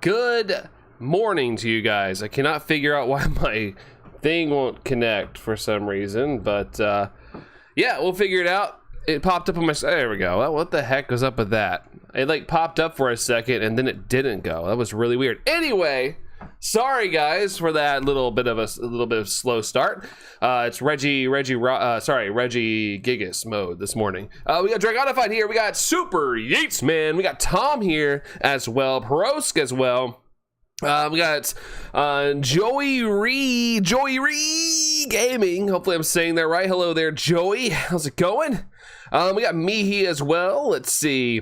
Good morning to you guys. I cannot figure out why my thing won't connect for some reason, but yeah, we'll figure it out. It popped up on my... There we go. What the heck was up with that? It like popped up for a second and then it didn't go. That was really weird. Anyway, sorry guys for that little bit of slow start. It's Reggie Gigas mode this morning. We got Dragonified here. We got Super Yeats Man. We got Tom here as well. Perosk as well. We got Joey Ree Gaming. Hopefully I'm saying that right. Hello there, Joey. How's it going? We got Mihi as well. Let's see.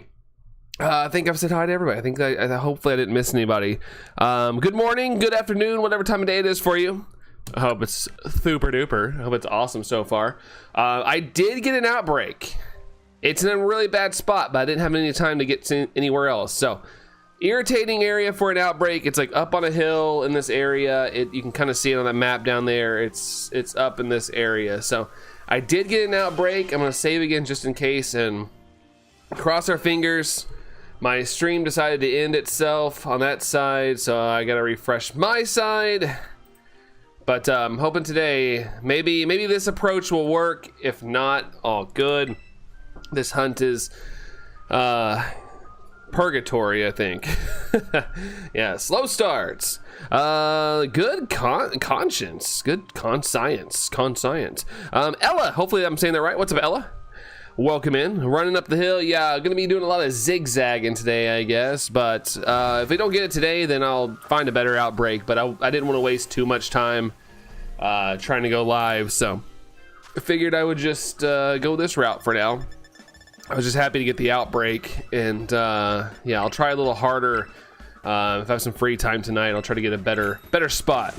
I think I've said hi to everybody. I think hopefully I didn't miss anybody. Good morning, good afternoon, whatever time of day it is for you. I hope it's super duper. I hope it's awesome so far. I did get an outbreak. It's in a really bad spot, but I didn't have any time to get to anywhere else. So irritating area for an outbreak. It's like up on a hill in this area. You can kind of see it on the map down there. It's up in this area. So I did get an outbreak. I'm gonna save again just in case and cross our fingers. My stream decided to end itself on that side, so I gotta refresh my side. But I'm hoping today, maybe this approach will work. If not, all good. This hunt is purgatory, I think. Yeah, slow starts. Good conscience. Good conscience. Ella, hopefully I'm saying that right. What's up, Ella? Welcome in. Running up the hill. Yeah, gonna be doing a lot of zigzagging today, I guess. But if we don't get it today, then I'll find a better outbreak. But I didn't want to waste too much time trying to go live, so I figured I would just go this route for now. I was just happy to get the outbreak, and yeah, I'll try a little harder. If I have some free time tonight, I'll try to get a better spot.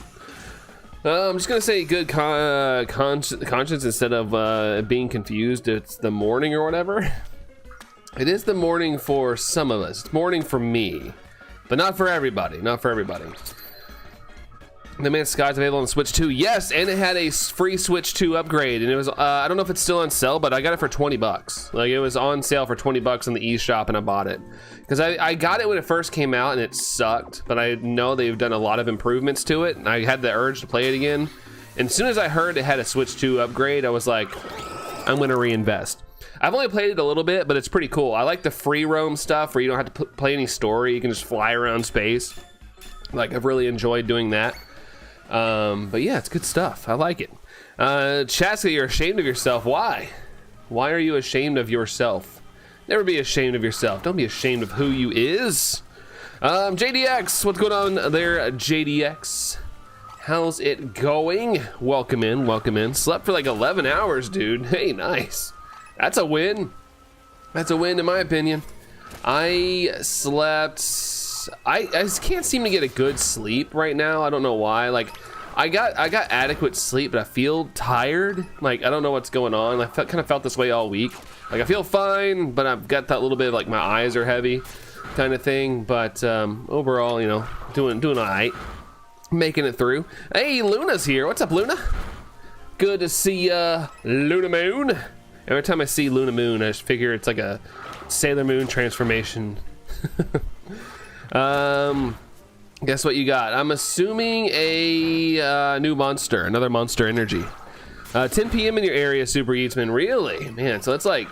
I'm just gonna say good conscience instead of being confused. It's the morning or whatever. It is the morning for some of us. It's morning for me, but not for everybody. Not for everybody. The Man's Sky's available on Switch 2. Yes, and it had a free Switch 2 upgrade, and it was I don't know if it's still on sale, but I got it for 20 bucks. Like, it was on sale for 20 bucks on the eShop, and I bought it because I got it when it first came out and it sucked, but I know they've done a lot of improvements to it, and I had the urge to play it again. And as soon as I heard it had a Switch 2 upgrade, I was like, I'm gonna reinvest. I've only played it a little bit, but it's pretty cool. I like the free roam stuff where you don't have to play any story. You can just fly around space. Like, I've really enjoyed doing that. But yeah, it's good stuff. I like it. Chaska, you're ashamed of yourself. Why? Why are you ashamed of yourself? Never be ashamed of yourself. Don't be ashamed of who you is. JDX, what's going on there, JDX? How's it going? Welcome in, welcome in. Slept for like 11 hours, dude. Hey, nice. That's a win. That's a win in my opinion. I slept... I can't seem to get a good sleep right now. I don't know why. Like, I got adequate sleep, but I feel tired. Like, I don't know what's going on. I kind of felt this way all week. Like, I feel fine, but I've got that little bit of like my eyes are heavy kind of thing. But overall, you know, doing all right, making it through. Hey, Luna's here. What's up, Luna? Good to see Luna Moon. Every time I see Luna Moon, I just figure it's like a Sailor Moon transformation. Guess what you got? I'm assuming a new monster, another Monster Energy. 10 p.m. in your area, Super Eatsman. Really, man? So it's like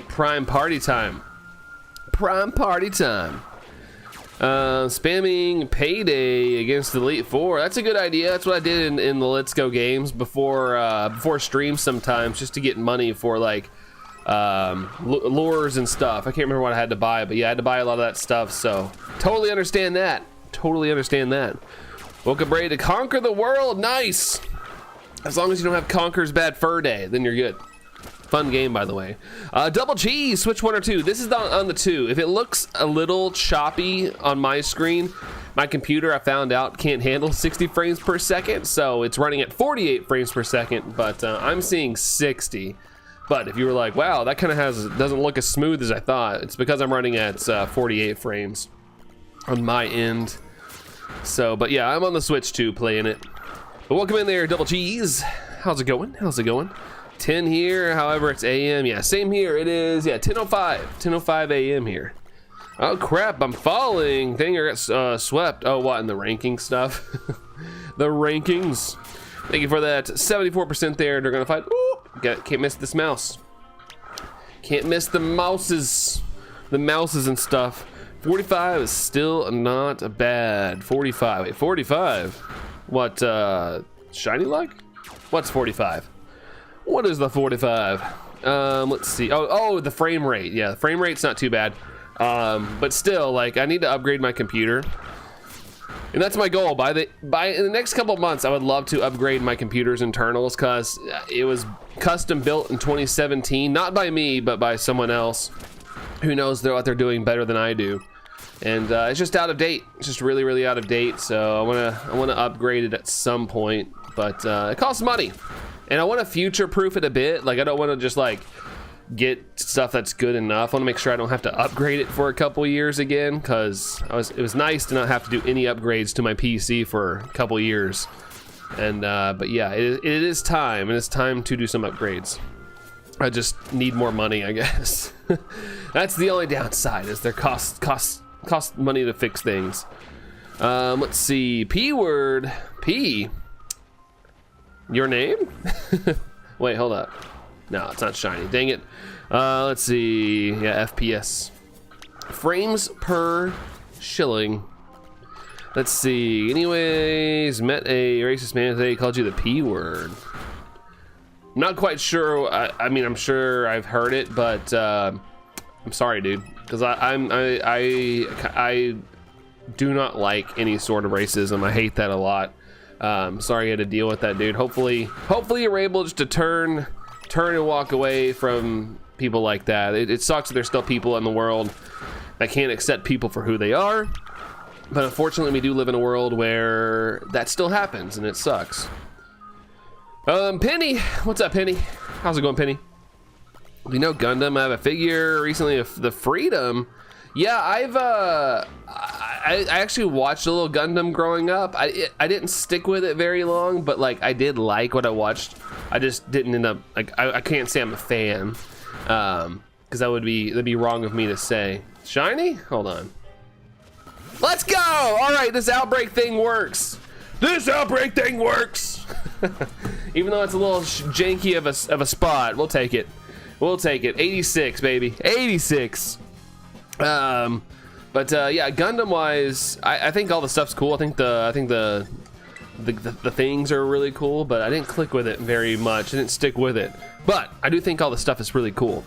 prime party time. Prime party time. Spamming Payday against Elite Four. That's a good idea. That's what I did in the Let's Go games before streams sometimes, just to get money for like lures and stuff. I can't remember what I had to buy, but yeah, I had to buy a lot of that stuff, so totally understand that. Woke up ready to conquer the world. Nice. As long as you don't have Conker's Bad Fur Day, then you're good. Fun game, by the way. Double cheese, switch 1 or 2. This is on the 2. If it looks a little choppy on my screen, my computer, I found out, can't handle 60 frames per second, so it's running at 48 frames per second, but I'm seeing 60. But if you were like, wow, that kind of doesn't look as smooth as I thought, it's because I'm running at 48 frames on my end. So, but yeah, I'm on the Switch 2 playing it. But welcome in there, Double Cheese. How's it going? 10 here, however, it's AM. Yeah, same here. It is, yeah, 10:05 a.m. here. Oh crap, I'm falling. Dang, I got swept. Oh, what, in the ranking stuff? The rankings. Thank you for that. 74% there. They're gonna fight. Ooh, can't miss this mouse. Can't miss the mouses. The mouses and stuff. 45 is still not bad. 45. Wait, 45? What, shiny luck? What's 45? What is the 45? Let's see. Oh, the frame rate. Yeah, the frame rate's not too bad. But still, like, I need to upgrade my computer. And that's my goal. In the next couple of months, I would love to upgrade my computer's internals, because it was custom built in 2017, not by me, but by someone else who knows what they're doing better than I do. And it's just out of date. It's just really, really out of date. So I wanna upgrade it at some point, but it costs money, and I want to future-proof it a bit. Like, I don't want to just like get stuff that's good enough. I want to make sure I don't have to upgrade it for a couple years again, because it was nice to not have to do any upgrades to my PC for a couple years. And but yeah, it is time, and it's time to do some upgrades. I just need more money, I guess. That's the only downside, is their cost money to fix things. Let's see. P word. P. Your name? Wait, hold up. No, it's not shiny. Dang it. Let's see. Yeah, FPS. Frames per shilling. Let's see. Anyways, met a racist man today. Called you the P word. I'm not quite sure. I mean, I'm sure I've heard it, but I'm sorry, dude, because I do not like any sort of racism. I hate that a lot. Sorry you had to deal with that, dude. Hopefully you're able just to turn and walk away from people like that. It sucks that there's still people in the world that can't accept people for who they are, but unfortunately we do live in a world where that still happens, and it sucks. Penny, what's up, Penny? How's it going, Penny? You know Gundam, I have a figure recently of the Freedom. Yeah, I actually watched a little Gundam growing up. I didn't stick with it very long, but like I did like what I watched. I just didn't end up, like, I can't say I'm a fan, because that'd be wrong of me to say. Shiny? Hold on. Let's go! All right, this Outbreak thing works. This Outbreak thing works. Even though it's a little janky of a spot, we'll take it. We'll take it. 86, baby. 86. Yeah, Gundam wise, I think all the stuff's cool. I think the things are really cool, but I didn't click with it very much. I didn't stick with it, but I do think all the stuff is really cool.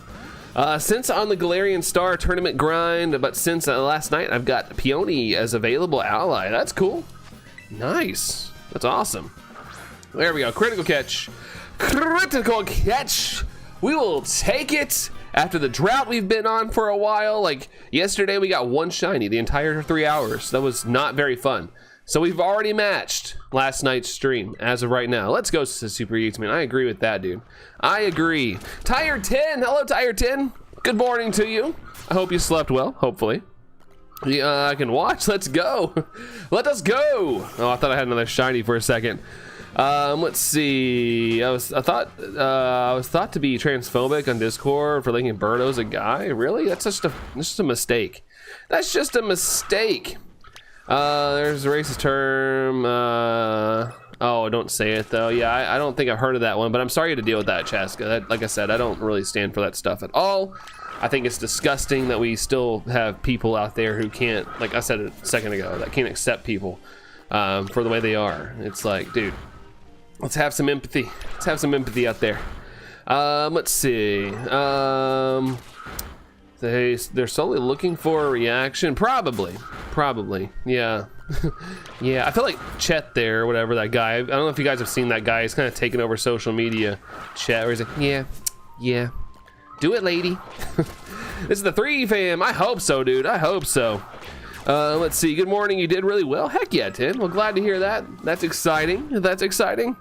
Since on the Galarian Star tournament grind, but since last night, I've got Peony as available ally. That's cool. Nice. That's awesome. There we go. Critical catch. Critical catch. We will take it. After the drought we've been on for a while, like yesterday we got one shiny the entire 3 hours. That was not very fun. So we've already matched last night's stream as of right now. Let's go, Super Eats, man. I agree with that, dude. I agree. Tire 10, hello Tire 10. Good morning to you. I hope you slept well, hopefully. Yeah, I can watch, let's go. Let us go. Oh, I thought I had another shiny for a second. Let's see. I was thought to be transphobic on Discord for thinking Birdo's a guy. Really? That's just a mistake. That's just a mistake. There's a racist term. Oh, don't say it though. Yeah, I don't think I've heard of that one, but I'm sorry to deal with that, Chaska. Like I said, I don't really stand for that stuff at all. I think it's disgusting that we still have people out there who can't, like I said a second ago, that can't accept people for the way they are. It's like, dude, let's have some empathy. Let's have some empathy out there. Let's see. They're solely looking for a reaction. Probably. Yeah. Yeah, I feel like Chet there, or whatever, that guy. I don't know if you guys have seen that guy. He's kind of taken over social media. Chet, where he's like, yeah. Do it, lady. This is the 3 fam. I hope so, dude. I hope so. Let's see. Good morning. You did really well. Heck yeah, Tim. Well, glad to hear that. That's exciting. That's exciting.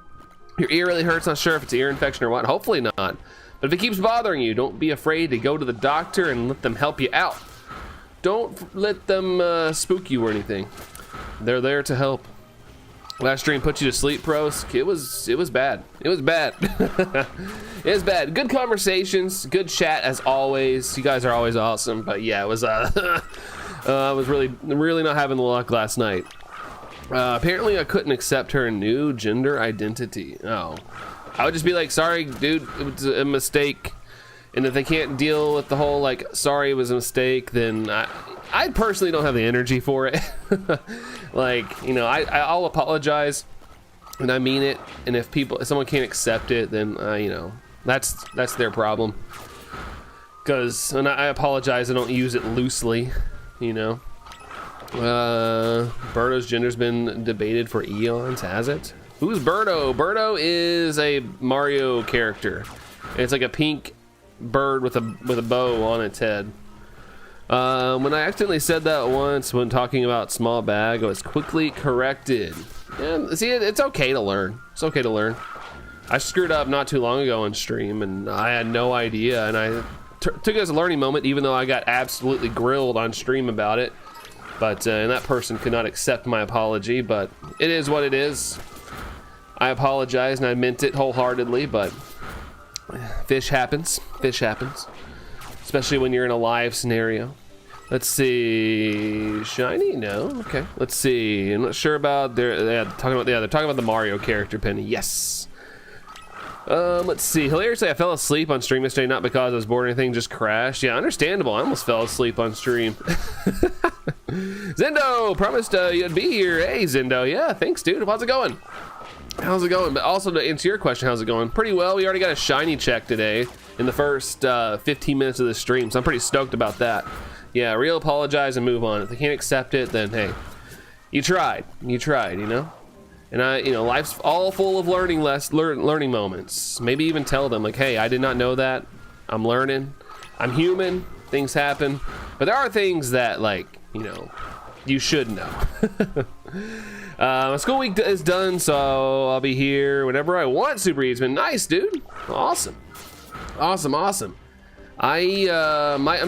Your ear really hurts. Not sure if it's an ear infection or what. Hopefully not. But if it keeps bothering you, don't be afraid to go to the doctor and let them help you out. Don't let them spook you or anything. They're there to help. Last stream put you to sleep, pros. It was bad. It was bad. It was bad. Good conversations, good chat as always. You guys are always awesome. But yeah, it was I was really not having the luck last night. Apparently I couldn't accept her new gender identity. Oh, I would just be like, sorry dude, it was a mistake. And if they can't deal with the whole like, sorry it was a mistake, then I personally don't have the energy for it. Like, you know, I'll apologize and I mean it, and if someone can't accept it, then you know, that's their problem. Because when I apologize, I don't use it loosely, you know. Birdo's gender's been debated for eons, has it? Who's Birdo? Birdo is a Mario character. It's like a pink bird with a bow on its head. When I accidentally said that once when talking about small bag, I was quickly corrected. Yeah, see, it's okay to learn. It's okay to learn. I screwed up not too long ago on stream, and I had no idea, and I took it as a learning moment, even though I got absolutely grilled on stream about it. But and that person could not accept my apology, but it is what it is. I apologize, and I meant it wholeheartedly, but fish happens. Fish happens. Especially when you're in a live scenario. Let's see. Shiny? No? Okay. Let's see. I'm not sure about they're talking about the Mario character, Penny. Yes. Let's see. Hilariously, I fell asleep on stream yesterday, not because I was bored or anything, just crashed. Yeah, understandable. I almost fell asleep on stream. Zendo, promised you'd be here. Hey, Zendo. Yeah, thanks, dude. How's it going? How's it going? But also to answer your question, how's it going? Pretty well. We already got a shiny check today in the first 15 minutes of the stream, so I'm pretty stoked about that. Yeah, real apologize and move on. If they can't accept it, then hey, you tried, you know? And you know, life's all full of learning moments. Maybe even tell them like, hey, I did not know that. I'm learning. I'm human. Things happen. But there are things that, like, you know, you should know. My school week is done, so I'll be here whenever I want. Super Eatsman. Nice, dude. Awesome. I'm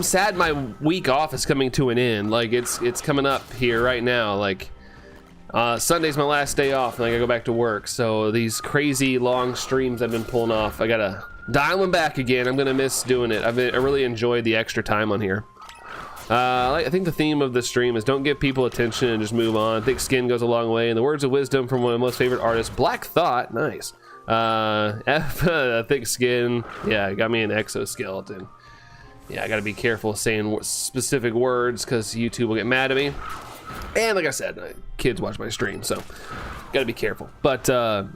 sad my week off is coming to an end. Like it's coming up here right now. Like Sunday's my last day off, and I gotta go back to work. So these crazy long streams I've been pulling off, I gotta dial them back again. I'm gonna miss doing it. I really enjoyed the extra time on here. I think the theme of the stream is don't give people attention and just move on. Thick skin goes a long way. In the words of wisdom from one of my most favorite artists, Black Thought. Nice. Thick skin. Yeah, got me an exoskeleton. Yeah, I gotta be careful saying specific words because YouTube will get mad at me. And like I said, kids watch my stream, so gotta be careful. But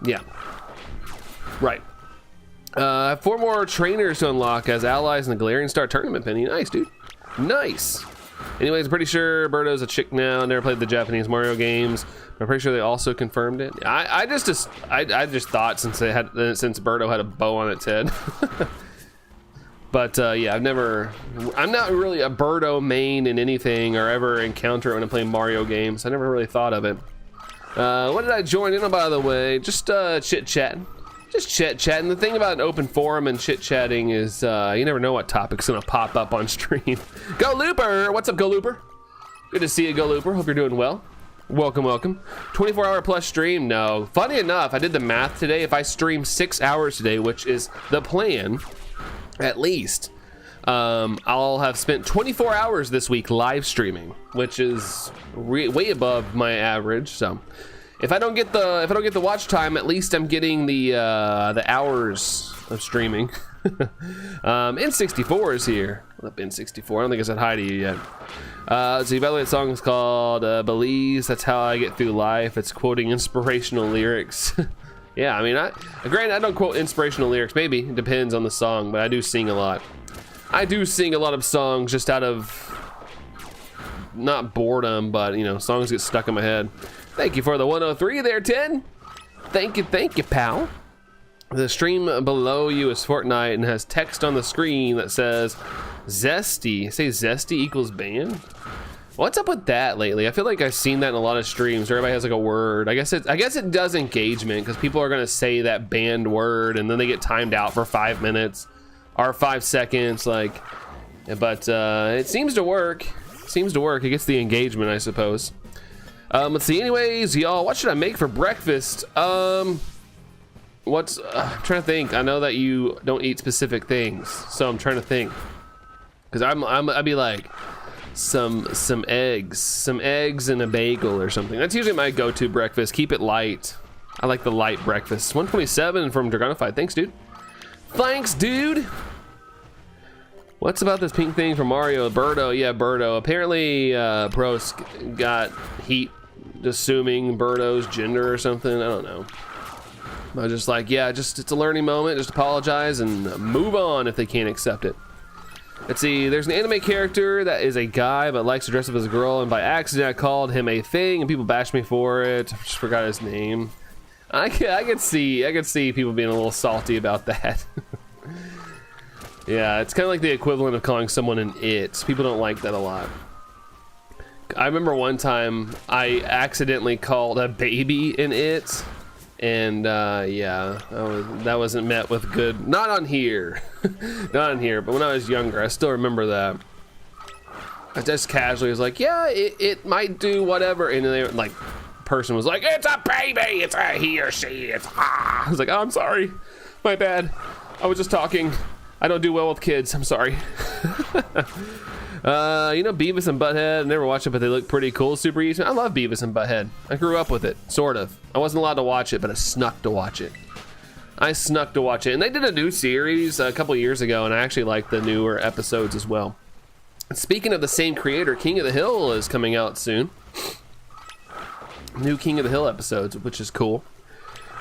yeah, right. 4 more trainers to unlock as allies in the Galarian Star Tournament, Penny. Nice, dude. Nice. Anyways, I'm pretty sure Birdo's a chick now. Never played the Japanese Mario games. I'm pretty sure they also confirmed it. I just thought since Birdo had a bow on its head. But yeah, I'm not really a Birdo main in anything or ever encounter it when I'm playing Mario games. I never really thought of it. What did I join in on, by the way? Just chit-chatting. Just chit-chatting. The thing about an open forum and chit-chatting is you never know what topic's gonna pop up on stream. Go Looper! What's up, Go Looper? Good to see you, Go Looper. Hope you're doing well. Welcome. 24-hour plus stream. No, funny enough, I did the math today. If I stream 6 hours today, which is the plan, at least, I'll have spent 24 hours this week live streaming, which is way above my average. So if I don't get the watch time, at least I'm getting the hours of streaming. N64 is here. What up, N64? I don't think I said hi to you yet. So the evaluate song is called Belize. That's how I get through life. It's quoting inspirational lyrics. Yeah, I mean, granted, I don't quote inspirational lyrics. Maybe it depends on the song, but I do sing a lot. I do sing a lot of songs just out of not boredom, but you know, songs get stuck in my head. Thank you for the 103 there, 10. Thank you, pal. The stream below you is Fortnite and has text on the screen that says Zesty. Say Zesty equals banned. What's up with that lately? I feel like I've seen that in a lot of streams where everybody has like a word. I guess it does engagement because people are gonna say that banned word and then they get timed out for 5 minutes or 5 seconds. Like, but it seems to work. It gets the engagement, I suppose. Let's see. Anyways, y'all, what should I make for breakfast? I'm trying to think. I know that you don't eat specific things, so I'm trying to think. Cause I'd be like, some eggs and a bagel or something. That's usually my go-to breakfast. Keep it light. I like the light breakfast. 127 from Dragonified. Thanks, dude. Thanks, dude. What's about this pink thing from Mario? Birdo, yeah, Birdo. Apparently, Bros got heat assuming Birdo's gender or something. I don't know. I was just like, yeah, just it's a learning moment. Just apologize and move on if they can't accept it. Let's see. There's an anime character that is a guy but likes to dress up as a girl, and by accident I called him a thing, and people bashed me for it. I just forgot his name. I could see people being a little salty about that. Yeah, it's kind of like the equivalent of calling someone an it. People don't like that a lot. I remember one time I accidentally called a baby an it, and yeah, that wasn't met with good. Not on here, not on here. But when I was younger, I still remember that. I just casually was like, yeah, it might do whatever, and then they like, person was like, it's a baby, it's a he or she, it's ah. I was like, oh, I'm sorry, my bad. I was just talking. I don't do well with kids. I'm sorry. You know Beavis and Butthead? I never watched it, but they look pretty cool. Super easy. I love Beavis and Butthead. I grew up with it, sort of. I wasn't allowed to watch it, but I snuck to watch it. And they did a new series a couple years ago, and I actually like the newer episodes as well. Speaking of the same creator, King of the Hill is coming out soon. New King of the Hill episodes, which is cool.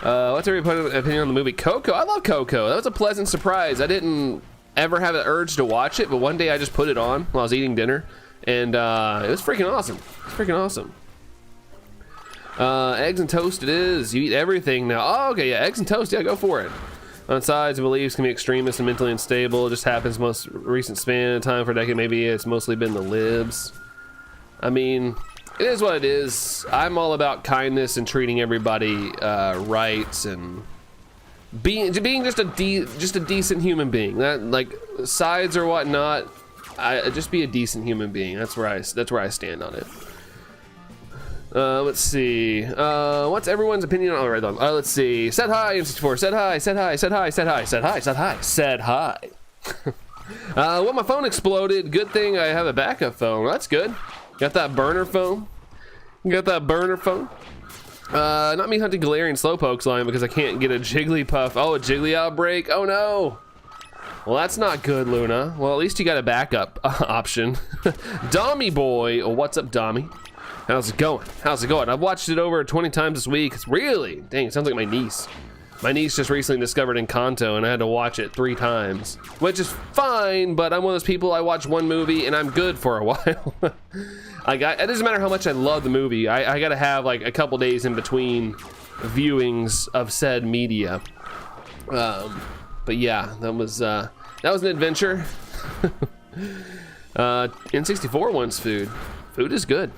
What's everybody's opinion on the movie Coco? I love Coco. That was a pleasant surprise. I didn't ever have an urge to watch it, but one day I just put it on while I was eating dinner, and it was freaking awesome. It's freaking awesome. Eggs and toast it is. You eat everything now. Oh, okay, yeah, eggs and toast. Yeah, go for it. On sides and beliefs can be extremist and mentally unstable. It just happens most recent span of time for a decade. Maybe it's mostly been the libs. I mean, it is what it is. I'm all about kindness and treating everybody right, and being just a decent human being. That, like, sides or whatnot, I just be a decent human being. That's where I stand on it. Let's see. What's everyone's opinion on? All right, let's see. Said hi, M64. Said hi. Said hi. Said hi. Said hi. Said hi. Said hi. Said hi. Well, my phone exploded. Good thing I have a backup phone. That's good. Got that burner phone. Not me hunting Galarian Slowpoke's line because I can't get a Jigglypuff. Oh, a Jiggly outbreak. Oh no. Well, that's not good, Luna. Well, at least you got a backup option. Dommy boy. Oh, what's up, Dommy? How's it going? I've watched it over 20 times this week. It's really, dang, it sounds like my niece. My niece just recently discovered Encanto, and I had to watch it 3 times, which is fine, but I'm one of those people, I watch one movie and I'm good for a while. It doesn't matter how much I love the movie. I gotta have like a couple days in between viewings of said media. But yeah, that was an adventure. N64 wants food. Food is good.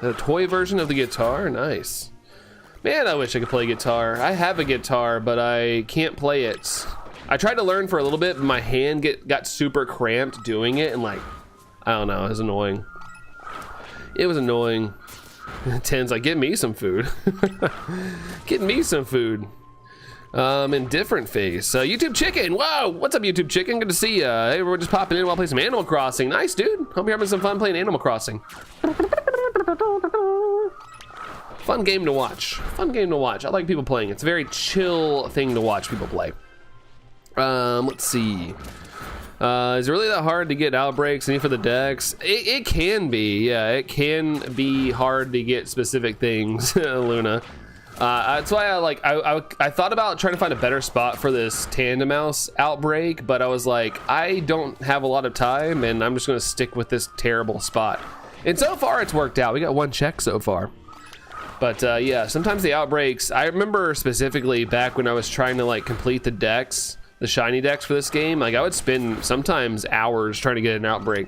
A toy version of the guitar, nice. Man, I wish I could play guitar. I have a guitar, but I can't play it. I tried to learn for a little bit, but my hand got super cramped doing it, and like, I don't know, it was annoying. Ten's like, get me some food. Get me some food. Indifferent face. YouTube Chicken. Whoa, what's up, YouTube Chicken? Good to see ya. Hey, we're just popping in while playing some Animal Crossing. Nice, dude. Hope you're having some fun playing Animal Crossing. Fun game to watch. I like people playing. It's a very chill thing to watch people play. Let's see. Is it really that hard to get outbreaks any for the decks? It can be. Yeah, it can be hard to get specific things, Luna. That's why I thought about trying to find a better spot for this Tandemaus outbreak, but I was like, I don't have a lot of time, and I'm just gonna stick with this terrible spot. And so far, it's worked out. We got 1 check so far. But yeah, sometimes the outbreaks, I remember specifically back when I was trying to like complete the decks, the shiny decks for this game, like I would spend sometimes hours trying to get an outbreak.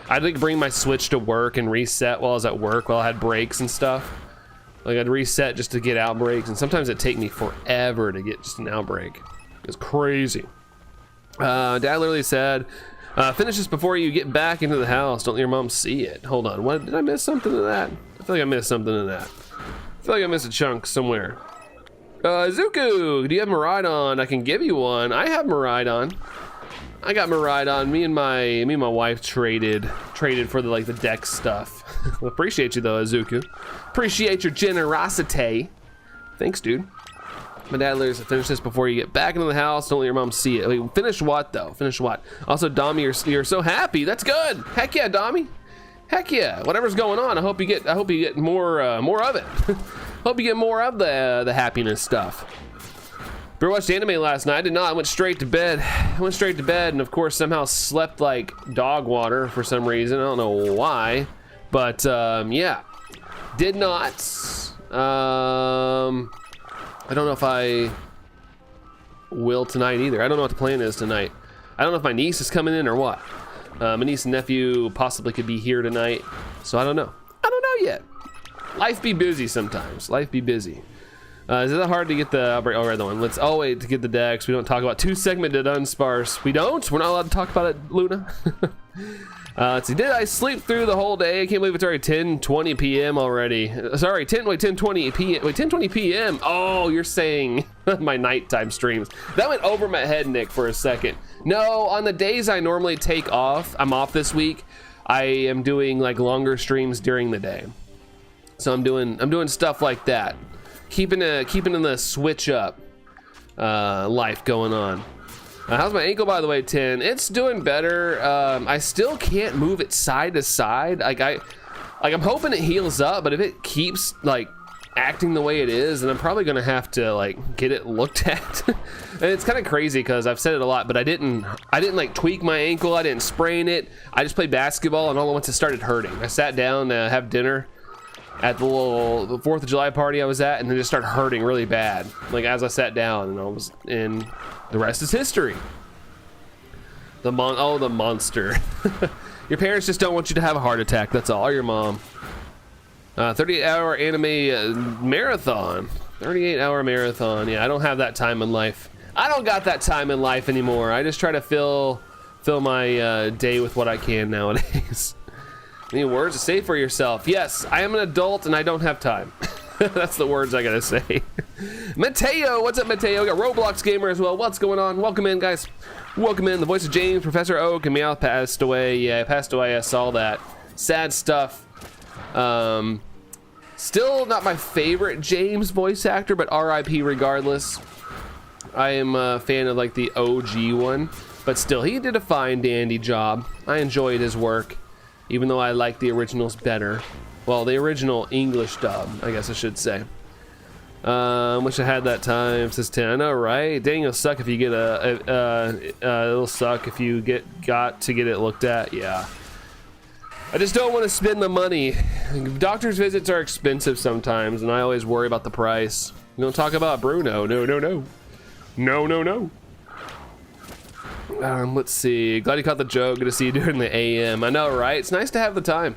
I'd like bring my Switch to work and reset while I was at work, while I had breaks and stuff. Like I'd reset just to get outbreaks, and sometimes it'd take me forever to get just an outbreak. It's crazy. Dad literally said, finish this before you get back into the house. Don't let your mom see it. Hold on, what, did I miss something in that? I feel like I missed something in that. I feel like I missed a chunk somewhere. Zuku, do you have Miraidon? I can give you one. I have Miraidon. I got my ride on. Me and my wife traded for the deck stuff. Appreciate you though, Azuku. Appreciate your generosity. Thanks, dude. My dad learns to finish this before you get back into the house. Don't let your mom see it. Wait, finish what though? Finish what? Also, Dommy, you're so happy. That's good. Heck yeah, Dommy. Heck yeah. Whatever's going on, I hope you get more of it. Hope you get more of the happiness stuff. Bro, watched anime last night. I did not. I went straight to bed. And of course somehow slept like dog water for some reason. I don't know why, but yeah, did not. I don't know if I will tonight either. I don't know what the plan is tonight. I don't know if my niece is coming in or what. My niece and nephew possibly could be here tonight, so I don't know. I don't know yet. Life be busy sometimes. Life be busy. Is it hard to get the Outbreak? Oh, right, the one. Let's wait to get the decks. We don't talk about two-segmented unsparse. We don't? We're not allowed to talk about it, Luna. Let's see. Did I sleep through the whole day? I can't believe it's already 10:20 p.m. already. Sorry, 10:20 p.m. Wait, 10:20 p.m. Oh, you're saying my nighttime streams. That went over my head, Nick, for a second. No, on the days I normally take off, I'm off this week. I am doing like longer streams during the day. So I'm doing stuff like that. Keeping in the switch up life going on. How's my ankle, by the way, 10? It's doing better. I still can't move it side to side. I'm hoping it heals up, but if it keeps like acting the way it is, then I'm probably gonna have to like get it looked at. And it's kind of crazy because I've said it a lot, but I didn't like tweak my ankle. I didn't sprain it. I just played basketball, and all at once it started hurting. I sat down to have dinner at the little 4th of July party I was at, and then it just started hurting really bad. Like as I sat down, and the rest is history. The monster. Your parents just don't want you to have a heart attack. That's all. Or your mom. 38-hour anime marathon. 38-hour marathon. Yeah, I don't have that time in life. I don't got that time in life anymore. I just try to fill my day with what I can nowadays. Any words to say for yourself? Yes, I am an adult and I don't have time. That's the words I gotta say. Mateo, what's up, Mateo? We got Roblox Gamer as well. What's going on? Welcome in, guys. Welcome in. The voice of James, Professor Oak, and Meow passed away. Yeah, passed away. I saw that. Sad stuff. Still not my favorite James voice actor, but RIP regardless. I am a fan of like the OG one, but still, he did a fine dandy job. I enjoyed his work, even though I like the originals better. Well, the original English dub, I guess I should say. Wish I had that time, says 10. I know, right? Dang, it'll suck if you get it'll suck if you got to get it looked at. Yeah. I just don't want to spend the money. Doctor's visits are expensive sometimes, and I always worry about the price. We don't talk about Bruno. No. Let's see. Glad you caught the joke. Good to see you during the AM. I know, right? It's nice to have the time.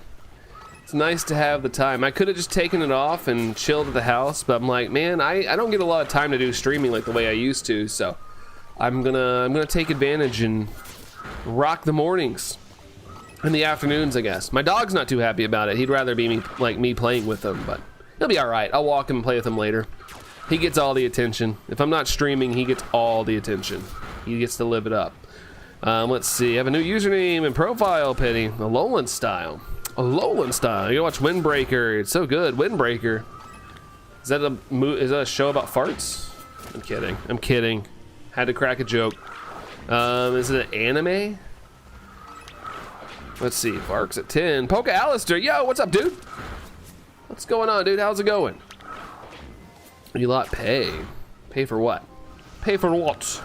It's nice to have the time. I could have just taken it off and chilled at the house, but I'm like, man, I don't get a lot of time to do streaming like the way I used to, so I'm gonna take advantage and rock the mornings and the afternoons, I guess. My dog's not too happy about it. He'd rather be me playing with him, but he'll be all right. I'll walk him and play with him later. He gets all the attention. If I'm not streaming, he gets all the attention. He gets to live it up. Let's see. I have a new username and profile, Penny. Alolan style. Alolan style. You gotta watch Windbreaker. It's so good. Windbreaker. Is that a show about farts? I'm kidding. Had to crack a joke. Is it an anime? Let's see. Barks at 10. Poke Alistair. Yo, what's up, dude? What's going on, dude? How's it going? You lot pay. Pay for what? Pay for what?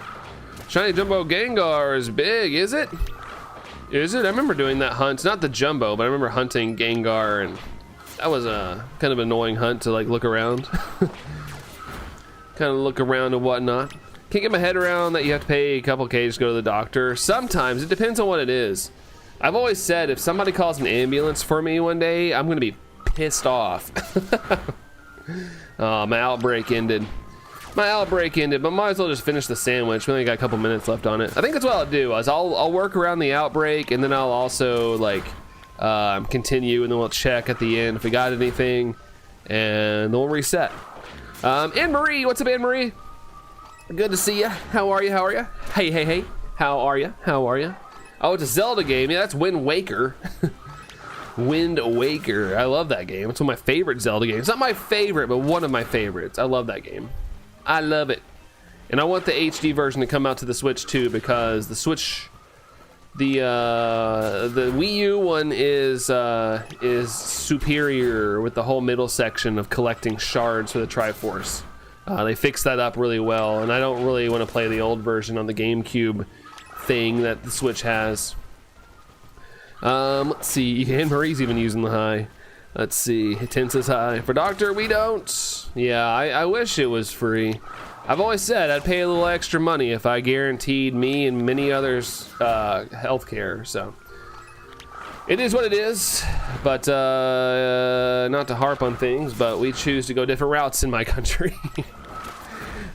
Shiny Jumbo Gengar is big, is it? Is it? I remember doing that hunt. Not the Jumbo, but I remember hunting Gengar, and that was a kind of annoying hunt to like look around. Kind of look around and whatnot. Can't get my head around that you have to pay a couple K to go to the doctor. Sometimes, it depends on what it is. I've always said if somebody calls an ambulance for me one day, I'm gonna be pissed off. Oh, my outbreak ended, but might as well just finish the sandwich. We only got a couple minutes left on it. I think that's what I'll do, is I'll work around the outbreak, and then I'll also like continue, and then we'll check at the end if we got anything, and then we'll reset. Anne-Marie, what's up, Anne-Marie? Good to see you. How are you? Hey. How are you? How are you? Oh, it's a Zelda game. Yeah, that's Wind Waker. Wind Waker. I love that game. It's one of my favorite Zelda games. It's not my favorite, but one of my favorites. I love that game. I love it. And I want the HD version to come out to the Switch too, because the Switch, the Wii U one is superior with the whole middle section of collecting shards for the Triforce. They fixed that up really well, and I don't really want to play the old version on the GameCube thing that the Switch has. Let's see, Anne-Marie's even using the high. Let's see, Tense is high. For Doctor, we don't. Yeah, I wish it was free. I've always said I'd pay a little extra money if I guaranteed me and many others healthcare, so. It is what it is, but not to harp on things, but we choose to go different routes in my country.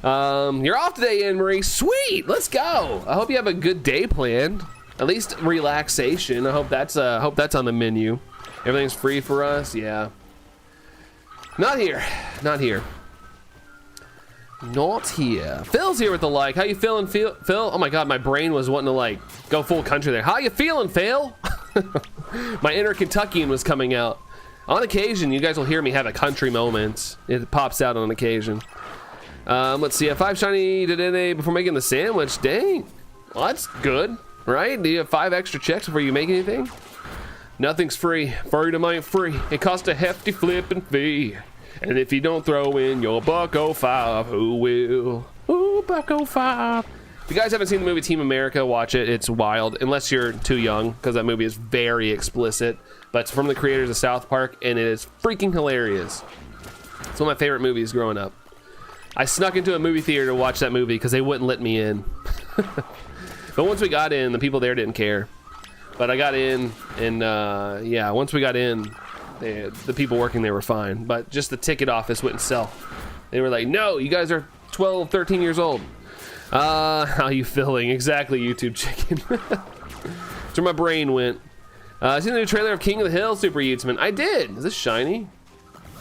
You're off today, Anne-Marie. Sweet, let's go. I hope you have a good day planned. At least relaxation. I hope that's on the menu. Everything's free for us. Yeah. Not here. Not here. Not here. Phil's here with the like. How you feeling, Phil? Oh my God, my brain was wanting to like go full country there. How you feeling, Phil? My inner Kentuckian was coming out. On occasion, you guys will hear me have a country moment. It pops out on occasion. Let's see. A 5 shiny today before making the sandwich. Dang. Well, that's good, right? Do you have 5 extra checks before you make anything? Nothing's free. Freedom ain't free. It costs a hefty flipping fee. And if you don't throw in your $1.05, who will? Ooh, $1.05. If you guys haven't seen the movie Team America, watch it. It's wild, unless you're too young, because that movie is very explicit. But it's from the creators of South Park, and it is freaking hilarious. It's one of my favorite movies growing up. I snuck into a movie theater to watch that movie because they wouldn't let me in. But once we got in, the people there didn't care. But I got in, and yeah, once we got in, the people working there were fine, but just the ticket office wouldn't sell. They were like, no, you guys are 12, 13 years old. How you feeling? Exactly, YouTube chicken. That's where my brain went. Seen the new trailer of King of the Hill, Super Youtsman. I did. Is this shiny?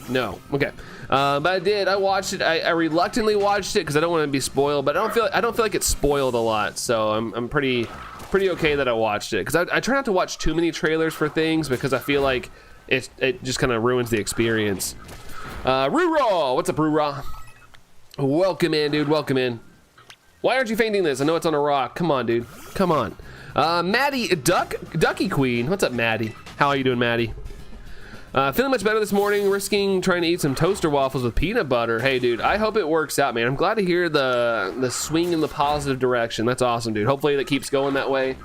No. Okay. But I did. I watched it. I reluctantly watched it because I don't want to be spoiled, but I don't feel like it's spoiled a lot, so I'm pretty okay that I watched it, because I try not to watch too many trailers for things because I feel like it just kind of ruins the experience. Roo-Raw! What's up, Roo-Raw? Welcome in, dude. Welcome in. Why aren't you fainting this? I know it's on a rock. Come on, dude. Come on. Maddie Ducky Queen. What's up, Maddie? How are you doing, Maddie? Feeling much better this morning, risking trying to eat some toaster waffles with peanut butter. Hey, dude, I hope it works out, man. I'm glad to hear the swing in the positive direction. That's awesome, dude. Hopefully that keeps going that way.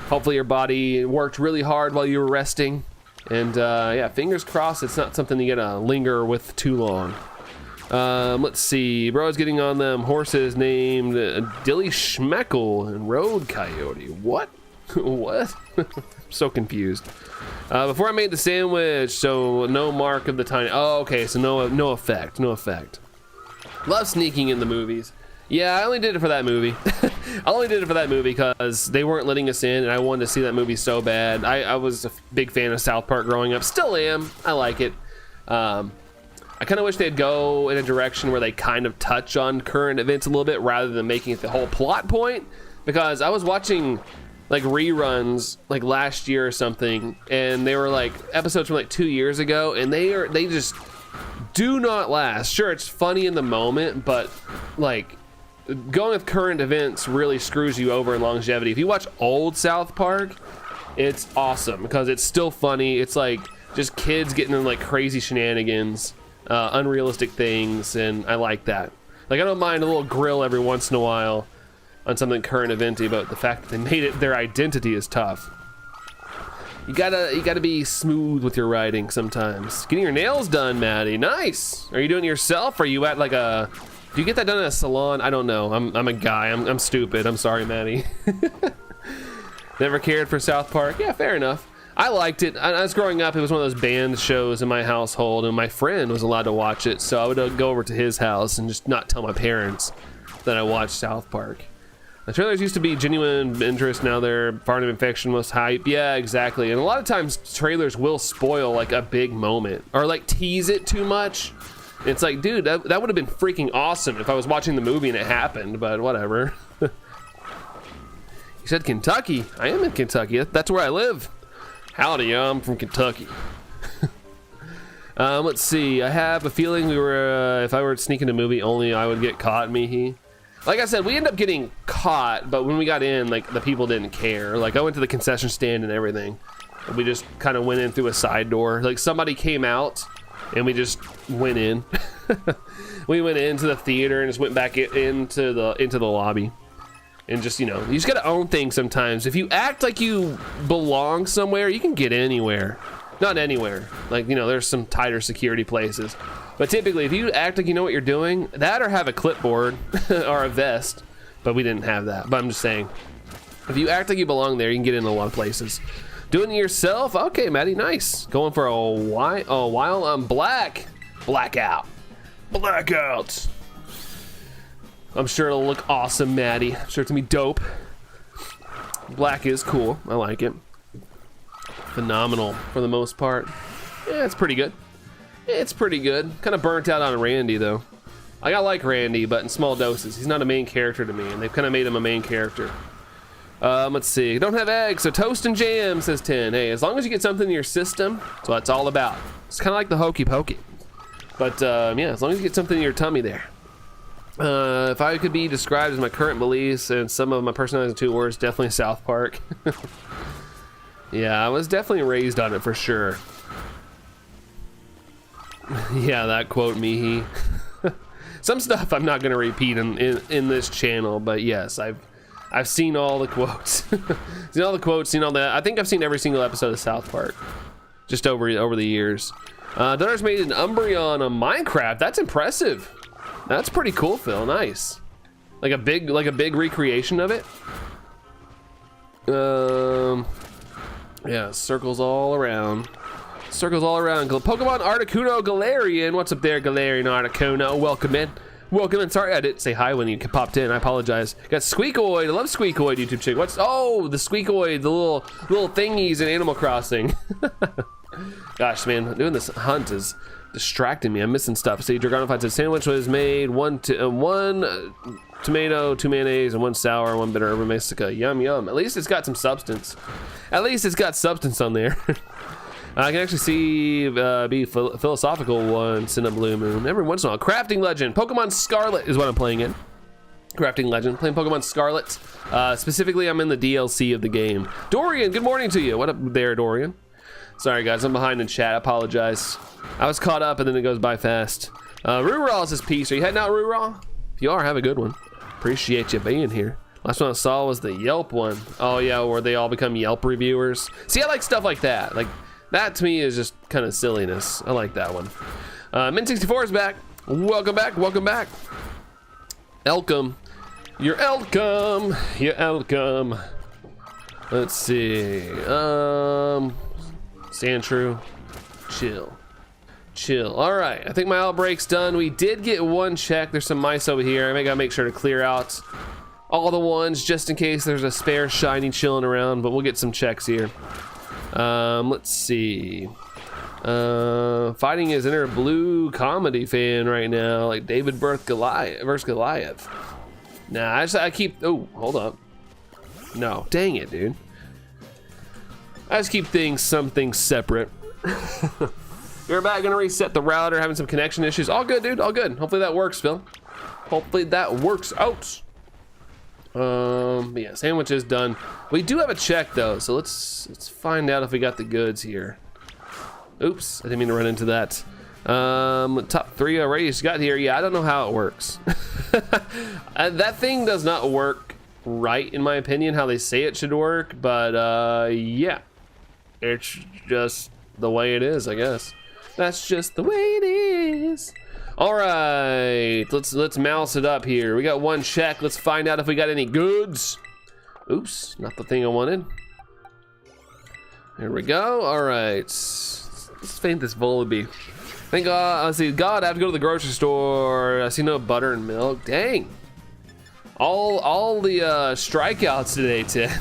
Hopefully your body worked really hard while you were resting. And yeah, fingers crossed it's not something you gotta linger with too long. Let's see. Bro's getting on them horses named Dilly Schmeckle and Road Coyote. What? What? I'm so confused. Before I made the sandwich, so no mark of the tiny. Oh, okay, so no effect. No effect. Love sneaking in the movies. Yeah, I only did it for that movie. I only did it for that movie because they weren't letting us in, and I wanted to see that movie so bad. I was a big fan of South Park growing up. Still am. I like it. I kind of wish they'd go in a direction where they kind of touch on current events a little bit rather than making it the whole plot point. Because I was watching like reruns like last year or something, and they were like episodes from like 2 years ago, and they just do not last. Sure, it's funny in the moment, but like going with current events really screws you over in longevity. If you watch old South Park, it's awesome because it's still funny. It's like just kids getting in like crazy shenanigans, unrealistic things, and I like that. Like I don't mind a little grill every once in a while on something current eventy, but the fact that they made it their identity is tough. You gotta be smooth with your writing sometimes. Getting your nails done, Maddie. Nice. Are you doing it yourself? Or are you at like a? Do you get that done at a salon? I don't know. I'm a guy. I'm stupid. I'm sorry, Maddie. Never cared for South Park. Yeah, fair enough. I liked it. I was growing up. It was one of those band shows in my household, and my friend was allowed to watch it. So I would go over to his house and just not tell my parents that I watched South Park. The trailers used to be genuine interest. Now they're Farm Infection most hype. Yeah, exactly. And a lot of times trailers will spoil like a big moment or like tease it too much. It's like, dude, that would have been freaking awesome if I was watching the movie and it happened, but whatever. You said Kentucky. I am in Kentucky. That's where I live. Howdy, I'm from Kentucky. Let's see. I have a feeling we were, if I were sneaking a movie only, I would get caught, Mihi. Like I said, we ended up getting caught, but when we got in, like, the people didn't care. Like, I went to the concession stand and everything. And we just kind of went in through a side door. Like, somebody came out, and we just went in. We went into the theater and just went back into the lobby. And just, you know, you just gotta own things sometimes. If you act like you belong somewhere, you can get anywhere. Not anywhere. Like, you know, there's some tighter security places. But typically, if you act like you know what you're doing, that or have a clipboard or a vest, but we didn't have that. But I'm just saying, if you act like you belong there, you can get in a lot of places. Doing it yourself? Okay, Maddie, nice. Going for a while on blackout. I'm sure it'll look awesome, Maddie. I'm sure it's gonna be dope. Black is cool. I like it. Phenomenal for the most part. Yeah, it's pretty good. It's pretty good. Kind of burnt out on Randy though. I like Randy, but in small doses. He's not a main character to me, and they've kind of made him a main character. Let's see. Don't have eggs, so toast and jam, says 10. Hey, as long as you get something in your system, that's what it's all about. It's kind of like the hokey pokey. But yeah, as long as you get something in your tummy there. If I could be described as my current beliefs and some of my personalities in 2 words, definitely South Park. Yeah, I was definitely raised on it for sure. Yeah, that quote, Mihi. Some stuff I'm not gonna repeat in this channel, but yes, I've seen all the quotes. Seen all the quotes, seen all that. I think I've seen every single episode of South Park, just over the years. Daughter's made an Umbreon on Minecraft. That's impressive. That's pretty cool, Phil. Nice. Like a big recreation of it. Yeah, circles all around. Circles all around. Pokemon Articuno Galarian. What's up there, Galarian Articuno? Welcome in. Welcome in. Sorry I didn't say hi when you popped in. I apologize. Got Squeakoid. I love Squeakoid, YouTube chick. What's, oh, the Squeakoid, the little thingies in Animal Crossing. Gosh, man, doing this hunt is distracting me. I'm missing stuff. See, Dragonified said sandwich was made one tomato, 2 mayonnaise, and 1 sour, 1 bitter herba mystica. Yum, yum. At least it's got some substance. At least it's got substance on there. I can actually see be philosophical once in a blue moon. Every once in a while. Crafting Legend. Pokemon Scarlet is what I'm playing in. Crafting Legend. Playing Pokemon Scarlet. Specifically, I'm in the DLC of the game. Dorian, good morning to you. What up there, Dorian? Sorry, guys. I'm behind in chat. I apologize. I was caught up, and then it goes by fast. Ruraw says peace. Are you heading out, Ruraw? If you are, have a good one. Appreciate you being here. Last one I saw was the Yelp one. Oh, yeah, where they all become Yelp reviewers. See, I like stuff like that. Like, that to me is just kind of silliness. I like that one. Min64 is back. Welcome back. Welcome back. Elcom. You're Elcom. You're Elcom. Let's see. Stand true. Chill. Chill. All right. I think my outbreak's done. We did get 1 check. There's some mice over here. I gotta make sure to clear out all the ones just in case there's a spare shiny chilling around, but we'll get some checks here. Let's see. Fighting his inner blue comedy fan right now, like David versus Goliath. Nah, I keep, oh, hold up. No, dang it, dude. I just keep some things separate. You're back, gonna reset the router, having some connection issues. All good, dude, all good. Hopefully that works, Phil. Hopefully that works out. Yeah, sandwich is done. We do have a check though, so let's find out if we got the goods here. Oops, I didn't mean to run into that. Top 3 already just got here. Yeah, I don't know how it works. That thing does not work right, in my opinion, how they say it should work, but yeah, it's just the way it is, I guess. That's just the way it is. All right, let's mouse it up here. We got 1 check. Let's find out if we got any goods. Oops, not the thing I wanted. There we go. All right, let's faint this Volibee. Thank God. Let's see. God, I have to go to the grocery store. I see no butter and milk. Dang. All the strikeouts today, Ted.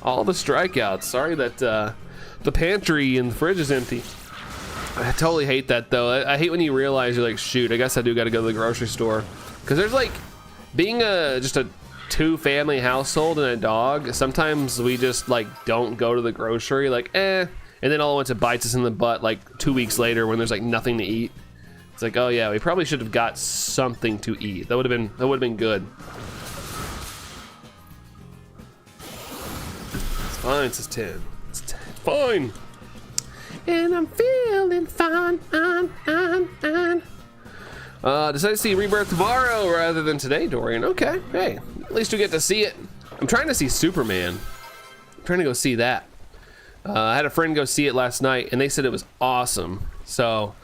All the strikeouts. Sorry that the pantry and the fridge is empty. I totally hate that though. I hate when you realize you're like, shoot, I guess I do got to go to the grocery store, because there's like, being just a 2-family household and a dog, sometimes we just like don't go to the grocery, like and then all at once it bites us in the butt like 2 weeks later when there's like nothing to eat. It's like, oh yeah, we probably should have got something to eat. That would have been good. It's fine, it says 10. It's 10. Fine. And I'm feeling fine. Decided to see Rebirth tomorrow rather than today, Dorian. Okay, hey, at least we get to see it. I'm trying to see Superman. I'm trying to go see that. I had a friend go see it last night, and they said it was awesome. So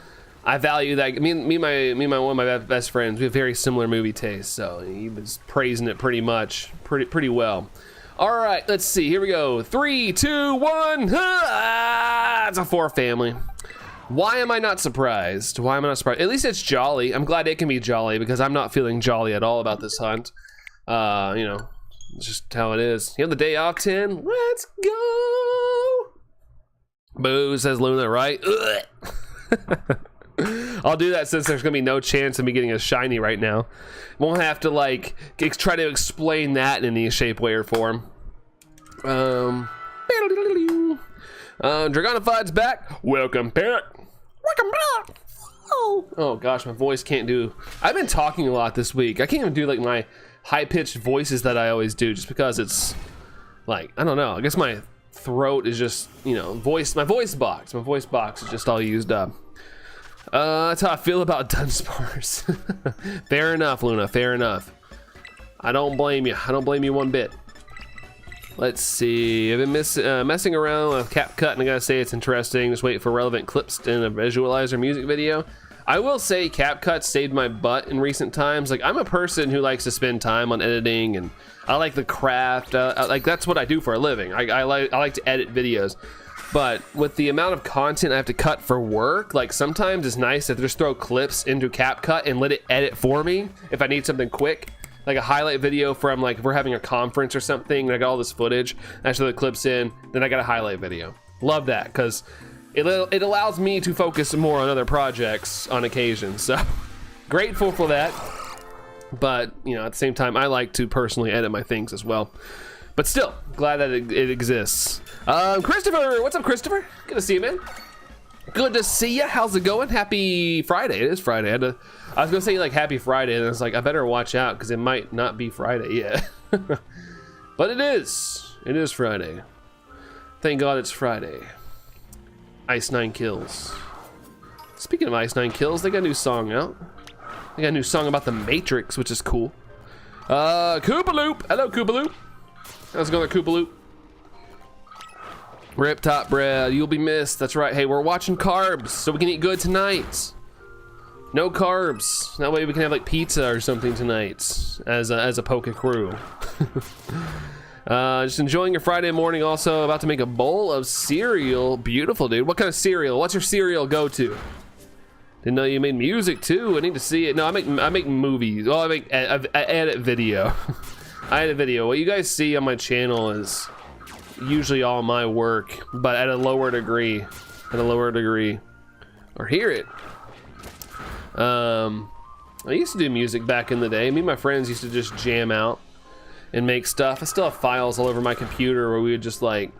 I value that. Me and one of my best friends, we have very similar movie tastes. So he was praising it pretty well. All right, let's see. Here we go. 3, 2, 1. It's a 4-family. Why am I not surprised? Why am I not surprised? At least it's jolly. I'm glad it can be jolly because I'm not feeling jolly at all about this hunt. You know, it's just how it is. You have the day off, 10. Let's go. Boo, says Luna, right? I'll do that since there's gonna be no chance of me getting a shiny right now. Won't have to like try to explain that in any shape, way, or form. Dragonified's back. Welcome back. Welcome back. Oh gosh, my voice can't do. I've been talking a lot this week. I can't even do like my high-pitched voices that I always do, just because it's like, I don't know. I guess my throat is just, you know, my voice box is just all used up. That's how I feel about Dunsparce. Fair enough, Luna, fair enough. I don't blame you. I don't blame you one bit. Let's see. I've been messing around with CapCut, and I gotta say it's interesting. Just wait for relevant clips in a visualizer music video. I will say CapCut saved my butt in recent times. Like, I'm a person who likes to spend time on editing, and I like the craft. Like, that's what I do for a living. I like to edit videos. But with the amount of content I have to cut for work, like sometimes it's nice to just throw clips into CapCut and let it edit for me if I need something quick. Like a highlight video from, like, if we're having a conference or something and I got all this footage, I throw the clips in, then I got a highlight video. Love that, because it allows me to focus more on other projects on occasion. So grateful for that. But, you know, at the same time, I like to personally edit my things as well. But still, glad that it exists. Christopher, what's up, Christopher? Good to see you, man. Good to see you. How's it going? Happy Friday. It is Friday. I was gonna say like happy Friday, and it's like I better watch out because it might not be Friday yet. But it is. It is Friday. Thank God it's Friday. Ice 9 Kills. Speaking of Ice 9 Kills, they got a new song out. They got a new song about the Matrix, which is cool. Koopaloop. Hello, Koopaloop. How's it going, Koopaloop? Rip Top Bread, you'll be missed. That's right. Hey, we're watching carbs so we can eat good tonight. No carbs. That way we can have like pizza or something tonight as a Poke crew. Just enjoying your Friday morning. Also about to make a bowl of cereal. Beautiful, dude. What kind of cereal? What's your cereal go to? Didn't know you made music too. I need to see it. No, I make movies. Oh, I edit video. I edit video. What you guys see on my channel is usually all my work, but at a lower degree. Or hear it. I used to do music back in the day. Me and my friends used to just jam out and make stuff. I still have files all over my computer where we would just like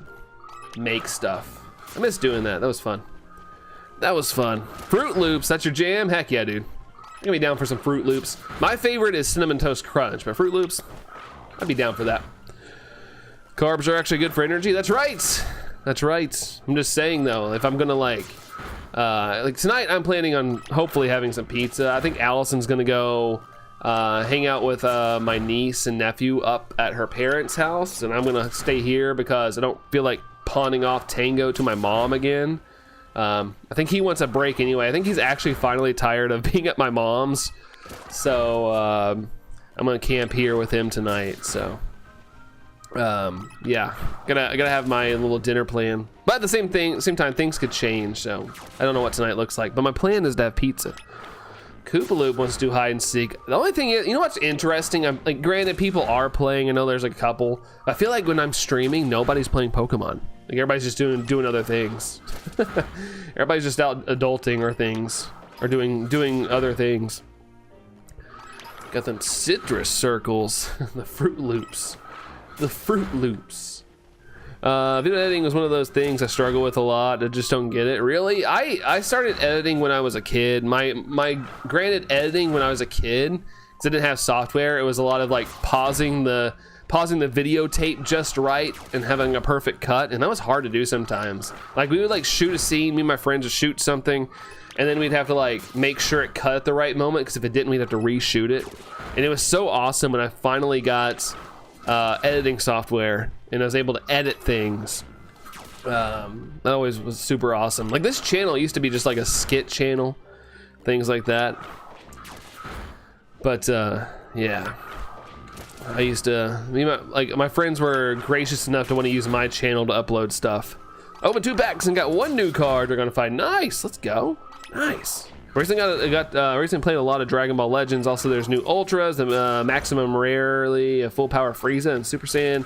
make stuff. I miss doing that. That was fun. That was fun. Fruit Loops, that's your jam? Heck yeah, dude. I'm gonna be down for some Fruit Loops. My favorite is Cinnamon Toast Crunch, but Fruit Loops, I'd be down for that. Carbs are actually good for energy. That's right. That's right. I'm just saying though, if I'm gonna like tonight, I'm planning on hopefully having some pizza. I think Allison's gonna go hang out with my niece and nephew up at her parents' house, and I'm gonna stay here because I don't feel like pawning off Tango to my mom again. I think he wants a break anyway. I think he's actually finally tired of being at my mom's, so I'm gonna camp here with him tonight. So yeah, gotta have my little dinner plan, but at the same time things could change, so I don't know what tonight looks like, but my plan is to have pizza. Koopaloop wants to do hide and seek. The only thing is, you know what's interesting, I'm like, granted people are playing, I know there's like a couple, I feel like when I'm streaming nobody's playing Pokemon. Like everybody's just doing other things. Everybody's just out adulting or things, or doing other things. Got them citrus circles. The Fruit Loops. The Fruit Loops. Video editing was one of those things I struggle with a lot. I just don't get it. Really? I started editing when I was a kid. My granted editing when I was a kid, because I didn't have software, it was a lot of like pausing the videotape just right and having a perfect cut, and that was hard to do sometimes. Like we would like shoot a scene, me and my friends would shoot something, and then we'd have to like make sure it cut at the right moment, because if it didn't, we'd have to reshoot it. And it was so awesome when I finally got editing software and I was able to edit things. That always was super awesome. Like this channel used to be just like a skit channel, things like that. But yeah, I used to, my friends were gracious enough to want to use my channel to upload stuff. Open 2 packs and got 1 new card. We're gonna find. Nice, let's go. Nice. Recently played a lot of Dragon Ball Legends. Also, there's new Ultras, the Maximum Rarely, a Full Power Frieza, and Super Saiyan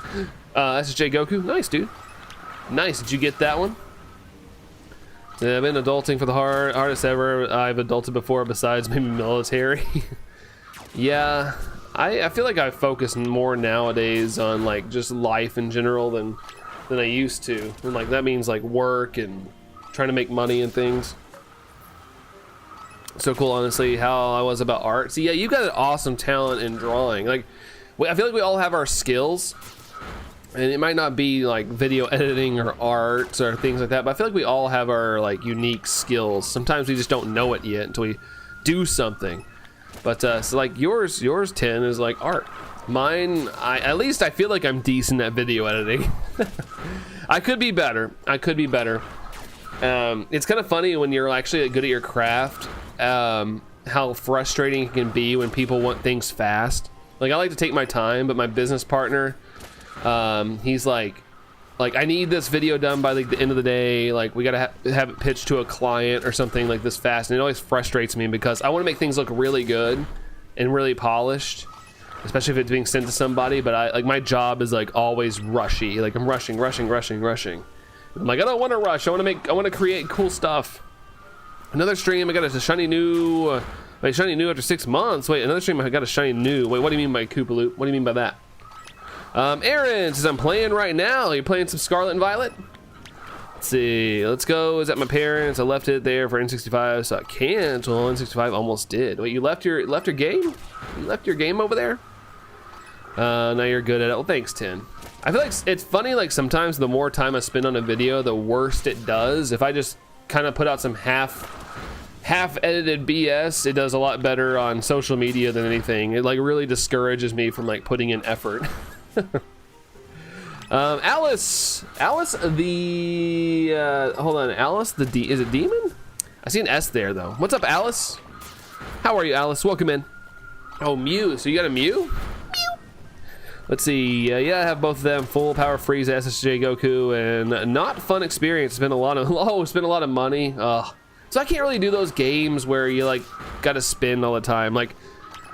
SSJ Goku. Nice, dude. Nice. Did you get that one? I've been adulting for the hardest ever I've adulted before, besides maybe military. Yeah, I feel like I focus more nowadays on like just life in general than I used to. And like that means like work and trying to make money and things. So cool, honestly, how I was about art. So yeah, you've got an awesome talent in drawing. Like, I feel like we all have our skills, and it might not be like video editing or art or things like that, but I feel like we all have our like unique skills. Sometimes we just don't know it yet until we do something. But so like yours 10 is like art. Mine, at least I feel like I'm decent at video editing. I could be better. It's kind of funny when you're actually good at your craft, how frustrating it can be when people want things fast. Like I like to take my time, but my business partner, he's like I need this video done by the end of the day. Like we gotta have it pitched to a client or something like this fast, and it always frustrates me because I want to make things look really good and really polished, especially if it's being sent to somebody. But my job is like always rushy. Like I'm rushing. I'm like, I don't want to rush. I want to create cool stuff. Another stream, I got a shiny new, shiny new after 6 months. Wait, another stream, I got a shiny new. Wait, what do you mean by Koopaloop? What do you mean by that? Aaron says, I'm playing right now. Are you playing some Scarlet and Violet? Let's see. Let's go. Is at my parents. I left it there for N65, so I can't. Well, N65 almost did. Wait, you left your game? You left your game over there? Now you're good at it. Well, thanks, 10. I feel like it's funny, like sometimes the more time I spend on a video, the worse it does. If I just kind of put out some half edited BS, it does a lot better on social media than anything. It like really discourages me from like putting in effort. Alice the hold on, Alice the D, is it Demon? I see an S there though. What's up, Alice? How are you, Alice? Welcome in. Oh, Mew. So you got a Mew? Let's see. Yeah, I have both of them. Full Power Frieza, SSJ Goku, and not fun experience. Spent a lot of money. So I can't really do those games where you like got to spend all the time. Like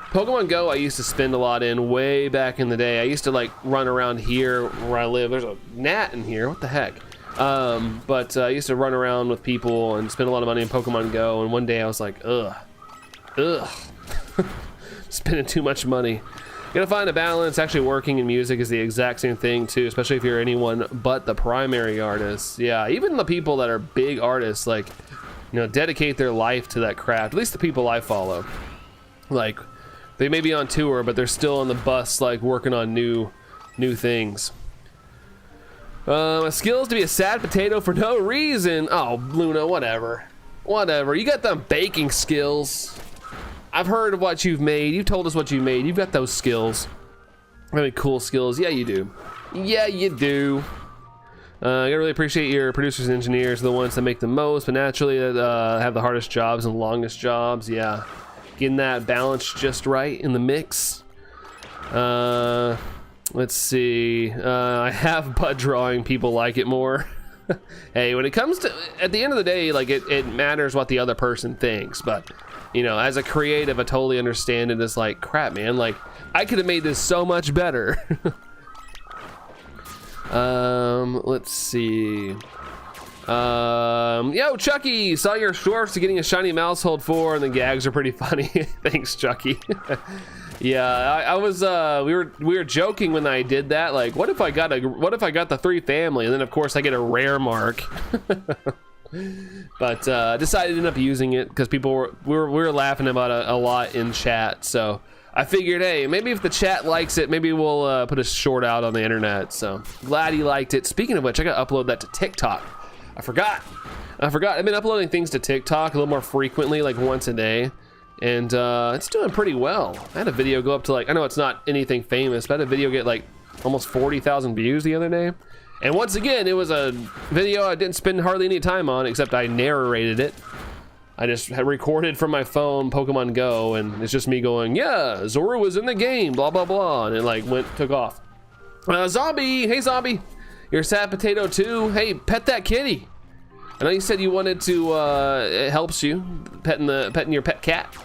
Pokemon Go, I used to spend a lot in way back in the day. I used to like run around here where I live. There's a gnat in here. What the heck? But I used to run around with people and spend a lot of money in Pokemon Go. And one day I was like, ugh, spending too much money. You gotta find a balance. Actually working in music is the exact same thing too, especially if you're anyone but the primary artist. Yeah, even the people that are big artists, like, you know, dedicate their life to that craft. At least the people I follow. Like, they may be on tour, but they're still on the bus, like, working on new things. My skills to be a sad potato for no reason. Oh, Luna, whatever. You got them baking skills. I've heard of what you've made. You've told us what you made. You've got those skills. I mean, cool skills. Yeah, you do. Yeah, you do. I really appreciate your producers and engineers, the ones that make the most, but naturally have the hardest jobs and longest jobs. Yeah, getting that balance just right in the mix. Let's see. I have butt drawing. People like it more. Hey, when it comes to, at the end of the day, like it matters what the other person thinks, but you know, as a creative, I totally understand it. It's like, crap, man, like I could have made this so much better. Let's see. Yo, Chucky, saw your shorts to getting a shiny Maushold 4, and the gags are pretty funny. Thanks, Chucky. Yeah, I was we were joking when I did that, like what if I got the 3 family, and then of course I get a rare mark. But decided to end up using it because people we were laughing about it a lot in chat, so I figured, hey, maybe if the chat likes it, maybe we'll put a short out on the internet. So glad he liked it. Speaking of which, I gotta upload that to TikTok. I forgot. I've been uploading things to TikTok a little more frequently, like once a day, and it's doing pretty well. I had a video go up to like, I know it's not anything famous, but I had a video get like almost 40,000 views the other day. And once again, it was a video I didn't spend hardly any time on, except I narrated it. I just had recorded from my phone Pokemon Go, and it's just me going, yeah, Zoro was in the game, blah, blah, blah, and it like took off. Zombie, hey Zombie, you're a sad potato too. Hey, pet that kitty. I know you said you wanted to, it helps you, petting your pet cat.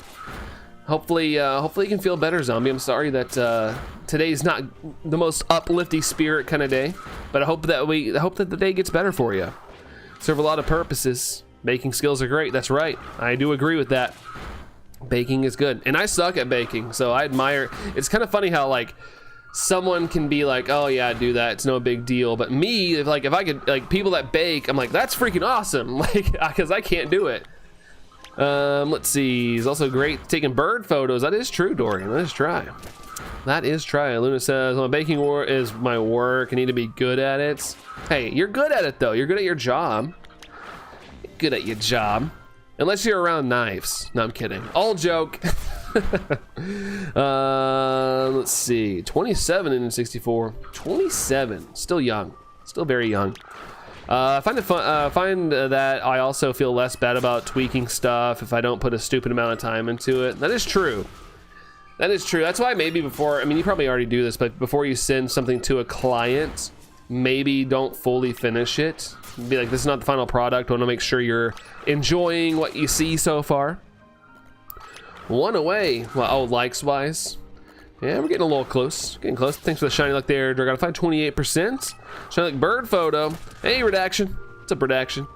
Hopefully you can feel better, Zombie. I'm sorry that today's not the most uplifting spirit kind of day, but I hope that the day gets better for you. Serve a lot of purposes. Baking skills are great. That's right. I do agree with that. Baking is good, and I suck at baking, so I admire. It's kind of funny how like someone can be like, oh yeah, I do that, it's no big deal, but me, if I could, like, people that bake, I'm like, that's freaking awesome, like, because I can't do it. Let's see, he's also great taking bird photos. That is true, Dorian. That is try. Luna says, well, baking is my work. I need to be good at it. Hey, you're good at it though. You're good at your job. Good at your job, unless you're around knives. No, I'm kidding. All joke. Let's see, 27 in 64. 27, still young, still very young. I find that I also feel less bad about tweaking stuff if I don't put a stupid amount of time into it. That is true. That is true. That's why maybe before, I mean, you probably already do this, but before you send something to a client, maybe don't fully finish it. Be like, this is not the final product. I want to make sure you're enjoying what you see so far. One away. Well, oh, likes wise. Yeah, we're getting a little close. Getting close. Thanks for the shiny luck there, Dragonfly. 28%. Shiny luck bird photo. Hey, Redaction. What's up, Redaction?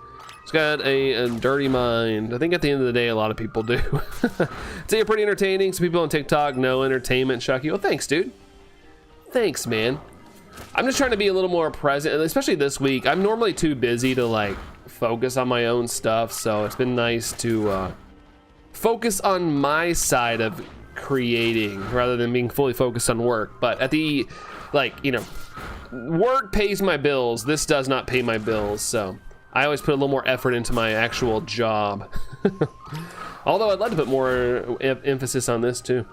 It's got a dirty mind. I think at the end of the day, a lot of people do. So you're pretty entertaining. Some people on TikTok, no entertainment. Shocky. Well, thanks, dude. Thanks, man. I'm just trying to be a little more present, and especially this week. I'm normally too busy to like focus on my own stuff, so it's been nice to focus on my side of creating rather than being fully focused on work. But at the, like, you know, work pays my bills. This does not pay my bills, so I always put a little more effort into my actual job. Although I'd like to put more emphasis on this too.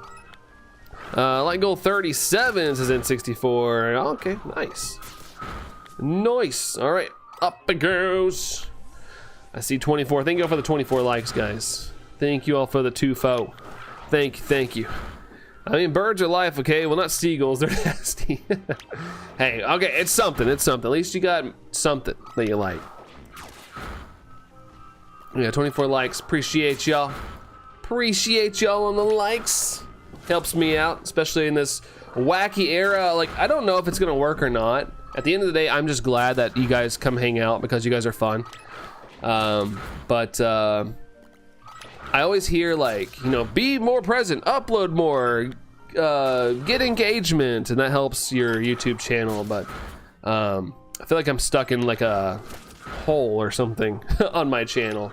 Light goal 37 is in 64. Okay, nice. Nice. All right, up it goes. I see 24. Thank you all for the 24 likes, guys. Thank you all for the 2-4. Thank you. I mean, birds are life, okay? Well, not seagulls. They're nasty. Hey, okay, it's something. It's something. At least you got something that you like. Yeah, 24 likes. Appreciate y'all. Appreciate y'all on the likes. Helps me out, especially in this wacky era. Like, I don't know if it's gonna work or not. At the end of the day, I'm just glad that you guys come hang out because you guys are fun. I always hear, like, you know, be more present, upload more, get engagement, and that helps your YouTube channel. But I feel like I'm stuck in like a hole or something on my channel.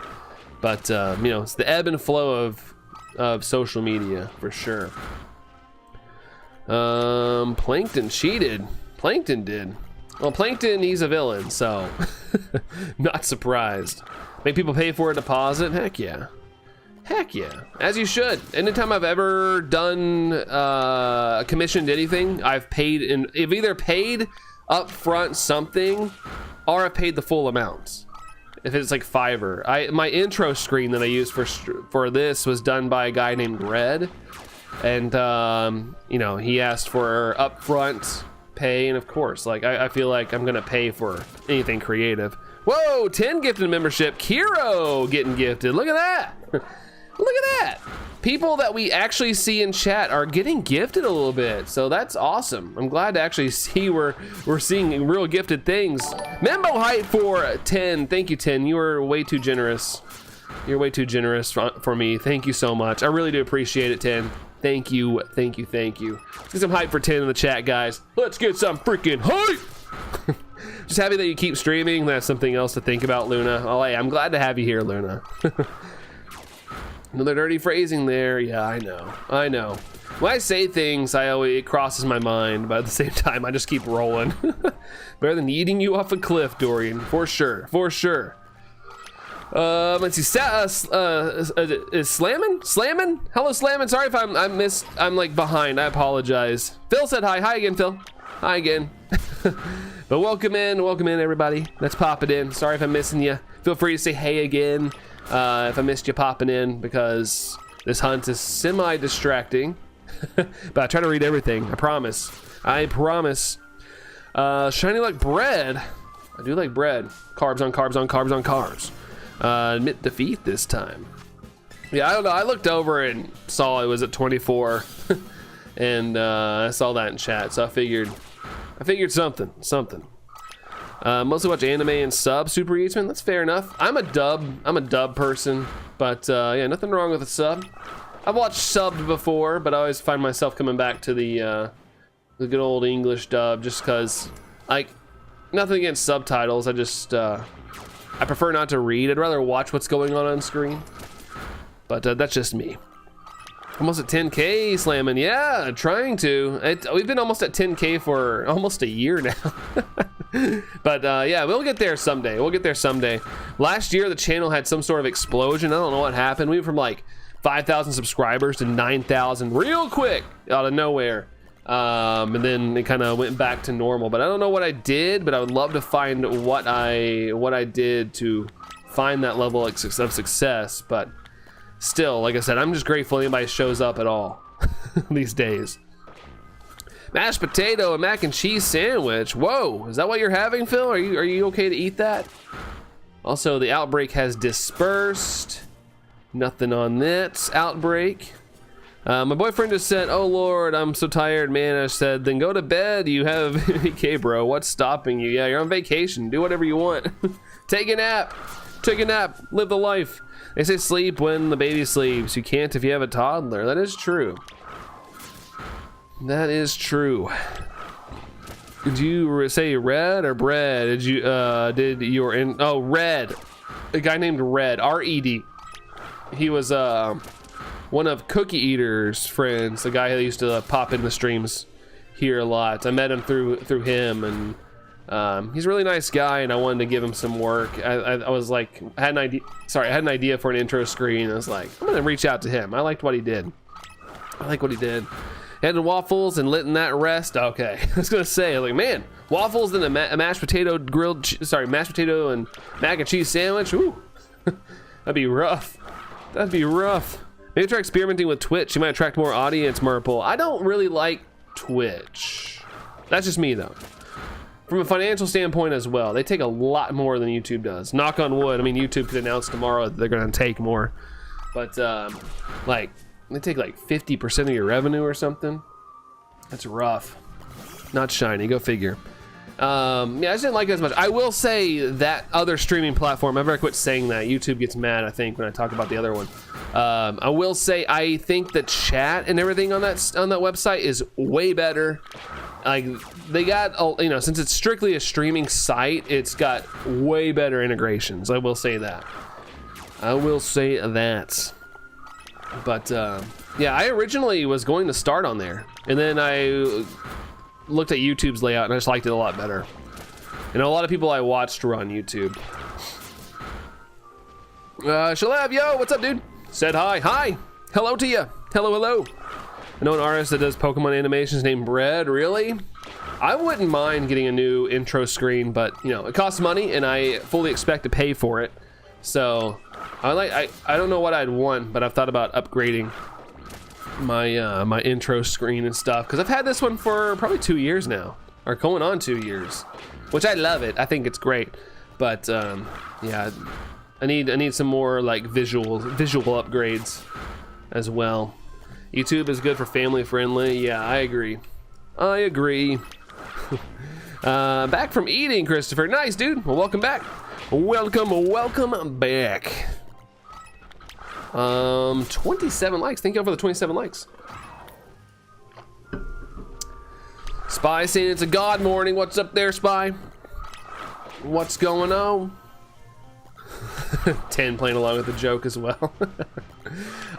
But you know, it's the ebb and flow of social media for sure. Plankton cheated. Plankton did. Well, Plankton, he's a villain, so not surprised. Make people pay for a deposit? Heck yeah. Heck yeah, as you should. Anytime I've ever done commissioned anything, I've either paid up front something or I've paid the full amount. If it's like Fiverr. My intro screen that I used for this was done by a guy named Red, and you know, he asked for upfront pay, and of course, like I feel like I'm gonna pay for anything creative. Whoa, 10 gifted membership. Kiro getting gifted. Look at that. Look at that. People that we actually see in chat are getting gifted a little bit, so that's awesome. I'm glad to actually see we're seeing real gifted things. Membo height for 10. Thank you, 10. You are way too generous. You're way too generous for me. Thank you so much. I really do appreciate it, 10. Thank you, thank you, thank you. Let's get some hype for 10 in the chat, guys. Let's get some freaking hype. Just happy that you keep streaming. That's something else to think about, Luna. Oh, hey, I'm glad to have you here, Luna. Another dirty phrasing there. Yeah, I know. I know. When I say things, it crosses my mind, but at the same time, I just keep rolling. Better than eating you off a cliff, Dorian. For sure. For sure. Let's see. Is Slammin'? Slammin'? Hello, Slammin'. Sorry if I'm like behind. I apologize. Phil said hi. Hi again, Phil. Hi again. But welcome in, everybody. Let's pop it in. Sorry if I'm missing you. Feel free to say hey again if I missed you popping in, because this hunt is semi-distracting. But I try to read everything. I promise. I promise. Shiny like bread. I do like bread. Carbs on carbs on carbs on carbs. Admit defeat this time. Yeah, I don't know. I looked over and saw it was at 24, and I saw that in chat, so I figured something. Mostly watch anime and sub Super Eastman. That's fair enough. I'm a dub person, but yeah, nothing wrong with a sub. I've watched subbed before, but I always find myself coming back to the good old English dub, just because, like, nothing against subtitles. I just I prefer not to read. I'd rather watch what's going on screen. But that's just me. Almost at 10K, Slammin'. Yeah, trying to. We've been almost at 10K for almost a year now. But yeah, we'll get there someday. We'll get there someday. Last year, the channel had some sort of explosion. I don't know what happened. We went from like 5,000 subscribers to 9,000 real quick out of nowhere. And then it kind of went back to normal. But I don't know what I did, but I would love to find what I did to find that level of success. But still, like I said, I'm just grateful anybody shows up at all these days. Mashed potato and mac and cheese sandwich. Whoa, is that what you're having, Phil? Are you okay to eat that? Also, the outbreak has dispersed. Nothing on that outbreak. My boyfriend just said, "Oh Lord, I'm so tired, man." I said, "Then go to bed. You have VK, bro. What's stopping you? Yeah, you're on vacation. Do whatever you want. Take a nap. Take a nap. Live the life." They say sleep when the baby sleeps. You can't if you have a toddler. That is true. That is true. Did you say red or bread? Did you Red. A guy named Red, R-E-D. He was one of Cookie Eater's friends, the guy who used to pop in the streams here a lot. I met him through him, and he's a really nice guy, and I wanted to give him some work. I was like, I had an idea for an intro screen. I was like, I'm gonna reach out to him. I liked what he did. Had the waffles and letting that rest. Okay, I was gonna say, like, man, waffles and a mashed potato mashed potato and mac and cheese sandwich. Ooh, that'd be rough. That'd be rough. Maybe try experimenting with Twitch. You might attract more audience, Murple. I don't really like Twitch. That's just me, though. From a financial standpoint as well, they take a lot more than YouTube does. Knock on wood. I mean, YouTube could announce tomorrow that they're gonna take more, but like, they take like 50% of your revenue or something. That's rough. Not shiny, go figure. Yeah, I just didn't like it as much. I will say that other streaming platform, I've already quit saying that. YouTube gets mad, I think, when I talk about the other one. I will say, I think the chat and everything on that website is way better. Like, they got, you know, since it's strictly a streaming site, it's got way better integrations. I will say that. I will say that. But yeah, I originally was going to start on there, and then I looked at YouTube's layout and I just liked it a lot better. And a lot of people I watched were on YouTube. Shalab, yo, what's up, dude? Said hi. Hi. Hello to you. Hello, hello. I know an artist that does Pokemon animations named Bread. Really? I wouldn't mind getting a new intro screen, but you know, it costs money and I fully expect to pay for it. So I don't know what I'd want, but I've thought about upgrading my my intro screen and stuff, because I've had this one for probably 2 years now, or going on 2 years, which I love it. I think it's great, but yeah, I need some more like visual upgrades as well. YouTube is good for family friendly. Yeah, I agree. Back from eating, Christopher. Nice, dude. Well, welcome back. Welcome back. 27 likes. Thank you for the 27 likes. Spy saying it's a God morning. What's up there, Spy? What's going on? 10 playing along with the joke as well.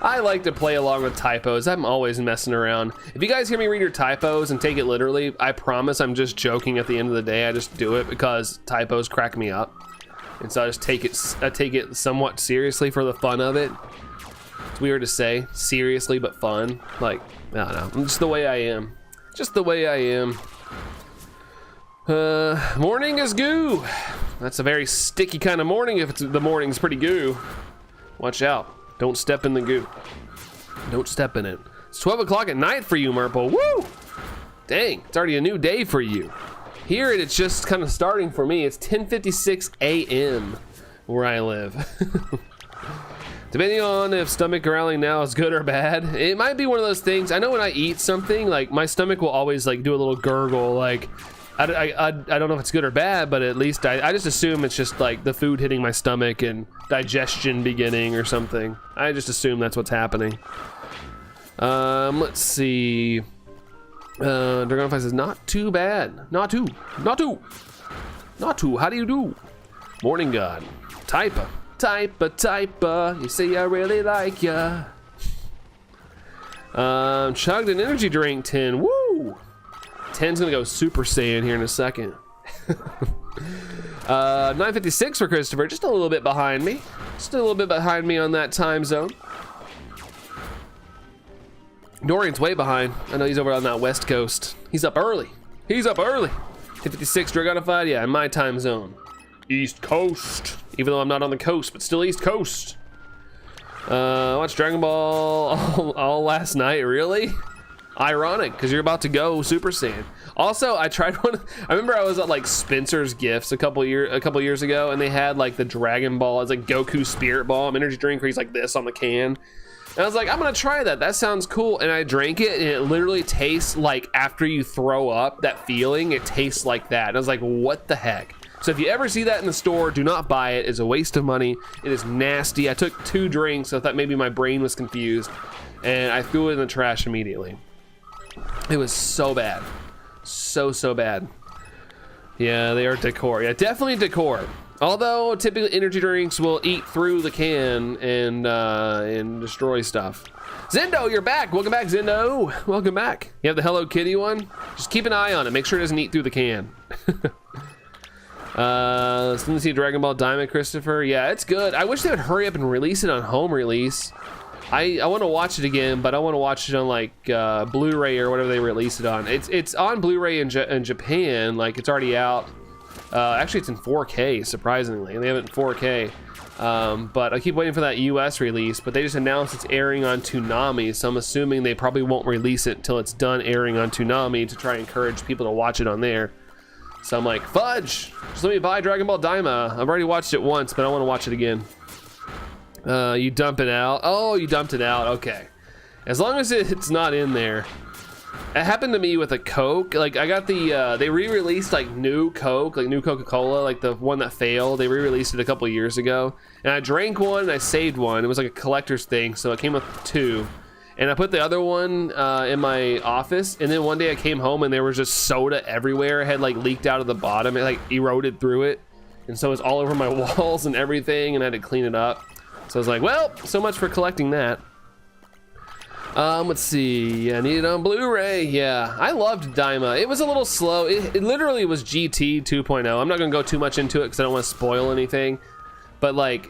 I like to play along with typos. I'm always messing around. If you guys hear me read your typos and take it literally, I promise I'm just joking at the end of the day. I just do it because typos crack me up. And so I just take it somewhat seriously for the fun of it. It's weird to say, seriously but fun. Like, I don't know, I'm just the way I am. Just the way I am. Morning is goo. That's a very sticky kind of morning if the morning's pretty goo. Watch out. Don't step in the goo. Don't step in it. It's 12 o'clock at night for you, Murple. Woo! Dang, it's already a new day for you. Here it's just kind of starting for me. It's 10:56 a.m. where I live. Depending on if stomach growling now is good or bad, it might be one of those things. I know when I eat something, like my stomach will always like do a little gurgle, like I don't know if it's good or bad, but at least I just assume it's just like the food hitting my stomach and digestion beginning or something. I just assume that's what's happening. Let's see. Dragonfly says, not too bad. Not too. How do you do? Morning God. Typa. You say I really like ya. Chugged an energy drink, 10. Woo! 10's gonna go Super Saiyan here in a second. 9:56 for Christopher, just a little bit behind me. Just a little bit behind me on that time zone. Dorian's way behind. I know he's over on that West Coast. He's up early. 10:56 Dragonified, yeah, in my time zone. East Coast. Even though I'm not on the coast, but still East Coast. Watched Dragon Ball all last night, really? Ironic, because you're about to go Super Saiyan. Also, I tried one. I remember I was at like Spencer's Gifts a couple years ago, and they had like the Dragon Ball. It's like Goku Spirit Bomb energy drink where he's like this on the can. And I was like, I'm gonna try that. That sounds cool. And I drank it, and it literally tastes like after you throw up, that feeling. It tastes like that. And I was like, what the heck? So if you ever see that in the store, do not buy it. It's a waste of money. It is nasty. I took 2 drinks, so I thought maybe my brain was confused, and I threw it in the trash immediately. It was so bad. So bad. Yeah, they are decor. Yeah, definitely decor. Although typically energy drinks will eat through the can and destroy stuff. Zendo, you're back. Welcome back, Zendo. Welcome back. You have the Hello Kitty one? Just keep an eye on it. Make sure it doesn't eat through the can. Let's see Dragon Ball Diamond, Christopher. Yeah, it's good. I wish they would hurry up and release it on home release. I want to watch it again, but I want to watch it on like Blu-ray or whatever they release it on. It's on Blu-ray in Japan, like it's already out. Actually, it's in 4K, surprisingly. They have it in 4K. But I keep waiting for that US release, but they just announced it's airing on Toonami, so I'm assuming they probably won't release it until it's done airing on Toonami to try and encourage people to watch it on there. So I'm like, fudge! Just let me buy Dragon Ball Daima. I've already watched it once, but I want to watch it again. You dump it out. Oh, you dumped it out. Okay. As long as it's not in there. It happened to me with a Coke. Like I got the, they re-released like new Coke, like new Coca-Cola, like the one that failed. They re-released it a couple years ago. And I drank one and I saved one. It was like a collector's thing. So it came with 2. And I put the other one in my office. And then one day I came home and there was just soda everywhere. It had like leaked out of the bottom. It like eroded through it. And so it's all over my walls and everything. And I had to clean it up. So I was like, well, so much for collecting that. Let's see. I need it on Blu-ray. Yeah, I loved Daima. It was a little slow. It literally was GT 2.0. I'm not gonna go too much into it because I don't want to spoil anything. But like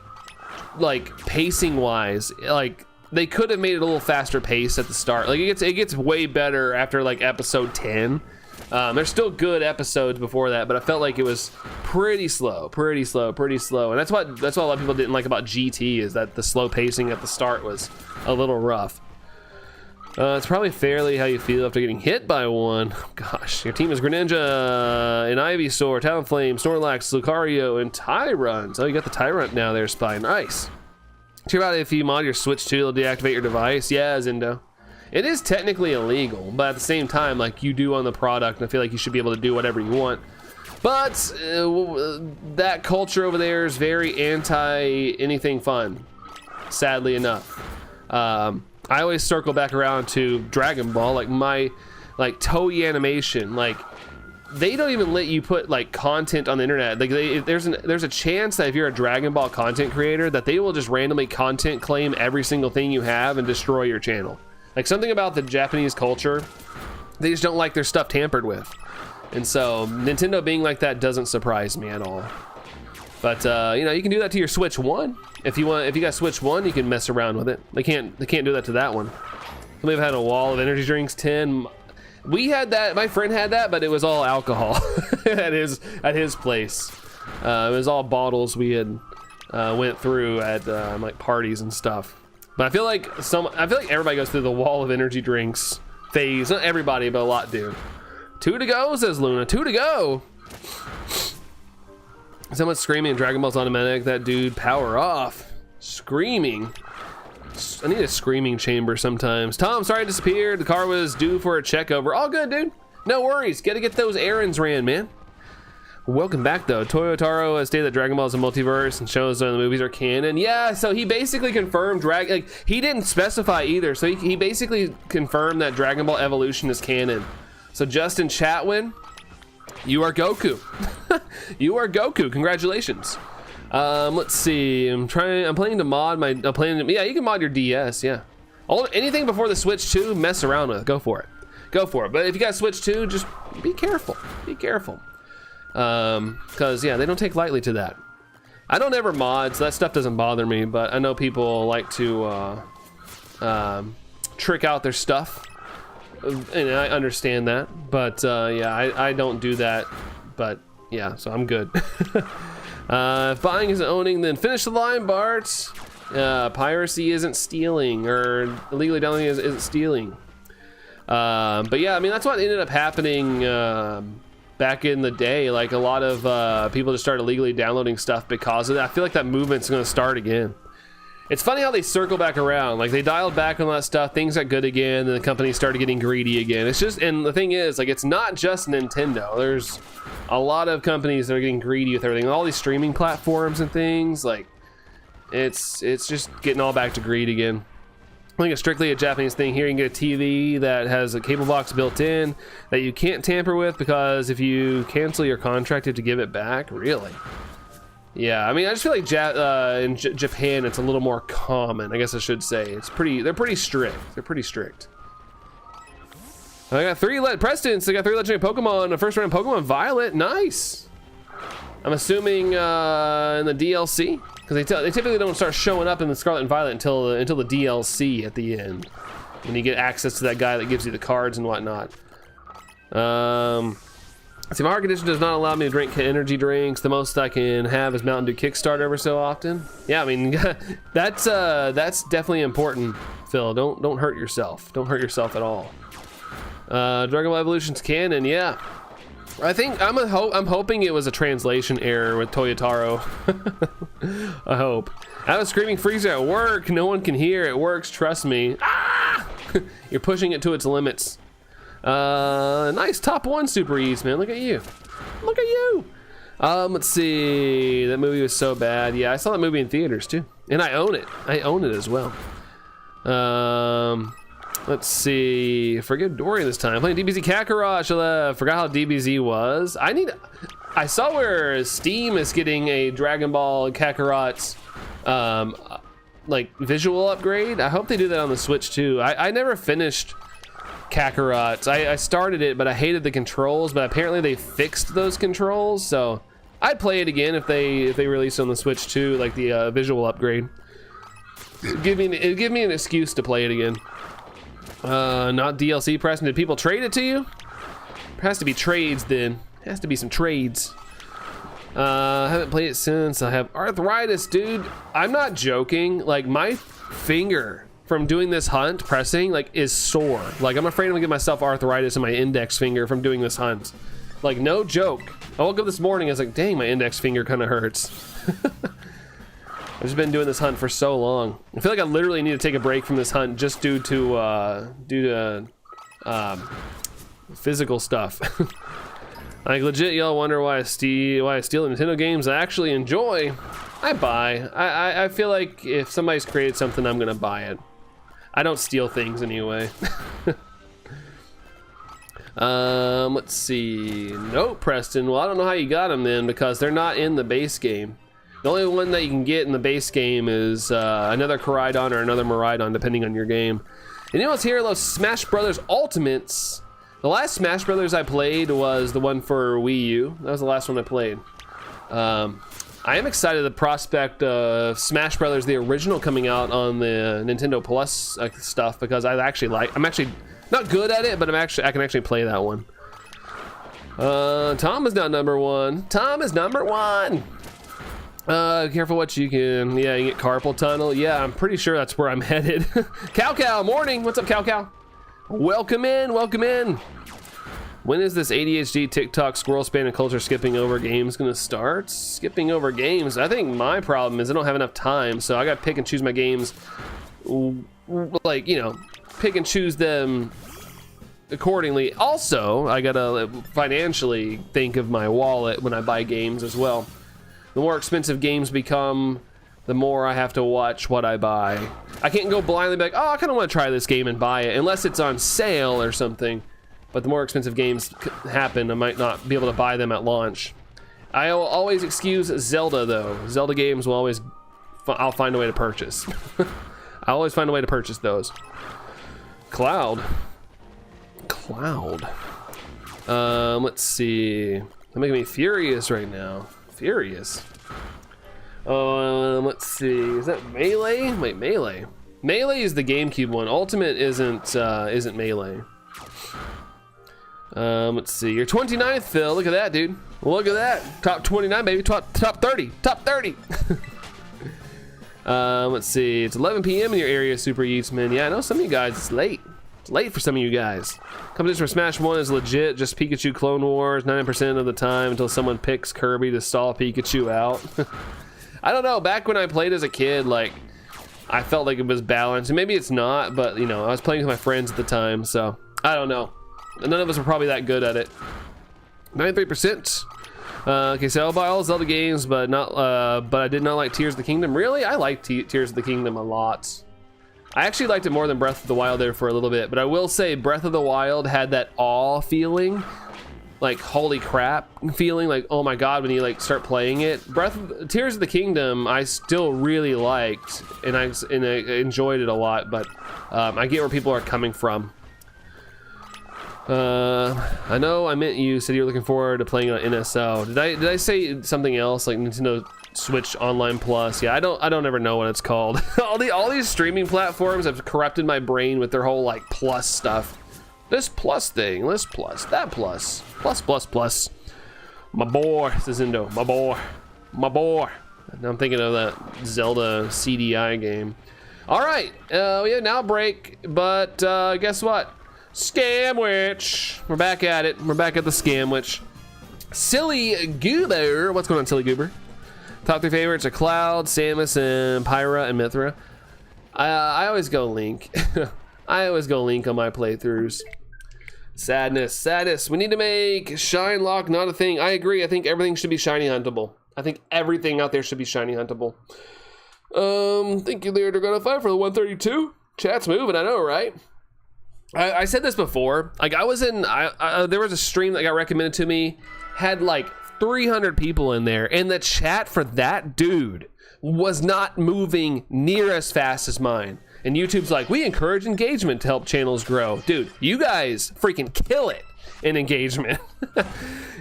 pacing wise, like they could have made it a little faster pace at the start. Like it gets way better after like episode 10. There's still good episodes before that, but I felt like it was pretty slow. And that's what a lot of people didn't like about GT, is that the slow pacing at the start was a little rough. It's probably fairly how you feel after getting hit by one. Gosh, your team is Greninja, and Ivysaur, Talonflame, Snorlax, Lucario, and Tyrunt. Oh, you got the Tyrunt now there, Spy. Nice. Check out if you mod your Switch 2, it'll deactivate your device. Yeah, Zendo. It is technically illegal, but at the same time, like you do on the product, and I feel like you should be able to do whatever you want. But that culture over there is very anti anything fun, sadly enough. I always circle back around to Dragon Ball. Like like Toei Animation, like they don't even let you put like content on the internet. Like there's a chance that if you're a Dragon Ball content creator that they will just randomly content claim every single thing you have and destroy your channel. Like something about the Japanese culture, they just don't like their stuff tampered with. And so Nintendo being like that doesn't surprise me at all. But you know, you can do that to your Switch 1. If you got Switch 1, you can mess around with it. They can't do that to that one. Somebody had a wall of energy drinks 10. We had that, my friend had that, but it was all alcohol at his place. It was all bottles we had went through at like parties and stuff. But I feel like everybody goes through the wall of energy drinks phase. Not everybody, but a lot do. 2 to go, says Luna. 2 to go. Someone's screaming, Dragon Ball's automatic. That dude, power off. Screaming. I need a screaming chamber sometimes. Tom, sorry I disappeared. The car was due for a check over. All good, dude. No worries. Gotta get those errands ran, man. Welcome back, though. Toyotaro has stated that Dragon Ball is a multiverse and shows that the movies are canon. Yeah, so he basically confirmed like he didn't specify either. So he basically confirmed that Dragon Ball Evolution is canon. So Justin Chatwin, you are Goku. You are Goku. Congratulations. Let's see. I'm planning to mod my. Yeah, you can mod your DS. Yeah. Anything before the Switch 2, mess around with. Go for it. Go for it. But if you got Switch 2, just be careful. Be careful. Because yeah, they don't take lightly to that. I don't ever mod, so that stuff doesn't bother me. But I know people like to trick out their stuff. And I understand that, but yeah, I don't do that, but yeah, so I'm good. If buying isn't owning, then finish the line, Bart. Piracy isn't stealing, or illegally downloading isn't stealing. But yeah, I mean, that's what ended up happening back in the day. Like a lot of people just started illegally downloading stuff because of that. I feel like that movement's gonna start again. It's funny how they circle back around. Like they dialed back on that stuff, things got good again, and the company started getting greedy again. It's just, and the thing is, like, it's not just Nintendo. There's a lot of companies that are getting greedy with everything. All these streaming platforms and things, like, it's just getting all back to greed again. I think it's strictly a Japanese thing. Here you can get a TV that has a cable box built in that you can't tamper with because if you cancel your contract, you have to give it back. Really? Yeah, I mean, I just feel like in Japan it's a little more common, I guess I should say. They're pretty strict. They're pretty strict. I got 3 Preston's. I got 3 legendary Pokemon. The first round Pokemon Violet. Nice. I'm assuming in the DLC, because they typically don't start showing up in the Scarlet and Violet until the DLC at the end, when you get access to that guy that gives you the cards and whatnot. See, my heart condition does not allow me to drink energy drinks. The most I can have is Mountain Dew Kickstart every so often. Yeah, I mean, that's definitely important, Phil. Don't hurt yourself. Don't hurt yourself at all. Dragon Ball Evolution's canon, yeah. I think I'm hoping it was a translation error with Toyotaro. I hope. I have a screaming freezer at work. No one can hear. It works. Trust me. Ah! You're pushing it to its limits. Nice top 1 Super Eats, man. Look at you. Look at you. Let's see. That movie was so bad. Yeah, I saw that movie in theaters too, and I own it. I own it as well. Let's see. Forget Dory this time. Playing DBZ Kakarot. Forgot how DBZ was. I saw where Steam is getting a Dragon Ball Kakarot's like visual upgrade. I hope they do that on the Switch too. I never finished Kakarot. I started it, but I hated the controls, but apparently they fixed those controls, so I'd play it again if they release it on the Switch too, like the visual upgrade. It'd give me an excuse to play it again. Not DLC, Preston. Did people trade it to you? There has to be trades then. Has to be some trades. I haven't played it since I have arthritis, dude. I'm not joking. Like my finger from doing this hunt, pressing, like, is sore. Like, I'm afraid I'm gonna get myself arthritis in my index finger from doing this hunt. Like, no joke. I woke up this morning, I was like, dang, my index finger kind of hurts. I've just been doing this hunt for so long. I feel like I literally need to take a break from this hunt just due to physical stuff. Like, legit, y'all wonder why I steal Nintendo games I actually enjoy. I buy. I feel like if somebody's created something, I'm gonna buy it. I don't steal things anyway. Let's see. Nope, Preston. Well, I don't know how you got them then, because they're not in the base game. The only one that you can get in the base game is another Koraidon or another Miraidon, depending on your game. And you know what's here? Those Smash Brothers Ultimates. The last Smash Brothers I played was the one for Wii U. That was the last one I played. I am excited the prospect of Smash Brothers, the original, coming out on the Nintendo Plus stuff, because I'm actually not good at it, but I can actually play that one. Tom is now number one. Tom is number one. Careful what you can. Yeah, you get carpal tunnel. Yeah, I'm pretty sure that's where I'm headed. Cow, morning. What's up, Cow? Welcome in, welcome in. When is this ADHD, TikTok, squirrel span, and culture skipping over games gonna start? Skipping over games? I think my problem is I don't have enough time, so I gotta pick and choose my games, like, you know, pick and choose them accordingly. Also, I gotta financially think of my wallet when I buy games as well. The more expensive games become, the more I have to watch what I buy. I can't go blindly be like, oh, I kind of want to try this game and buy it, unless it's on sale or something. But the more expensive games happen, I might not be able to buy them at launch. I'll always excuse Zelda, though. Zelda games will always, I'll find a way to purchase. I always find a way to purchase those. Cloud. Let's see. They're making me furious right now. Furious. Let's see. Is that Melee? Wait, Melee. Melee is the GameCube one. Ultimate isn't Melee. Let's see. You're 29th, Phil. Look at that, dude. Look at that. Top 29, baby. Top 30. Top 30. Let's see. It's 11 p.m. in your area, Super Yeatsman. Yeah, I know some of you guys. It's late. It's late for some of you guys. Competition for Smash 1 is legit. Just Pikachu Clone Wars 9% of the time until someone picks Kirby to stall Pikachu out. I don't know. Back when I played as a kid, like, I felt like it was balanced. And maybe it's not, but, you know, I was playing with my friends at the time, so I don't know. None of us are probably that good at it. 93%. Okay, so I'll buy all Zelda games, but I did not like Tears of the Kingdom. Really? I liked Tears of the Kingdom a lot. I actually liked it more than Breath of the Wild there for a little bit, but I will say Breath of the Wild had that awe feeling, like holy crap feeling, like oh my god when you like start playing it. Tears of the Kingdom I still really liked, and I enjoyed it a lot, but I get where people are coming from. I know I meant you said you were looking forward to playing on NSO. Did I say something else like Nintendo Switch Online Plus? Yeah, I don't ever know what it's called. all these streaming platforms have corrupted my brain with their whole like plus stuff. This plus thing, this plus, that plus, plus. My boy, says Indo, my boy. Now I'm thinking of that Zelda CDI game. All right, we have an Outbreak, but guess what? Scamwich. We're back at it. We're back at the Scamwich. Silly Goober. What's going on, Silly Goober? Top 3 favorites are Cloud, Samus, and Pyra and Mithra. I always go Link. I always go Link on my playthroughs. Sadness. We need to make Shine Lock not a thing. I agree. I think everything should be shiny huntable. I think everything out there should be shiny huntable. Thank you, Lear Dragon 5 for the 132. Chat's moving, I know, right? I said this before. Like I was in, there was a stream that got recommended to me, had like 300 people in there, and the chat for that dude was not moving near as fast as mine. And YouTube's like, we encourage engagement to help channels grow. Dude, you guys freaking kill it in engagement.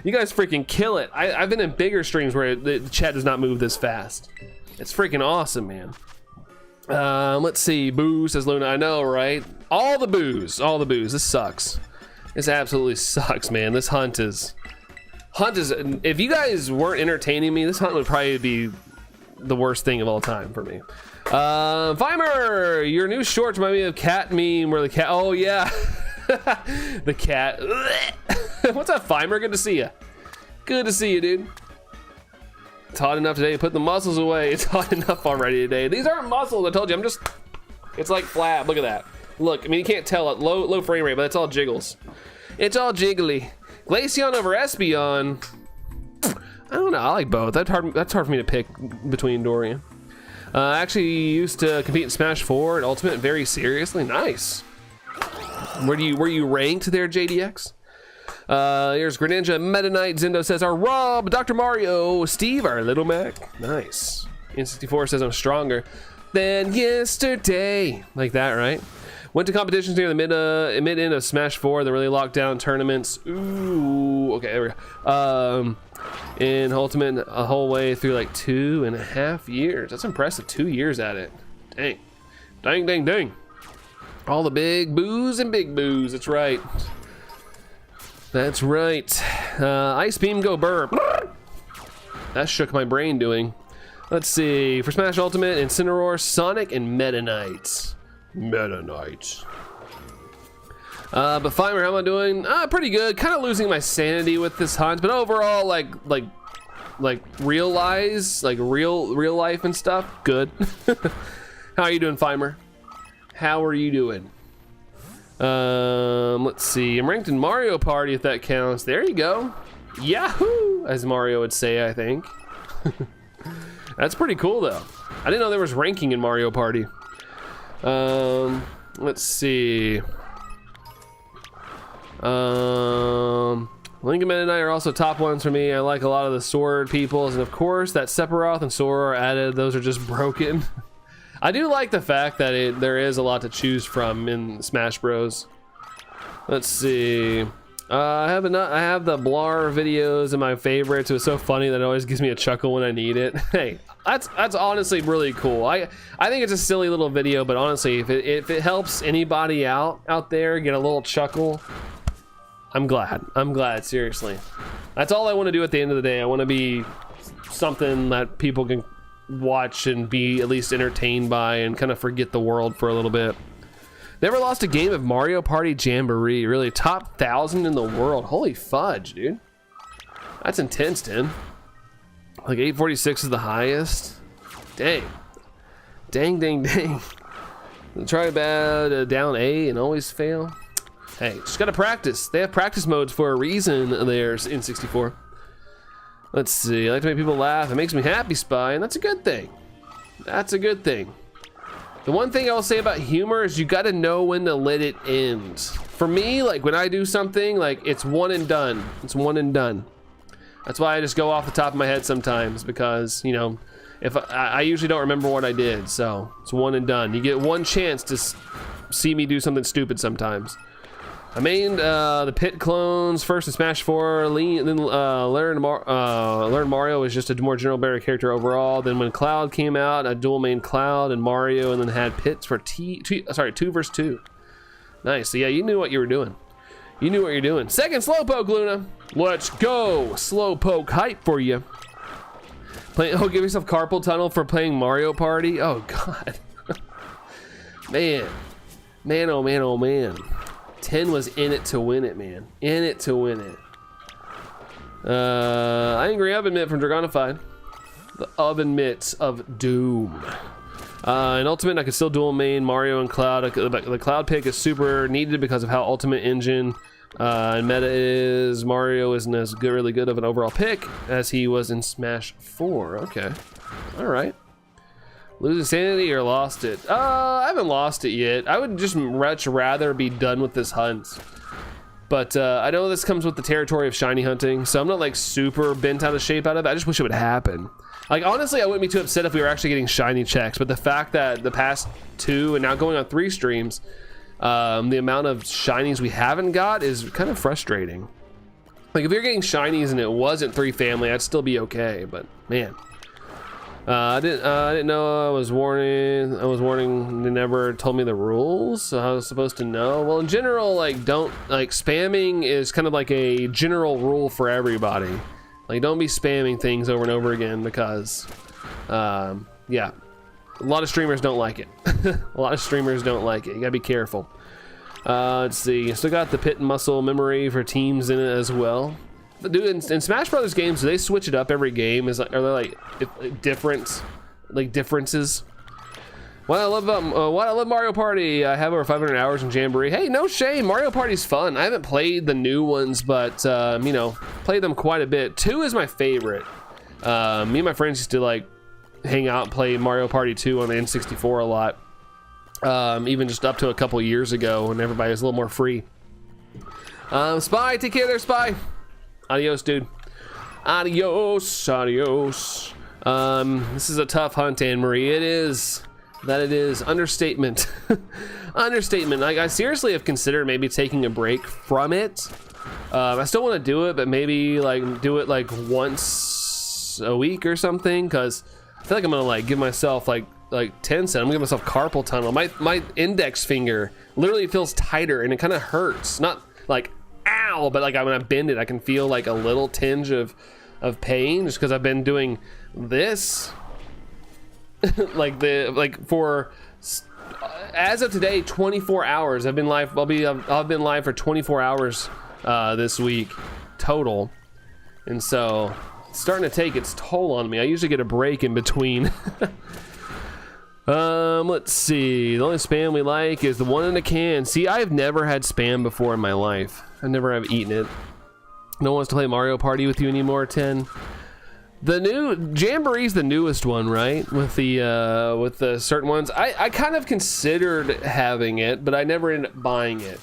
You guys freaking kill it. I've been in bigger streams where the chat does not move this fast. It's freaking awesome, man. Let's see. Boo, says Luna. I know, right? All the booze. This sucks. This absolutely sucks, man. This hunt is, if you guys weren't entertaining me, this hunt would probably be the worst thing of all time for me. Vimer, your new shorts remind me of cat meme where the cat, oh yeah. The cat. What's up, Vimer? Good to see you. Good to see you, dude. It's hot enough today. Put the muscles away. It's hot enough already today. These aren't muscles. I told you. It's like flab. Look at that. Look, I mean, you can't tell it. Low frame rate, but it's all jiggles. It's all jiggly. Glaceon over Espeon. I don't know. I like both. That's hard for me to pick between Dorian. I actually used to compete in Smash 4 and Ultimate very seriously. Nice. Were you ranked there, JDX? Here's Greninja, Meta Knight, Zendo says, our Rob, Dr. Mario, Steve, our Little Mac. Nice. N64 says I'm stronger than yesterday. Like that, right? Went to competitions near the mid end of Smash 4, the really locked down tournaments. Ooh, okay, there we go. In Ultimate a whole way through like 2.5 years. That's impressive, 2 years at it. Dang. Dang, dang, dang. All the big boos and big boos, that's right. That's right. Ice Beam go burp. That shook my brain doing. Let's see, for Smash Ultimate, Incineroar, Sonic, and Meta Knight. Meta Knight. But Fimer, how am I doing? Pretty good. Kind of losing my sanity with this hunt, but overall, like real life and stuff, good. How are you doing, Fimer? How are you doing? Let's see. I'm ranked in Mario Party, if that counts. There you go. Yahoo, as Mario would say, I think. That's pretty cool, though. I didn't know there was ranking in Mario Party. Let's see. Link and Meta Knight are also top ones for me. I like a lot of the sword peoples, and of course that Sephiroth and Sora are added. Those are just broken. I do like the fact that there is a lot to choose from in Smash Bros. Let's see. I have the Blar videos in my favorites. It was so funny that it always gives me a chuckle when I need it. Hey, that's honestly really cool. I think it's a silly little video, but honestly, if it helps anybody out there get a little chuckle, I'm glad. I'm glad, seriously. That's all I want to do at the end of the day. I want to be something that people can watch and be at least entertained by and kind of forget the world for a little bit. Never lost a game of Mario Party Jamboree. Really, top 1,000 in the world. Holy fudge, dude. That's intense, Tim. Like 846 is the highest. Dang. Dang, dang, dang. Try bad, down A and always fail. Hey, just gotta practice. They have practice modes for a reason there in 64. Let's see. I like to make people laugh. It makes me happy, Spy, and that's a good thing. That's a good thing. The one thing I will say about humor is you got to know when to let it end. For me, like when I do something, like it's one and done. It's one and done. That's why I just go off the top of my head sometimes, because, you know, if I usually don't remember what I did, so it's one and done. You get one chance to see me do something stupid sometimes. I mained the Pit clones first in Smash 4, then learned Mario was just a more general better character overall. Then when Cloud came out, I dual main Cloud and Mario, and then had Pits for 2 vs 2. Nice. So yeah, you knew what you were doing. You knew what you're doing. Second Slowpoke, Luna. Let's go. Slowpoke hype for you. Give yourself carpal tunnel for playing Mario Party. Oh God. Man. Man, oh man, oh man. 10 was in it to win it, man. In it to win it. Angry Oven Mitt from Dragonified. The Oven Mitts of Doom. In Ultimate, I can still dual main Mario and Cloud. The Cloud pick is super needed because of how Ultimate Engine and meta is. Mario isn't as good, really good of an overall pick as he was in Smash 4. Okay. All right. Losing sanity or lost it? I haven't lost it yet. I would just much rather be done with this hunt. But I know this comes with the territory of shiny hunting, so I'm not like super bent out of shape out of it. I just wish it would happen. Like honestly, I wouldn't be too upset if we were actually getting shiny checks, but the fact that the past 2 and now going on 3 streams, the amount of shinies we haven't got is kind of frustrating. Like if you're getting shinies and it wasn't 3 family, I'd still be okay, but man. I didn't know I was warning. They never told me the rules, so I was supposed to know. Well, in general, like spamming is kind of like a general rule for everybody. Like don't be spamming things over and over again because, yeah, a lot of streamers don't like it. A lot of streamers don't like it. You gotta be careful. Let's see. Still got the Pit and Muscle memory for teams in it as well. Dude, in Smash Brothers games, do they switch it up every game? Are there like differences? Well, I love Mario Party. I have over 500 hours in Jamboree. Hey, no shame. Mario Party's fun. I haven't played the new ones, but you know, played them quite a bit. 2 is my favorite. Me and my friends used to like hang out and play Mario Party 2 on the N64 a lot. Even just up to a couple years ago when everybody was a little more free. Spy, take care there, Spy. Adios, dude. Adios, adios. This is a tough hunt, Anne-Marie. It is. That it is. Understatement. Understatement. Like, I seriously have considered maybe taking a break from it. I still want to do it, but maybe like do it like once a week or something, because I feel like I'm gonna like give myself like 10 cents. I'm gonna give myself carpal tunnel. My index finger literally feels tighter and it kind of hurts. Not like ow, but like when I bend it, I can feel like a little tinge of pain just because I've been doing this. For as of today, 24 hours. I've been live. I've been live for 24 hours this week total, and so it's starting to take its toll on me. I usually get a break in between. Let's see. The only spam we like is the one in a can. See, I've never had spam before in my life. I never have eaten it. No one wants to play Mario Party with you anymore, 10. The new Jamboree's the newest one, right? With the certain ones. I kind of considered having it, but I never ended up buying it.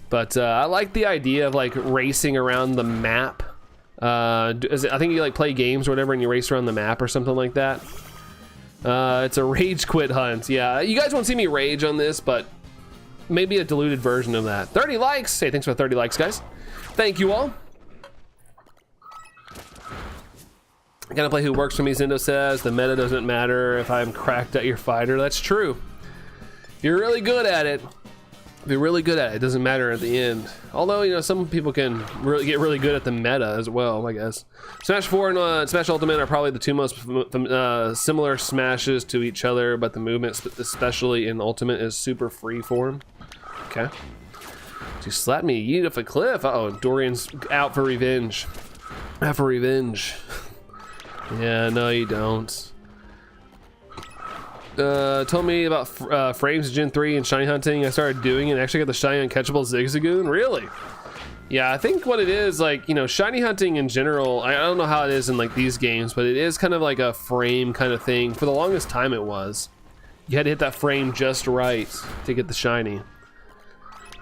But I like the idea of like racing around the map. I think you like play games or whatever and you race around the map or something like that. It's a rage quit hunt. Yeah, you guys won't see me rage on this, but maybe a diluted version of that. 30 likes. Hey, thanks for 30 likes, guys. Thank you all. I gotta play who works for me, Zindo says. The meta doesn't matter if I'm cracked at your fighter. That's true. If you're really good at it, it doesn't matter at the end. Although, you know, some people can get really good at the meta as well, I guess. Smash 4 and Smash Ultimate are probably the two most similar smashes to each other, but the movement, especially in Ultimate, is super freeform. Okay. You slapped me, yeet off a cliff. Uh-oh, Dorian's out for revenge. Out for revenge. Yeah, no you don't. Told me about frames Gen 3 and shiny hunting. I started doing it and actually got the shiny uncatchable Zigzagoon. Really? Yeah, I think what it is, like, you know, shiny hunting in general, I don't know how it is in like these games, but it is kind of like a frame kind of thing. For the longest time it was. You had to hit that frame just right to get the shiny.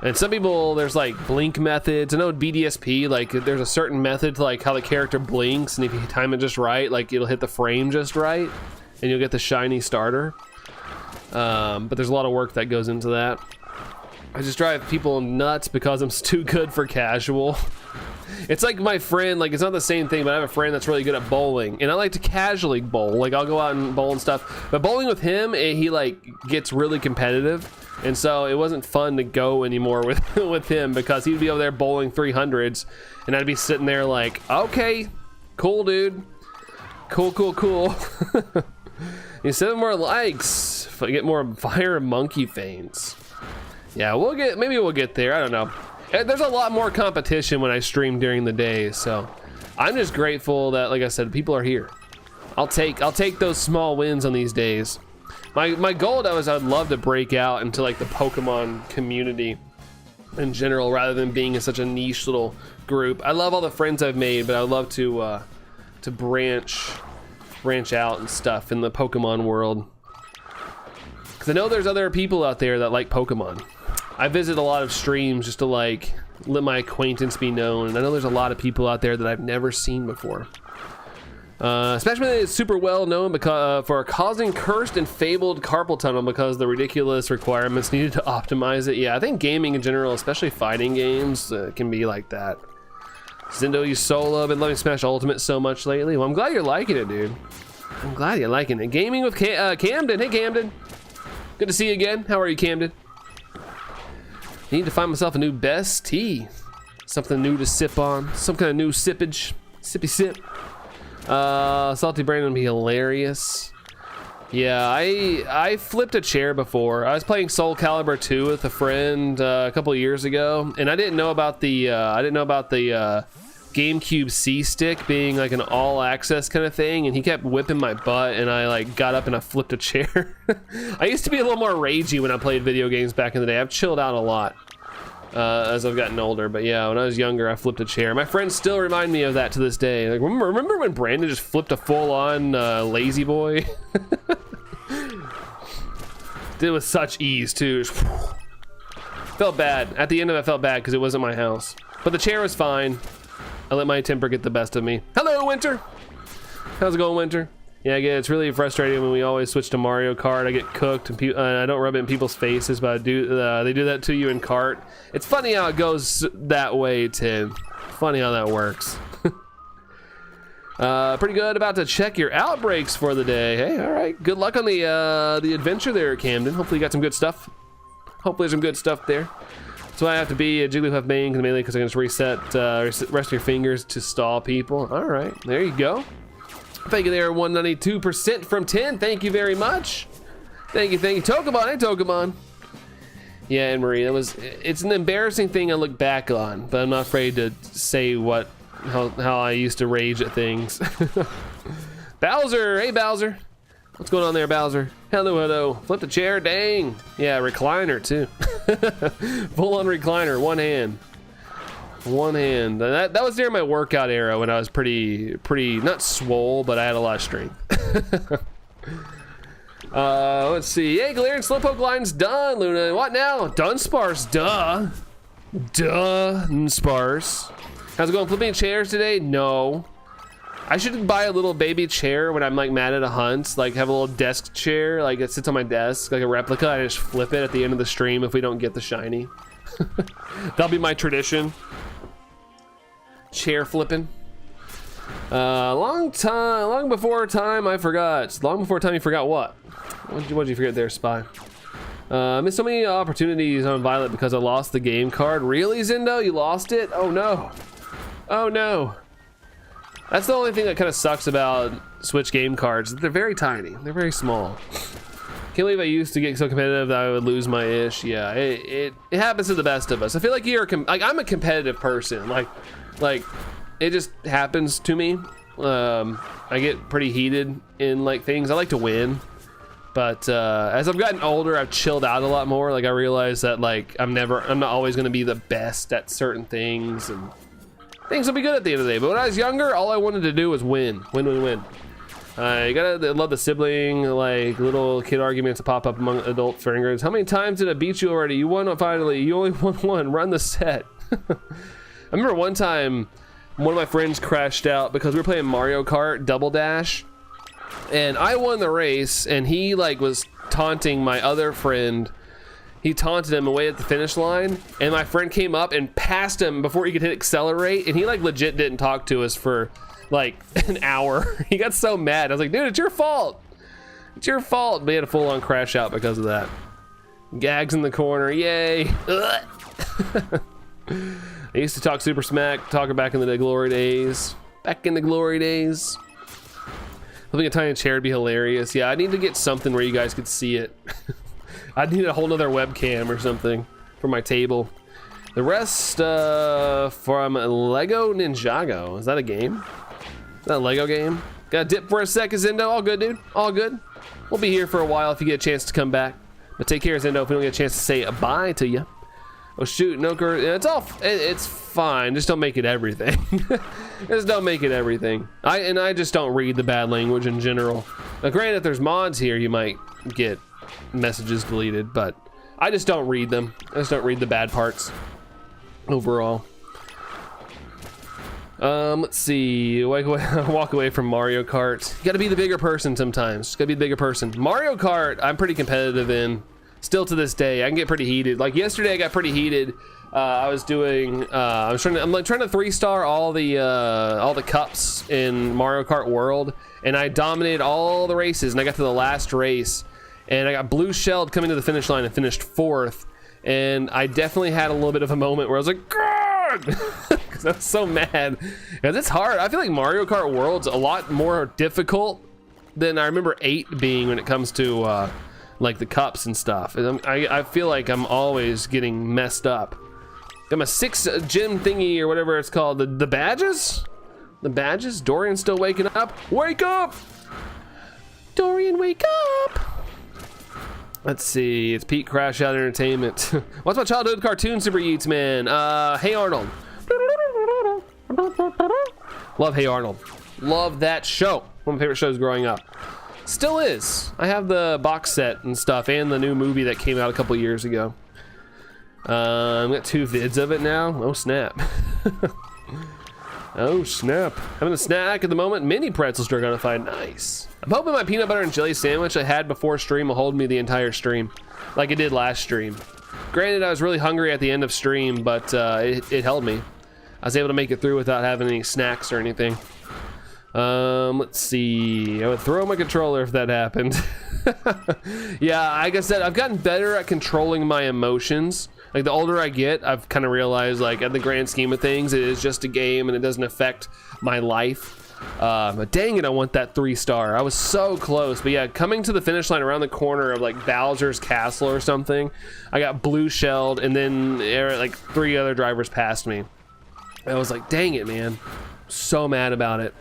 And some people, there's like blink methods. I know BDSP, like there's a certain method to like how the character blinks, and if you time it just right, like it'll hit the frame just right, and you'll get the shiny starter. But there's a lot of work that goes into that. I just drive people nuts because I'm too good for casual. It's like my friend, like it's not the same thing, but I have a friend that's really good at bowling, and I like to casually bowl. Like I'll go out and bowl and stuff, but bowling with him, he like gets really competitive. And so it wasn't fun to go anymore with him because he'd be over there bowling 300s and I'd be sitting there like, okay, cool, dude. Cool, cool, cool. You 7 more likes. If I get more fire monkey faints. Yeah, maybe we'll get there. I don't know. There's a lot more competition when I stream during the day. So I'm just grateful that, like I said, people are here. I'll take those small wins on these days. My goal though is I'd love to break out into like the Pokemon community in general rather than being in such a niche little group. I love all the friends I've made, but I'd love to branch out and stuff in the Pokemon world. Because I know there's other people out there that like Pokemon. I visit a lot of streams just to like let my acquaintance be known, and I know there's a lot of people out there that I've never seen before. Especially it's super well known because for causing cursed and fabled carpal tunnel because the ridiculous requirements needed to optimize it. Yeah, I think gaming in general, especially fighting games, can be like that. Zindo, you solo. I've been loving Smash Ultimate so much lately. Well, I'm glad you're liking it, dude. I'm glad you're liking it. Gaming with Camden. Hey, Camden. Good to see you again. How are you, Camden? Need to find myself a new best tea. Something new to sip on. Some kind of new sippage. Sippy sip. Salty Brain would be hilarious. Yeah, I flipped a chair before. I was playing Soul Calibur 2 with a friend a couple of years ago, and I didn't know about the GameCube C stick being like an all-access kind of thing, and he kept whipping my butt, and I like got up and I flipped a chair. I used to be a little more ragey when I played video games back in the day. I've chilled out a lot as I've gotten older, but yeah, when I was younger, I flipped a chair. My friends still remind me of that to this day. Like, remember when Brandon just flipped a full-on lazy boy? Did it with such ease too. Felt bad. At the end of it, I felt bad because it wasn't my house. But the chair was fine. I let my temper get the best of me. Hello, Winter. How's it going, Winter? Yeah, again, it's really frustrating when we always switch to Mario Kart. I get cooked, and I don't rub it in people's faces, but they do that to you in Kart. It's funny how it goes that way, Tim. Funny how that works. Pretty good. About to check your outbreaks for the day. Hey, all right. Good luck on the adventure there, Camden. Hopefully you got some good stuff. Hopefully there's some good stuff there. That's why I have to be a Jigglypuff main, mainly because I can just reset rest your fingers to stall people. All right, there you go. Thank you there, 192% from 10. Thank you very much. Thank you. Tokemon, hey Tokemon. Yeah, and Marie, it's an embarrassing thing I look back on, but I'm not afraid to say how I used to rage at things. Bowser, hey Bowser. What's going on there, Bowser? Hello. Flip the chair, dang. Yeah, recliner too. Full on recliner, one hand. That was during my workout era when I was pretty not swole, but I had a lot of strength. Let's see. Hey, Galarian Slowpoke line's done, Luna. What now? Dunsparce, duh. Dunsparce. How's it going? Flipping chairs today? No. I should buy a little baby chair when I'm like mad at a hunt. Like have a little desk chair, like it sits on my desk, like a replica. I just flip it at the end of the stream if we don't get the shiny. That'll be my tradition. Chair flipping. Long before time I forgot. Long before time you forgot what? What'd you forget there, Spy? Missed so many opportunities on Violet because I lost the game card. Really, Zendo? You lost it? Oh no. Oh no. That's the only thing that kind of sucks about Switch game cards. They're very tiny. They're very small. Can't believe I used to get so competitive that I would lose my ish. Yeah, it happens to the best of us. I feel like I'm a competitive person. Like it just happens to me. I get pretty heated in like things. I like to win, but as I've gotten older, I've chilled out a lot more. Like I realize that like I'm not always going to be the best at certain things, and things will be good at the end of the day. But when I was younger, all I wanted to do was win. You gotta love the sibling, like little kid arguments that pop up among adult fingers. How many times did I beat you already? You won finally. You only won one. Run the set. I remember one time, one of my friends crashed out because we were playing Mario Kart Double Dash, and I won the race, and he like was taunting my other friend. He taunted him away at the finish line, and my friend came up and passed him before he could hit accelerate, and he like legit didn't talk to us for like an hour. He got so mad. I was like, dude, it's your fault. It's your fault. But he had a full-on crash out because of that. Gags in the corner, yay. I used to talk super smack, talking back in the glory days. Back in the glory days. Flipping a tiny chair would be hilarious. Yeah, I need to get something where you guys could see it. I need a whole nother webcam or something for my table. The rest from Lego Ninjago. Is that a game? Is that a Lego game? Got a dip for a second, Zendo. All good, dude. All good. We'll be here for a while if you get a chance to come back. But take care, Zendo, if we don't get a chance to say bye to you. Oh shoot, no, it's fine. Just don't make it everything. Just don't make it everything. I just don't read the bad language in general. Now, granted, if there's mods here, you might get messages deleted, but I just don't read them. I just don't read the bad parts overall. Let's see. Walk away from Mario Kart. You gotta be the bigger person sometimes. Just gotta be the bigger person. Mario Kart, I'm pretty competitive in. Still to this day, I can get pretty heated. Like yesterday, I got pretty heated. I was doing. I'm trying to 3-star all the cups in Mario Kart World, and I dominated all the races. And I got to the last race, and I got blue shelled coming to the finish line and finished 4th. And I definitely had a little bit of a moment where I was like, God, because I was so mad. Because it's hard. I feel like Mario Kart World's a lot more difficult than I remember 8 being when it comes to like the cups and stuff. And I feel like I'm always getting messed up. Got my 6 gym thingy or whatever it's called. The badges? The badges? Dorian's still waking up. Wake up! Dorian, wake up! Let's see. It's Pete Crash Out Entertainment. What's my childhood cartoon, Super Yeats, man? Hey Arnold. Love Hey Arnold. Love that show. One of my favorite shows growing up. Still is. I have the box set and stuff and the new movie that came out a couple years ago. I've got 2 vids of it now. Oh snap. Oh snap. Having a snack at the moment. Mini pretzels Dragonify. Nice. I'm hoping my peanut butter and jelly sandwich I had before stream will hold me the entire stream, like it did last stream. Granted, I was really hungry at the end of stream, but it held me. I was able to make it through without having any snacks or anything. Let's see. I would throw my controller if that happened. Yeah, like I said, I've gotten better at controlling my emotions. Like the older I get, I've kind of realized, like, at the grand scheme of things, it is just a game and it doesn't affect my life. But dang it, I want that 3-star. I was so close. But yeah, coming to the finish line around the corner of like Bowser's Castle or something, I got blue shelled, and then like 3 other drivers passed me. I was like, dang it, man. So mad about it.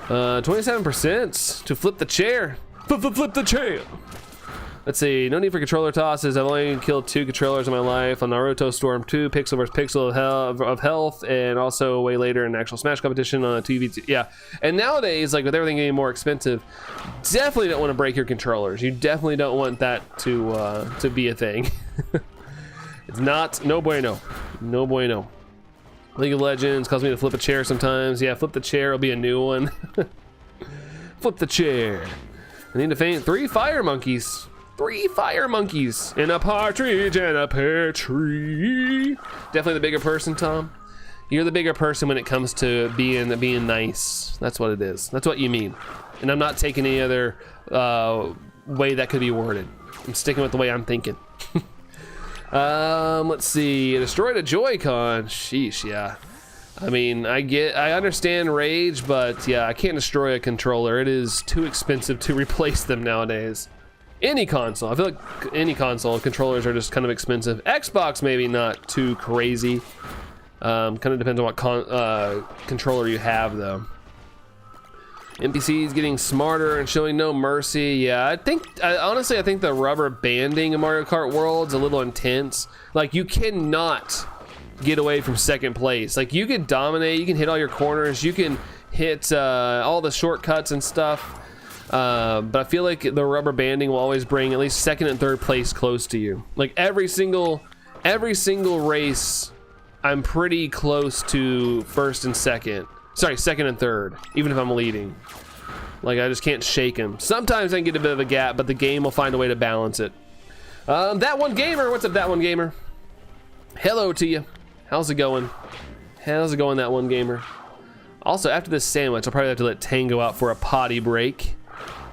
27% to flip the chair. Flip the chair. Let's see, no need for controller tosses. I've only killed 2 controllers in my life on Naruto Storm 2, Pixel vs. Pixel of Health, and also way later in an actual Smash competition on a TV. Yeah, and nowadays, like with everything getting more expensive, definitely don't want to break your controllers. You definitely don't want that to be a thing. It's not, no bueno, no bueno. League of Legends caused me to flip a chair sometimes. Yeah, flip the chair will be a new one. Flip the chair. I need to faint 3 fire monkeys. 3 fire monkeys in a partridge and a pear tree. Definitely the bigger person, Tom. You're the bigger person when it comes to being nice. That's what it is. That's what you mean. And I'm not taking any other way that could be worded. I'm sticking with the way I'm thinking. Let's see. Destroyed a Joy-Con. Sheesh, yeah. I mean, I understand rage, but yeah, I can't destroy a controller. It is too expensive to replace them nowadays. Any console, I feel like any console controllers are just kind of expensive. Xbox maybe not too crazy. Kind of depends on what controller you have though. NPCs getting smarter and showing no mercy. Yeah, honestly, I think the rubber banding in Mario Kart World's a little intense. Like, you cannot get away from second place. Like, you can dominate, you can hit all your corners, you can hit all the shortcuts and stuff. But I feel like the rubber banding will always bring at least second and third place close to you. Like every single race, I'm pretty close to first and second. Sorry, second and third, even if I'm leading. Like, I just can't shake him. Sometimes I can get a bit of a gap, but the game will find a way to balance it. That one gamer, what's up, that one gamer? Hello to you. How's it going? How's it going, that one gamer? Also, after this sandwich, I'll probably have to let Tango out for a potty break.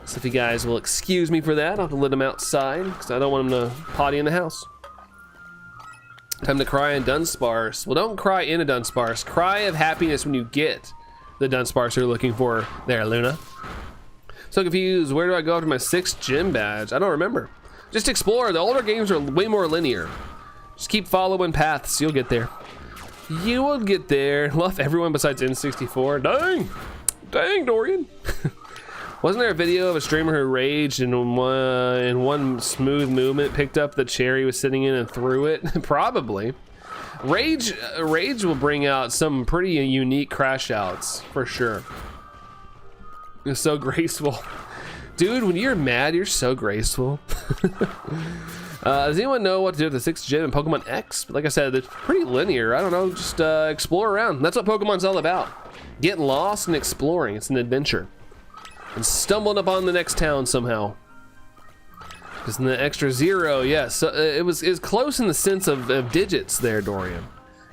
So if you guys will excuse me for that, I'll have to let him outside because I don't want him to potty in the house. Time to cry in Dunsparce. Well, don't cry in a Dunsparce. Cry of happiness when you get the Dunsparce you're looking for there, Luna. So confused. Where do I go after my 6th gym badge? I don't remember. Just explore. The older games are way more linear. Just keep following paths. You'll get there. You will get there. Love everyone besides N64. Dang. Dang, Dorian. Wasn't there a video of a streamer who raged and in one smooth movement picked up the chair he was sitting in and threw it? Probably. Rage will bring out some pretty unique crash outs, for sure. It's so graceful. Dude, when you're mad, you're so graceful. Does anyone know what to do with the 6th gym in Pokemon X? Like I said, it's pretty linear. I don't know, just explore around. That's what Pokemon's all about. Getting lost and exploring. It's an adventure. And stumbling upon the next town somehow. Because in the extra 0, yes, so it was close in the sense of digits there, Dorian.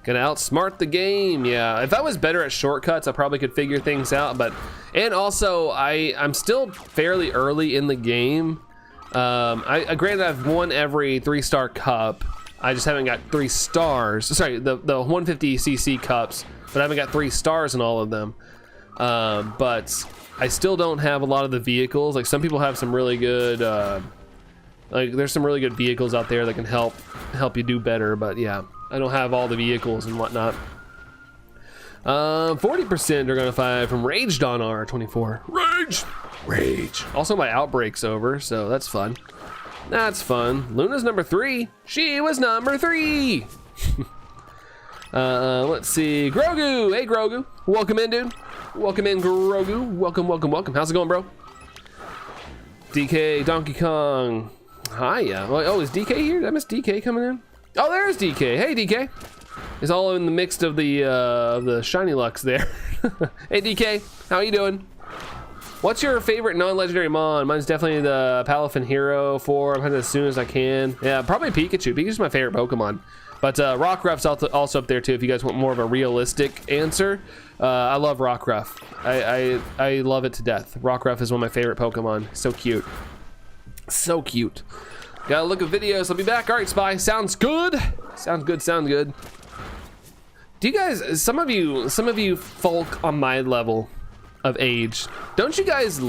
Gonna outsmart the game, yeah. If I was better at shortcuts, I probably could figure things out, and also, I'm still fairly early in the game. Granted, I've won every 3-star cup. I just haven't got 3 stars. Sorry, the 150cc cups, but I haven't got 3 stars in all of them. But I still don't have a lot of the vehicles. Like, some people have some really good, like, there's some really good vehicles out there that can help you do better, but yeah, I don't have all the vehicles and whatnot. 40% are gonna fight from Raged on R24. Rage. Also, my Outbreak's over, so that's fun. That's fun. Luna's number 3. She was number 3. Let's see. Grogu. Hey, Grogu. Welcome in, dude. Welcome in, Grogu. Welcome. How's it going, bro? DK, Donkey Kong. Hiya. Oh, is DK here? Did I miss DK coming in? Oh, there's DK. Hey, DK. It's all in the mix of the shiny Lux there. Hey DK, how you doing? What's your favorite non-legendary mon? Mine's definitely the Palafin Hero 4. I'm heading as soon as I can. Yeah, probably Pikachu. Pikachu's my favorite Pokemon. But Rockruff's also up there too if you guys want more of a realistic answer. I love Rockruff. I love it to death. Rockruff is one of my favorite Pokemon. So cute. So cute. Gotta look at videos. I'll be back. All right, Spy. Sounds good. Sounds good. Sounds good. Do you guys, some of you folk on my level of age, don't you guys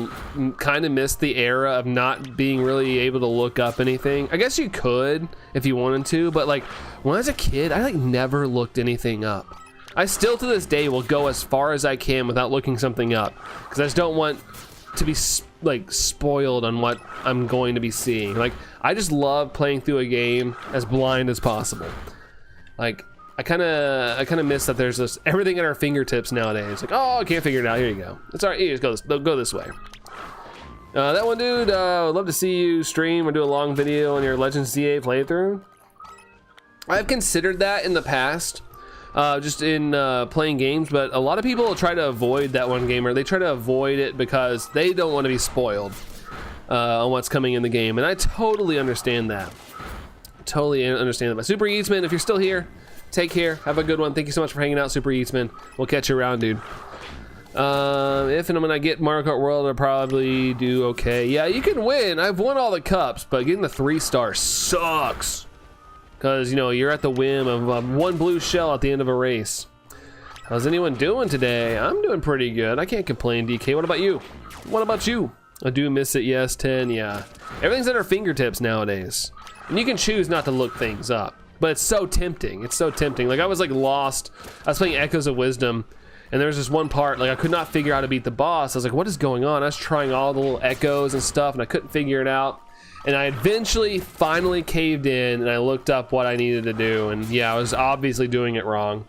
kind of miss the era of not being really able to look up anything? I guess you could if you wanted to, but like when I was a kid, I like never looked anything up. I still to this day will go as far as I can without looking something up because I just don't want to be like spoiled on what I'm going to be seeing. Like I just love playing through a game as blind as possible. Like I kind of miss that there's this everything at our fingertips nowadays. Like, oh, I can't figure it out. Here you go. It's all right. You just go this way. That one dude, would love to see you stream or do a long video on your Legends ZA playthrough. I've considered that in the past, just in playing games, but a lot of people try to avoid that one gamer. They try to avoid it because they don't want to be spoiled on what's coming in the game, and I totally understand that. Totally understand that. But Super Eatsman, if you're still here, take care. Have a good one. Thank you so much for hanging out, Super Eatsman. We'll catch you around, dude. If and when I get Mario Kart World, I'll probably do okay. Yeah, you can win. I've won all the cups, but getting the 3-star sucks. Because, you know, you're at the whim of one blue shell at the end of a race. How's anyone doing today? I'm doing pretty good. I can't complain, DK. What about you? What about you? I do miss it, yes, 10, yeah. Everything's at our fingertips nowadays. And you can choose not to look things up. But it's so tempting. It's so tempting. Like I was like lost. I was playing Echoes of Wisdom, and there was this one part like I could not figure out how to beat the boss. I was like, what is going on? I was trying all the little echoes and stuff, and I couldn't figure it out. And I eventually finally caved in, and I looked up what I needed to do. And yeah, I was obviously doing it wrong,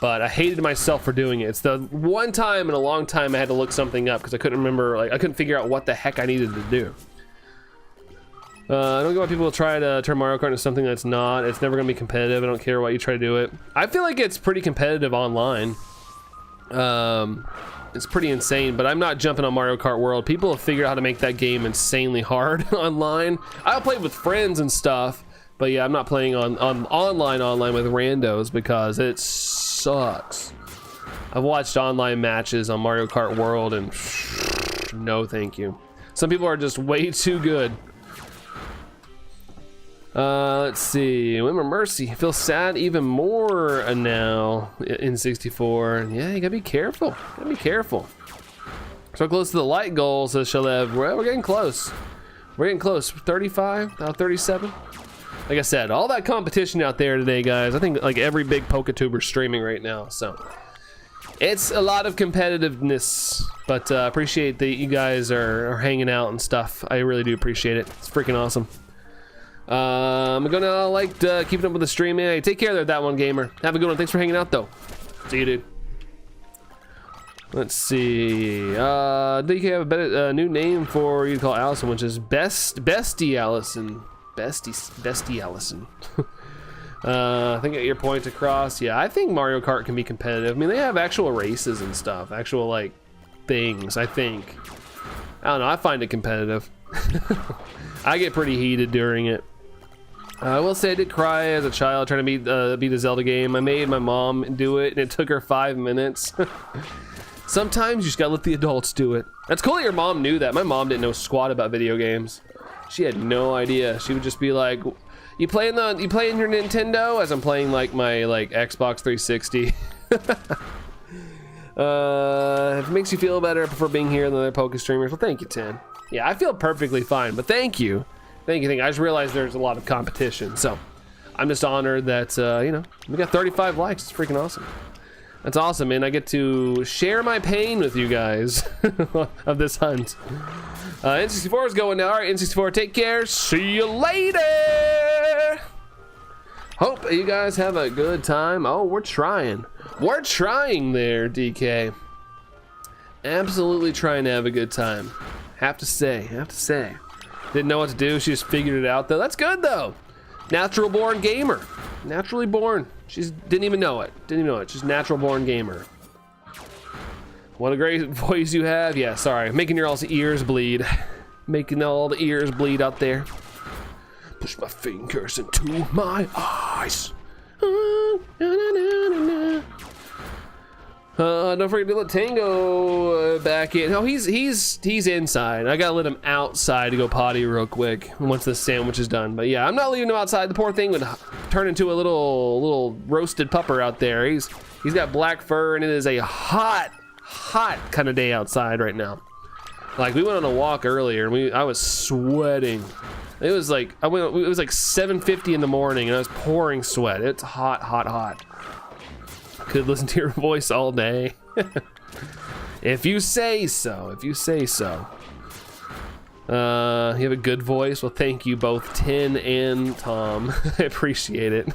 but I hated myself for doing it. It's the one time in a long time I had to look something up because I couldn't remember. Like I couldn't figure out what the heck I needed to do. I don't get why people try to turn Mario Kart into something that's not. It's never going to be competitive. I don't care why you try to do it. I feel like it's pretty competitive online. It's pretty insane, but I'm not jumping on Mario Kart World. People have figured out how to make that game insanely hard online. I'll play with friends and stuff, but yeah, I'm not playing on online with randos because it sucks. I've watched online matches on Mario Kart World and no thank you. Some people are just way too good. Let's see. Wimmer Mercy. Feel sad even more now in 64. Yeah, you gotta be careful. Gotta be careful. So close to the light goal, says Shalev. Well, we're getting close. We're getting close. 35, 37. Like I said, all that competition out there today, guys. I think like every big PokeTuber streaming right now. So it's a lot of competitiveness, but appreciate that you guys are hanging out and stuff. I really do appreciate it. It's freaking awesome. I'm gonna like keeping up with the stream. Hey, take care there, that one gamer. Have a good one. Thanks for hanging out though. See you, dude. Let's see. Do you have a better new name for you to call Allison, which is Bestie Allison. Bestie Allison. I think I get your point across. Yeah, I think Mario Kart can be competitive. I mean, they have actual races and stuff, actual like things. I think. I don't know. I find it competitive. I get pretty heated during it. I will say I did cry as a child trying to beat a Zelda game. I made my mom do it, and it took her 5 minutes. Sometimes you just gotta let the adults do it. That's cool that your mom knew that. My mom didn't know squat about video games. She had no idea. She would just be like, you playing your Nintendo?" As I'm playing like my Xbox 360. If it makes you feel better, I prefer being here than other Poke streamers. Well, thank you, 10. Yeah, I feel perfectly fine, but thank you. Thank you. I just realized there's a lot of competition, so I'm just honored that, you know, we got 35 likes. It's freaking awesome. That's awesome, man. I get to share my pain with you guys of this hunt. N64 is going now. All right, N64, take care. See you later. Hope you guys have a good time. Oh, we're trying. We're trying there, DK. Absolutely trying to have a good time. Have to say. Didn't know what to do. She just figured it out, though. That's good, though. Natural born gamer. Naturally born. She's didn't even know it. Didn't even know it. She's a natural born gamer. What a great voice you have. Yeah, sorry. Making your all's ears bleed. Making all the ears bleed out there. Push my fingers into my eyes. Don't forget to let Tango back in. No, he's inside. I gotta let him outside to go potty real quick once the sandwich is done. But yeah, I'm not leaving him outside. The poor thing would turn into a little roasted pupper out there. He's got black fur, and it is a hot kind of day outside right now. Like, we went on a walk earlier, and I was sweating. It was like it was like 7:50 in the morning, and I was pouring sweat. It's hot. Could listen to your voice all day. If you say so. You have a good voice. Well, thank you both, Tin and Tom. I appreciate it.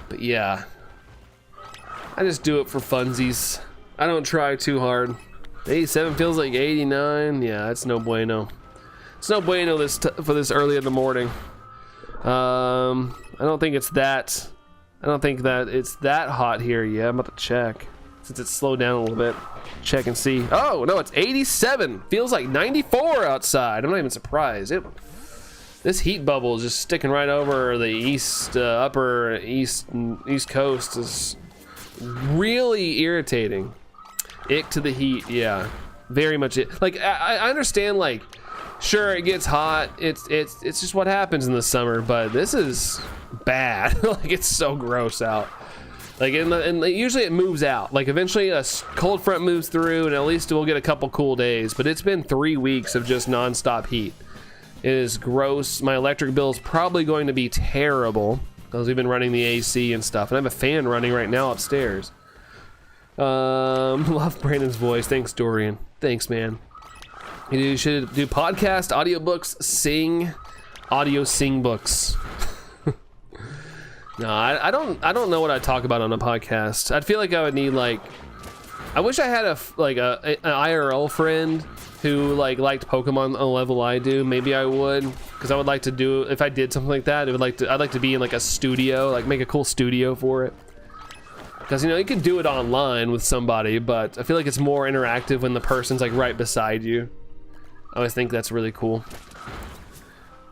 But yeah, I just do it for funsies. I don't try too hard. 87 feels like 89. Yeah, that's no bueno. It's no bueno for this early in the morning. I don't think it's that. I don't think that it's that hot here yet. I'm about to check since it's slowed down a little bit. Check and see. Oh no, it's 87. Feels like 94 outside. I'm not even surprised. This heat bubble is just sticking right over the upper east coast. Is really irritating. Ick to the heat. Yeah, very much it. Like I understand, like, sure, it gets hot. It's just what happens in the summer, but this is bad. Like, it's so gross out. Like, usually it moves out. Like, eventually a cold front moves through, and at least we'll get a couple cool days. But it's been 3 weeks of just nonstop heat. It is gross. My electric bill is probably going to be terrible because we've been running the AC and stuff, and I have a fan running right now upstairs. Love Brandon's voice. Thanks, Dorian. Thanks, man. You should do podcast, audiobooks, sing books. No, I don't know what I'd talk about on a podcast. I'd feel like I would need, like, I wish I had an IRL friend who liked Pokemon on the level I do. Maybe I would, because I would like to do, if I did something like that, I'd like to be in like a studio, like make a cool studio for it. Because, you can do it online with somebody, but I feel like it's more interactive when the person's like right beside you. I always think that's really cool.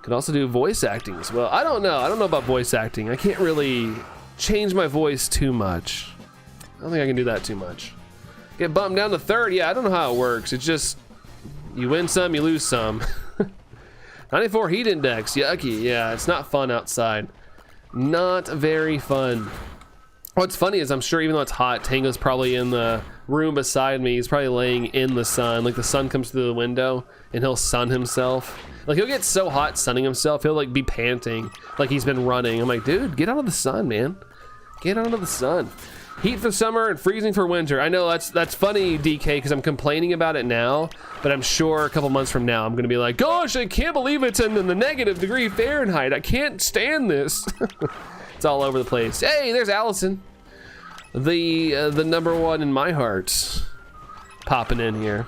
Could also do voice acting as well. I don't know about voice acting. I can't really change my voice too much. I don't think I can do that too much. Get bumped down to 3rd. Yeah, I don't know how it works. It's just, you win some, you lose some. 94 heat index. Yucky. Yeah, it's not fun outside. Not very fun. What's funny is I'm sure even though it's hot, Tango's probably in the room beside me. He's probably laying in the sun. Like, the sun comes through the window and he'll sun himself. Like, he'll get so hot sunning himself, he'll like be panting like he's been running. I'm like, dude, get out of the sun, man. Get out of the sun. Heat for summer and freezing for winter. I know that's funny, DK, because I'm complaining about it now, but I'm sure a couple months from now I'm gonna be like, gosh, I can't believe it's in the negative degree Fahrenheit. I can't stand this. It's all over the place. Hey, there's Allison, the #1 in my heart, popping in here.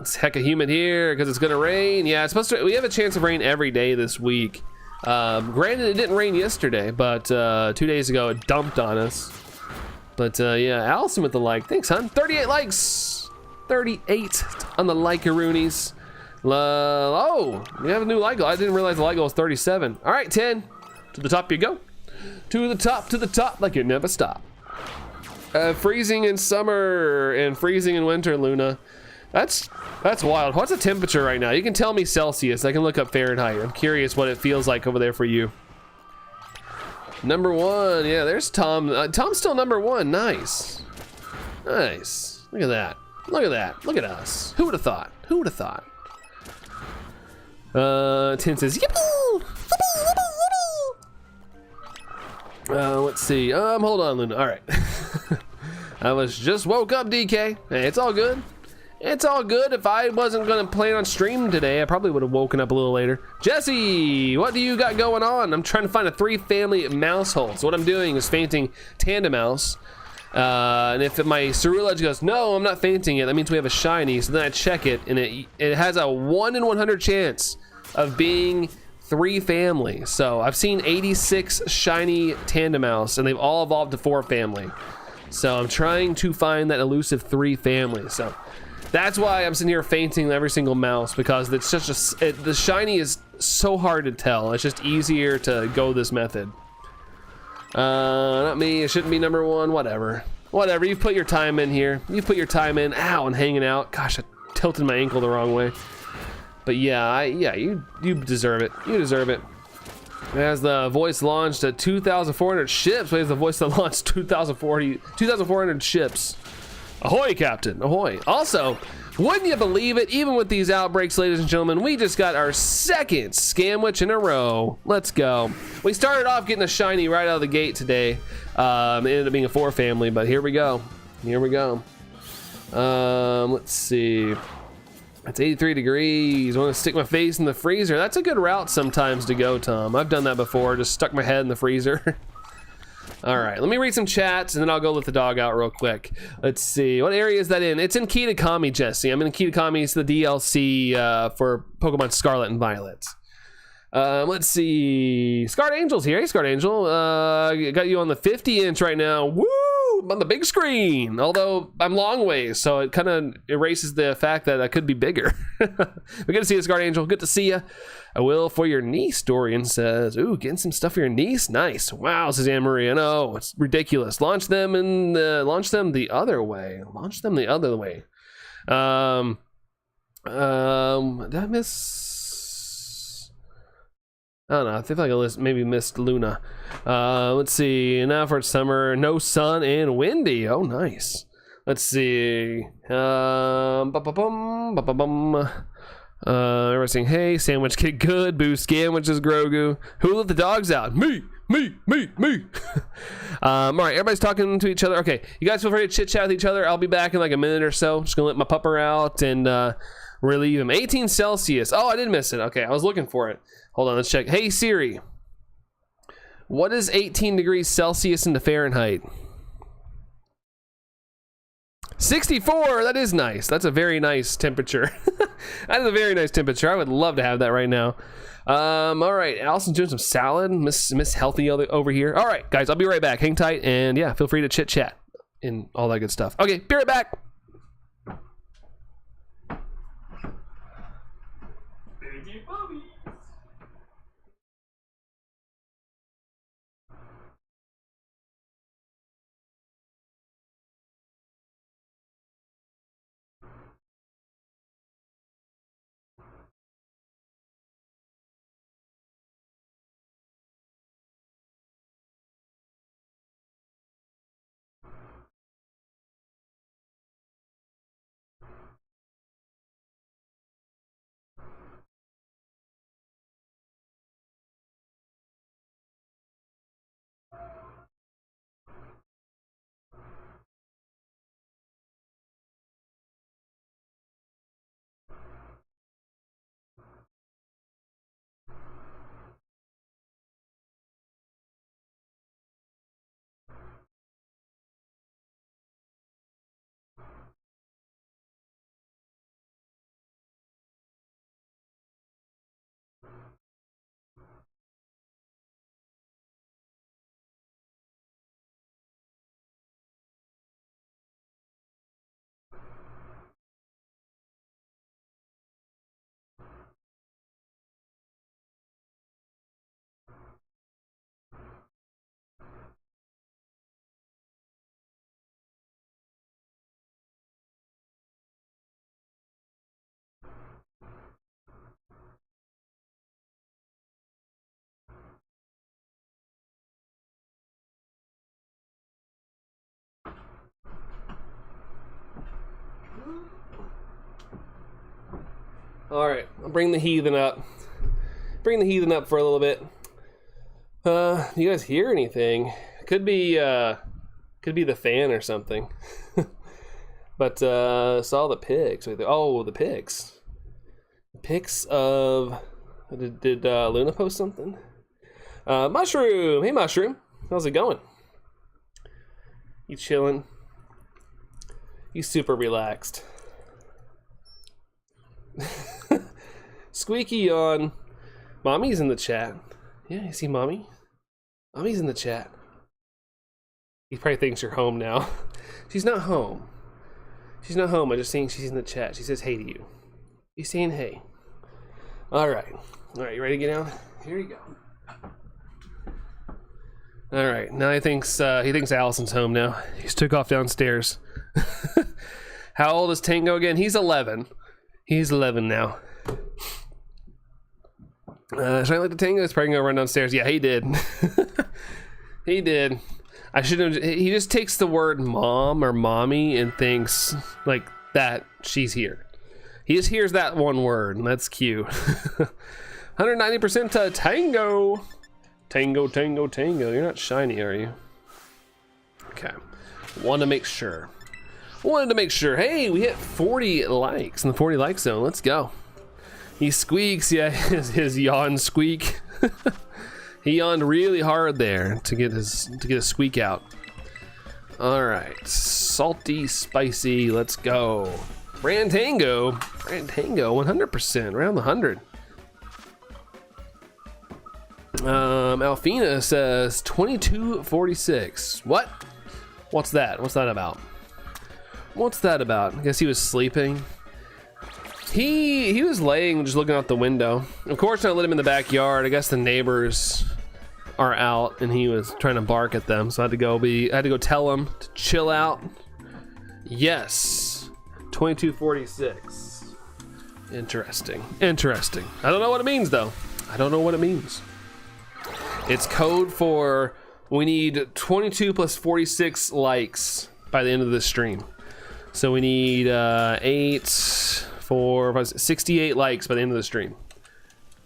It's hecka humid here because it's gonna rain. Yeah, it's supposed to. We have a chance of rain every day this week. Granted, it didn't rain yesterday, but 2 days ago it dumped on us. But yeah, Allison with the like. Thanks, hon. 38 likes. 38 on the like-a-roonies. Oh, we have a new like goal. I didn't realize the like goal was 37. All right, 10. To the top you go. To the top, like you never stop. Freezing in summer and freezing in winter, Luna. That's wild. What's the temperature right now? You can tell me Celsius. I can look up Fahrenheit. I'm curious what it feels like over there for you. #1. Yeah, there's Tom. Tom's still #1. Nice. Nice. Look at that. Look at that. Look at us. Who would have thought? Who would have thought? Tin says, yippee! Let's see. Hold on, Luna. All right. I was just woke up, DK. Hey, it's all good. It's all good. If I wasn't gonna plan on streaming today, I probably would have woken up a little later. Jesse, what do you got going on? I'm trying to find a 3-family Maushold. So what I'm doing is fainting Tandemaus. And if my Cerulege goes, no, I'm not fainting it, that means we have a shiny. So then I check it, and it has a 1 in 100 chance of being 3 family. So I've seen 86 shiny Tandemaus, and they've all evolved to 4 family. So I'm trying to find that elusive 3 family. So that's why I'm sitting here fainting every single mouse, because it's such a the shiny is so hard to tell. It's just easier to go this method. Not me. It shouldn't be number 1. Whatever. Whatever. You've put your time in here. You've put your time in. Ow, and hanging out. Gosh, I tilted my ankle the wrong way. But yeah, you deserve it. You deserve it. As the voice launched at 2,400 ships, as the voice that launched 2,400 ships. Ahoy, Captain, ahoy. Also, wouldn't you believe it, even with these outbreaks, ladies and gentlemen, we just got our 2nd Scamwich in a row. Let's go. We started off getting a shiny right out of the gate today. It ended up being a 4 family, but here we go. Here we go. Let's see. It's 83 degrees. I want to stick my face in the freezer. That's a good route sometimes to go, Tom. I've done that before. Just stuck my head in the freezer. All right, let me read some chats and then I'll go let the dog out real quick. Let's see, what area is that in? It's in Kitakami, Jesse. I'm in Kitakami. It's the DLC for Pokemon Scarlet and Violet. Let's see, Scarred Angel's here. Hey, Scarred Angel. Got you on the 50-inch right now. Woo! On the big screen. Although I'm long ways, so it kind of erases the fact that I could be bigger. But good to see you, Scarred Angel. Good to see you. I will for your niece, Dorian says. Ooh, getting some stuff for your niece. Nice. Wow, says Anne Marie. I know, it's ridiculous. Launch them the other way. Launch them the other way. Did I miss? I don't know. I feel like I maybe missed Luna. Let's see. Now for summer, no sun and windy. Oh, nice. Let's see. Everyone's saying, hey, sandwich kid good. Boo, sandwiches, Grogu. Who let the dogs out? Me. All right, everybody's talking to each other. Okay, you guys feel free to chit chat with each other. I'll be back in like a minute or so. Just gonna let my pupper out and relieve him. 18 Celsius. Oh, I did miss it. Okay, I was looking for it. Hold on, let's check. Hey Siri, what is 18 degrees Celsius into Fahrenheit? 64. That is nice. That's a very nice temperature. That is a very nice temperature. I would love to have that right now. All right, Allison's doing some salad. Miss Healthy over here. All right, guys, I'll be right back. Hang tight, and yeah, feel free to chit chat and all that good stuff. Okay, be right back. All right, I'll bring the heathen up. Bring the heathen up for a little bit. Do you guys hear anything? Could be the fan or something. But saw the pics. Oh, the pics. Pics of. Did Luna post something? Mushroom. Hey, Mushroom. How's it going? You chilling? You super relaxed. Squeaky yawn. Mommy's in the chat. Yeah, you see mommy? Mommy's in the chat. He probably thinks you're home now. She's not home. She's not home. I just think she's in the chat. She says hey to you. She's saying hey. All right. All right, you ready to get down? Here you go. All right, now he thinks Allison's home now. He's took off downstairs. How old is Tango again? He's 11. He's 11 now. Should I let the Tango? He's probably gonna run downstairs. Yeah, he did. He did. I shouldn't. He just takes the word mom or mommy and thinks like that she's here. He just hears that one word, and that's cute. 190% to Tango. Tango, Tango, Tango. You're not shiny, are you? Okay. Wanted to make sure. Hey, we hit 40 likes in the 40 like zone. Let's go. He squeaks. Yeah, his yawn squeak. He yawned really hard there to get his squeak out. All right. Salty, spicy. Let's go. Brand Tango. 100%. Around the 100. Alfina says 2246. What? What's that? What's that about? I guess he was sleeping. He was laying, just looking out the window. Of course, I let him in the backyard. I guess the neighbors are out, and he was trying to bark at them. So I had to go tell him to chill out. Yes, 2246. Interesting. I don't know what it means though. It's code for we need 22 plus 46 likes by the end of this stream. So we need 68 likes by the end of the stream.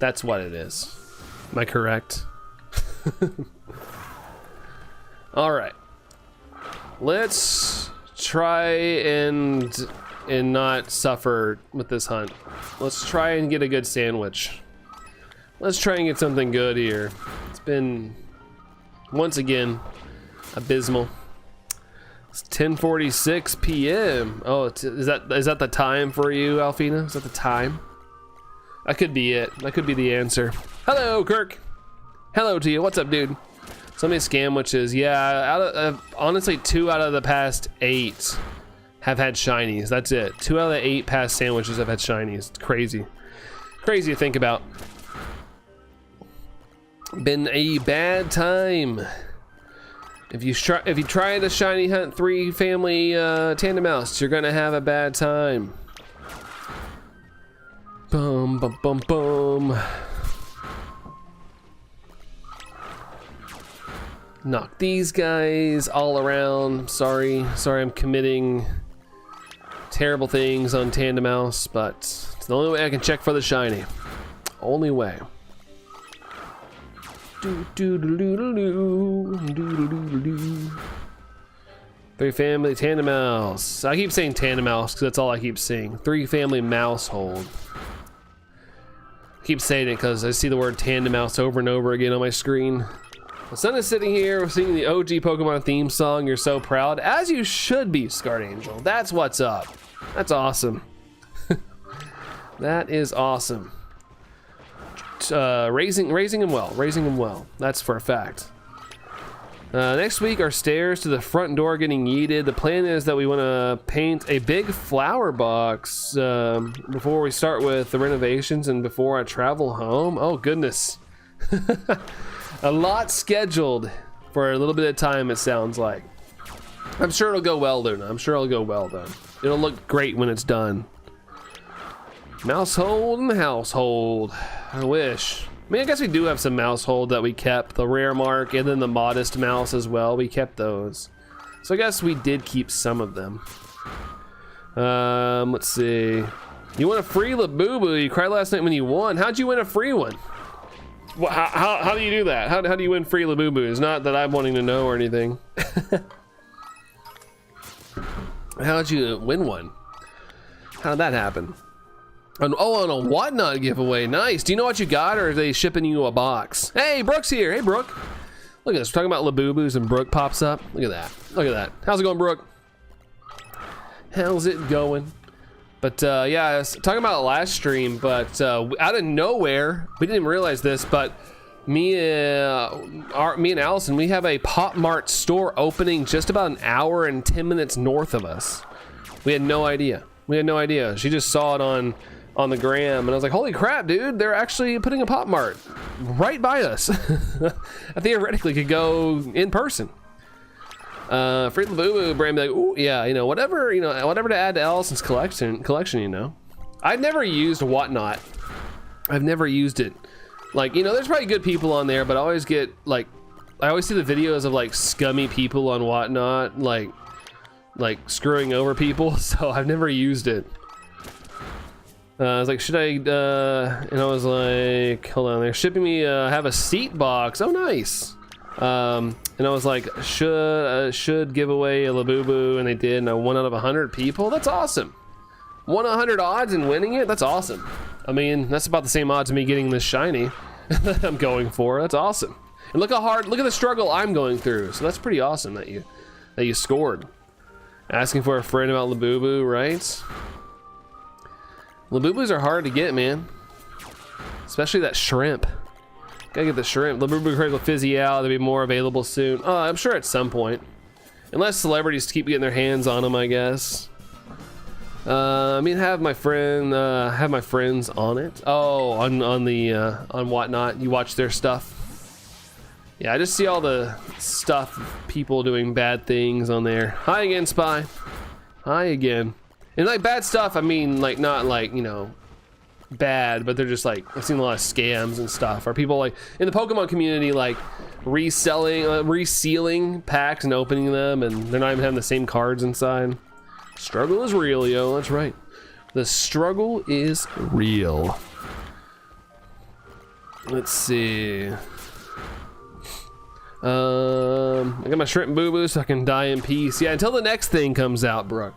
That's what it is. Am I correct? All right. Let's try and not suffer with this hunt. Let's try and get a good sandwich. Let's try and get something good here. It's been, once again, abysmal. It's 10:46 p.m. Oh, is that the time for you, Alfina? Is that the time? That could be it. That could be the answer. Hello, Kirk. Hello to you. What's up, dude? So many scamwiches. Yeah, honestly, 2 out of the past 8 have had shinies. That's it. 2 out of the 8 past sandwiches have had shinies. It's crazy. Crazy to think about. Been a bad time. If you try to shiny hunt 3 family Tandemaus, you're gonna have a bad time. Bum bum bum bum. Knock these guys all around. Sorry, I'm committing terrible things on Tandemaus, but it's the only way I can check for the shiny. Only way. Do do do do do do do do. 3 family Tandemaus. I keep saying Tandemaus because that's all I keep seeing. 3 family Maushold. I keep saying it because I see the word Tandemaus over and over again on my screen. The sun is sitting here singing the OG Pokemon theme song. You're so proud, as you should be, Scarlet Angel. That's what's up. That's awesome. That is awesome. Raising him well. That's for a fact. Next week, our stairs to the front door getting yeeted. The plan is that we want to paint a big flower box before we start with the renovations and before I travel home. Oh goodness. A lot scheduled for a little bit of time, it sounds like. I'm sure it'll go well, Luna. I'm sure it'll go well, though. It'll look great when it's done. Maushold and household. I wish. I mean, I guess we do have some Maushold that we kept. The rare mark and then the modest mouse as well. We kept those. So I guess we did keep some of them. Let's see. You won a free Labubu. You cried last night when you won. How'd you win a free one? How do you do that? How do you win free Labubu? It's not that I'm wanting to know or anything. How'd you win one? How did that happen? On a Whatnot giveaway. Nice. Do you know what you got, or are they shipping you a box? Hey, Brooke's here. Hey, Brooke. Look at this. We're talking about Labubus and Brooke pops up. Look at that. Look at that. How's it going, Brooke? How's it going? But yeah, I was talking about it last stream, but out of nowhere, we didn't even realize this, but me and Allison, we have a Pop Mart store opening just about an hour and 10 minutes north of us. We had no idea. She just saw it on the gram, and I was like, holy crap, dude, they're actually putting a Pop Mart right by us. I theoretically could go in person. Free Labubu brand be like, ooh, yeah, whatever to add to Allison's collection, I've never used Whatnot. I've never used it. Like, there's probably good people on there, but I always get I always see the videos of like scummy people on Whatnot, like screwing over people. So I've never used it. I was like, should I, and I was like, hold on, they're shipping me, have a seat box. Oh, nice. And I was like, should give away a Labubu, and they did, and I won out of 100 people. That's awesome. 100 odds and winning it. That's awesome. I mean, that's about the same odds of me getting this shiny that I'm going for. That's awesome. And look at the struggle I'm going through. So that's pretty awesome that you scored. Asking for a friend about Labubu, right? Labubus are hard to get, man. Especially that shrimp. Gotta get the shrimp. Labubu crates will fizzy out. They'll be more available soon. Oh, I'm sure at some point. Unless celebrities keep getting their hands on them, I guess. I mean, have my friends on it. Oh, on Whatnot. You watch their stuff. Yeah, I just see all the stuff, people doing bad things on there. Hi again, Spy. Hi again. And like bad stuff, I mean, like not like, bad, but they're just like, I've seen a lot of scams and stuff. Or people like in the Pokemon community, like resealing packs and opening them, and they're not even having the same cards inside. Struggle is real, yo. That's right. The struggle is real. Let's see. I got my shrimp boo-boo so I can die in peace. Yeah, until the next thing comes out, Brooke.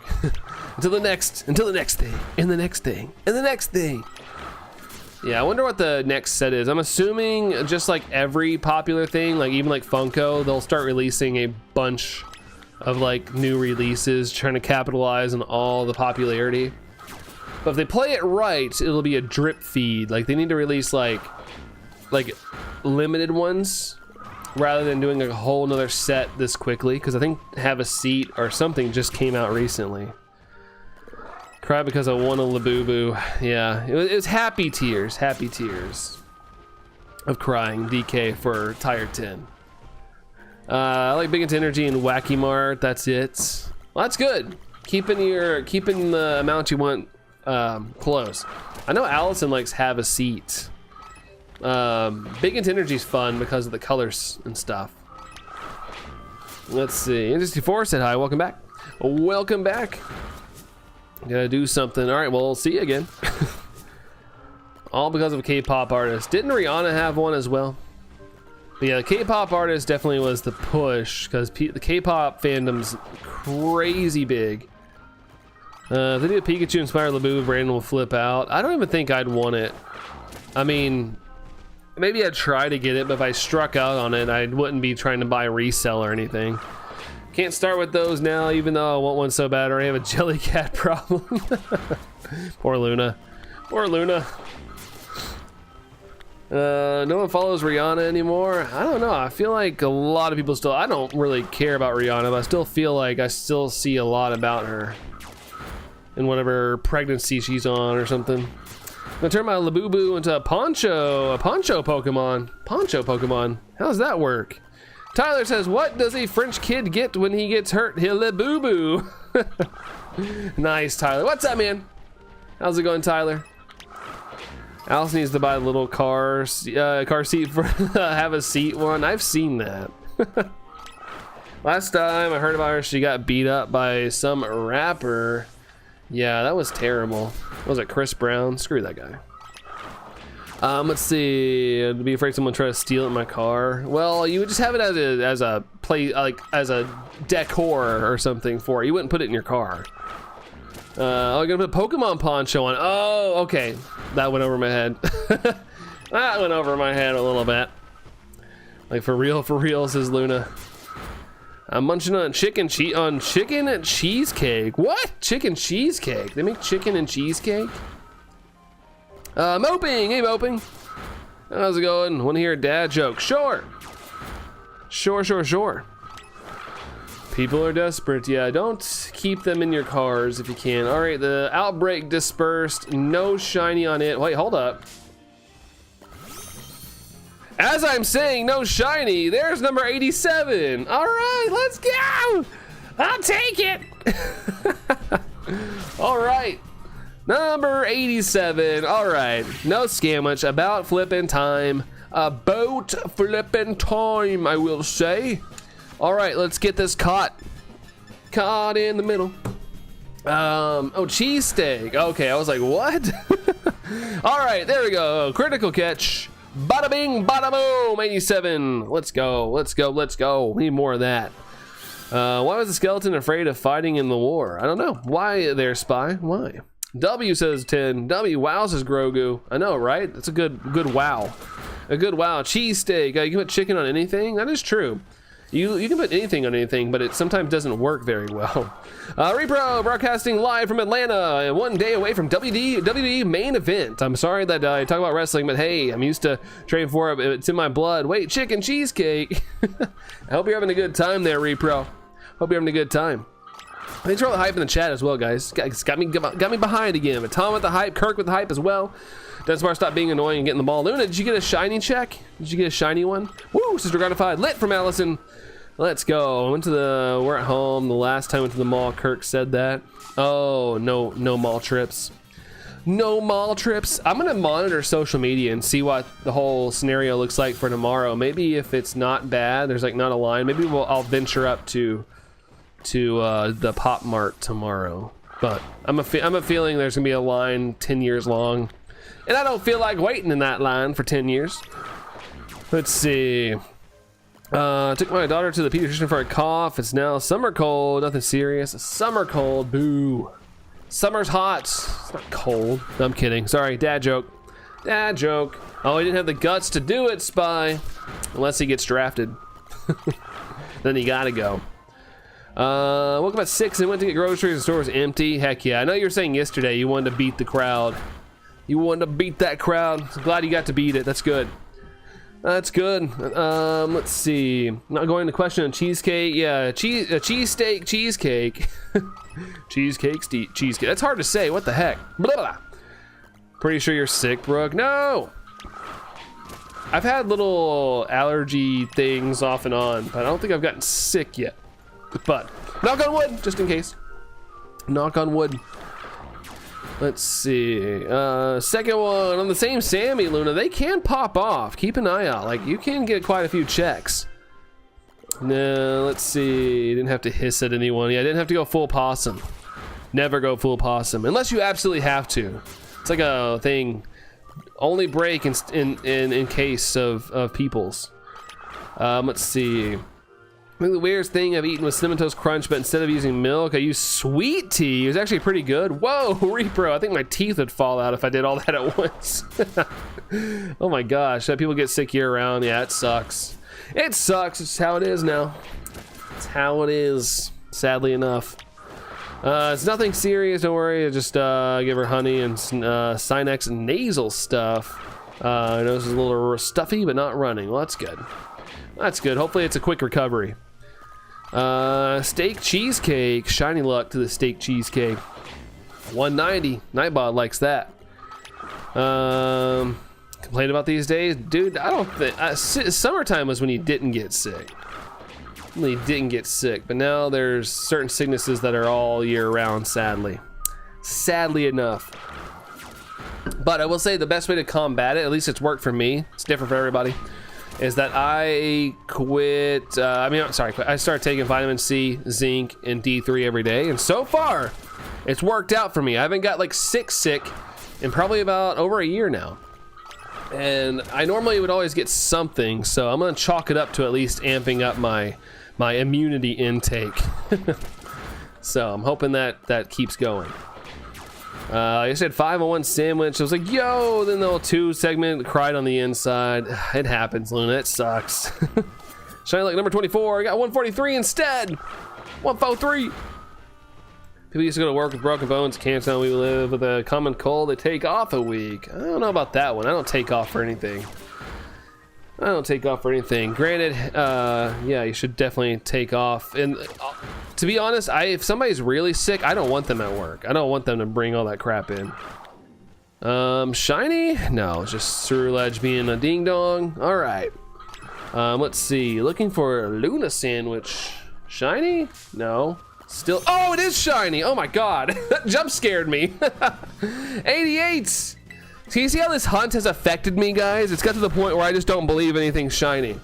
until the next thing, and the next thing, and the next thing. Yeah, I wonder what the next set is. I'm assuming just like every popular thing, like even like Funko, they'll start releasing a bunch of like new releases, trying to capitalize on all the popularity. But if they play it right, it'll be a drip feed. Like they need to release like limited ones, rather than doing a whole nother set this quickly, because I think Have a Seat or something just came out recently. Cry because I won a Labubu. Yeah, it was happy tears of crying. DK for Tire 10. I like Big Into Energy and Wacky Mart. That's it. Well, that's good. Keeping the amount you want close. I know Allison likes Have a Seat. Big Into Energy's fun because of the colors and stuff. Let's see. N64 said hi. Welcome back. Welcome back. Gotta do something. All right, well, we'll see you again. All because of a K-pop artist. Didn't Rihanna have one as well? But yeah, the K-pop artist definitely was the push, because the K-pop fandom's crazy big. If they do a Pikachu inspired Labubu, Brandon will flip out. I don't even think I'd want it. I mean, maybe I'd try to get it, but if I struck out on it, I wouldn't be trying to buy resell or anything. Can't start with those now, even though I want one so bad, or I have a Jellycat problem. Poor Luna. Poor Luna. No one follows Rihanna anymore. I don't know. I feel like a lot of people still, I don't really care about Rihanna, but I still feel like I still see a lot about her in whatever pregnancy she's on or something. I'm gonna turn my Labubu into a poncho Pokemon. Poncho Pokemon. How does that work? Tyler says, what does a French kid get when he gets hurt? He'll Labubu. Nice, Tyler. What's up, man? How's it going, Tyler? Alice needs to buy a little car seat for Have a Seat one. I've seen that. Last time I heard about her, she got beat up by some rapper. Yeah, that was terrible. What was it, Chris Brown? Screw that guy. Let's see. I'd be afraid someone try to steal it in my car. Well, you would just have it as a play, like as a decor or something for it. You wouldn't put it in your car. I'm gonna put Pokemon poncho on. Oh, okay. That went over my head. That went over my head a little bit. Like for real, says Luna. I'm munching on chicken and cheesecake. What? Chicken cheesecake? They make chicken and cheesecake? Moping. Hey, Moping. How's it going? Want to hear a dad joke? Sure. Sure. People are desperate. Yeah, don't keep them in your cars if you can. All right, the Outbreak dispersed. No shiny on it. Wait, hold up. As I'm saying, no shiny. There's number 87. All right, let's go. I'll take it. All right. Number 87. All right. No scamwich. About flipping time. About flipping time, I will say. All right, let's get this caught. Caught in the middle. Oh, cheesesteak. Okay, I was like, what? All right, there we go. Critical catch. Bada bing, bada boom. 87. Let's go. We need more of that. Why was the skeleton afraid of fighting in the war? I don't know. Why there, Spy? Why? W says 10. W, wow, says Grogu. I know, right? It's a good wow. A good wow. Cheesesteak. You can put chicken on anything? That is true. You can put anything on anything, but it sometimes doesn't work very well. Repro broadcasting live from Atlanta, and 1 day away from WWE main event. I'm sorry that I talk about wrestling, but hey, I'm used to training for it. It's in my blood. Wait, chicken cheesecake. I hope you're having a good time there, Repro. Hope you're having a good time. Thanks for all the hype in the chat as well, guys. Got me behind again. But Tom with the hype, Kirk with the hype as well. Dunsmar, stop being annoying and getting the ball. Luna, did you get a shiny check? Did you get a shiny one? Woo, Sister Gratified. Lit from Allison. Let's go. We're at home. The last time I went to the mall, Kirk said that. Oh, no mall trips. No mall trips. I'm gonna monitor social media and see what the whole scenario looks like for tomorrow. Maybe if it's not bad, there's like not a line. Maybe I'll venture up to the Pop Mart tomorrow. But I'm a feeling there's gonna be a line 10 years long, and I don't feel like waiting in that line for 10 years. Let's see. Took my daughter to the pediatrician for a cough. It's now summer cold. Nothing serious. Summer cold. Boo. Summer's hot. It's not cold. No, I'm kidding. Sorry. Dad joke. Dad joke. Oh, he didn't have the guts to do it, Spy. Unless he gets drafted. Then he gotta go. Woke up at 6 and went to get groceries. The store was empty. Heck yeah. I know you were saying yesterday you wanted to beat the crowd. You wanted to beat that crowd. I'm glad you got to beat it. That's good. That's good. Let's see. Not going to question on cheesecake. Yeah, cheesesteak, cheesecake. Cheesecake. That's hard to say. What the heck? Blah, blah. Pretty sure you're sick, Brooke. No! I've had little allergy things off and on, but I don't think I've gotten sick yet. But, knock on wood, just in case. Knock on wood. Let's see. Second one on the same Sammy, Luna. They can pop off. Keep an eye out. Like, you can get quite a few checks. No, let's see. Didn't have to hiss at anyone. Yeah, didn't have to go full possum. Never go full possum unless you absolutely have to. It's like a thing. Only break in case of peoples. Let's see. I think the weirdest thing I've eaten was Cinnamon Toast Crunch, but instead of using milk, I used sweet tea. It was actually pretty good. Whoa, Repro, I think my teeth would fall out if I did all that at once. Oh my gosh, people get sick year round. Yeah, it sucks. It sucks. It's how it is now. It's how it is, sadly enough. It's nothing serious, don't worry. I just give her honey and Sinex nasal stuff. I know this is a little stuffy, but not running. Well, that's good. That's good. Hopefully it's a quick recovery. Steak cheesecake. Shiny luck to the steak cheesecake. 190. Nightbot likes that. Complain about these days? Dude, I don't think... summertime was when you didn't get sick. When you didn't get sick. But now there's certain sicknesses that are all year round, sadly. Sadly enough. But I will say the best way to combat it, at least it's worked for me, it's different for everybody, is that I quit, I started taking vitamin C, zinc, and D3 every day, and so far, it's worked out for me. I haven't got like sick in probably about over a year now. And I normally would always get something, so I'm gonna chalk it up to at least amping up my immunity intake. So I'm hoping that keeps going. I said 501 sandwich. I was like, yo, then the 2 segment cried on the inside. It happens, Luna. It sucks. Shiny Luck number 24. I got 143 instead. 143. People used to go to work with broken bones. Can't tell we live with a common cold. They take off a week. I don't know about that one. I don't take off for anything. I don't take off for anything. Granted, yeah, you should definitely take off. And to be honest, if somebody's really sick, I don't want them at work. I don't want them to bring all that crap in. Shiny? No, just Ceruledge being a ding dong. All right. Let's see. Looking for a Luna sandwich. Shiny? No. Still. Oh, it is shiny. Oh my God. That jump scared me. 88. So you see how this hunt has affected me, guys? It's got to the point where I just don't believe anything's shiny.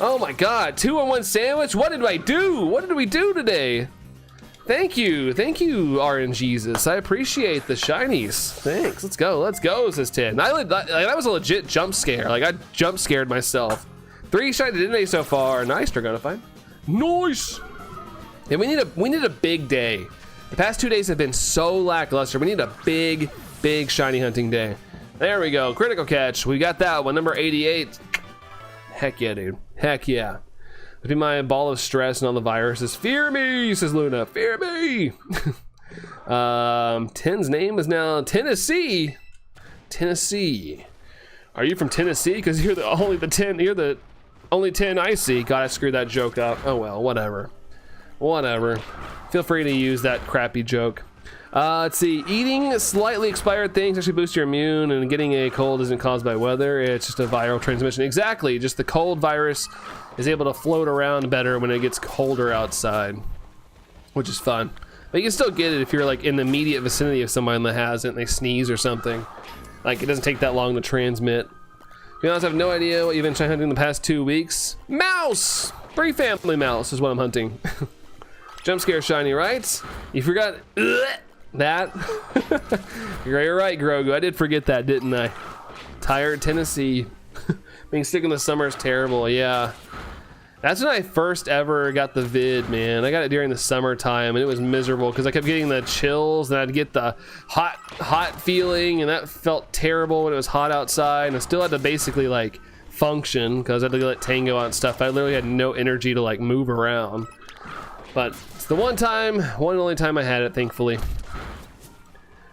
Oh my God. 2-in-1 sandwich. What did I do? What did we do today? Thank you, RNGesus. I appreciate the shinies. Thanks. Let's go, says 10. That was a legit jump scare. Like, I jump scared myself. 3 shiny today so far. Nice, Dragonify. Nice. And we need a big day. The past 2 days have been so lackluster. We need a big shiny hunting day. There we go. Critical catch. We got that one. Number 88. Heck yeah, dude. Heck yeah. Be my ball of stress and all the viruses. Fear me, says Luna. Fear me. 10's name is now Tennessee. Tennessee. Are you from Tennessee? Because you're the only 10 I see. God, I screwed that joke up. Oh well, whatever. Whatever. Feel free to use that crappy joke. Let's see. Eating slightly expired things actually boosts your immune, and getting a cold isn't caused by weather. It's just a viral transmission. Exactly. Just the cold virus is able to float around better when it gets colder outside, which is fun. But you can still get it if you're like in the immediate vicinity of someone that has it and they sneeze or something. Like, it doesn't take that long to transmit. To be honest, I have no idea what you've been hunting the past 2 weeks. Mouse! 3 family mouse is what I'm hunting. Jump scare shiny, right? You forgot that? You're right, Grogu. I did forget that, didn't I? Tired Tennessee. Being sick in the summer is terrible, yeah. That's when I first ever got the vid, man. I got it during the summertime, and it was miserable because I kept getting the chills, and I'd get the hot feeling, and that felt terrible when it was hot outside, and I still had to basically like function because I had to let Tango out and stuff. I literally had no energy to like move around. But it's the one and only time I had it, thankfully.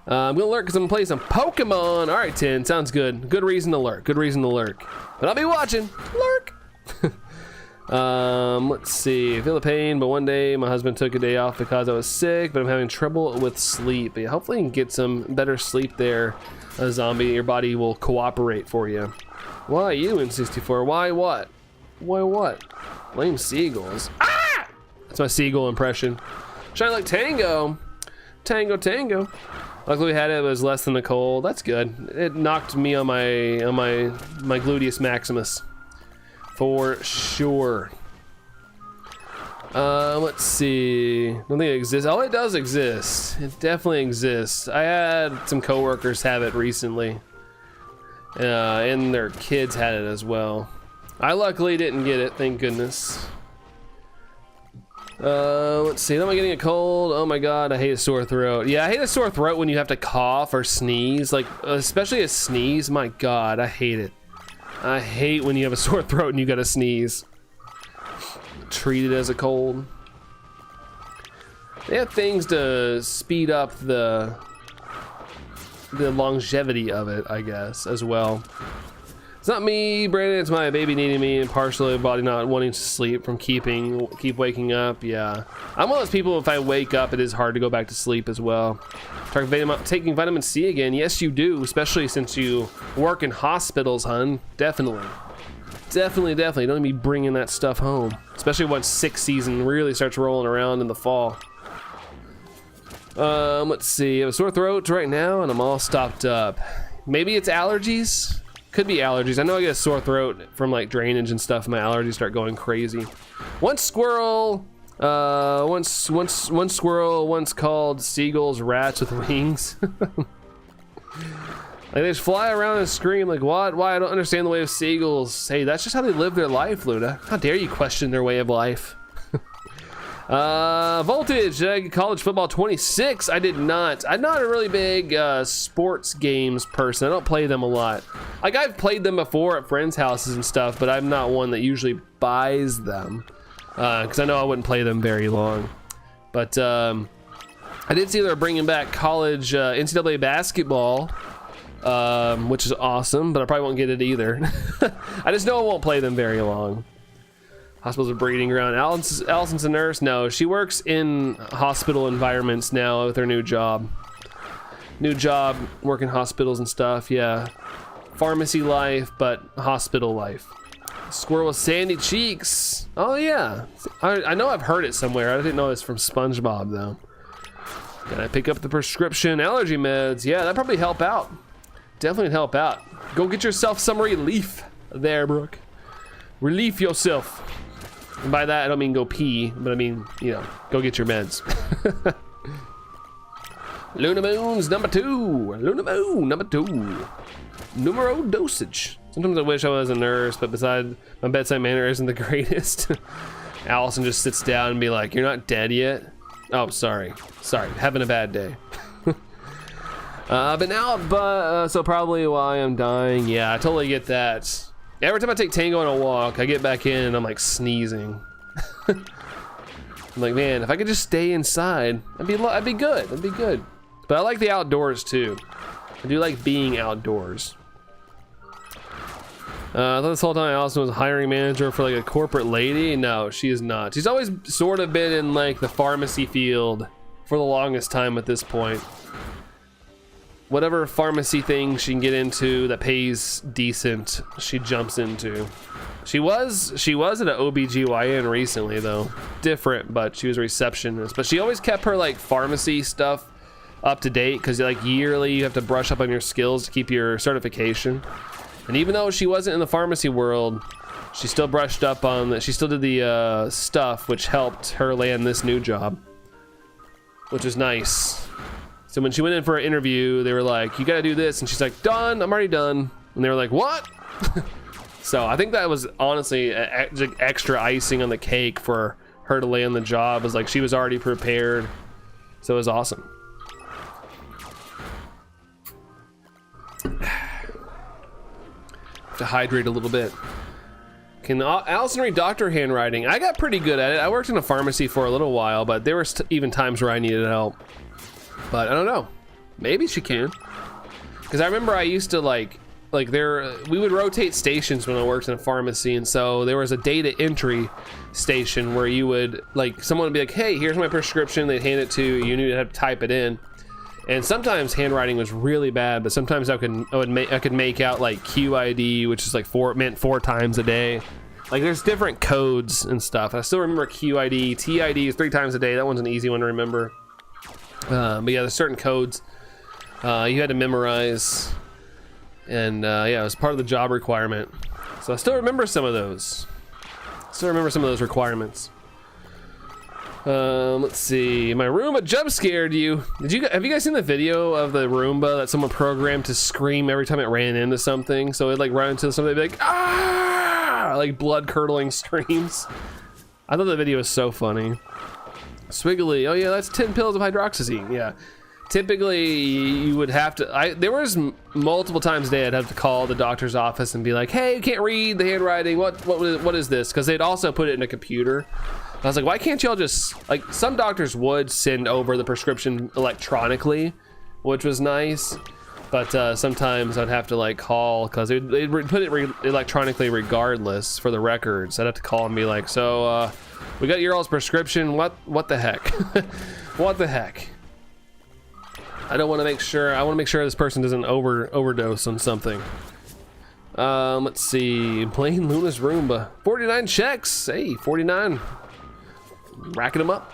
I'm gonna lurk because I'm playing some Pokemon. All right, 10, sounds good. Good reason to lurk. Good reason to lurk. But I'll be watching. Lurk. Let's see. I feel the pain, but one day my husband took a day off because I was sick, but I'm having trouble with sleep. Yeah, hopefully you can get some better sleep there, zombie. Your body will cooperate for you. Why you in 64? Why what? Why what? Lame seagulls. Ah! That's my seagull impression. Shiny like Tango. Tango. Luckily we had it was less than a cold. That's good. It knocked me on my gluteus maximus. For sure. Let's see. I don't think it exists. Oh, it does exist. It definitely exists. I had some coworkers have it recently. And their kids had it as well. I luckily didn't get it, thank goodness. Let's see. Am I getting a cold? Oh my God, I hate a sore throat. Yeah, I hate a sore throat when you have to cough or sneeze. Like, especially a sneeze. My God, I hate it. I hate when you have a sore throat and you gotta sneeze. Treat it as a cold. They have things to speed up the longevity of it, I guess, as well. It's not me, Brandon, it's my baby needing me and partially body not wanting to sleep from keep waking up. Yeah, I'm one of those people, if I wake up, it is hard to go back to sleep as well. Taking vitamin C again. Yes, you do, especially since you work in hospitals, hun. Definitely. Don't be bringing that stuff home, especially once sick season really starts rolling around in the fall. Let's see. I have a sore throat right now and I'm all stopped up. Maybe it's allergies. Could be allergies. I know I get a sore throat from like drainage and stuff. My allergies start going crazy. One squirrel once called seagulls rats with wings. Like, they just fly around and scream like, what? Why? I don't understand the way of seagulls. Hey, that's just how they live their life, Luna. How dare you question their way of life? Voltage, did I get college football 26? I did not. I'm not a really big sports games person. I don't play them a lot. Like, I've played them before at friends' houses and stuff, but I'm not one that usually buys them because I know I wouldn't play them very long. But I did see they're bringing back college NCAA basketball, which is awesome, but I probably won't get it either. I just know I won't play them very long. Hospital's a breeding ground. Allison's a nurse. No, she works in hospital environments now with her new job. New job, working hospitals and stuff. Yeah, pharmacy life, but hospital life. Squirrel with sandy cheeks. Oh yeah, I know I've heard it somewhere. I didn't know it's from SpongeBob though. Can I pick up the prescription allergy meds? Yeah, that'd probably help out. Definitely help out. Go get yourself some relief there, Brooke. Relief yourself. And by that, I don't mean go pee, but I mean, you know, go get your meds. Luna Moon's number 2. Luna Moon, number 2. Numero dosage. Sometimes I wish I was a nurse, but besides, my bedside manner isn't the greatest. Allison just sits down and be like, you're not dead yet? Oh, sorry. Sorry, having a bad day. So probably why I'm dying. Yeah, I totally get that. Every time I take Tango on a walk, I get back in and I'm like sneezing. I'm like, man, if I could just stay inside, I'd be good. I'd be good. But I like the outdoors too. I do like being outdoors. I thought this whole time Allison was a hiring manager for like a corporate lady. No, she is not. She's always sort of been in like the pharmacy field for the longest time at this point. Whatever pharmacy thing she can get into that pays decent, she jumps into. She was at an OBGYN recently though. Different, but she was a receptionist. But she always kept her like pharmacy stuff up to date because like yearly you have to brush up on your skills to keep your certification. And even though she wasn't in the pharmacy world, she still brushed up on that. She still did the stuff which helped her land this new job, which is nice. So when she went in for an interview, they were like, you gotta do this. And she's like, done, I'm already done. And they were like, what? So I think that was honestly extra icing on the cake for her to land the job. It was like she was already prepared. So it was awesome. To hydrate a little bit. Can Allison read doctor handwriting? I got pretty good at it. I worked in a pharmacy for a little while, but there were even times where I needed help. But I don't know. Maybe she can. Because I remember I used to we would rotate stations when I worked in a pharmacy, and so there was a data entry station where you would someone would be like, hey, here's my prescription. They'd hand it to you. You knew to have to type it in. And sometimes handwriting was really bad, but sometimes I could make out like QID, which is meant 4 times a day. Like there's different codes and stuff. I still remember QID, TID is 3 times a day. That one's an easy one to remember. But yeah, there's certain codes you had to memorize, and yeah, it was part of the job requirement. So I still remember some of those. Requirements. Let's see. My Roomba jump scared you. Have you guys seen the video of the Roomba that someone programmed to scream every time it ran into something? So it'd run into something, it'd be like, ah, like blood curdling screams. I thought the video was so funny. Swiggly, oh yeah, that's 10 pills of hydroxyzine. Yeah, typically you would have to, there was multiple times a day I'd have to call the doctor's office and be like, hey, you can't read the handwriting, what is this? Because they'd also put it in a computer. I was like, why can't y'all just, some doctors would send over the prescription electronically, which was nice, but sometimes I'd have to call, because they'd put it electronically regardless for the records. I'd have to call and be like, so we got your all's prescription, what the heck? What the heck? I want to make sure this person doesn't overdose on something. Let's see, playing Luna's Roomba. 49 checks, hey, 49. Racking them up,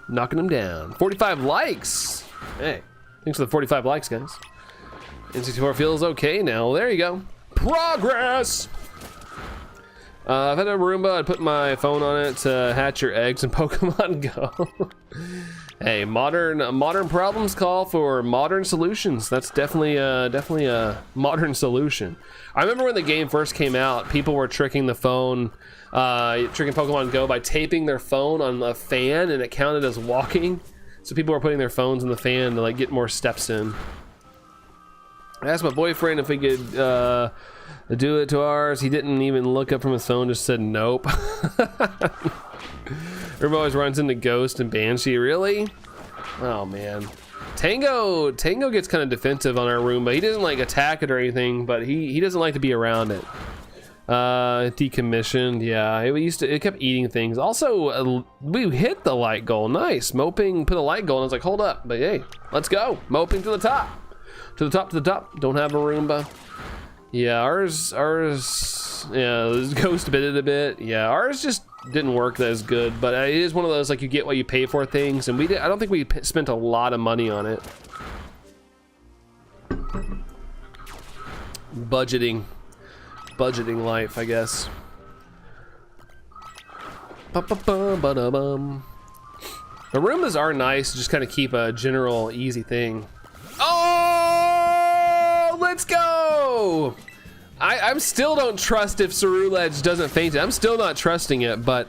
knocking them down. 45 likes. Hey, thanks for the 45 likes, guys. N64 feels okay now. Well, there you go. Progress. If I had a Roomba, I'd put my phone on it to hatch your eggs in Pokemon Go. Hey, modern problems call for modern solutions. That's definitely a modern solution. I remember when the game first came out, people were tricking the phone, tricking Pokemon Go by taping their phone on a fan, and it counted as walking. So people were putting their phones in the fan to like get more steps in. I asked my boyfriend if we could do it to ours. He didn't even look up from his phone, just said nope. Everybody always runs into Ghost and Banshee. Really? Oh man. Tango gets kind of defensive on our Roomba. He doesn't like attack it or anything, but he doesn't like to be around it. Decommissioned. Yeah, it kept eating things. Also, we hit the light goal. Nice. Moping put a light goal, and I was like, hold up. But hey, let's go. Moping to the top. To the top. Don't have a Roomba. Yeah, ours, yeah, Ghost bit it a bit. Yeah, ours just didn't work as good, but it is one of those, like, you get what you pay for things, and I don't think we spent a lot of money on it. Budgeting life, I guess. The Roombas are nice, just kind of keep a general easy thing. Oh, let's go! I still don't trust if Ceruledge doesn't faint it. I'm still not trusting it, but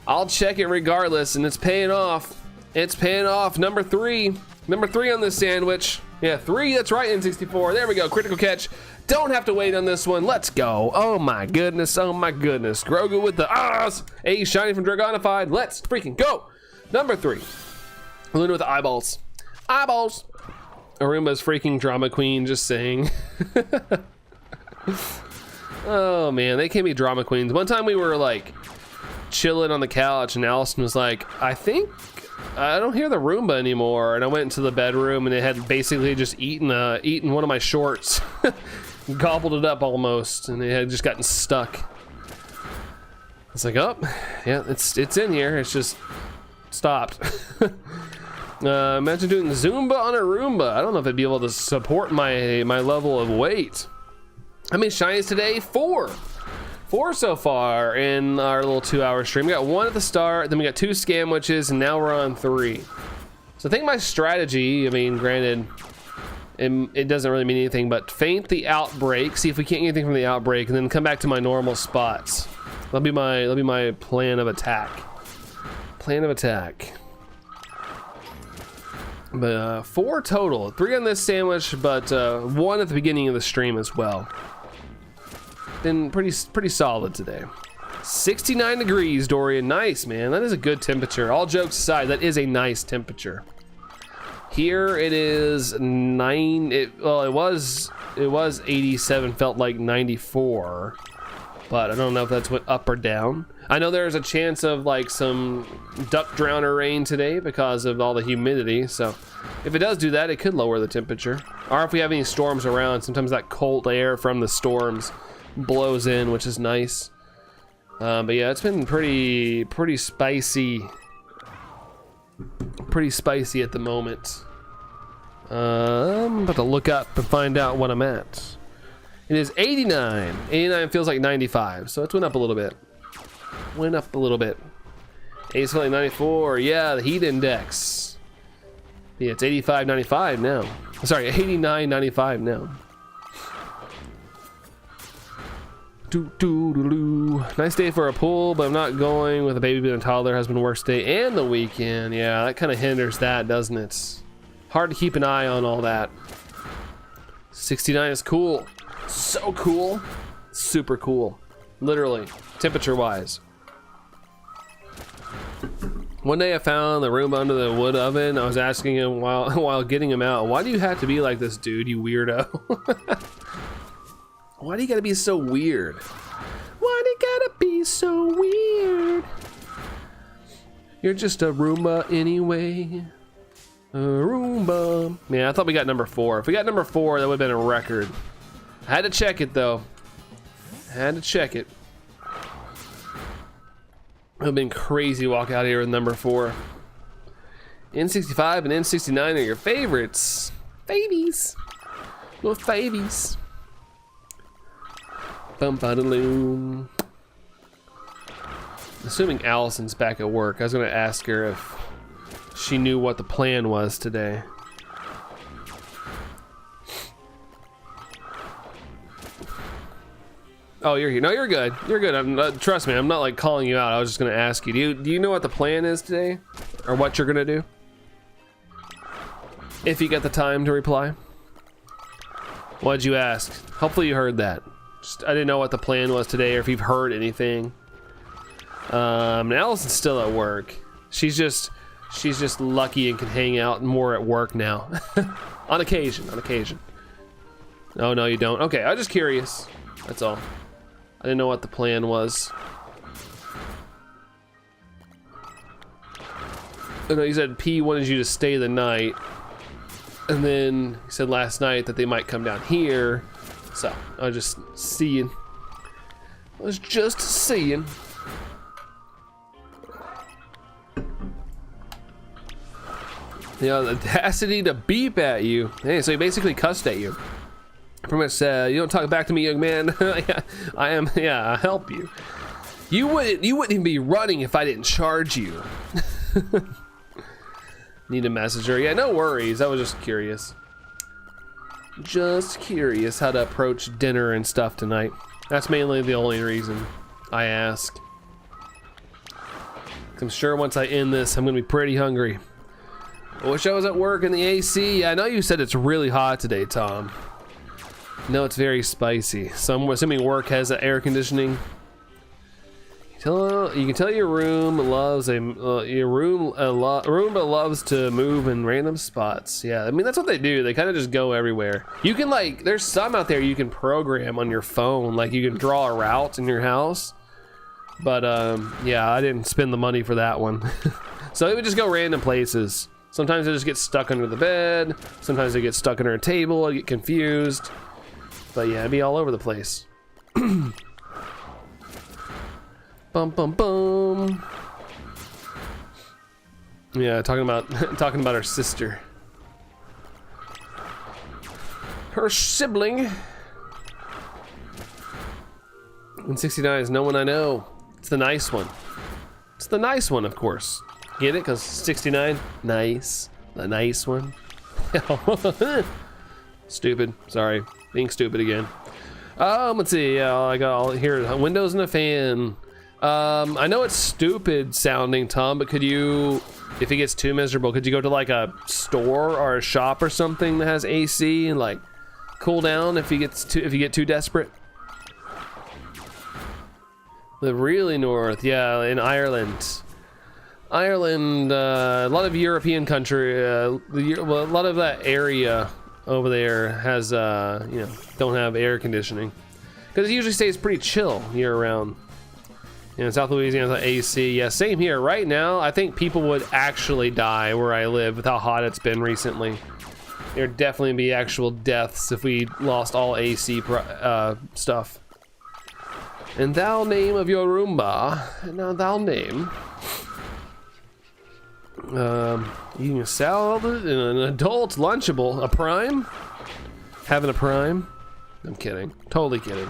I'll check it regardless, and it's paying off. It's paying off. Number three on this sandwich. Yeah, 3, that's right, N64. There we go, critical catch. Don't have to wait on this one. Let's go. Oh my goodness, Grogu with the Ahs. A shiny from Dragonified. Let's freaking go. Number 3. Luna with the eyeballs. Eyeballs. Aruma's freaking drama queen, just saying. Oh man, they can be drama queens. One time we were like chilling on the couch and Allison was like, I think I don't hear the Roomba anymore, and I went into the bedroom and it had basically just eaten one of my shorts. Gobbled it up almost, and it had just gotten stuck. It's like, oh yeah, it's in here, it's just stopped. Imagine doing Zumba on a Roomba. I don't know if I'd be able to support my level of weight. How many shinies today? 4 so far in our little 2-hour stream. We got 1 at the start, then we got 2 scamwiches, and now we're on 3. So I think my strategy, I mean, granted, it doesn't really mean anything, but feint the Outbreak, see if we can't get anything from the Outbreak, and then come back to my normal spots. That'll be my plan of attack. But 4 total, 3 on this sandwich, but 1 at the beginning of the stream as well. Been pretty solid today. 69 degrees, Dorian. Nice, man. That is a good temperature. All jokes aside, that is a nice temperature. Here it is 9. It was 87. Felt like 94, but I don't know if that's went up or down. I know there's a chance of like some duck drowner rain today because of all the humidity. So if it does do that, it could lower the temperature. Or if we have any storms around, sometimes that cold air from the storms blows in, which is nice. But yeah, it's been pretty spicy. Pretty spicy at the moment. I'm about to look up and find out what I'm at. It is 89. 89 feels like 95, so it's went up a little bit. It's like 94. Yeah, the heat index. Yeah, it's 85.95 now. Sorry, 89.95 now. Nice day for a pool, but I'm not going with a baby and a toddler. Has been worst day and the weekend. Yeah, that kind of hinders that, doesn't it? Hard to keep an eye on all that. 69 is cool. So cool. Super cool. Literally, temperature wise. One day I found the Roomba under the wood oven. I was asking him while getting him out, why do you have to be like this, dude, you weirdo? Why do you gotta be so weird? Why do you gotta be so weird? You're just a Roomba anyway. A Roomba. Man, I thought we got number 4. If we got number 4, that would have been a record. I had to check it though. Had to check it. It would have been crazy to walk out here with number 4. N65 and N69 are your favorites. Babies. Little babies. Bum-ba-da-loom. Assuming Allison's back at work, I was gonna ask her if she knew what the plan was today. Oh, you're here. No, you're good. You're good. I'm not, trust me, I'm not like calling you out. I was just gonna ask you. Do you know what the plan is today? Or what you're gonna do? If you get the time to reply. What'd you ask? Hopefully you heard that. I didn't know what the plan was today or if you've heard anything. Allison's still at work. She's just lucky and can hang out more at work now. On occasion. Oh, no, you don't. Okay, I was just curious. That's all. I didn't know what the plan was. I know you said P wanted you to stay the night. And then he said last night that they might come down here. So, I was just seeing. Yeah, the audacity to beep at you. Hey, so he basically cussed at you. Pretty much said, you don't talk back to me, young man. Yeah, I'll help you. You wouldn't even be running if I didn't charge you. Need a messenger. Yeah, no worries. I was just curious. Just curious how to approach dinner and stuff tonight. That's mainly the only reason I ask. I'm sure once I end this, I'm gonna be pretty hungry. I wish I was at work in the AC. I know you said it's really hot today, Tom. No, it's very spicy. So I'm assuming work has air conditioning. You can tell your room loves Roomba loves to move in random spots. Yeah, I mean that's what they do. They kind of just go everywhere. You can like, there's some out there you can program on your phone. Like you can draw a route in your house. But yeah, I didn't spend the money for that one. So it would just go random places. Sometimes they just get stuck under the bed. Sometimes they get stuck under a table. I get confused. But yeah, it'd be all over the place. Bum bum bum. Yeah, talking about her sister. Her sibling. 169 is no one I know. It's the nice one. It's the nice one, of course. Get it? Because 69, nice. The nice one. Stupid. Sorry. Being stupid again. Let's see. Yeah, I got all here. Windows and a fan. I know it's stupid sounding, Tom, but could you, if it gets too miserable, could you go to like a store or a shop or something that has AC and like cool down if you get too desperate? The really north, yeah, in Ireland. Ireland, a lot of European country, well, a lot of that area over there has, you know, don't have air conditioning because it usually stays pretty chill year round. You know, South Louisiana, AC, yeah, same here. Right now, I think people would actually die where I live with how hot it's been recently. There'd definitely be actual deaths if we lost all AC stuff. And thou name of your Roomba, now thou name. Eating a salad and an adult Lunchable, a prime? Having a prime? I'm kidding, totally kidding.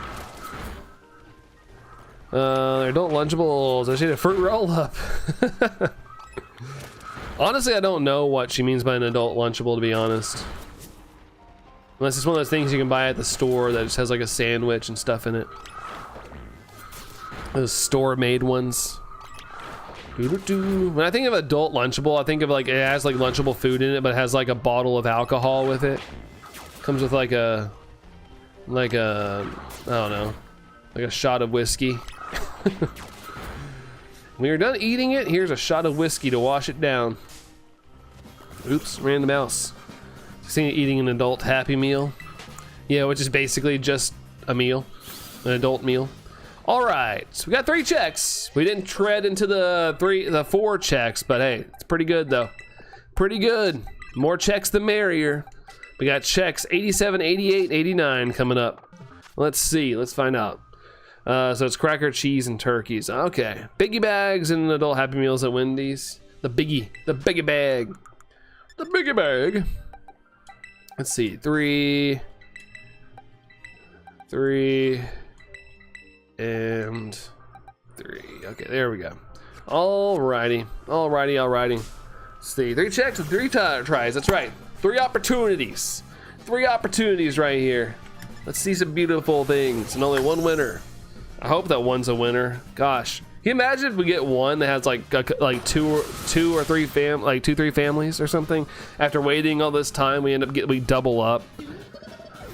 Adult Lunchables, I should a fruit roll up. Honestly, I don't know what she means by an adult Lunchable, to be honest. Unless it's one of those things you can buy at the store that just has like a sandwich and stuff in it. Those store-made ones. When I think of adult Lunchable, I think of like it has like Lunchable food in it, but it has like a bottle of alcohol with it. Comes with like a I don't know, like a shot of whiskey. When you're done eating it, here's a shot of whiskey to wash it down. Oops, ran the mouse. Seen eating an adult Happy Meal. Yeah, which is basically just a meal, an adult meal. All right, so we got 3 checks. We didn't tread into the 4 checks, but hey, it's pretty good though. Pretty good. More checks the merrier. We got checks 87, 88, 89 coming up. Let's see, let's find out. So it's cracker, cheese, and turkeys. Okay, biggie bags and adult Happy Meals at Wendy's. The biggie bag. The biggie bag. Let's see, 3, and 3. Okay, there we go. Alrighty. Let's see, 3 checks and 3 tries. That's right. 3 opportunities. 3 opportunities right here. Let's see some beautiful things and only 1 winner. I hope that one's a winner. Gosh, can you imagine if we get one that has like two or three families or something? After waiting all this time, we double up.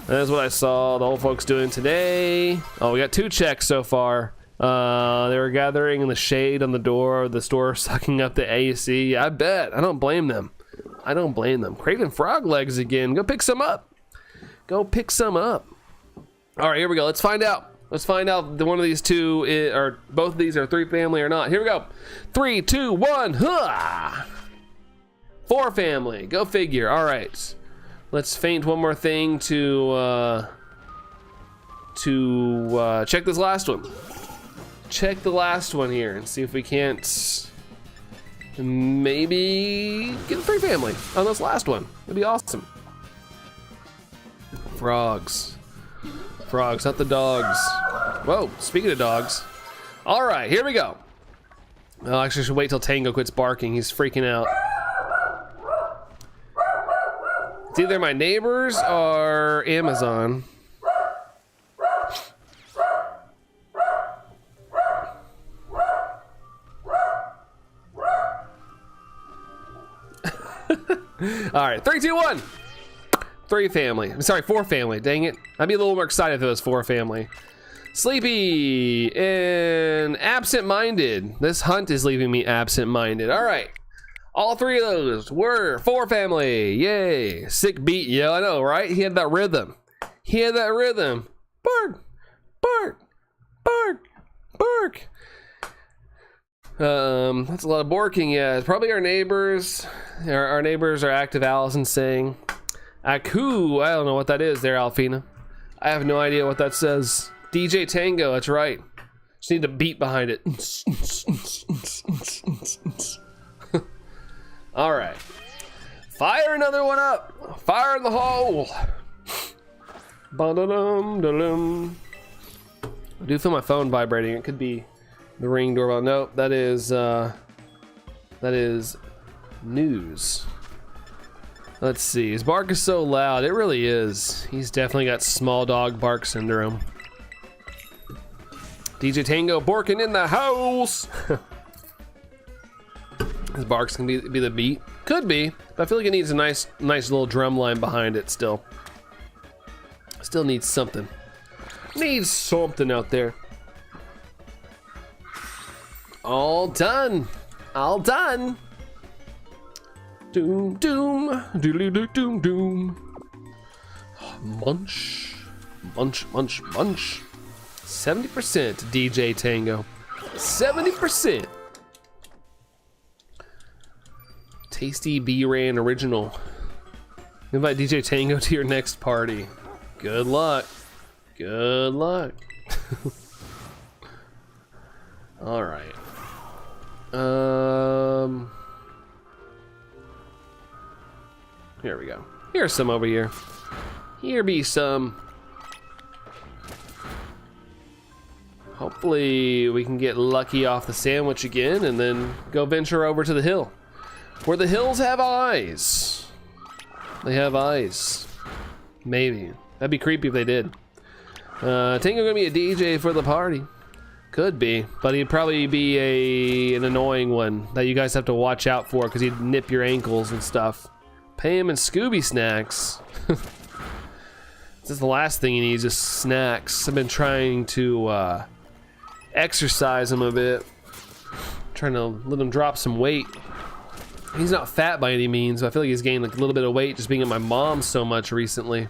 That's what I saw the old folks doing today. Oh, we got 2 checks so far. They were gathering in the shade on the door of the store, sucking up the AC. Yeah, I bet. I don't blame them. I don't blame them. Craving frog legs again. Go pick some up. Go pick some up. All right, here we go. Let's find out. Let's find out that one of these 2 or both of these are 3 family or not. Here we go. 3, 2, 1. Huh! 4 family. Go figure. All right. Let's feint one more thing to check this last one. Check the last one here and see if we can't maybe get a 3 family on this last one. It'd be awesome. Frogs. Frogs, not the dogs. Whoa, speaking of dogs. All right, here we go. Oh, actually, I should wait till Tango quits barking. He's freaking out. It's either my neighbors or Amazon. All right, 3, 2, 1. 3 family. I'm sorry, 4 family. Dang it. I'd be a little more excited if it was 4 family. Sleepy and absent-minded. This hunt is leaving me absent-minded. All right. All 3 of those were 4 family. Yay. Sick beat. Yeah, I know, right? He had that rhythm. He had that rhythm. Bark, bark, bark, bark. That's a lot of barking. Yeah, it's probably our neighbors. Our neighbors are active. Allison saying, "Aku." I don't know what that is. There, Alfina. I have no idea what that says. DJ Tango. That's right. Just need a beat behind it. All right. Fire another one up. Fire in the hole. Ba-da-dum-da-dum. I do feel my phone vibrating. It could be the Ring doorbell. Nope, that is news. Let's see. His bark is so loud. It really is. He's definitely got small dog bark syndrome. DJ Tango barking in the house. His barks can be the beat. Could be, but I feel like it needs a nice little drum line behind it still. Still needs something. Needs something out there. All done. All done. Doom, doom, doodly doom, doom. Munch, munch, munch, munch. 70% DJ Tango. 70%. Tasty B-Ran original. Invite DJ Tango to your next party. Good luck. Good luck. All right. Here we go. Here's some over here. Here be some. Hopefully we can get lucky off the sandwich again and then go venture over to the hill. Where the hills have eyes. They have eyes. Maybe. That'd be creepy if they did. Tango gonna be a DJ for the party. Could be, but he'd probably be an annoying one that you guys have to watch out for because he'd nip your ankles and stuff. Pay him in Scooby snacks. This is the last thing he needs, is snacks. I've been trying to exercise him a bit. Trying to let him drop some weight. He's not fat by any means, but I feel like he's gained like a little bit of weight just being at my mom so much recently.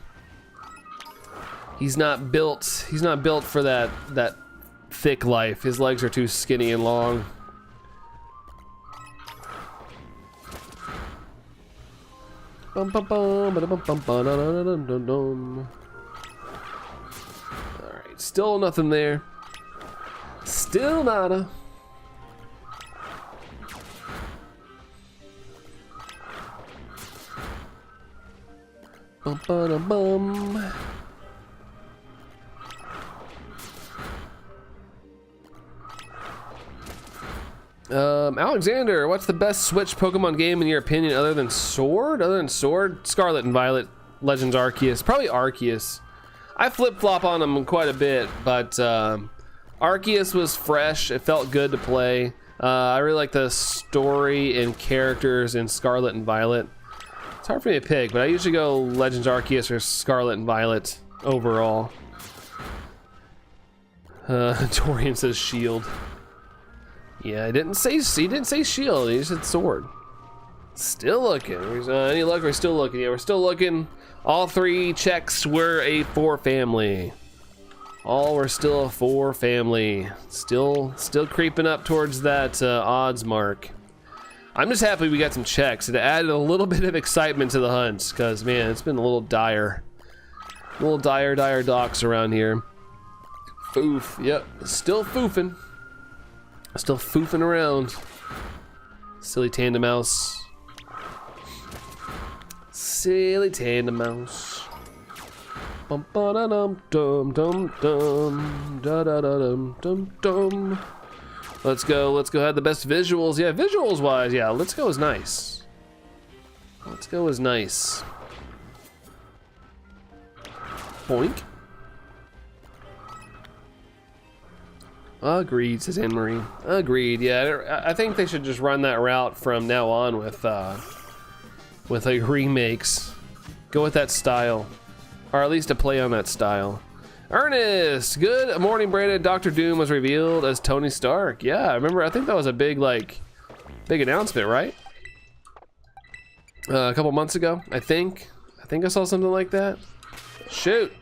He's not built for that thick life. His legs are too skinny and long. Alright, still nothing there. Still nada. Bum ba da bum. Alexander, what's the best Switch Pokemon game in your opinion other than Sword? Other than Sword? Scarlet and Violet, Legends Arceus. Probably Arceus. I flip-flop on them quite a bit, but Arceus was fresh. It felt good to play. I really like the story and characters in Scarlet and Violet. It's hard for me to pick, but I usually go Legends Arceus or Scarlet and Violet overall. Torian says Shield. Yeah, he didn't say Shield. He said Sword. Still looking. Any luck? We're still looking. Yeah, we're still looking. All 3 checks were a 4 family. All were still a 4 family. Still creeping up towards that odds mark. I'm just happy we got some checks. It added a little bit of excitement to the hunts, because man, it's been a little dire. A little dire docks around here. Foof, yep, still foofing. Still foofing around. Silly Tandemaus. Silly Tandemaus. Bum ba da dum dum dum dum da da da dum dum dum. Let's go have the best visuals. Yeah, visuals wise, yeah, let's go is nice. Let's go is nice. Boink. Agreed, says Anne-Marie. Agreed, yeah, I think they should just run that route from now on with like remakes. Go with that style. Or at least a play on that style. Ernest, good morning, Brandon. Dr. Doom was revealed as Tony Stark. Yeah, I remember, I think that was a big announcement, right? A couple months ago, I think I saw something like that. Shoot.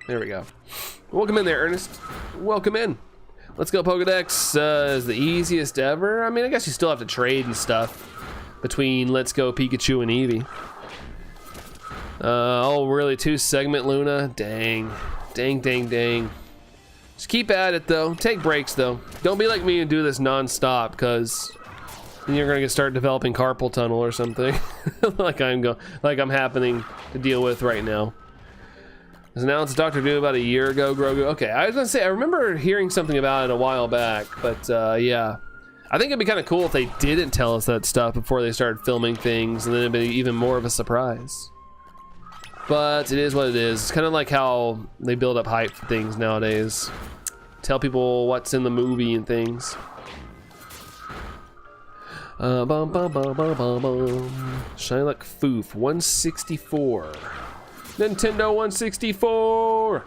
There we go. Welcome in there, Ernest. Welcome in. Let's Go Pokedex is the easiest ever. I mean, I guess you still have to trade and stuff between Let's Go Pikachu and Eevee. Oh, really? 2 segment Luna? Dang. Just keep at it, though. Take breaks, though. Don't be like me and do this non-stop, because then you're gonna start developing carpal tunnel or something, like I'm happening to deal with right now. It was announced Dr. Doom about a year ago, Grogu. Okay, I was gonna say, I remember hearing something about it a while back, but yeah. I think it'd be kind of cool if they didn't tell us that stuff before they started filming things, and then it'd be even more of a surprise. But it is what it is. It's kind of like how they build up hype for things nowadays. Tell people what's in the movie and things. Shiny like Foof, 164. Nintendo 164.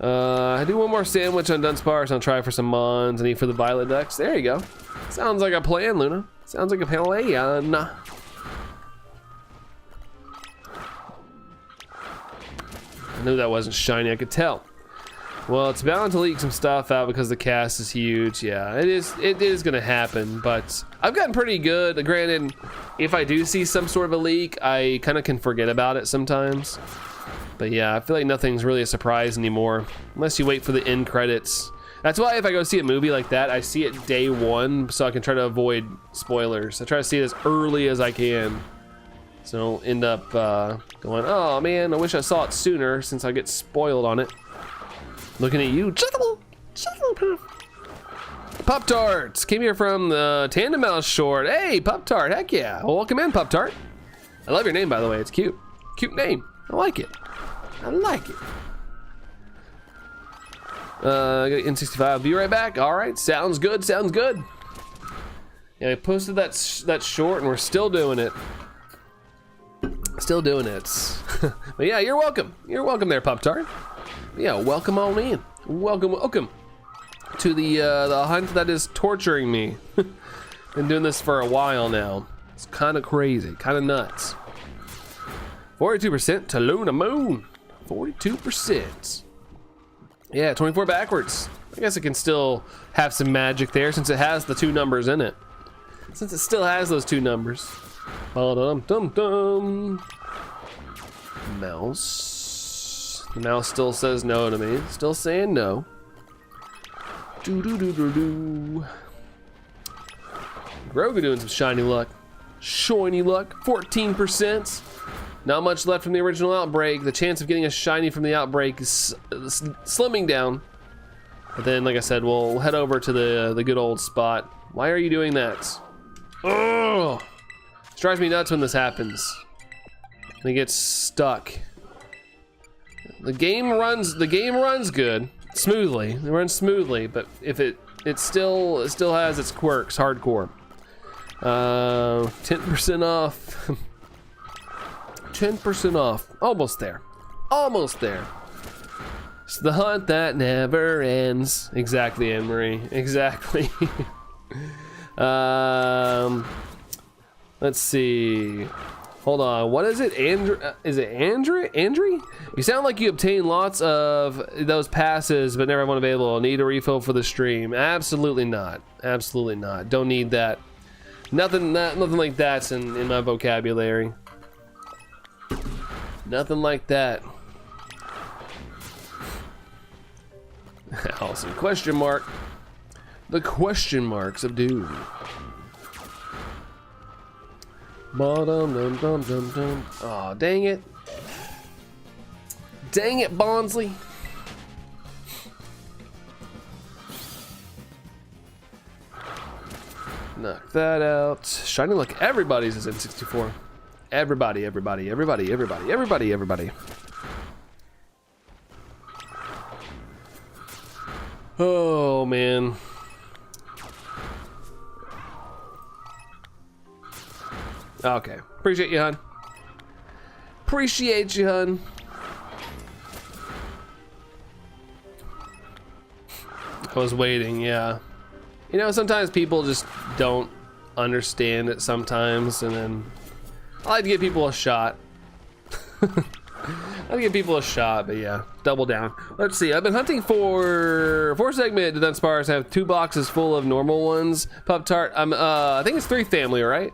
I do one more sandwich on Dunsparce and I'll try for some Mons and eat for the Violet Ducks. There you go. Sounds like a plan, Luna. Sounds like a plan. I knew that wasn't shiny, I could tell. Well, it's bound to leak some stuff out because the cast is huge. Yeah, it is gonna happen, but I've gotten pretty good. Granted, if I do see some sort of a leak, I kind of can forget about it sometimes. But yeah, I feel like nothing's really a surprise anymore, unless you wait for the end credits. That's why if I go see a movie like that, I see it day 1, so I can try to avoid spoilers. I try to see it as early as I can, so I don't end up going, oh man, I wish I saw it sooner since I get spoiled on it. Looking at you, Pop-Tarts came here from the Tandemaus short. Hey, Pop-Tart, heck yeah. Well, welcome in, Pop-Tart. I love your name, by the way. It's cute. Cute name. I like it. I like it. I got N65. Be right back. All right. Sounds good. Sounds good. Yeah, I posted that short, and we're still doing it. Still doing it. But yeah, you're welcome. You're welcome there, Pop-Tart. Yeah, welcome on in. Welcome to the hunt that is torturing me. Been doing this for a while now. It's kind of crazy, kind of nuts. 42% to Luna Moon. 42%. Yeah, 24 backwards. I guess it can still have some magic there since it has the 2 numbers in it. Since it still has those 2 numbers. Ba-dum-dum-dum. Mouse. The mouse still says no to me. Still saying no. Do-do-do-do-do. Grogu doing some shiny luck. Shiny luck. 14%. Not much left from the original Outbreak. The chance of getting a shiny from the Outbreak is slimming down. But then, like I said, we'll head over to the good old spot. Why are you doing that? Oh, it drives me nuts when this happens. It gets stuck. The game runs good, smoothly. It runs smoothly, but if it still has its quirks, hardcore. 10% off. 10% off. Almost there. Almost there. It's the hunt that never ends. Exactly, Anne-Marie. Exactly. Let's see. Hold on. What is it? Is it Andrew? You sound like you obtain lots of those passes, but never have one available. Need a refill for the stream? Absolutely not. Absolutely not. Don't need that. Nothing like that's in my vocabulary. Nothing like that. Allison, question mark. The question marks of doom. Oh, dang it. Dang it, Bonsley. Knock that out. Shiny Luck. Everybody's is N64. Everybody. Oh, man. Okay. Appreciate you, hun. Appreciate you, hun. I was waiting, yeah. You know, sometimes people just don't understand it sometimes, and then I like to give people a shot. I like to give people a shot, but yeah, double down. Let's see, I've been hunting for 4 segment Dunsparce. I have 2 boxes full of normal ones. Pup Tart, I think it's 3 family, right?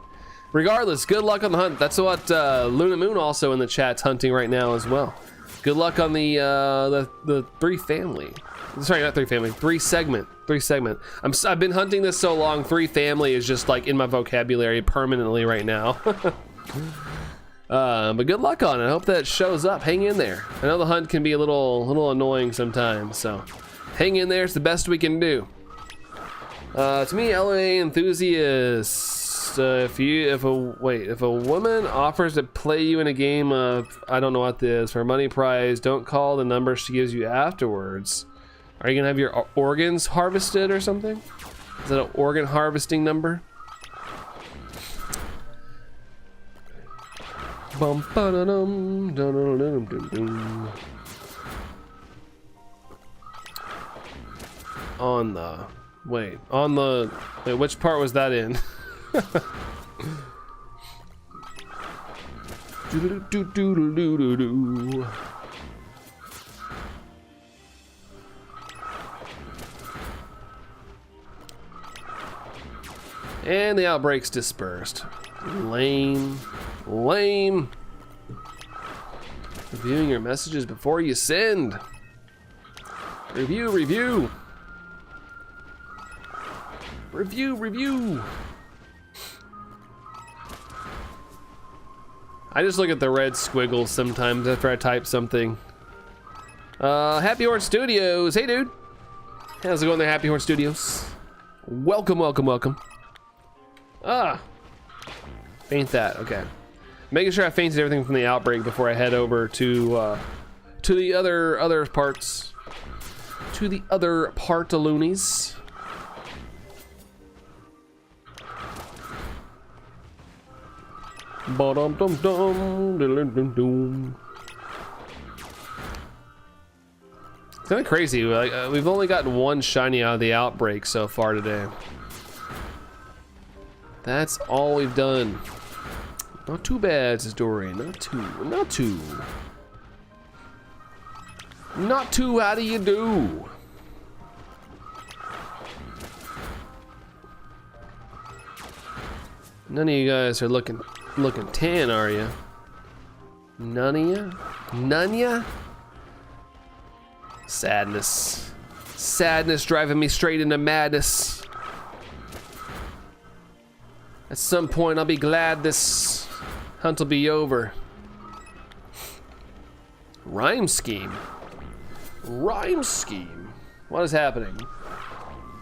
Regardless, good luck on the hunt. That's what Luna Moon also in the chat's hunting right now as well. Good luck on the 3 family. Sorry, not 3 family. 3 segment. 3 segment. I've been hunting this so long. 3 family is just like in my vocabulary permanently right now. But good luck on it. I hope that shows up. Hang in there. I know the hunt can be a little annoying sometimes, so hang in there. It's the best we can do. To me, LA enthusiast. If a woman offers to play you in a game of, I don't know what this is, for a money prize, don't call the number she gives you afterwards. Are you gonna have your organs harvested or something? Is that an organ harvesting number? Bum ba da dum dum dum dum dum. Wait, which part was that in? And the outbreak's dispersed. Lame. Reviewing your messages before you send. Review. I just look at the red squiggles sometimes after I type something. Happy Horn Studios. Hey, dude. How's it going there, Happy Horn Studios? Welcome. Faint that. Okay. Making sure I fainted everything from the outbreak before I head over to the other parts. To the other part-a-loonies. It's kind of crazy. Like, we've only gotten 1 shiny out of the outbreak so far today. That's all we've done. Not too bad, says Dory. Not too. How do you do? None of you guys are looking tan, are you? None of you? None ya? Sadness driving me straight into madness. At some point I'll be glad this hunt will be over. Rhyme scheme. Rhyme scheme. What is happening?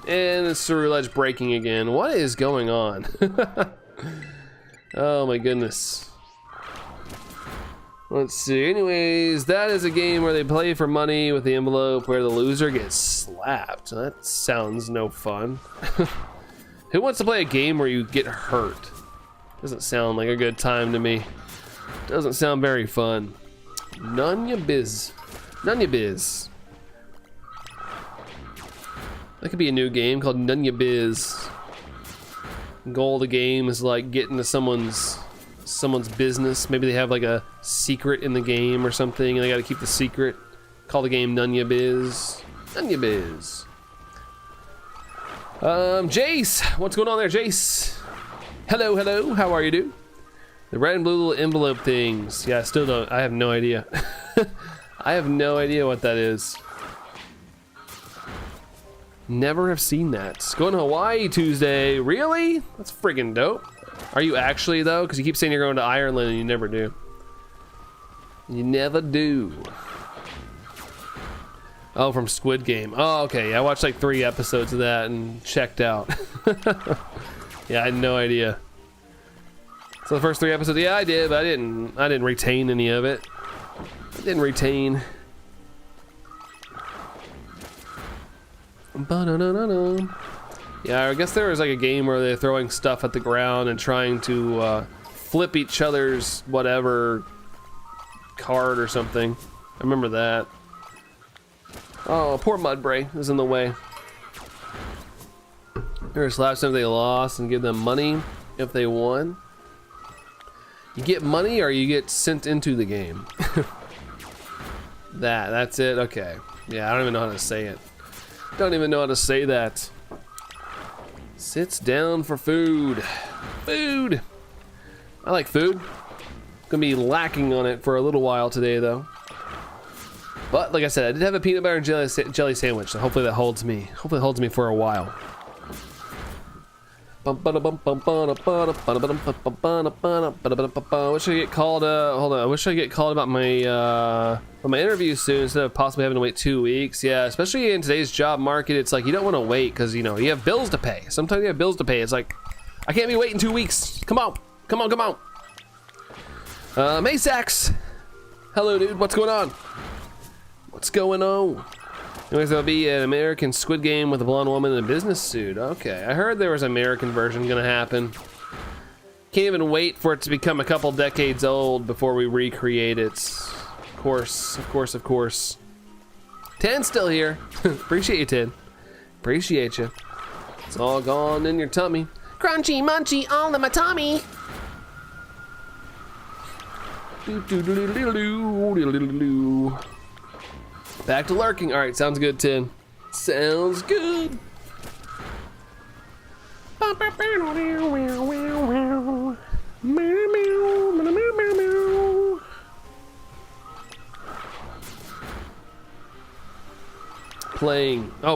And it's Ceruledge breaking again. What is going on? Oh my goodness. Let's see. Anyways, that is a game where they play for money with the envelope where the loser gets slapped. That sounds no fun. Who wants to play a game where you get hurt? Doesn't sound like a good time to me. Doesn't sound very fun. None ya biz. None ya biz. That could be a new game called None ya biz. The goal of the game is like get into someone's business. Maybe they have like a secret in the game or something and they gotta keep the secret. Call the game None ya biz. None ya biz. Jace, what's going on there, Jace? Hello, hello, how are you, dude? The red and blue little envelope things. Yeah, I still don't, I have no idea. I have no idea what that is. Never have seen that. Going to Hawaii Tuesday, really? That's friggin' dope. Are you actually though? Because you keep saying you're going to Ireland and you never do. You never do. Oh, from Squid Game. Oh, okay. I watched like 3 episodes of that and checked out. Yeah, I had no idea. So the first 3 episodes, yeah, I did, but I didn't retain any of it. I didn't retain. Yeah, I guess there was like a game where they're throwing stuff at the ground and trying to flip each other's whatever card or something. I remember that. Oh, poor Mudbray is in the way. Or slaps them if they lost and give them money if they won. You get money or you get sent into the game. That's it? Okay. Yeah, I don't even know how to say it. Don't even know how to say that. Sits down for food. Food! I like food. Gonna be lacking on it for a little while today though. But like I said, I did have a peanut butter and jelly sandwich, so hopefully that holds me. Hopefully it holds me for a while. I wish I get called. Hold on. I wish I get called about my interview soon instead of possibly having to wait 2 weeks. Yeah, especially in today's job market, it's like you don't want to wait because you know you have bills to pay. Sometimes you have bills to pay. It's like I can't be waiting 2 weeks. Come on, come on, come on. Maysax, hello, dude. What's going on? What's going on? Anyways, there'll be an American Squid Game with a blonde woman in a business suit. Okay, I heard there was an American version gonna happen. Can't even wait for it to become a couple decades old before we recreate it. Of course, of course, of course. 10's still here. Appreciate you, 10. Appreciate you. It's all gone in your tummy. Crunchy munchy all in my tummy. Back to lurking. All right, sounds good, 10. Sounds good.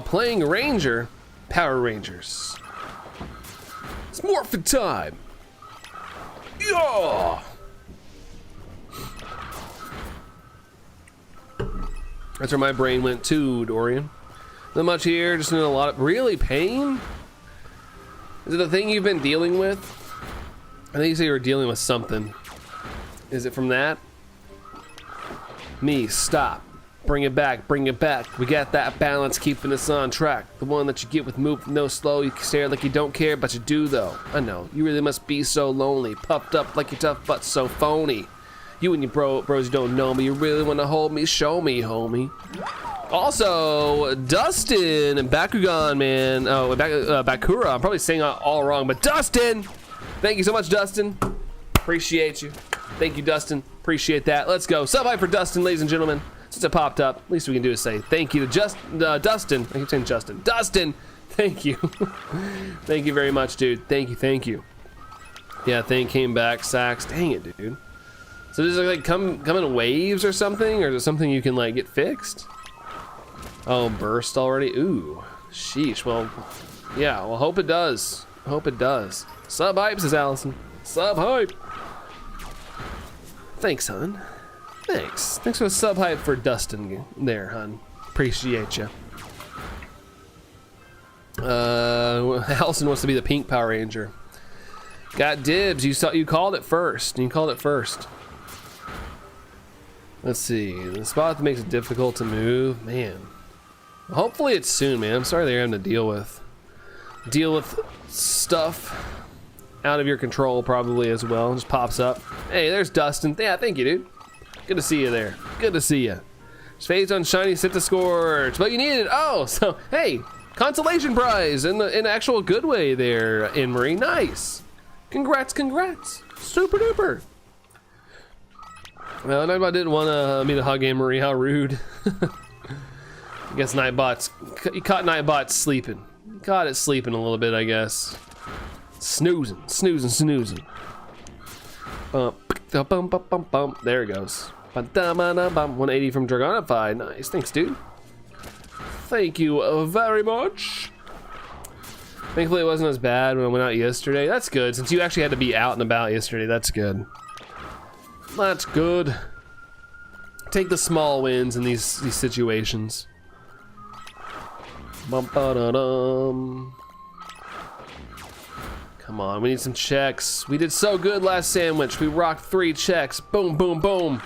Playing Ranger. Power Rangers. It's morphin' time. Yeah. That's where my brain went too, Dorian. Not much here, just in a lot of... Really? Pain? Is it a thing you've been dealing with? I think you said you were dealing with something. Is it from that? Me, stop. Bring it back, bring it back. We got that balance keeping us on track. The one that you get with move no slow. You stare like you don't care, but you do though. I know, you really must be so lonely. Puffed up like you're tough, but so phony. You and your bros don't know me. You really want to hold me? Show me, homie. Also, Dustin and Bakugan, man. Oh, Bakura. I'm probably saying it all wrong, but Dustin! Thank you so much, Dustin. Appreciate you. Thank you, Dustin. Appreciate that. Let's go. Sub high for Dustin, ladies and gentlemen. Since it popped up, least we can do is say thank you to Dustin. I keep saying Justin. Dustin! Thank you. Thank you very much, dude. Thank you, thank you. Yeah, thing came back. Sacks. Dang it, dude. So does it like come in waves or something? Or is it something you can like get fixed? Oh, burst already? Ooh, sheesh. Well, yeah, well, hope it does. Hope it does. Sub hype, says Allison. Sub hype. Thanks, hon. Thanks. Thanks for the sub hype for Dustin there, hun. Appreciate you. Allison wants to be the pink Power Ranger. Got dibs. You called it first. You called it first. Let's see. The spot that makes it difficult to move. Man. Hopefully it's soon, man. I'm sorry they're having to deal with stuff out of your control probably as well. It just pops up. Hey, there's Dustin. Yeah, thank you, dude. Good to see you there. Good to see you. Phased on shiny, sit the scorch, but you needed it. Oh, so hey, consolation prize in the actual good way there, Anne-Marie. Nice. Congrats. Super duper. Well, Nightbot didn't want me to hug Anne-Marie. How rude. I guess you caught Nightbot sleeping. You caught it sleeping a little bit, I guess. Snoozing. Bump. There it goes. 180 from Dragonify. Nice. Thanks, dude. Thank you very much. Thankfully, it wasn't as bad when I went out yesterday. That's good. Since you actually had to be out and about yesterday, that's good. That's good. Take the small wins in these situations. Bum-ba-da-dum. Come on, we need some checks. We did so good last sandwich. We rocked 3 checks. Boom, boom, boom.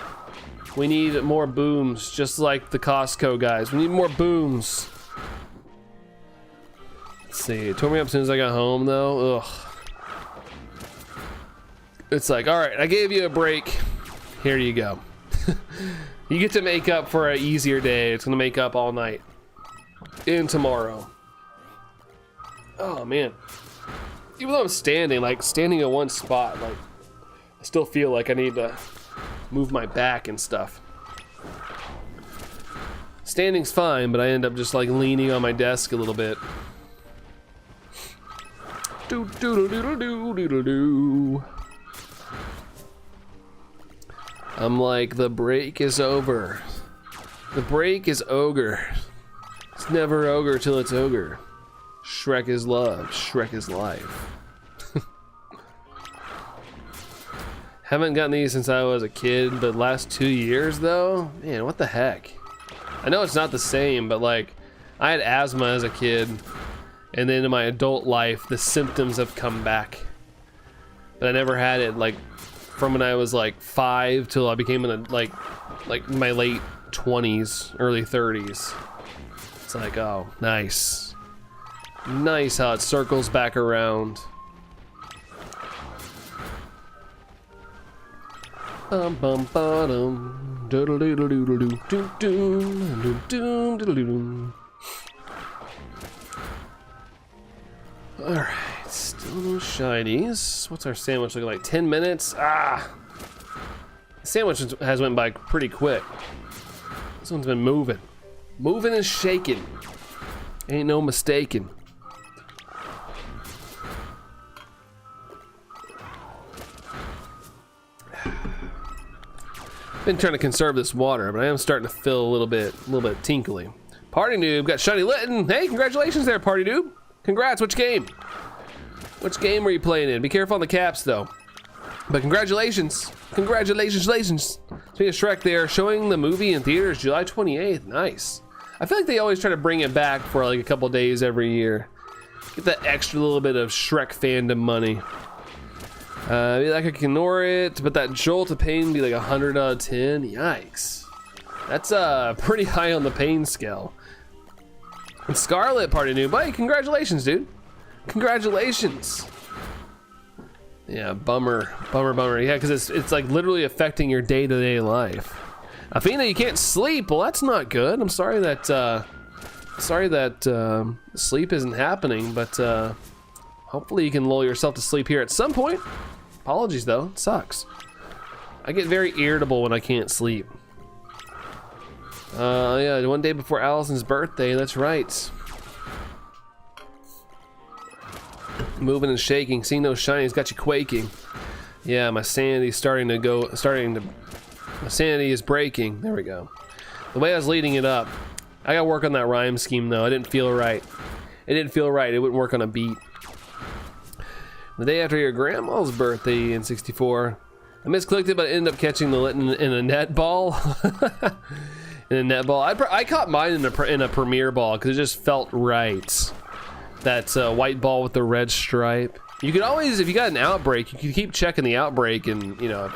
We need more booms, just like the Costco guys. We need more booms. Let's see, it tore me up as soon as I got home though. Ugh. It's like, all right, I gave you a break. Here you go. You get to make up for an easier day. It's gonna make up all night. And tomorrow. Oh man. Even though I'm standing at one spot, like, I still feel like I need to move my back and stuff. Standing's fine, but I end up just like leaning on my desk a little bit. I'm like, the break is over. The break is ogre. It's never ogre till it's ogre. Shrek is love, Shrek is life. Haven't gotten these since I was a kid, but last 2 years though, man, what the heck? I know it's not the same, but like, I had asthma as a kid, and then in my adult life, the symptoms have come back. But I never had it like from when I was like 5 till I became like my late 20s, early 30s. It's like, oh, nice. Nice how it circles back around. Bum bum bum doodle doodle doodle doo doo doo doo doo doo. All right, still no shinies. What's our sandwich looking like? 10 minutes. Ah, the sandwich has went by pretty quick. This one's been moving and shaking. Ain't no mistaking. Been trying to conserve this water, but I am starting to feel a little bit tinkly. Party Noob got shiny Litten. Hey, congratulations there, Party Noob. Congrats. Which game? Which game were you playing in? Be careful on the caps, though. But congratulations. Congratulations. Speaking of Shrek, they are showing the movie in theaters July 28th. Nice. I feel like they always try to bring it back for like a couple days every year. Get that extra little bit of Shrek fandom money. I could ignore it, but that jolt of pain be like 100 out of 10. Yikes. That's pretty high on the pain scale. And Scarlet, Party Noob. Hey, congratulations, dude. Congratulations. Yeah, bummer. Yeah, because it's like literally affecting your day-to-day life. Athena, you can't sleep. Well, that's not good. I'm sorry that sleep isn't happening, but hopefully you can lull yourself to sleep here at some point. Apologies though, it sucks. I get very irritable when I can't sleep. Yeah, one day before Allison's birthday, that's right. Moving and shaking, seeing those shinies got you quaking. Yeah, my sanity's my sanity is breaking. There we go. The way I was leading it up, I gotta work on that rhyme scheme though. It didn't feel right. It wouldn't work on a beat. The day after your grandma's birthday in 64, I misclicked it, but I ended up catching the lit in a net ball. In a net ball. I caught mine in a premier ball because it just felt right. That white ball with the red stripe. You could always, if you got an outbreak, you could keep checking the outbreak, and you know,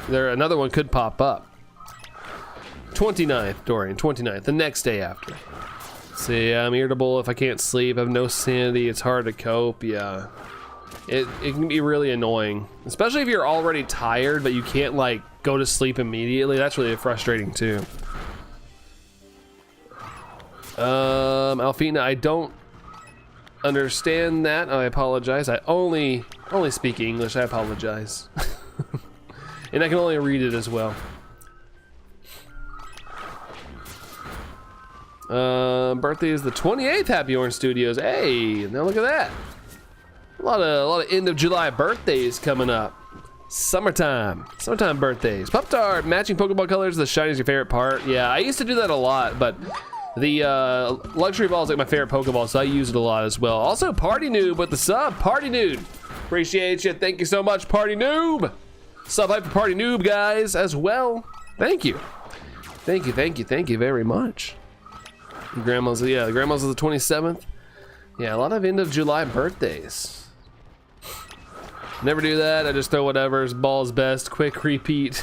another one could pop up. 29th, Dorian, 29th, the next day after. See, I'm irritable if I can't sleep, I have no sanity, it's hard to cope, yeah. It can be really annoying, especially if you're already tired, but you can't like go to sleep immediately. That's really frustrating too. Alfina, I don't understand that. I apologize. I only speak English. I apologize. And I can only read it as well. Birthday is the 28th. Happy Orange Studios. Hey, now look at that. A lot of end of July birthdays coming up. Summertime birthdays. Pop-Tart, matching Pokeball colors. The shiny is your favorite part. Yeah, I used to do that a lot, but the luxury ball is like my favorite Pokeball, so I use it a lot as well. Also, Party Noob with the sub. Party Noob, appreciate you. Thank you so much, Party Noob. Sub hype for Party Noob, guys, as well. Thank you. Thank you very much. The grandma's, yeah, the grandma's is the 27th. Yeah, a lot of end of July birthdays. Never do that. I just throw whatever's ball's best. Quick repeat.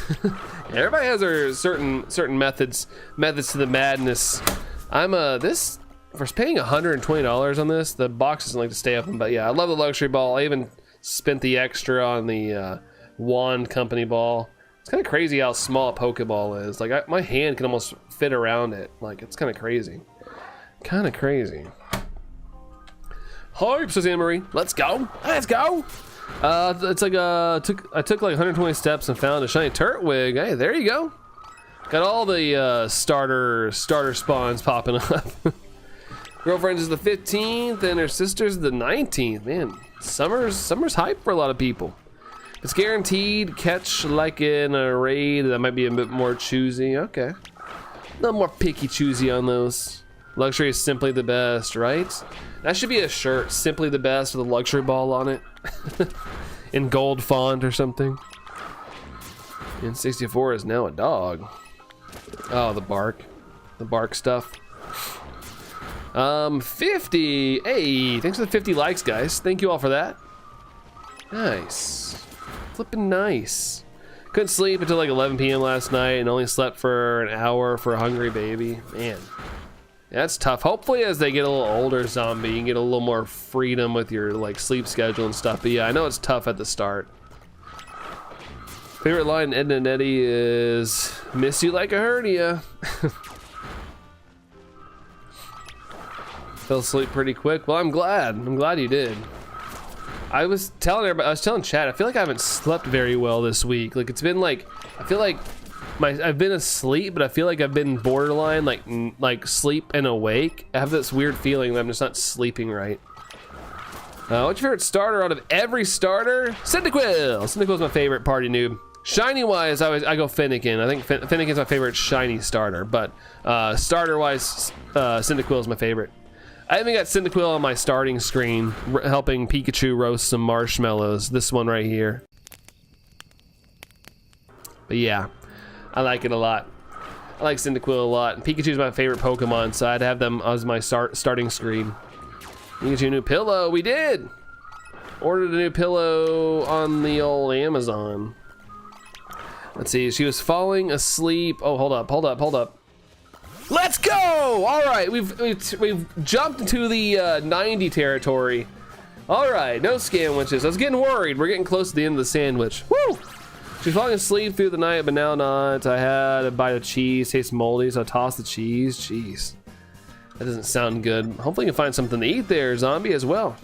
Everybody has their certain methods to the madness. I'm this for paying $120 on this. The box doesn't like to stay open, but yeah, I love the luxury ball. I even spent the extra on the wand company ball. It's kind of crazy how small a Pokeball is. Like my hand can almost fit around it. Like it's kind of crazy. Kind of crazy. Hype, says Anne-Marie. Let's go. Let's go. It's like I took like 120 steps and found a shiny Turtwig. Hey, there you go. Got all the starter spawns popping up. Girlfriend is the 15th and her sister's the 19th. Man, summer's hype for a lot of people. It's guaranteed catch like in a raid. That might be a bit more choosy. Okay, a little more picky choosy on those. Luxury is simply the best, right? That should be a shirt, simply the best, with a luxury ball on it. In gold font or something. And 64 is now a dog. Oh, the bark stuff. 50. Hey, thanks for the 50 likes, guys. Thank you all for that. Nice. Flippin' nice. Couldn't sleep until like 11 p.m. last night and only slept for an hour for a hungry baby. Man. That's tough. Hopefully as they get a little older, Zombie, you can get a little more freedom with your like sleep schedule and stuff. But yeah, I know it's tough at the start. Favorite line in Ed and Eddie is miss you like a hernia. Fell asleep pretty quick. Well, I'm glad you did. I was telling Chad, I feel like I haven't slept very well this week. Like it's been like, I feel like I've been asleep, but I feel like I've been borderline like sleep and awake. I have this weird feeling that I'm just not sleeping right. What's your favorite starter out of every starter? Cyndaquil. Cyndaquil's my favorite, Party Noob. Shiny wise, I go Fennekin. I think Fennekin's my favorite shiny starter, but starter wise, Cyndaquil is my favorite. I even got Cyndaquil on my starting screen, helping Pikachu roast some marshmallows. This one right here. But yeah. I like it a lot. I like Cyndaquil a lot. And Pikachu's my favorite Pokemon, so I'd have them as my starting screen. Pikachu new pillow. We did! Ordered a new pillow on the old Amazon. Let's see. She was falling asleep. Oh, hold up. Let's go! All right, we've jumped into the 90 territory. All right, no sandwiches. I was getting worried. We're getting close to the end of the sandwich. Woo! She's falling asleep through the night, but now not. I had a bite of cheese, tastes moldy, so I tossed the cheese. Jeez, that doesn't sound good. Hopefully you can find something to eat there, Zombie, as well.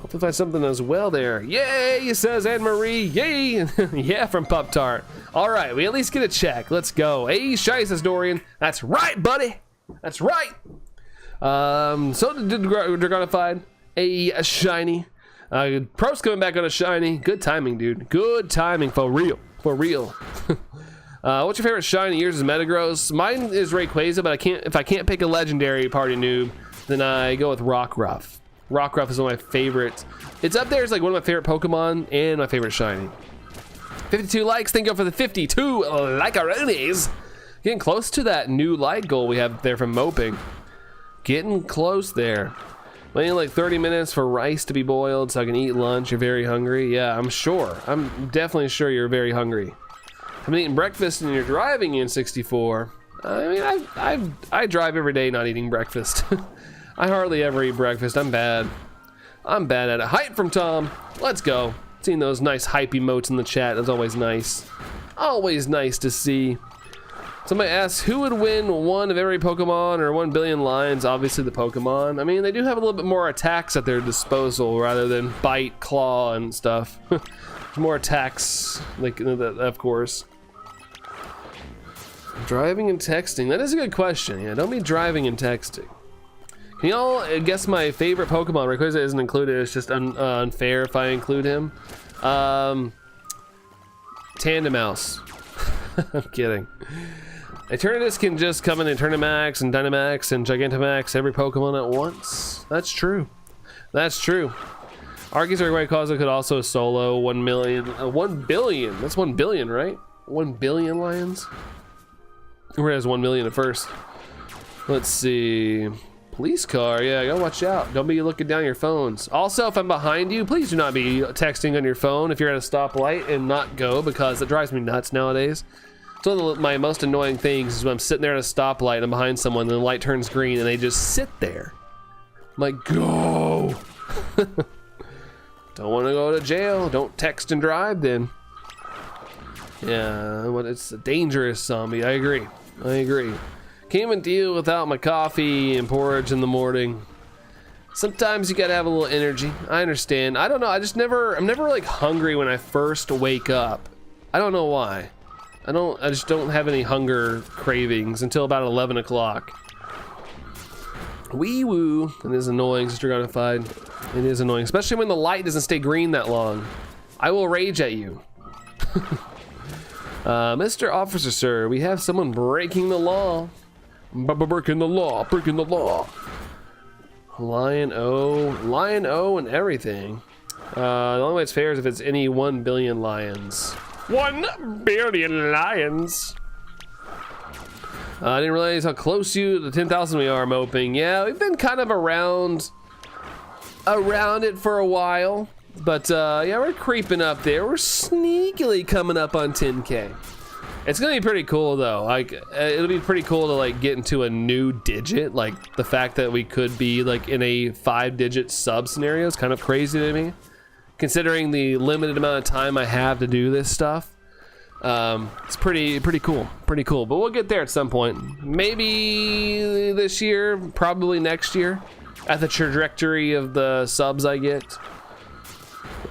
Hopefully find something as well there. Yay, says Anne-Marie. Yay! Yeah, from Pop-Tart. All right, we at least get a check. Let's go. Hey, shy, says Dorian. That's right, buddy. That's right. So did Dragonified. A shiny. Pro's coming back on a shiny. Good timing, dude. Good timing, for real. For real. What's your favorite shiny? Yours is Metagross. Mine is Rayquaza, but if I can't pick a legendary, Party Noob, then I go with Rockruff. Rockruff is one of my favorites. It's up there as like one of my favorite Pokemon and my favorite shiny. 52 likes. Thank you for the 52 like-a-ronies. Getting close to that new like goal we have there from Moping. Getting close there. Waiting like 30 minutes for rice to be boiled so I can eat lunch. You're very hungry? Yeah, I'm sure. I'm definitely sure you're very hungry. I've been eating breakfast and you're driving in 64. I mean, I drive every day not eating breakfast. I hardly ever eat breakfast. I'm bad. I'm bad at it. Hype from Tom. Let's go. Seeing those nice hype emotes in the chat is always nice. Always nice to see. Somebody asks, who would win one of every Pokemon or 1 billion lions? Obviously the Pokemon. I mean, they do have a little bit more attacks at their disposal rather than bite, claw, and stuff. There's more attacks, like, of course. Driving and texting. That is a good question. Yeah, don't be driving and texting. Can y'all guess my favorite Pokemon? Rayquaza isn't included. It's just unfair if I include him. Tandemaus. I'm kidding. Eternatus can just come in Eternamax and Dynamax and Gigantamax every Pokemon at once. That's true. That's true. Arceus or Rayquaza could also solo 1 million, 1 billion. That's 1 billion, right? 1 billion lions? Who has 1 million at first? Let's see. Police car, yeah, gotta watch out. Don't be looking down your phones. Also, if I'm behind you, please do not be texting on your phone if you're at a stoplight and not go, because it drives me nuts nowadays. It's one of my most annoying things is when I'm sitting there at a stoplight and I'm behind someone and the light turns green and they just sit there. I'm like, go! Don't want to go to jail. Don't text and drive then. Yeah, it's a dangerous zombie. I agree. I agree. Can't even deal without my coffee and porridge in the morning. Sometimes you gotta have a little energy. I understand. I don't know. I'm never like hungry when I first wake up. I don't know why. I just don't have any hunger cravings until about 11 o'clock. Wee woo. It is annoying, Sister Gonified. It is annoying, especially when the light doesn't stay green that long. I will rage at you. Mr. Officer, sir, we have someone breaking the law. Breaking the law, breaking the law. Lion O and everything. The only way it's fair is if it's any 1 billion lions. 1 billion lions. I didn't realize how close to the 10,000 we are, Moping. Yeah, we've been kind of around it for a while. But yeah, we're creeping up there. We're sneakily coming up on 10K. It's gonna be pretty cool though. Like, it'll be pretty cool to like get into a new digit. Like the fact that we could be like in a 5-digit sub scenario is kind of crazy to me, considering the limited amount of time I have to do this stuff. It's pretty cool, but we'll get there at some point. Maybe this year, probably next year, at the trajectory of the subs I get.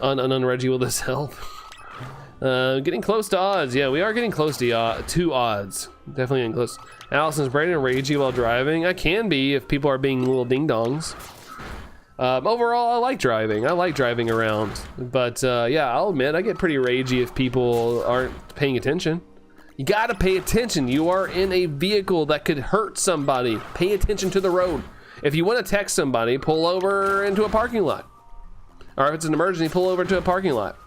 Reggie, will this help? Getting close to odds. Yeah, we are getting close to odds. Definitely getting close. Allison's Brandon ragey while driving. I can be if people are being little ding dongs. Overall, I like driving. I like driving around. But yeah, I'll admit I get pretty ragey if people aren't paying attention. You gotta pay attention. You are in a vehicle that could hurt somebody. Pay attention to the road. If you want to text somebody, pull over into a parking lot. Or if it's an emergency, pull over to a parking lot.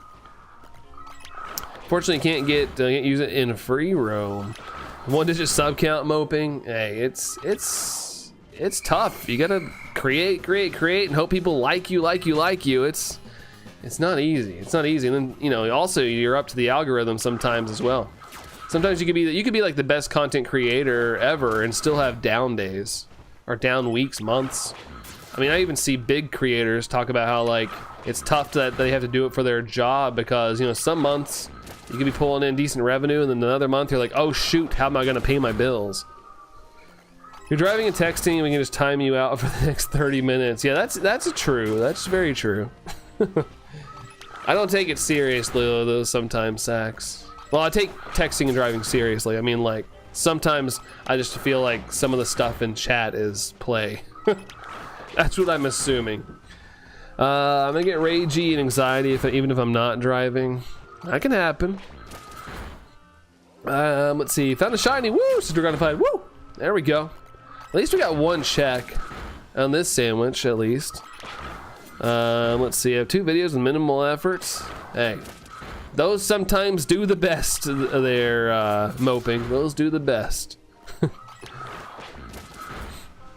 Fortunately, can't use it in free roam. 1-digit sub count, Moping. Hey, it's tough. You gotta create, and hope people like you. It's not easy. It's not easy. And then, you know, also you're up to the algorithm sometimes as well. Sometimes you could be like the best content creator ever and still have down days or down weeks, months. I mean, I even see big creators talk about how like it's tough that they have to do it for their job because, you know, some months you could be pulling in decent revenue and then another month you're like, oh shoot, how am I gonna pay my bills? You're driving and texting, we can just time you out for the next 30 minutes. Yeah, that's true. That's very true. I don't take it seriously though sometimes, Sax. Well, I take texting and driving seriously. I mean, like, sometimes I just feel like some of the stuff in chat is play. That's what I'm assuming. I'm gonna get ragey and anxiety even if I'm not driving. That can happen. Let's see. Found a shiny. Woo! Sister Gratified. Woo! There we go. At least we got one check on this sandwich, at least. Let's see. I have 2 videos with minimal efforts. Hey, Those sometimes do the best. They're moping. Those do the best.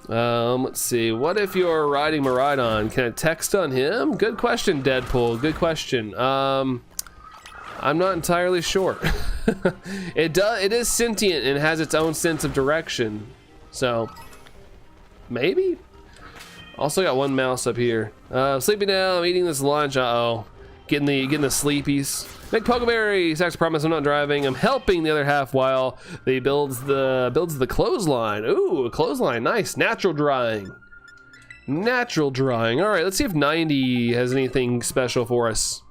Let's see. What if you're riding Miraidon? Can I text on him? Good question, Deadpool. Good question. I'm not entirely sure. It is sentient and has its own sense of direction. So maybe. Also got one mouse up here. Sleeping now. I'm eating this lunch. Uh-oh. Getting the sleepies. Make Pokeberry. Sax, promise I'm not driving. I'm helping the other half while they builds the clothesline. Ooh, a clothesline. Nice. Natural drying. Natural drying. All right, let's see if 90 has anything special for us.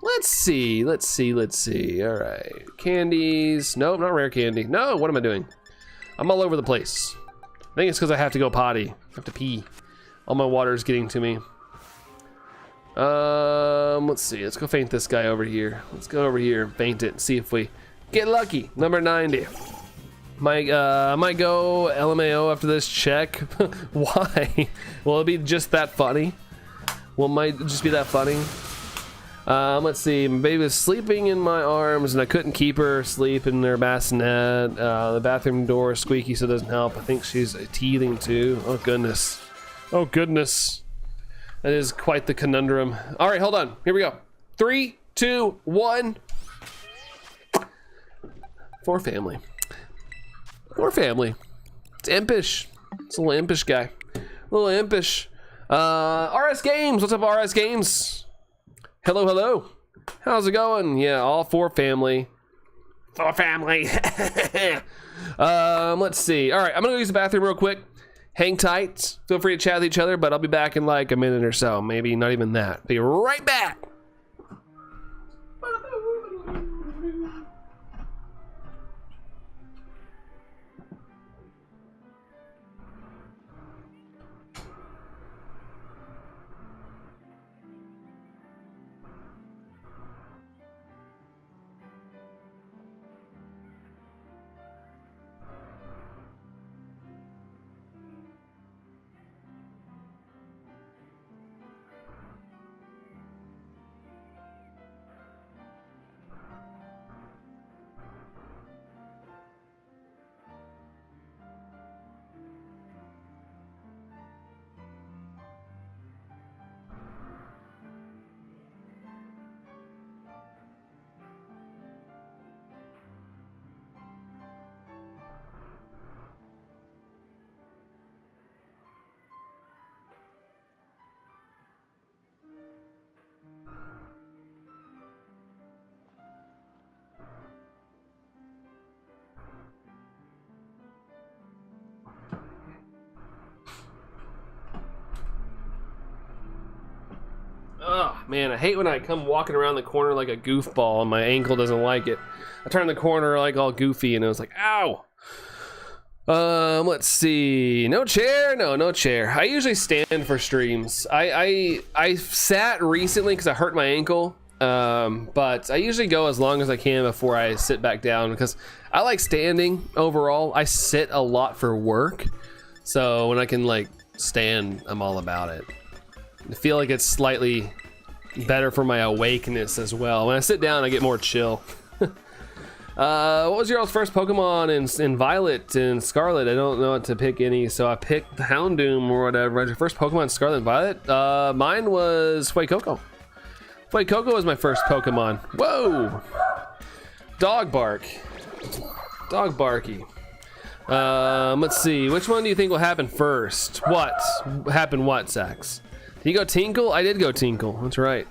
Let's see. All right. Candies. Nope, not rare candy. No, what am I doing? I'm all over the place. I think it's because I have to go potty. I have to pee. All my water is getting to me. Let's see. Let's go faint this guy over here. Let's go over here and faint it and see if we get lucky. Number 90. I might go LMAO after this check. Why? Will it be just that funny? Might just be that funny? Let's see. My baby was sleeping in my arms and I couldn't keep her asleep in her bassinet. The bathroom door is squeaky, so it doesn't help. I think she's teething too. Oh goodness. Oh goodness. That is quite the conundrum. All right, hold on. Here we go. 3, 2, 1. For family. It's impish. It's a little impish guy. A little impish. RS Games. What's up, RS Games? Hello. How's it going? Yeah, all for family. For family. Let's see. All right, I'm gonna go use the bathroom real quick. Hang tight. Feel free to chat with each other, but I'll be back in like a minute or so. Maybe not even that. Be right back. Oh man, I hate when I come walking around the corner like a goofball and my ankle doesn't like it. I turn the corner like all goofy and it was like, ow. Let's see. No chair? No chair. I usually stand for streams. I sat recently because I hurt my ankle. But I usually go as long as I can before I sit back down because I like standing overall. I sit a lot for work. So when I can like stand, I'm all about it. I feel like it's slightly better for my awakeness as well. When I sit down, I get more chill. What was your first Pokemon in Violet and Scarlet? I don't know what to pick any, so I picked the Houndoom or whatever. Your first Pokemon in Scarlet and Violet? Mine was Fuecoco. Fuecoco was my first Pokemon. Whoa! Dog bark. Dog barky. Let's see. Which one do you think will happen first? What? Happen what, Sax? Did you go Tinkle? I did go Tinkle. That's right.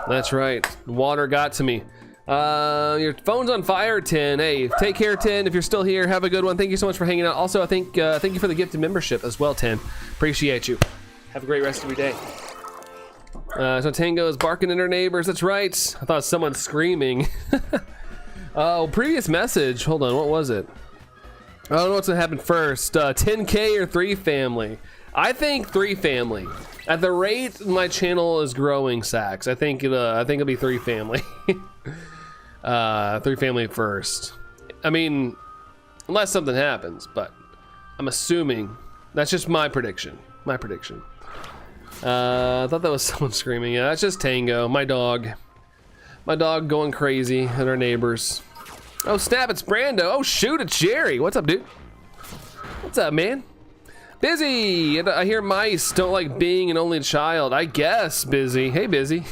That's right. Water got to me. Your phone's on fire, 10. Hey, take care, 10. If you're still here, have a good one. Thank you so much for hanging out. Also, I think thank you for the gifted membership as well, 10. Appreciate you. Have a great rest of your day. So Tango is barking at her neighbors. That's right. I thought someone screaming. Oh, previous message. Hold on. What was it? I don't know what's gonna happen first. 10K or 3 family. I think 3 family. At the rate my channel is growing, Sax, I think it'll be 3 family. 3 family first. I mean, unless something happens, but I'm assuming that's just my prediction. I thought that was someone screaming. Yeah, that's just Tango, my dog. My dog going crazy at our neighbors. Oh snap, it's Brando. Oh shoot, it's Jerry. What's up, dude? What's up, man? Busy. And I hear mice don't like being an only child. I guess, Busy. Hey, Busy.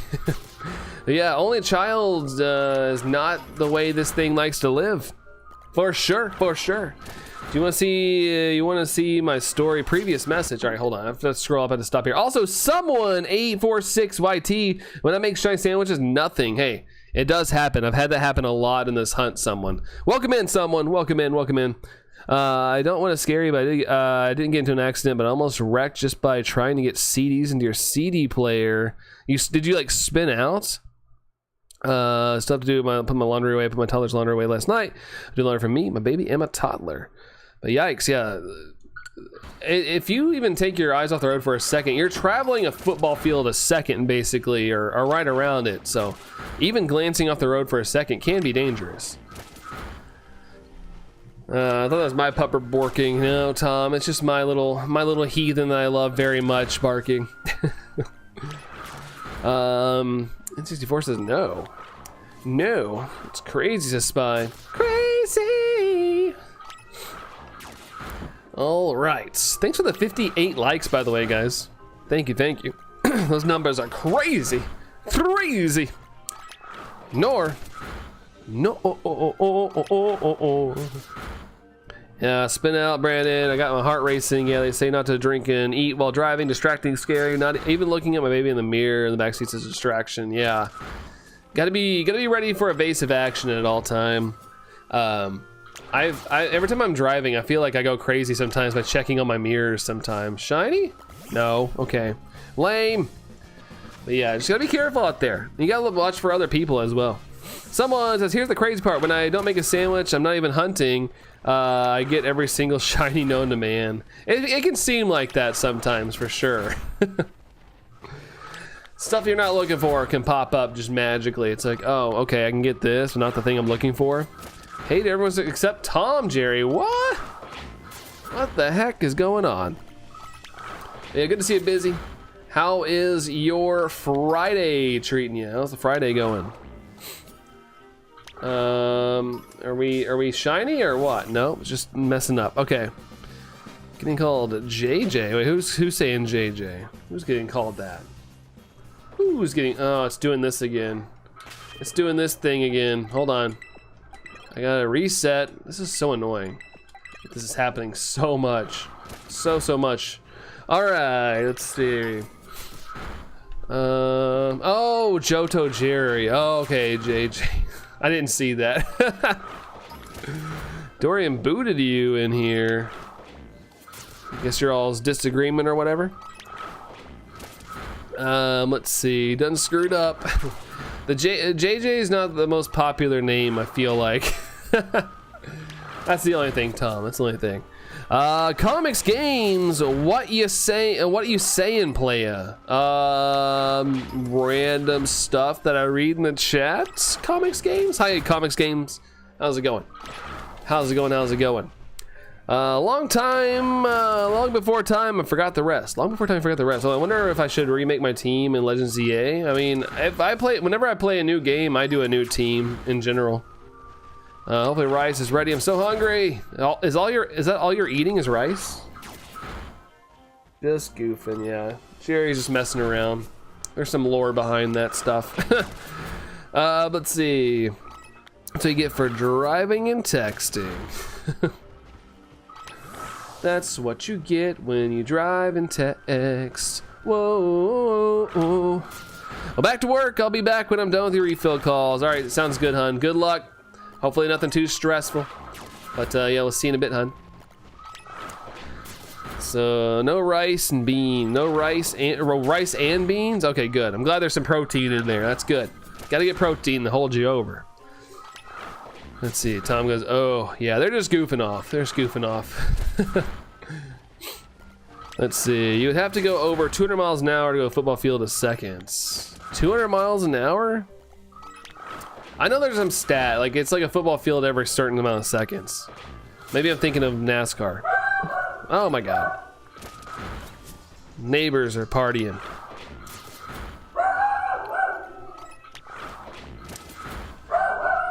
Yeah, only child is not the way this thing likes to live. For sure, for sure. Do you want to see? You want to see my story? Previous message. All right, hold on. I have to scroll up. I have to stop here. Also, someone 846YT. When I make shiny sandwiches, nothing. Hey, it does happen. I've had that happen a lot in this hunt. Someone. Welcome in, someone. Welcome in. Welcome in. I don't want to scare you, but I didn't get into an accident, but I almost wrecked just by trying to get CDs into your CD player. Did you like spin out? Stuff to do. Put my laundry away. Put my toddler's laundry away last night. Do laundry for me, my baby, and my toddler. But yikes, yeah. If you even take your eyes off the road for a second, you're traveling a football field a second, basically, or right around it. So even glancing off the road for a second can be dangerous. I thought that was my pupper barking. No, Tom, it's just my little heathen that I love very much barking. N64 says no. No, it's crazy to spy. Crazy. All right. Thanks for the 58 likes, by the way, guys. Thank you, thank you. Those numbers are crazy, crazy. No. Yeah, spin out, Brandon. I got my heart racing. Yeah, they say not to drink and eat while driving. Distracting, scary. Not even looking at my baby in the mirror in the backseat's a distraction. Yeah, gotta be ready for evasive action at all time. Every time I'm driving, I feel like I go crazy sometimes by checking on my mirrors. Sometimes shiny. No, okay, lame. But yeah, just gotta be careful out there. You gotta watch for other people as well. Someone says, here's the crazy part. When I don't make a sandwich, I'm not even hunting. I get every single shiny known to man. It can seem like that sometimes, for sure. Stuff you're not looking for can pop up just magically. It's like, oh, okay, I can get this, but not the thing I'm looking for. Hey to everyone except Tom, Jerry. What? What the heck is going on? Yeah, good to see you, Busy. How is your Friday treating you? How's the Friday going? Are we shiny or what? No, it's just messing up. Okay. Getting called JJ. Wait, who's saying JJ? Who's getting called that? Who's getting, oh, it's doing this again. It's doing this thing again. Hold on. I gotta reset. This is so annoying. This is happening so much. So much. Alright, let's see. Oh, Johto Jerry. Oh, okay, JJ. I didn't see that. Dorian booted you in here. I guess you're all's disagreement or whatever. Let's see. Done screwed up. The JJ is not the most popular name, I feel like. That's the only thing, Tom. That's the only thing. Comics games. What you saying, playa? Random stuff that I read in the chat. Comics games. Hi, comics games. How's it going? How's it going? How's it going? Long before time, I forgot the rest. Long before time, I forgot the rest. So I wonder if I should remake my team in Legends EA. I mean, whenever I play a new game, I do a new team in general. Hopefully rice is ready. I'm so hungry. Is that all you're eating is rice? Just goofing, yeah. Jerry's just messing around. There's some lore behind that stuff. Let's see. That's what you get for driving and texting. That's what you get when you drive and text. Whoa. Well, back to work. I'll be back when I'm done with your refill calls. All right, sounds good, hun. Good luck. Hopefully nothing too stressful. But yeah, we'll see you in a bit, hun. So no rice and bean. No rice and beans? Okay, good. I'm glad there's some protein in there. That's good. Gotta get protein to hold you over. Let's see. Tom goes, oh, yeah, they're just goofing off. They're just goofing off. Let's see. You would have to go over 200 miles an hour to go football field a second. 200 miles an hour? I know there's some stat, like it's like a football field every certain amount of seconds. Maybe I'm thinking of NASCAR. Oh my God. Neighbors are partying.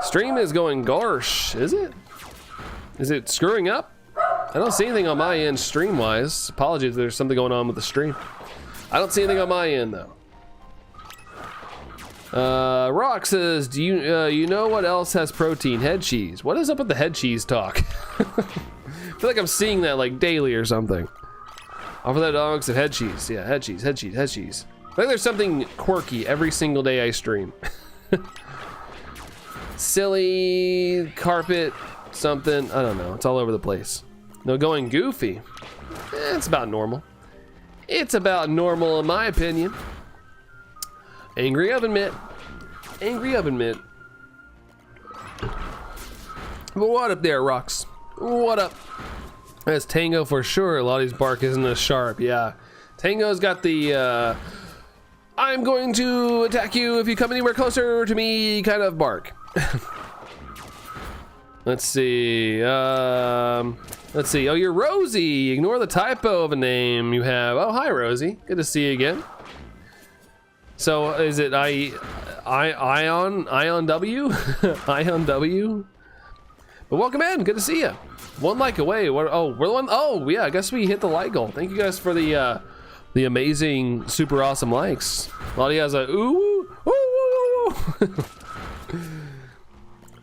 Stream is going garsh, is it? Is it screwing up? I don't see anything on my end stream-wise. Apologies if there's something going on with the stream. I don't see anything on my end though. Rock says, do you you know what else has protein? Head cheese. What is up with the head cheese talk? I feel like I'm seeing that like daily or something. Offer that dog some head cheese. Yeah, head cheese, head cheese, head cheese. I think there's something quirky every single day I stream. Silly, carpet, something. I don't know. It's all over the place. No, going goofy. It's about normal. It's about normal in my opinion. Angry oven mitt. Angry oven mitt. But what up there, Rocks? What up? That's Tango for sure. Lottie's bark isn't as sharp. Yeah. Tango's got the I'm going to attack you if you come anywhere closer to me kind of bark. Let's see. Let's see. Oh, you're Rosie. Ignore the typo of a name you have. Oh, hi, Rosie. Good to see you again. So is it Ion W? Ion W? But welcome in. Good to see you. One like away. What? Oh, we're the one. Oh, yeah. I guess we hit the like goal. Thank you guys for the amazing, super awesome likes. Lottie has a ooh, ooh, ooh.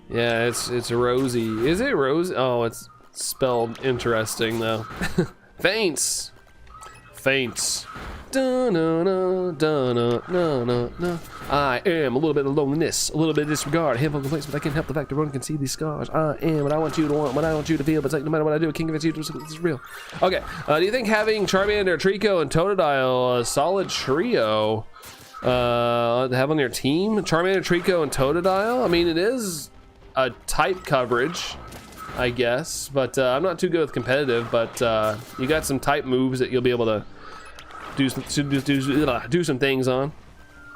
Yeah, it's Rosie. Is it Rose? Oh, it's spelled interesting though. Faints. Faints. Da-na-na-da-na-na-na-na. I am a little bit of loneliness, a little bit of disregard, a handful of complaints, but I can't help the fact that everyone can see these scars. I am what I want you to want, what I want you to feel, but it's like no matter what I do, I can't convince you this is real. Okay, do you think having Charmander, Trico, and Totodile, a solid trio, to have on your team? Charmander, Trico, and Totodile? I mean, it is a type coverage, I guess, but I'm not too good with competitive, but you got some type moves that you'll be able to do some things on.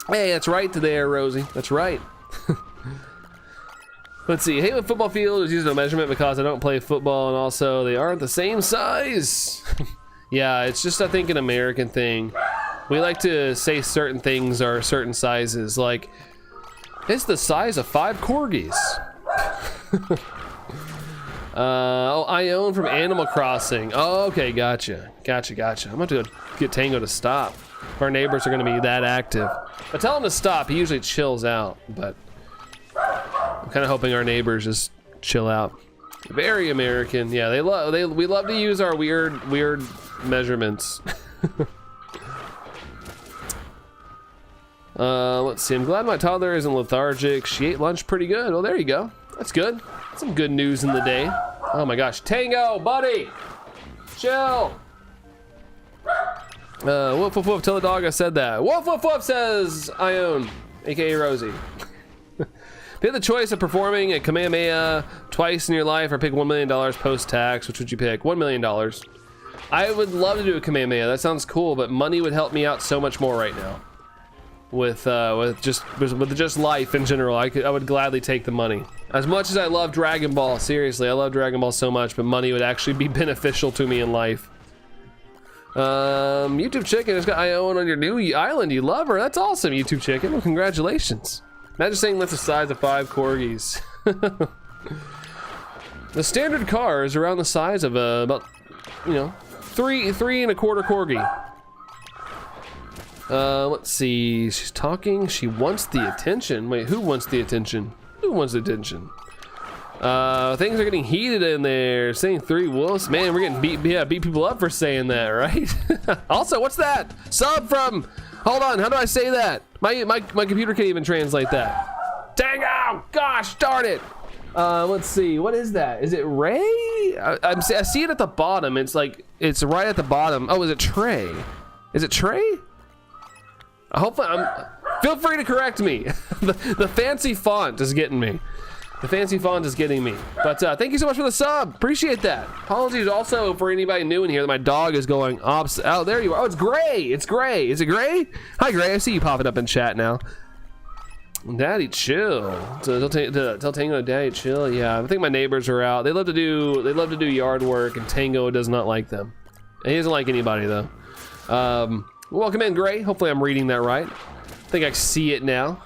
Hey, that's right there, Rosie. That's right. Let's see. Hey, the football field is used as a measurement because I don't play football, and also they aren't the same size. Yeah, it's just I think an American thing. We like to say certain things are certain sizes. Like, it's the size of 5 corgis. Oh, Ione from Animal Crossing. Oh, okay, gotcha. I'm about to go get Tango to stop. Our neighbors are gonna be that active. But tell him to stop, he usually chills out, but I'm kind of hoping our neighbors just chill out. Very American. Yeah, we love to use our weird measurements. Let's see. I'm glad my toddler isn't lethargic. She ate lunch pretty good. Oh, there you go. That's good. That's some good news in the day. Oh my gosh. Tango, buddy! Chill! Woof woof woof, tell the dog I said that. Woof woof woof, says Ione, aka Rosie. If you had the choice of performing a Kamehameha twice in your life or pick $1 million post-tax, which would you pick? $1 million. I would love to do a Kamehameha. That sounds cool, but money would help me out so much more right now. With just life in general, I would gladly take the money. As much as I love Dragon Ball, seriously, I love Dragon Ball so much, but money would actually be beneficial to me in life. YouTube Chicken has got Ione on your new island. You love her. That's awesome, YouTube Chicken. Well, congratulations. Imagine saying that's the size of 5 corgis. The standard car is around the size of about, you know, 3.25 corgi. Let's see. She's talking. She wants the attention. Wait, who wants the attention? Who wants the attention? Things are getting heated in there. Saying 3 wolves. Man, we're getting beat people up for saying that, right? Also, what's that? Sub from. Hold on. How do I say that? My computer can't even translate that. Dang out! Gosh darn it! Let's see. What is that? Is it Ray? I see it at the bottom. It's like it's right at the bottom. Oh, is it Trey? Is it Trey? Hopefully, feel free to correct me. The fancy font is getting me. The fancy font is getting me. But thank you so much for the sub. Appreciate that. Apologies also for anybody new in here that my dog is going opposite. Oh, there you are. Oh, it's Gray. It's Gray. Is it Gray? Hi, Gray. I see you popping up in chat now. Daddy chill. So tell Tango to Daddy chill. Yeah, I think my neighbors are out. They love to do yard work, and Tango does not like them. He doesn't like anybody though. Welcome in, Gray. Hopefully I'm reading that right. I think I see it now.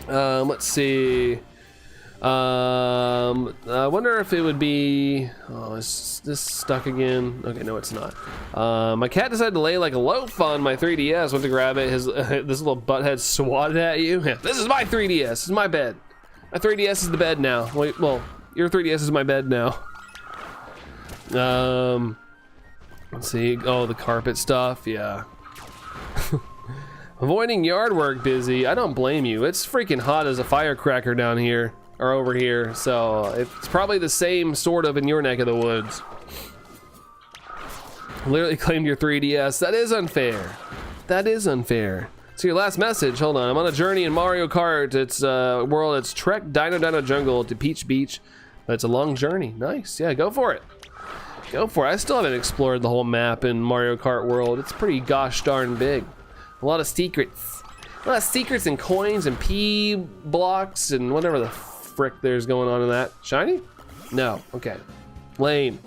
Let's see. I wonder if it would be. Oh, is this stuck again? Okay, no, it's not. My cat decided to lay like a loaf on my 3DS. Went to grab it. His this little butthead swatted at you. Yeah, this is my 3DS. This is my bed. My 3DS is the bed now. Wait, well, your 3DS is my bed now. Let's see. Oh, the carpet stuff. Yeah. Avoiding yard work, busy. I don't blame you. It's freaking hot as a firecracker down here. Or over here, so it's probably the same sort of in your neck of the woods. Literally claimed your 3DS. That is unfair. That is unfair. So your last message, hold on. I'm on a journey in Mario Kart. It's world, it's Trek Dino Dino Jungle to Peach Beach. But it's a long journey. Nice, yeah, go for it. Go for it. I still haven't explored the whole map in Mario Kart World. It's pretty gosh darn big. A lot of secrets. A lot of secrets and coins and P blocks and whatever the frick there's going on in that. Shiny? No. Okay. Lame.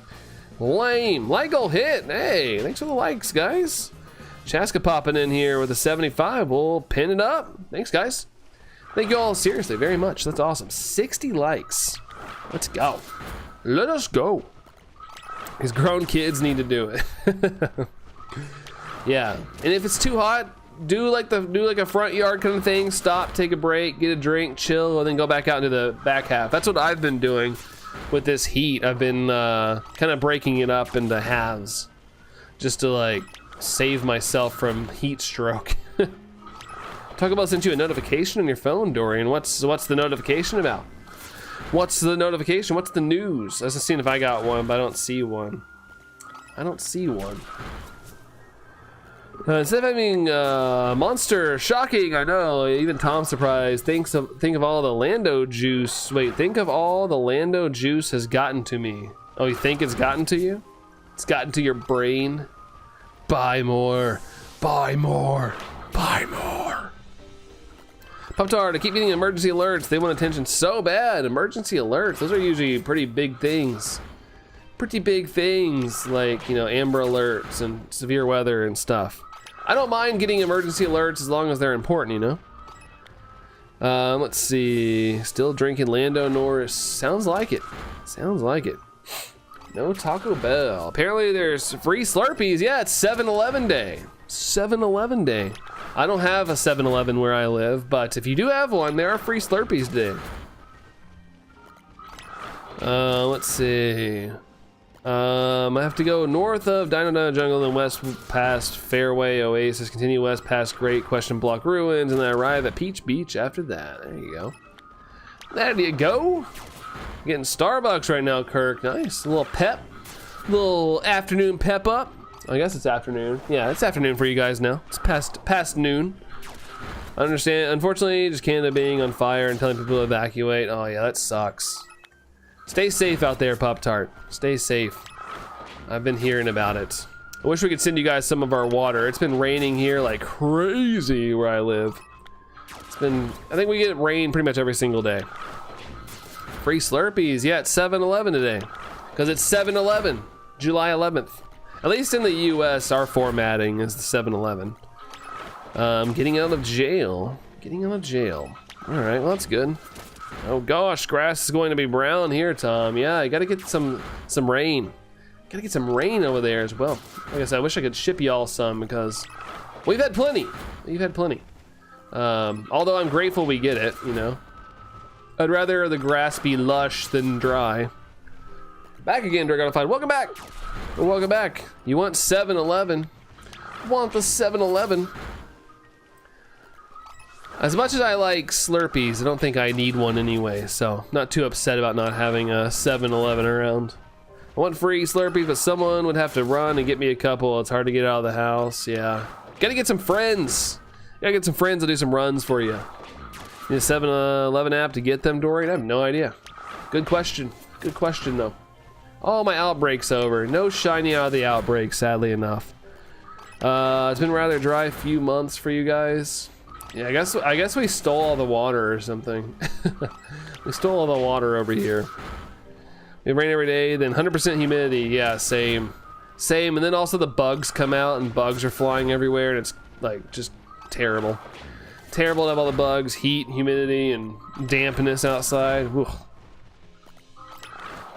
Lame. Like goal hit. Hey, thanks for the likes, guys. Chaska popping in here with a 75. We'll pin it up. Thanks, guys. Thank you all seriously very much. That's awesome. 60 likes. Let's go. Let us go. These grown kids need to do it. Yeah. And if it's too hot, do like a front yard kind of thing. Stop, take a break, get a drink, chill, and then go back out into the back half. That's what I've been doing with this heat. I've been kind of breaking it up into halves, just to like save myself from heat stroke. Talk about sent you a notification on your phone, Dorian. What's the notification about? What's the notification? What's the news? I was just seeing if I got one, but I don't see one. I don't see one. Instead of having monster, shocking, I know, even Tom's surprised. Think of all the Lando juice. Wait, think of all the Lando juice has gotten to me. Oh, you think it's gotten to you? It's gotten to your brain? Buy more, buy more, buy more. Pop-Tart, I keep getting emergency alerts. They want attention so bad. Emergency alerts, those are usually pretty big things. Pretty big things like, you know, Amber alerts and severe weather and stuff. I don't mind getting emergency alerts as long as they're important, you know? Let's see. Still drinking Lando Norris. Sounds like it. Sounds like it. No Taco Bell. Apparently there's free Slurpees. Yeah, it's 7-Eleven day. 7-Eleven day. I don't have a 7-Eleven where I live, but if you do have one, there are free Slurpees today. Let's see. I have to go north of Dino Dino Jungle, then west past Fairway Oasis, continue west past Great Question Block Ruins, and then arrive at Peach Beach after that. There you go. There you go. Getting Starbucks right now, Kirk. Nice. A little pep. Little afternoon pep up. I guess it's afternoon. Yeah, it's afternoon for you guys now. It's past noon. I understand. Unfortunately, just Canada being on fire and telling people to evacuate. Oh yeah, that sucks. Stay safe out there, Pop-Tart. Stay safe. I've been hearing about it. I wish we could send you guys some of our water. It's been raining here like crazy where I live. It's been, I think we get rain pretty much every single day. Free Slurpees. Yeah, it's 7-Eleven today. Because it's 7-Eleven, July 11th. At least in the US, our formatting is the 7-Eleven. Getting out of jail. Getting out of jail. All right, well, that's good. Oh gosh, grass is going to be brown here, Tom. Yeah, you gotta get some rain. Gotta get some rain over there as well. Like I said, I wish I could ship y'all some because we've had plenty. We've had plenty. Although I'm grateful we get it, you know. I'd rather the grass be lush than dry. Back again, Dragonified. Welcome back. Welcome back. You want 7-Eleven? Want the 7-Eleven? As much as I like Slurpees, I don't think I need one anyway, so not too upset about not having a 7-Eleven around. I want free Slurpees, but someone would have to run and get me a couple. It's hard to get out of the house, yeah. Gotta get some friends. Gotta get some friends to do some runs for you. Need a 7-Eleven app to get them, Dorian? I have no idea. Good question. Good question, though. Oh, my Outbreak's over. No shiny out of the Outbreak, sadly enough. It's been a rather dry few months for you guys. Yeah, I guess we stole all the water or something. We stole all the water over here. We rain every day, then 100% humidity. Yeah, same. Same, and then also the bugs come out and bugs are flying everywhere and it's like just terrible. Terrible to have all the bugs, heat, humidity, and dampness outside. Whew.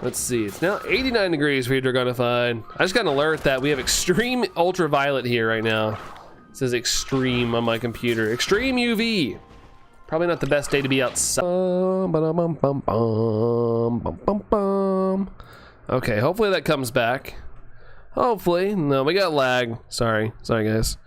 Let's see, it's now 89 degrees for Dragonify. I just got an alert that we have extreme ultraviolet here right now. It says extreme on my computer. Extreme UV. Probably not the best day to be outside. Okay, hopefully that comes back. Hopefully. No, we got lag. Sorry guys.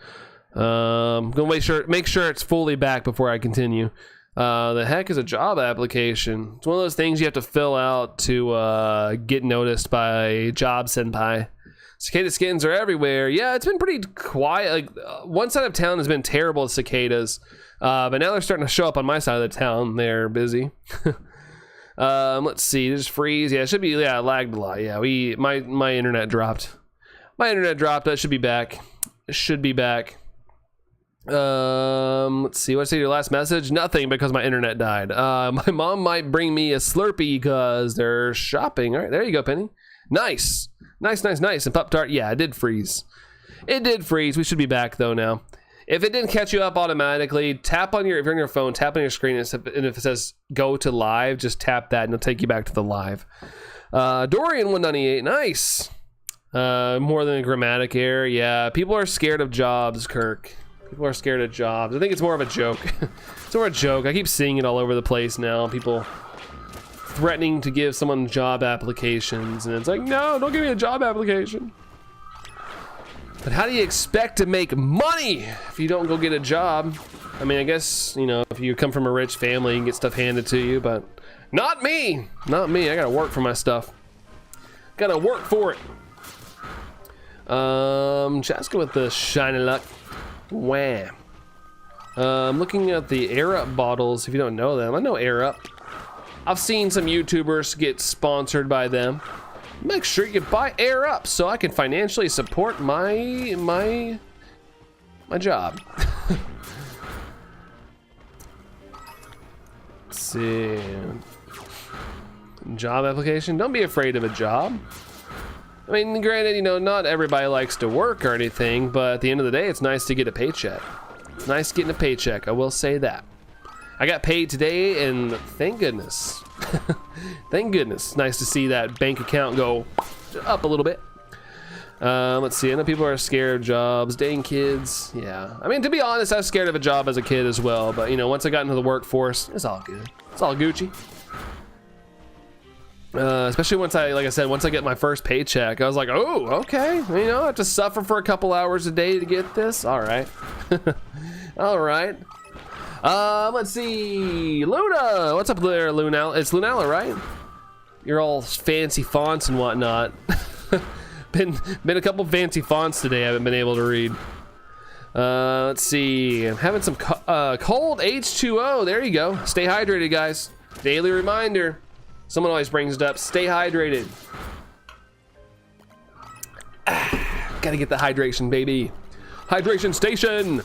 Gonna make sure it's fully back before I continue. The heck is a job application? It's one of those things you have to fill out to get noticed by Job Senpai. Cicada skins are everywhere. Yeah, it's been pretty quiet. Like one side of town has been terrible with cicadas, but now they're starting to show up on my side of the town. They're busy. Let's see, just freeze. Yeah, it should be. Yeah, it lagged a lot. Yeah, my internet dropped. My internet dropped. That should be back. It should be back. Let's see, what's your last message? Nothing, because my internet died. My mom might bring me a Slurpee because they're shopping. All right, there you go, Penny. Nice. And Pup Tart, yeah, it did freeze. It did freeze. We should be back though now. If it didn't catch you up automatically, if you're on your phone, tap on your screen, and if it says go to live, just tap that and it'll take you back to the live. Dorian 198, nice. More than a grammatic error. Yeah, people are scared of jobs, Kirk. People are scared of jobs. I think it's more of a joke. It's more of a joke. I keep seeing it all over the place now. People threatening to give someone job applications, and it's like, no, don't give me a job application. But how do you expect to make money if you don't go get a job? I mean, I guess, you know, if you come from a rich family, you can get stuff handed to you, but not me. Not me. I gotta work for my stuff. Gotta work for it. Let's go with the shiny luck. Wham. I'm looking at the Air Up bottles. If you don't know them, I know Air Up. I've seen some YouTubers get sponsored by them. Make sure you buy Air Up so I can financially support my job. Let's see. Job application. Don't be afraid of a job. I mean, granted, you know, not everybody likes to work or anything, but at the end of the day, it's nice to get a paycheck. It's nice getting a paycheck, I will say that. I got paid today, and thank goodness. Thank goodness. Nice to see that bank account go up a little bit. Let's see, I know people are scared of jobs. Dang kids, yeah. I mean, to be honest, I was scared of a job as a kid as well, but you know, once I got into the workforce, it's all good. It's all Gucci. Especially once once I get my first paycheck, I was like, oh, okay. You know, I have to suffer for a couple hours a day to get this. All right. All right. Let's see. Luna. What's up there, Lunala? It's Lunala, right? You're all fancy fonts and whatnot. been a couple fancy fonts today I haven't been able to read. Let's see. I'm having some cold H2O. There you go. Stay hydrated, guys. Daily reminder. Someone always brings it up. Stay hydrated. Gotta get the hydration, baby. Hydration station.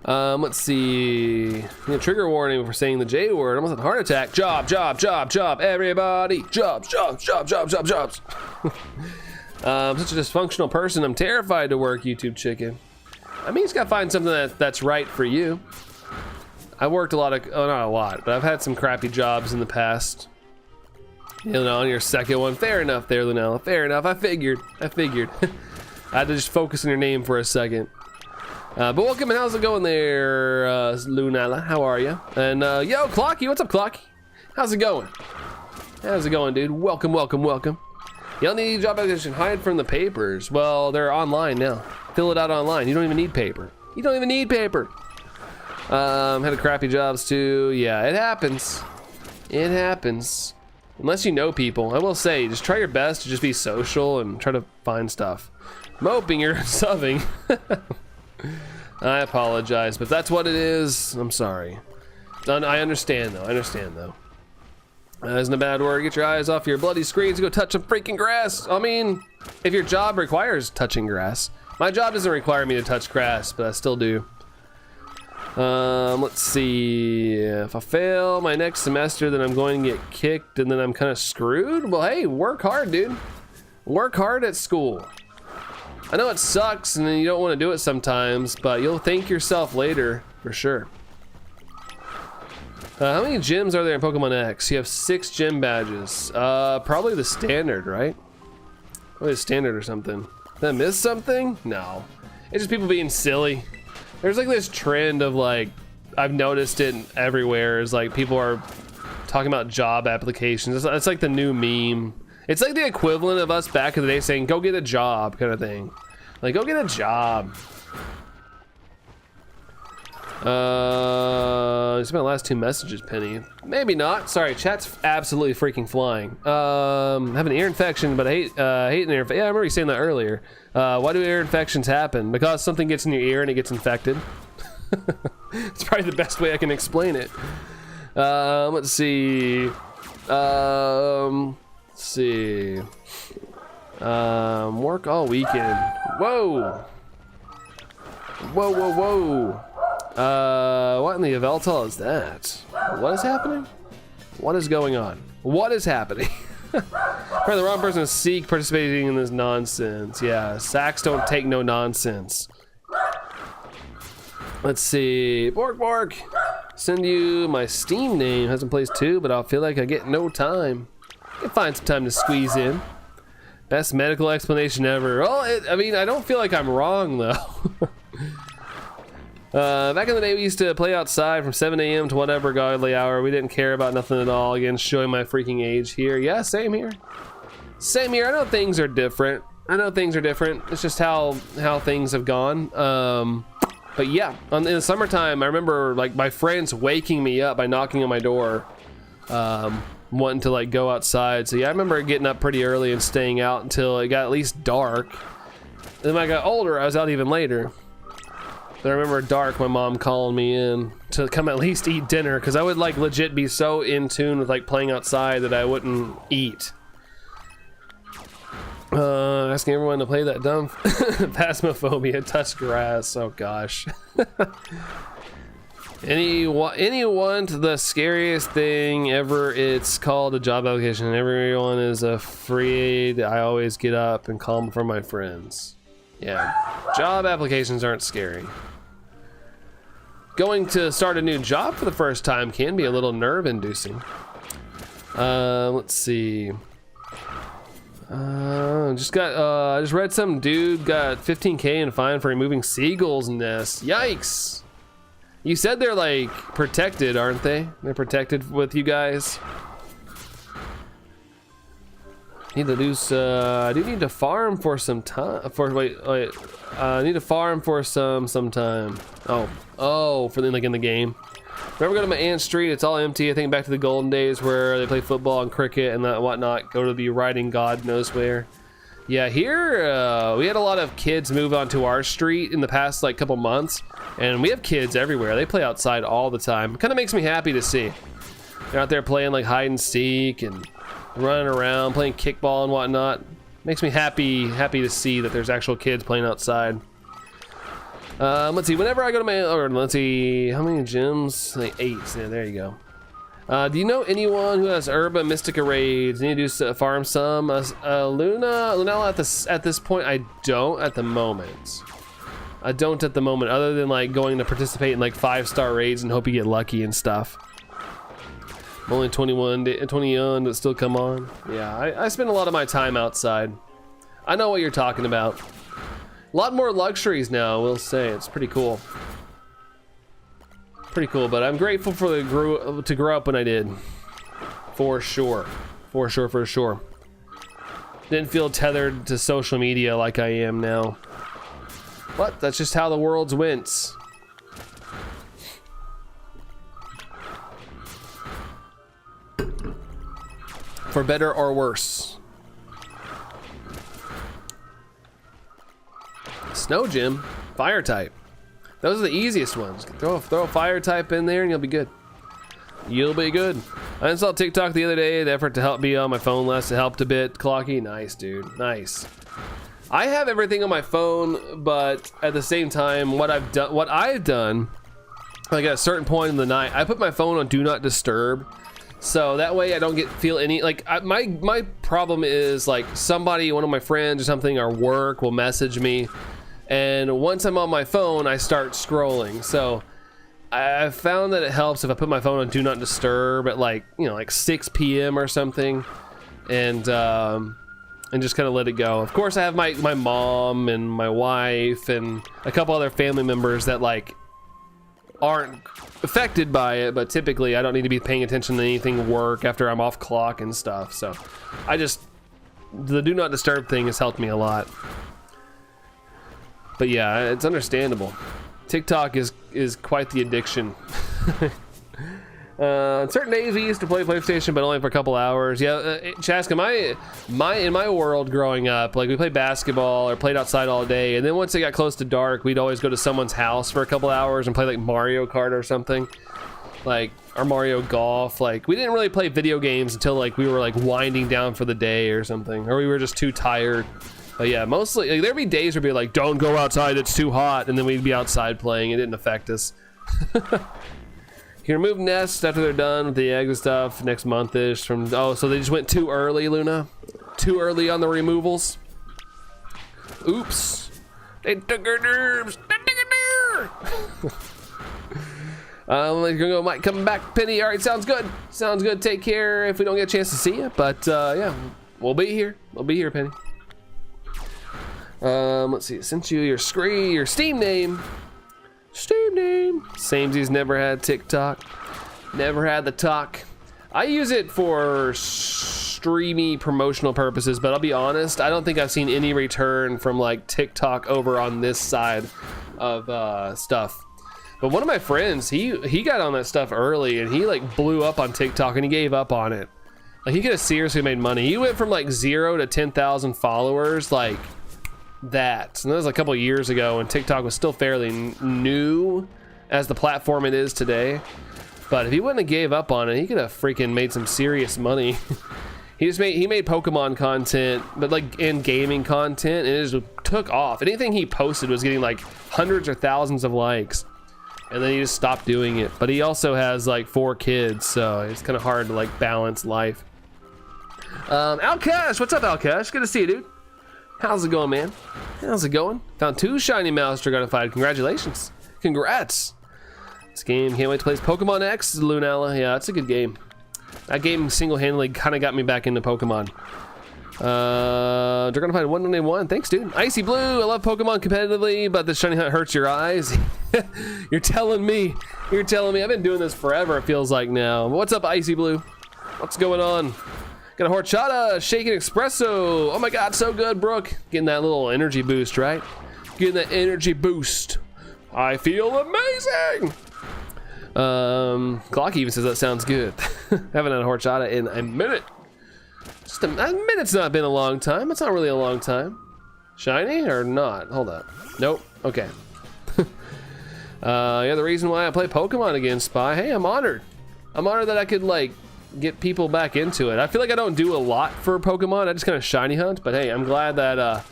Let's see. Trigger warning for saying the J word. Almost a heart attack. Job. Everybody. Jobs. Such a dysfunctional person. I'm terrified to work, YouTube chicken. I mean, you just gotta find something that's right for you. I worked a lot of, not a lot, but I've had some crappy jobs in the past. You know, on your second one, fair enough there, Lunella, fair enough. I figured. I had to just focus on your name for a second. But welcome, and how's it going there, Lunella? How are you? And yo, Clocky, what's up, Clocky? How's it going? How's it going, dude? Welcome. You don't need a job application. Hide from the papers. Well, they're online now. Fill it out online. You don't even need paper. Had crappy jobs too. Yeah, it happens. Unless you know people. I will say, just try your best to just be social and try to find stuff. I'm hoping you're subbing. I apologize, but that's what it is. I'm sorry. I understand though. Isn't a bad word. Get your eyes off your bloody screens and go touch some freaking grass. I mean, if your job requires touching grass. My job doesn't require me to touch grass, but I still do. Let's see. If I fail my next semester, then I'm going to get kicked and then I'm kind of screwed. Well, hey, work hard, dude. Work hard at school. I know it sucks and then you don't want to do it sometimes, but you'll thank yourself later for sure. How many gyms are there in Pokemon X? You have 6 gym badges. Probably the standard, right? Probably the standard or something. Did I miss something? No. It's just people being silly. There's like this trend of like, I've noticed it everywhere, is like people are talking about job applications. It's like the new meme. It's like the equivalent of us back in the day saying, go get a job kind of thing. Like, go get a job. It's my last 2 messages, Penny. Maybe not. Sorry, chat's absolutely freaking flying. I have an ear infection, but I hate an ear infection. Yeah, I remember you saying that earlier. Why do ear infections happen? Because something gets in your ear and it gets infected. It's probably the best way I can explain it. Let's see. Work all weekend. Whoa. Whoa, whoa, whoa. What in the Yveltal is that? What is happening? What is going on? What is happening? Probably the wrong person to seek participating in this nonsense. Yeah, sacks don't take no nonsense. Let's see. Bork, Bork. Send you my Steam name. Has in place too, but I'll feel like I get no time. I can find some time to squeeze in. Best medical explanation ever. Well, I mean, I don't feel like I'm wrong though. Back in the day, we used to play outside from 7 a.m. to whatever godly hour. We didn't care about nothing at all. Again, showing my freaking age here. Yeah, same here. Same here. I know things are different. It's just how things have gone. But yeah, in the summertime, I remember like my friends waking me up by knocking on my door, wanting to like go outside. So yeah, I remember getting up pretty early and staying out until it got at least dark. And then when I got older, I was out even later. But I remember dark, my mom calling me in to come at least eat dinner, because I would like legit be so in tune with like playing outside that I wouldn't eat. Asking everyone to play that dumb Phasmophobia, touch grass. Oh gosh. Anyone to the scariest thing ever. It's called a job application. Everyone is afraid. I always get up and call for my friends. Yeah, job applications aren't scary. Going to start a new job for the first time can be a little nerve-inducing. Let's see. I just read some dude got 15K in fine for removing seagulls' nests. Yikes! You said they're like protected, aren't they? They're protected with you guys. Need to do. I do need to farm for some time. I need to farm for some time. Oh, for like in the game. Remember, go to my aunt's street. It's all empty. I think back to the golden days where they play football and cricket and that whatnot. Go to the riding God knows where. Yeah, here we had a lot of kids move onto our street in the past like couple months, and we have kids everywhere. They play outside all the time. Kind of makes me happy to see. They're out there playing like hide and seek and running around, playing kickball and whatnot. Makes me happy to see that there's actual kids playing outside. Let's see, whenever I go to let's see, how many gyms? Like 8, yeah, there you go. Do you know anyone who has Herba Mystica raids? Need to do farm some? Lunella at this point, I don't at the moment. Other than like going to participate in like 5-star raids and hope you get lucky and stuff. I'm only 21 but still come on. Yeah, I spend a lot of my time outside. I know what you're talking about. A lot more luxuries now, I will say. It's pretty cool. But I'm grateful for to grow up when I did. For sure. Didn't feel tethered to social media like I am now. But that's just how the world went. For better or worse. Snow gym, fire type. Those are the easiest ones. Throw a fire type in there and you'll be good. I installed TikTok the other day. The effort to help be on my phone less. It helped a bit. Clocky, nice, dude, nice. I have everything on my phone, but at the same time, what I've done, like at a certain point in the night, I put my phone on Do Not Disturb. So that way I don't feel any, like my problem is like somebody, one of my friends or something, or work will message me. And once I'm on my phone, I start scrolling. So I found that it helps if I put my phone on Do Not Disturb at like, you know, like 6 p.m. or something, and just kind of let it go. Of course, I have my mom and my wife and a couple other family members that like aren't affected by it, but typically I don't need to be paying attention to anything work after I'm off clock and stuff. So the Do Not Disturb thing has helped me a lot. But yeah, it's understandable. TikTok is quite the addiction. Certain days we used to play PlayStation, but only for a couple hours. Yeah, Chaska, in my world growing up, like we played basketball or played outside all day, and then once it got close to dark, we'd always go to someone's house for a couple hours and play like Mario Kart or something, like or Mario Golf. Like we didn't really play video games until like we were like winding down for the day or something, or we were just too tired. But yeah, mostly like, there'd be days where we'd be like, don't go outside, it's too hot, and then we'd be outside playing. It didn't affect us. You can remove nests after they're done with the eggs and stuff next month-ish. So they just went too early, Luna? Too early on the removals? Oops. They took our nerves. They took our nerves. You're gonna go, Mike, coming back, Penny. All right, sounds good. Sounds good. Take care if we don't get a chance to see you. But yeah, we'll be here. We'll be here, Penny. Let's see. Sent you your Steam name. Samesies never had TikTok. Never had the talk. I use it for streamy promotional purposes, but I'll be honest, I don't think I've seen any return from like TikTok over on this side of stuff. But one of my friends, he got on that stuff early and he like blew up on TikTok and he gave up on it. Like he could have seriously made money. He went from like 0 to 10,000 followers like that. And that was a couple years ago when TikTok was still fairly new as the platform it is today. But if he wouldn't have gave up on it, he could have freaking made some serious money. He made Pokemon content, but like in gaming content, and it just took off. Anything he posted was getting like hundreds or thousands of likes, and then he just stopped doing it. But he also has like 4 kids, so it's kind of hard to like balance life. Alcash, what's up, Alcash? Good to see you, dude. How's it going, man? How's it going? Found 2 shiny Maus Dragonified. Congratulations. Congrats. This game, can't wait to play Pokemon X, Lunella. Yeah, it's a good game. That game single-handedly kind of got me back into Pokemon. Dragonified 191. Thanks, dude. Icy Blue. I love Pokemon competitively, but the shiny hunt hurts your eyes. You're telling me. You're telling me. I've been doing this forever, it feels like now. What's up, Icy Blue? What's going on? Got a horchata, shaken espresso. Oh my God, so good, Brooke. Getting that little energy boost, right? Getting that energy boost. I feel amazing. Clock even says that sounds good. Haven't had a horchata in a minute. Just a minute's not been a long time. It's not really a long time. Shiny or not? Hold up. Nope. Okay. Yeah, the reason why I play Pokemon again, Spy. Hey, I'm honored. I'm honored that I could like get people back into it. I feel like I don't do a lot for Pokemon. I just kind of shiny hunt, but hey, I'm glad that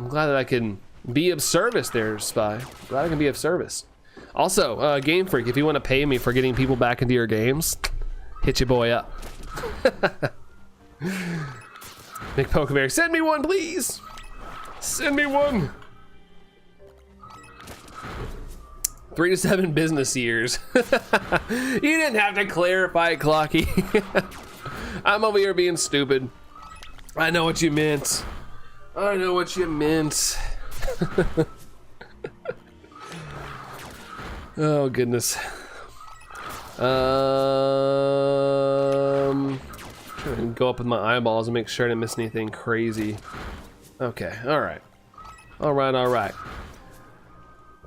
I can be of service there, Spy. Glad I can be of service. Also, Game Freak, if you want to pay me for getting people back into your games, hit your boy up. Nick Pokemon, send me one, please. Send me one. 3 to 7 business years. You didn't have to clarify, Clocky. I'm over here being stupid. I know what you meant. I know what you meant. Oh, goodness. Trying to go up with my eyeballs and make sure I didn't miss anything crazy. Okay, all right. All right, all right.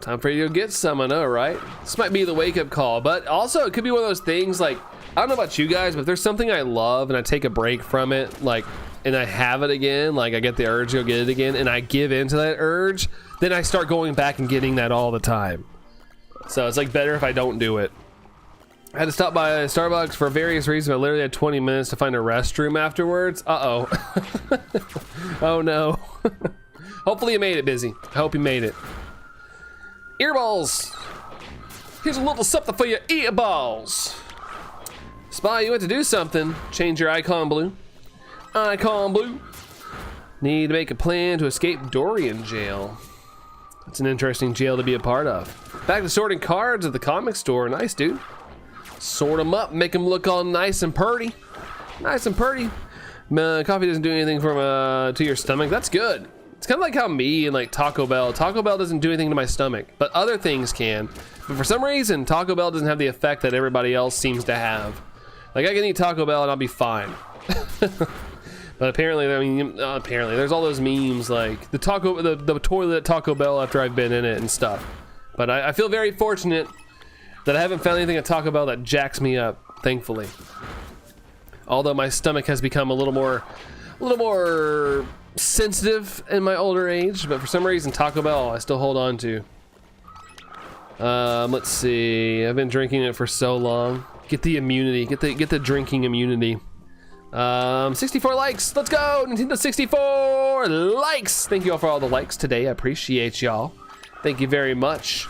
Time for you to get some, I know, right? This might be the wake-up call, but also it could be one of those things like, I don't know about you guys, but if there's something I love and I take a break from it, like, and I have it again, like I get the urge to go get it again, and I give into that urge, then I start going back and getting that all the time. So it's like better if I don't do it. I had to stop by Starbucks for various reasons. I literally had 20 minutes to find a restroom afterwards. Uh-oh. Oh no. Hopefully you made it, Busy. I hope you made it. Earballs. Here's a little something for your earballs. Spy, you went to do something. Change your icon blue. Icon blue. Need to make a plan to escape Dorian jail. It's an interesting jail to be a part of. Back to sorting cards at the comic store. Nice, dude. Sort them up, make them look all nice and purty. Nice and purty. Coffee doesn't do anything from to your stomach. That's good. It's kind of like how me and like Taco Bell doesn't do anything to my stomach, but other things can. But for some reason, Taco Bell doesn't have the effect that everybody else seems to have. Like I can eat Taco Bell and I'll be fine. But apparently, I mean, apparently, there's all those memes like the toilet at Taco Bell after I've been in it and stuff. But I feel very fortunate that I haven't found anything at Taco Bell that jacks me up, thankfully. Although my stomach has become a little more sensitive in my older age, but for some reason Taco Bell I still hold on to. Let's see. I've been drinking it for so long. Get the immunity. Get the drinking immunity. 64 likes. Let's go. Nintendo 64 likes. Thank you all for all the likes today. I appreciate y'all. Thank you very much.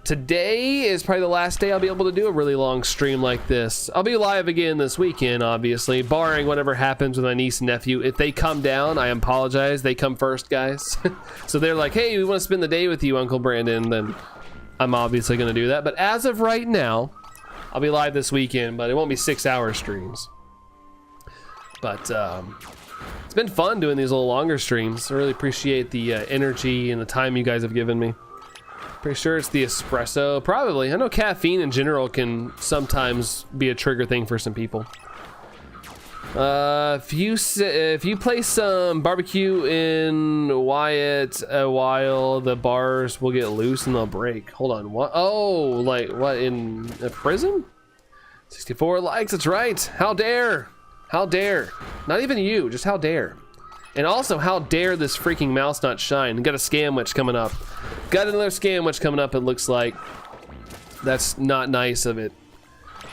Today is probably the last day I'll be able to do a really long stream like this. I'll be live again this weekend, obviously, barring whatever happens with my niece and nephew. If they come down, I apologize. They come first, guys. So they're like, hey, we want to spend the day with you, Uncle Brandon. Then I'm obviously going to do that. But as of right now, I'll be live this weekend, but it won't be 6-hour streams. But it's been fun doing these little longer streams. I really appreciate the energy and the time you guys have given me. Pretty sure it's the espresso. Probably. I know caffeine in general can sometimes be a trigger thing for some people. If you play some barbecue in Wyatt a while, the bars will get loose and they'll break. Hold on. What? Oh, like what, in a prison? 64 likes. That's right. How dare? How dare? Not even you, just how dare. And also, how dare this freaking mouse not shine? Got a scam witch coming up. Got another scam witch coming up, it looks like. That's not nice of it.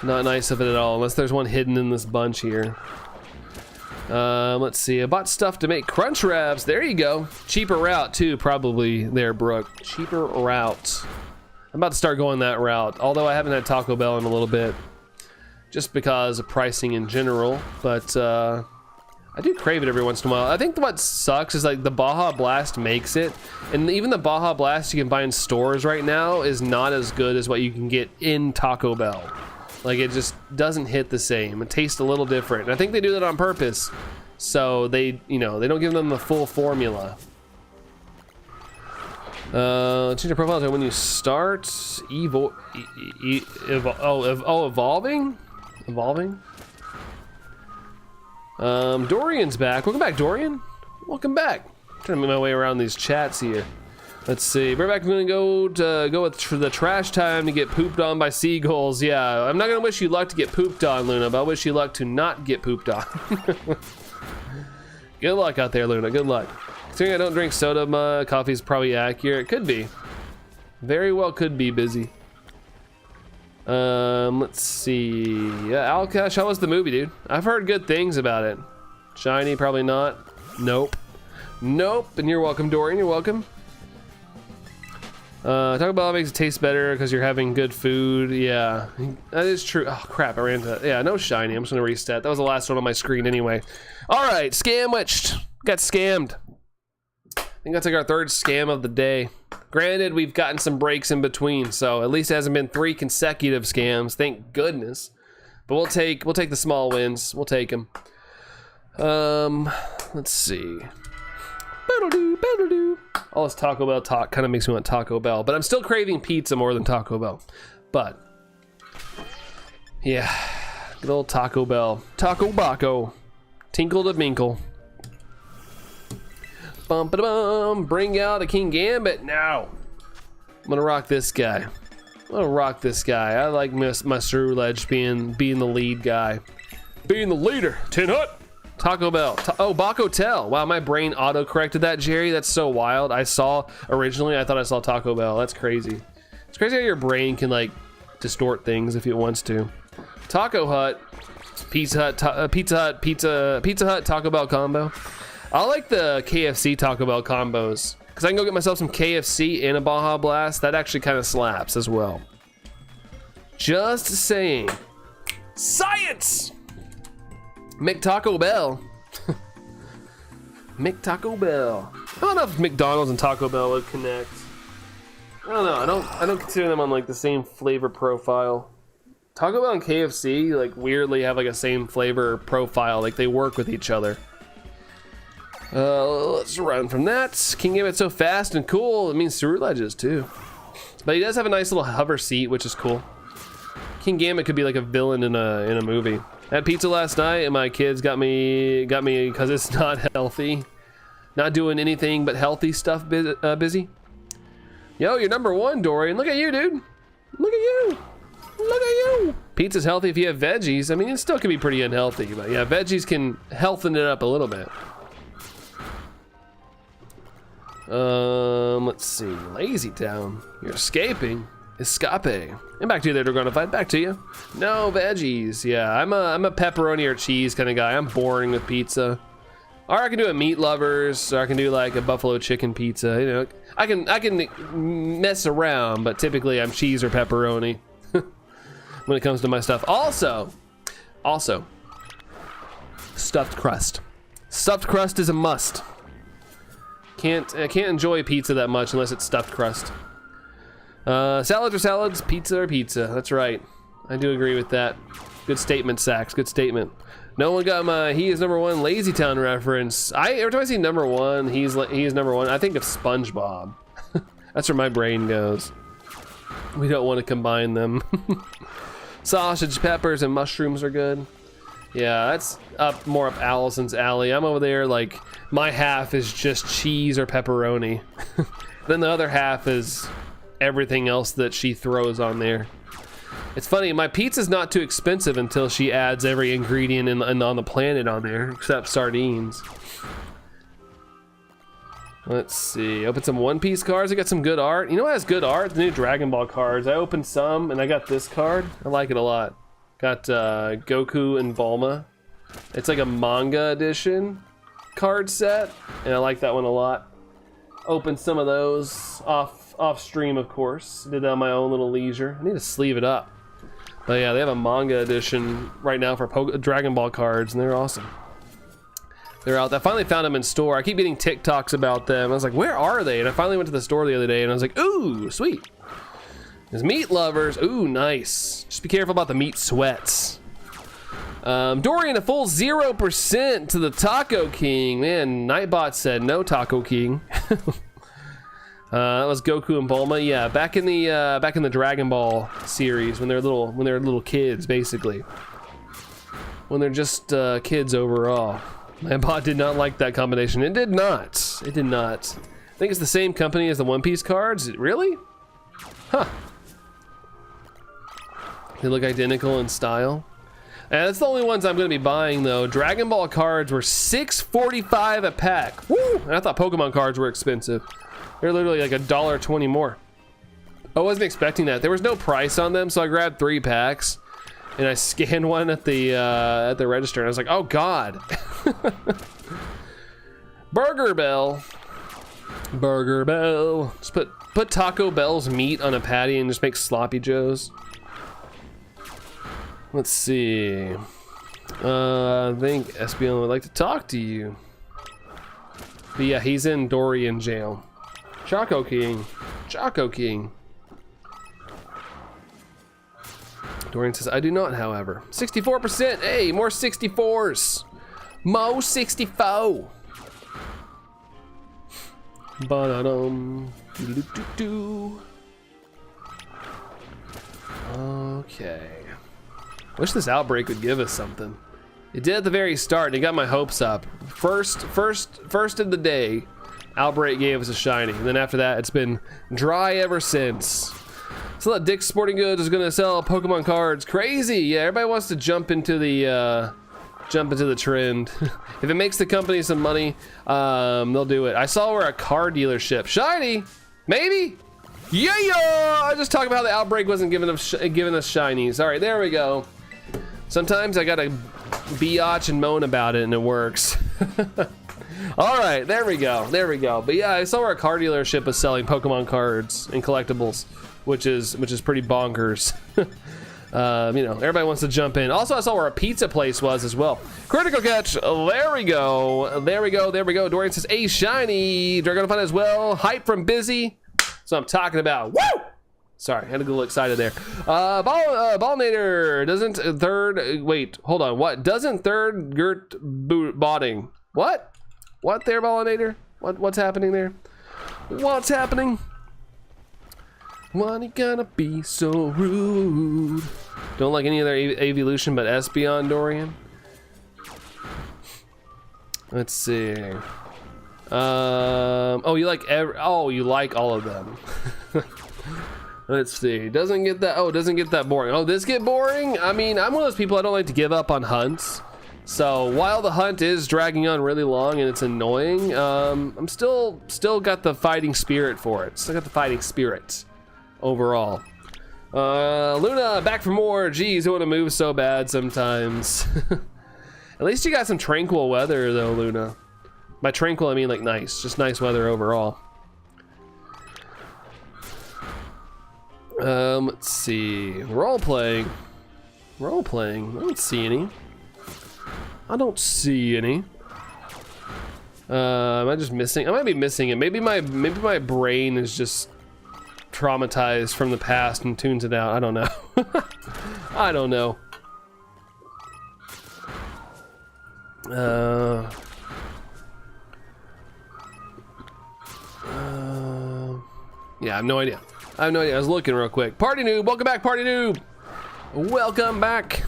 Not nice of it at all, unless there's one hidden in this bunch here. Let's see, I bought stuff to make crunch wraps. There you go. Cheaper route too, probably there, Brooke. Cheaper route. I'm about to start going that route, although I haven't had Taco Bell in a little bit. Just because of pricing in general, but I do crave it every once in a while. I think what sucks is like the Baja Blast makes it, and even the Baja Blast you can buy in stores right now is not as good as what you can get in Taco Bell. Like it just doesn't hit the same. It tastes a little different. And I think they do that on purpose, so they, you know, they don't give them the full formula. Change your profile to when you start evolving. Dorian's back. Welcome back, Dorian. Welcome back. I'm trying to make my way around these chats here. Let's see. We're back. I'm gonna go with the trash time to get pooped on by seagulls. Yeah, I'm not gonna wish you luck to get pooped on, Luna, but I wish you luck to not get pooped on. Good luck out there, Luna. Good luck. Considering I don't drink soda, coffee's probably accurate. Could be. Very well could be busy. Let's see. Yeah, Alcash, how was the movie, dude? I've heard good things about it. Shiny, probably not. Nope. Nope. And you're welcome, Dorian. You're welcome. Talk about it makes it taste better because you're having good food. Yeah, that is true. Oh, crap. I ran into that. Yeah, no shiny. I'm just going to reset. That was the last one on my screen anyway. All right. Scam-witched. Got scammed. I think that's like our third scam of the day. Granted, we've gotten some breaks in between, so at least it hasn't been 3 consecutive scams. Thank goodness. But we'll take the small wins. We'll take them. Let's see. All this Taco Bell talk kind of makes me want Taco Bell, but I'm still craving pizza more than Taco Bell. But yeah, good old Taco Bell. Taco Baco. Tinkle to Minkle. Bum ba bum. Bring out a King Gambit now. I'm gonna rock this guy. I like Mr. Ledge being the lead guy. Being the leader. Tin Hut. Taco Bell. Oh, Baco Tell. Wow, my brain auto-corrected that, Jerry. That's so wild. I thought I saw Taco Bell. That's crazy. It's crazy how your brain can like distort things if it wants to. Taco Hut. Pizza Hut Taco Bell combo. I like the KFC Taco Bell combos because I can go get myself some KFC and a Baja Blast. That actually kind of slaps as well. Just saying. Science! McTaco Bell. McTaco Bell. I don't know if McDonald's and Taco Bell would connect. I don't know. I don't consider them on like the same flavor profile. Taco Bell and KFC like weirdly have like a same flavor profile. Like they work with each other. Let's run from that. King Gambit's so fast and cool. It means through ledges too. But he does have a nice little hover seat, which is cool. King Gambit could be like a villain in a movie. I had pizza last night, and my kids got me because it's not healthy. Not doing anything but healthy stuff. Busy. Yo, you're number one, Dorian. Look at you, dude. Look at you. Look at you. Pizza's healthy if you have veggies. I mean, it still can be pretty unhealthy, but yeah, veggies can healthen it up a little bit. Let's see. Lazy Town. You're escaping. Escape. And back to you there, Dragon Fight. Back to you. No veggies. Yeah, I'm a pepperoni or cheese kind of guy. I'm boring with pizza. Or I can do a meat lovers, or I can do like a buffalo chicken pizza. You know, I can mess around, but typically I'm cheese or pepperoni when it comes to my stuff. Also, stuffed crust. Stuffed crust is a must. I can't enjoy pizza that much unless it's stuffed crust. Salads are salads, pizza or pizza. That's right. I do agree with that. Good statement, Sax. Good statement. No one got my he is number one Lazy Town reference. Every time I see number one, he is number one, I think of SpongeBob. That's where my brain goes. We don't want to combine them. Sausage, peppers, and mushrooms are good. Yeah, that's more up Allison's alley. I'm over there like my half is just cheese or pepperoni. Then the other half is everything else that she throws on there. It's funny, my pizza's not too expensive until she adds every ingredient on the planet on there, except sardines. Let's see, open some One Piece cards. I got some good art. You know what has good art? The new Dragon Ball cards. I opened some and I got this card. I like it a lot. Got Goku and Bulma. It's like a manga edition card set, and I like that one a lot. Opened some of those off stream, of course. Did that on my own little leisure. I need to sleeve it up. But yeah, they have a manga edition right now for Dragon Ball cards, and they're awesome. They're out. I finally found them in store. I keep getting TikToks about them. I was like, where are they? And I finally went to the store the other day, and I was like, ooh, sweet. There's meat lovers. Ooh, nice. Just be careful about the meat sweats. Dorian, a full 0% to the Taco King. Man, Nightbot said no Taco King. That was Goku and Bulma. Yeah, back in the Dragon Ball series when they're little kids, basically. When they're just kids overall. Nightbot did not like that combination. It did not. It did not. I think it's the same company as the One Piece cards. Really? Huh. They look identical in style. And that's the only ones I'm going to be buying, though. Dragon Ball cards were $6.45 a pack. Woo! And I thought Pokemon cards were expensive. They're literally like $1.20 more. I wasn't expecting that. There was no price on them, so I grabbed 3 packs. And I scanned one at the register, and I was like, oh God. Burger Bell. Burger Bell. Just put Taco Bell's meat on a patty and just make sloppy joes. Let's see. I think Espeon would like to talk to you. But yeah, he's in Dorian jail. Choco King. Choco King. Dorian says, I do not, however. 64%. Hey, more 64s. Mo 64. Ba-da-dum. Do-do-do-do. Okay. Wish this Outbreak would give us something. It did at the very start, and it got my hopes up. First of the day, Outbreak gave us a shiny, and then after that, it's been dry ever since. So that Dick's Sporting Goods is gonna sell Pokemon cards. Crazy! Yeah, everybody wants to jump into the trend. If it makes the company some money, they'll do it. I saw we're a car dealership. Shiny, maybe. Yeah. I just talked about how the Outbreak wasn't giving us shinies. All right, there we go. Sometimes I gotta biatch and moan about it, and it works. All right, there we go. But yeah, I saw where a car dealership is selling Pokemon cards and collectibles, which is pretty bonkers. You know, everybody wants to jump in. Also, I saw where a pizza place was as well. Critical catch. There we go. Dorian says, "A shiny." Dragon Fun as well. Hype from Busy. That's what I'm talking about. Woo! Sorry, I had to get a little excited there. Ballinator doesn't third. Wait, hold on. What doesn't third Gert botting? What? What there, Ballinator? What's happening there? What's happening? Why you gonna be so rude? Don't like any other evolution but Espeon Dorian. Let's see. Oh, you like you like all of them. Let's see. Doesn't get that. Oh, doesn't get that boring. Oh, this get boring? I mean, I'm one of those people, I don't like to give up on hunts. So while the hunt is dragging on really long and it's annoying, I'm still got the fighting spirit for it. Still got the fighting spirit overall. Luna, back for more. Geez, I want to move so bad sometimes. At least you got some tranquil weather though, Luna. By tranquil, I mean like nice. Just nice weather overall. Let's see. Role playing. I don't see any. Am I just missing? I might be missing it. Maybe my brain is just traumatized from the past and tunes it out. I don't know. I don't know. Yeah, I have no idea. I was looking real quick. Party noob, welcome back, party noob. Welcome back.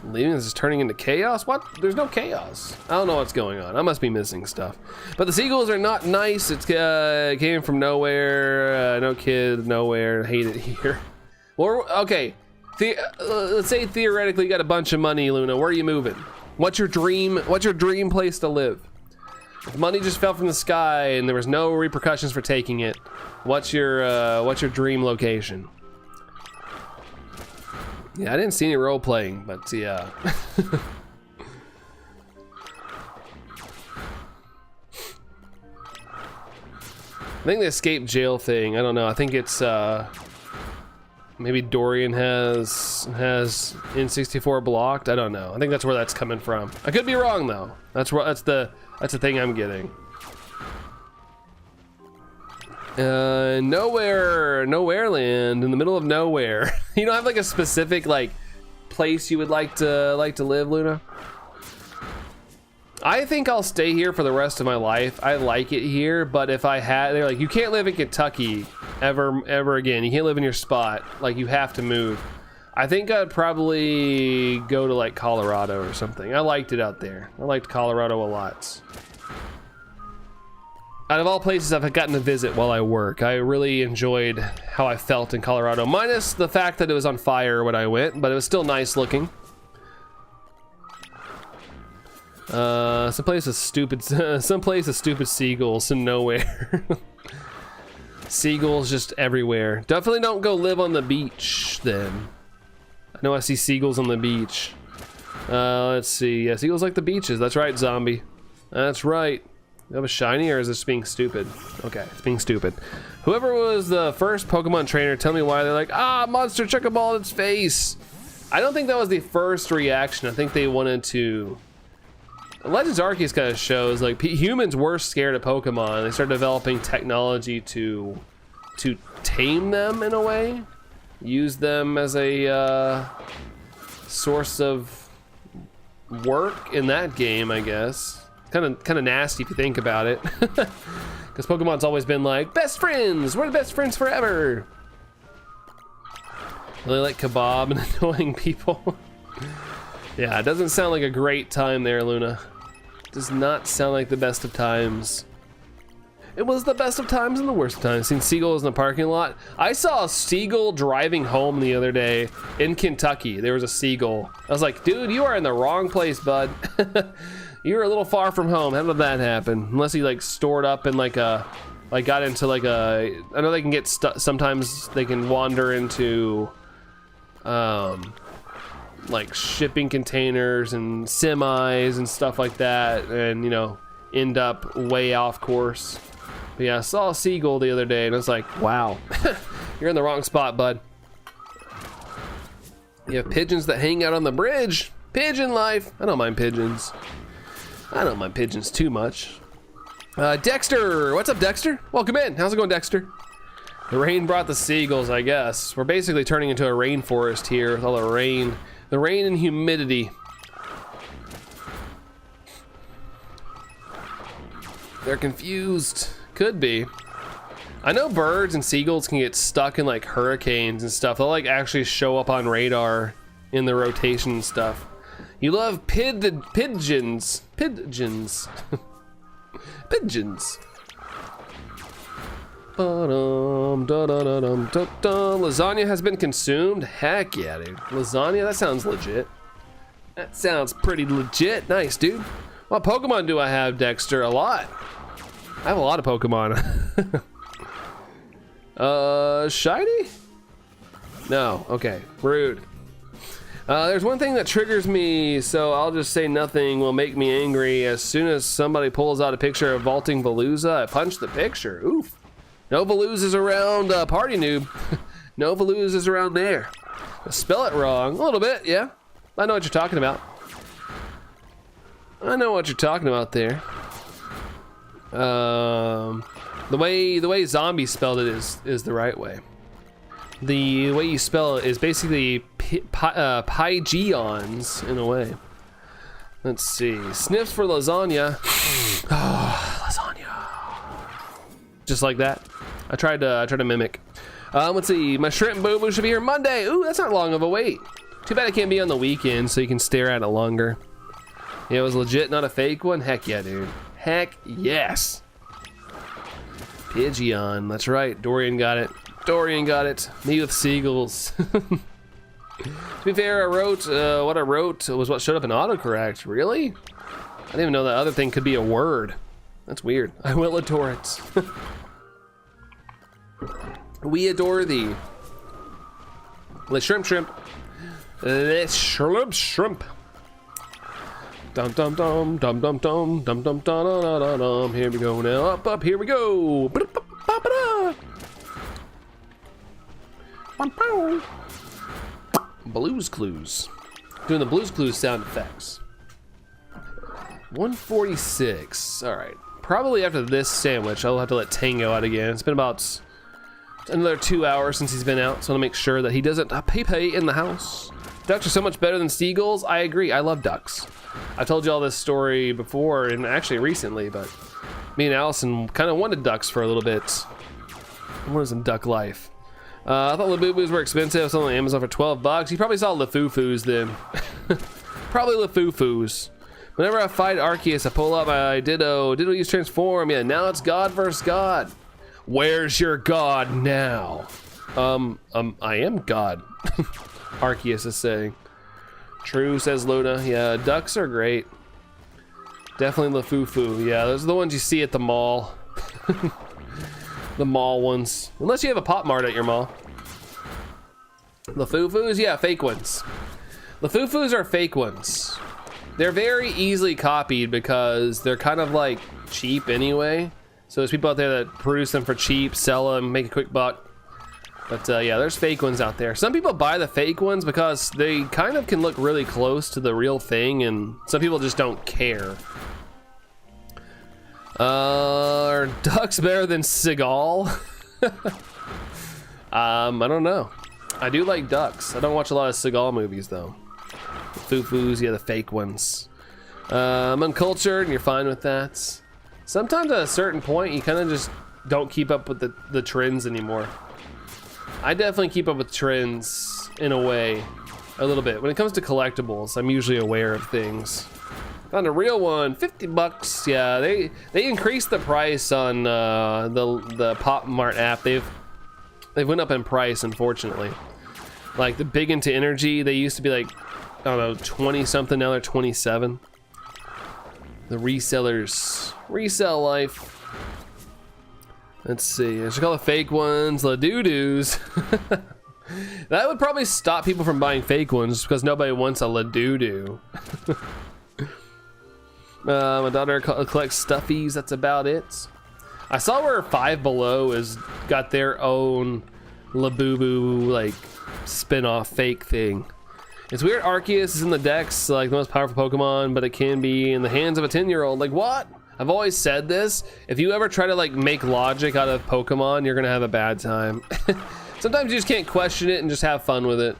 Leaving is turning into chaos? What? There's no chaos. I don't know what's going on. I must be missing stuff. But the seagulls are not nice. It came from nowhere. No kid, nowhere. Hate it here. Well, okay. Let's say theoretically you got a bunch of money, Luna. Where are you moving? What's your dream place to live? If money just fell from the sky and there was no repercussions for taking it, what's your dream location? Yeah, I didn't see any role playing, but yeah. I think the escape jail thing, I don't know. I think it's maybe Dorian has N64 blocked. I don't know. I think that's where that's coming from. I could be wrong though. That's the thing I'm getting. Nowhere land in the middle of nowhere. You don't have like a specific like place you would like to live, Luna? I think I'll stay here for the rest of my life. I like it here, but if I had, they're like, you can't live in Kentucky ever again. You can't live in your spot. Like you have to move. I think I'd probably go to like Colorado or something. I liked it out there. I liked Colorado a lot. Out of all places I've gotten to visit while I work, I really enjoyed how I felt in Colorado, minus the fact that it was on fire when I went, but it was still nice looking. Someplace with stupid seagulls and nowhere. Seagulls just everywhere. Definitely don't go live on the beach then. I know I see seagulls on the beach. Let's see. Yeah, seagulls like the beaches. That's right, zombie. That's right. You have a shiny, or is this being stupid? Okay, it's being stupid. Whoever was the first Pokemon trainer, tell me why they're like, monster, chuck a ball in its face. I don't think that was the first reaction. I think they wanted to... Legends Arceus kind of shows like humans were scared of Pokemon. They started developing technology to tame them in a way, use them as a source of work in that game, I guess. Kind of nasty if you think about it, because Pokemon's always been like best friends. We're the best friends forever. Really like kebab and annoying people. Yeah, it doesn't sound like a great time there, Luna. Does not sound like the best of times. It was the best of times and the worst of times. Seen seagulls in the parking lot. I saw a seagull driving home the other day in Kentucky. There was a seagull. I was like, dude, you are in the wrong place, bud. You're a little far from home. How did that happen? Unless he like stored up in like a, like got into like a, I know they can get stuck. Sometimes they can wander into, like shipping containers and semis and stuff like that, and you know, end up way off course. But yeah, I saw a seagull the other day and I was like, wow, you're in the wrong spot, bud. You have pigeons that hang out on the bridge. Pigeon life. I don't mind pigeons. I don't mind pigeons too much. Dexter, what's up, Dexter? Welcome in. How's it going, Dexter? The rain brought the seagulls, I guess. We're basically turning into a rainforest here with all the rain and humidity. They're confused. Could be. I know birds and seagulls can get stuck in like hurricanes and stuff. They'll like actually show up on radar in the rotation and stuff. You love pigeons. Pigeons. Pigeons. Lasagna has been consumed. Heck yeah, dude. Lasagna, that sounds legit. That sounds pretty legit. Nice, dude. What Pokemon do I have, Dexter? A lot. I have a lot of Pokemon. Shiny? No, okay, rude. There's one thing that triggers me, so I'll just say nothing will make me angry. As soon as somebody pulls out a picture of vaulting Veluza, I punch the picture. Oof. No Veluzas around, party noob. No Veluzas around there. Spell it wrong, a little bit, yeah. I know what you're talking about. I know what you're talking about there. The way zombie spelled it is the right way. The way you spell it is basically Pygeons in a way. Let's see. Sniffs for lasagna. Oh, lasagna. Just like that. I tried to mimic. Let's see. My shrimp boo-boo should be here Monday. Ooh, that's not long of a wait. Too bad it can't be on the weekend, so you can stare at it longer. Yeah, it was legit, not a fake one. Heck yeah, dude. Heck yes. Pidgeon, that's right. Dorian got it. Dorian got it. Me with seagulls. To be fair, I wrote what I wrote was what showed up in autocorrect. Really? I didn't even know that other thing could be a word. That's weird. I will adore it. We adore thee. Let's shrimp. Let's shrimp. Dum dum dum dum dum dum dum dum dum dum. Here we go now. Up. Here we go. Blues Clues. Doing the Blues Clues sound effects. 146. All right. Probably after this sandwich, I'll have to let Tango out again. It's been about another 2 hours since he's been out, so I want to make sure that he doesn't pee in the house. Ducks are so much better than seagulls. I agree. I love ducks. I told you all this story before, and actually recently, but me and Allison kind of wanted ducks for a little bit. I wanted some duck life. I thought Labubu's were expensive. I saw them on Amazon for 12 bucks. You probably saw Lafufus then. Probably Lafufus. Whenever I fight Arceus, I pull up my Ditto. Ditto use transform. Yeah, now it's God versus God. Where's your God now? I am God. Arceus is saying. True, says Luna. Yeah, ducks are great. Definitely Lafufu. Yeah, those are the ones you see at the mall. The mall ones. Unless you have a Pop Mart at your mall. Lafufus, yeah, fake ones. Lafufus are fake ones. They're very easily copied because they're kind of like cheap anyway. So there's people out there that produce them for cheap, sell them, make a quick buck. But yeah, there's fake ones out there. Some people buy the fake ones because they kind of can look really close to the real thing, and some people just don't care. Are ducks better than Seagal? I don't know. I do like ducks. I don't watch a lot of Seagal movies though. The Fufus, yeah, the fake ones. I'm uncultured, and you're fine with that. Sometimes at a certain point, you kind of just don't keep up with the trends anymore. I definitely keep up with trends in a way, a little bit. When it comes to collectibles, I'm usually aware of things. Found a real one, 50 bucks. Yeah, they increased the price on the Pop Mart app. They went up in price, unfortunately. Like the Big Into Energy, they used to be like, I don't know, 20 something. Now they're 27. The resellers, resell life. Let's see. I should call the fake ones Ladoodoo's. That would probably stop people from buying fake ones because nobody wants a Ladoodoo. My daughter collects stuffies. That's about it. I saw where Five Below has got their own Labubu like spin-off fake thing. It's weird. Arceus is in the decks like the most powerful Pokemon, but it can be in the hands of a 10-year-old. Like what? I've always said this. If you ever try to like make logic out of Pokemon, you're gonna have a bad time. Sometimes you just can't question it and just have fun with it.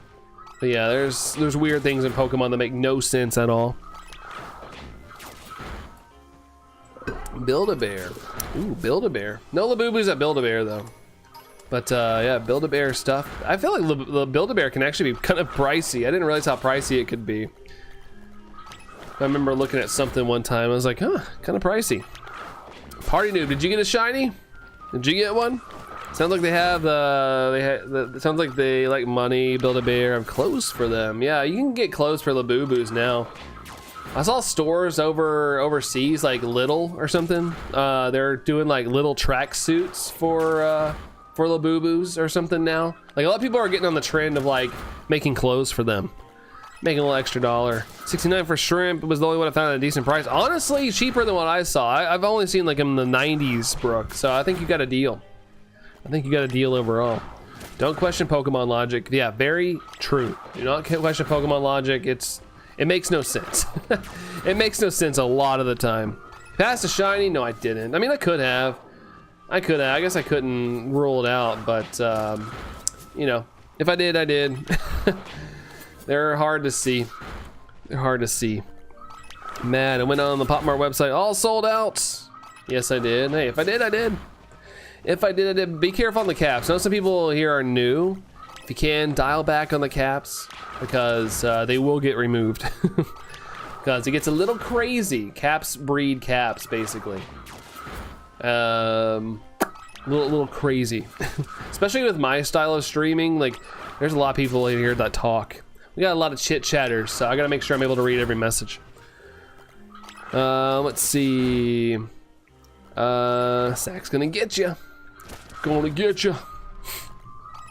But yeah, there's weird things in Pokemon that make no sense at all. Build-A-Bear. Ooh, Build-A-Bear. No Labubu's at Build-A-Bear though. But yeah, Build-A-Bear stuff. I feel like the Build-A-Bear can actually be kind of pricey. I didn't realize how pricey it could be. I remember looking at something one time. I was like, huh, kind of pricey. Party Noob, did you get a shiny? Did you get one? Sounds like they have it sounds like they like money. Build-A-Bear have clothes for them. Yeah, you can get clothes for Labubus now. I saw stores overseas like Little or something. They're doing like little track suits for Labubus or something now. Like a lot of people are getting on the trend of like making clothes for them. Making a little extra $1. 69 for shrimp was the only one I found at a decent price. Honestly, cheaper than what I saw. I've only seen like in the 90s, Brooke. So I think you got a deal. I think you got a deal overall. Don't question Pokemon logic. Yeah, very true. Do not question Pokemon logic. It makes no sense. It makes no sense a lot of the time. Passed a shiny? No, I didn't. I mean, I could have. I guess I couldn't rule it out, but you know, if I did, I did. They're hard to see. They're hard to see. Mad, I went on the Popmart website, all sold out. Yes, I did. Hey, if I did, I did. If I did, I did. Be careful on the caps. I know some people here are new. If you can, dial back on the caps because they will get removed. Because it gets a little crazy. Caps breed caps, basically. Little crazy. Especially with my style of streaming, like there's a lot of people in here that talk. We got a lot of chit chatters, so I gotta make sure I'm able to read every message. Let's see. Sack's gonna get you. Gonna get you.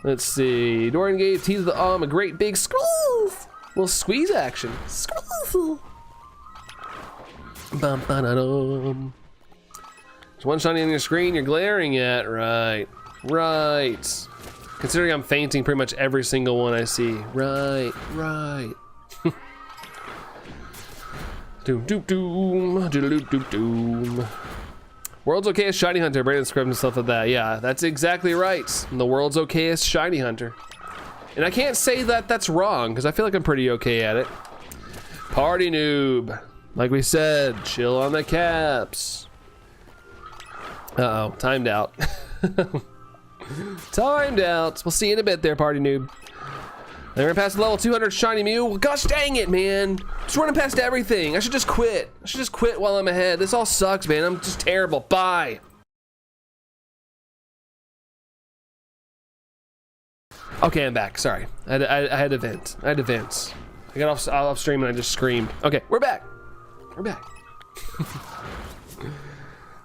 Let's see. Dorian gave Teeth of the Arm a great big squeeze. Little squeeze action. Squeeze. Bum, ba-da-dum. There's one shiny on your screen you're glaring at. Right. Right. Considering I'm fainting pretty much every single one I see. Right. Right. Doom, doom, doom. Doom, doom, doom. World's okayest shiny hunter. Brandon described himself as that. Yeah, that's exactly right. I'm the world's okayest shiny hunter. And I can't say that that's wrong because I feel like I'm pretty okay at it. Party Noob. Like we said, chill on the caps. Uh-oh, timed out. Timed out. We'll see you in a bit there, Party Noob. They're gonna pass the level 200 shiny Mew. Gosh dang it, man. Just running past everything. I should just quit. I should just quit while I'm ahead. This all sucks, man. I'm just terrible. Bye. Okay, I'm back. Sorry. I had to vent. I had to vent. I got off stream and I just screamed. Okay, we're back. We're back.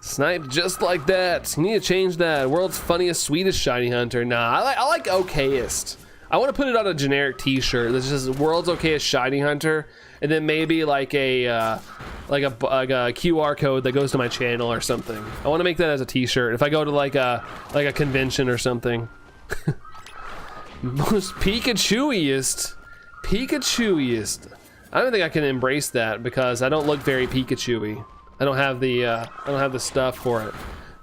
Snipe just like that. You need to change that. World's funniest, sweetest shiny hunter. Nah, I like okayest. I want to put it on a generic T-shirt. This is world's okayest shiny hunter, and then maybe like a QR code that goes to my channel or something. I want to make that as a T-shirt. If I go to like a convention or something. Most Pikachuiest. I don't think I can embrace that because I don't look very Pikachu-y. I don't have the stuff for it.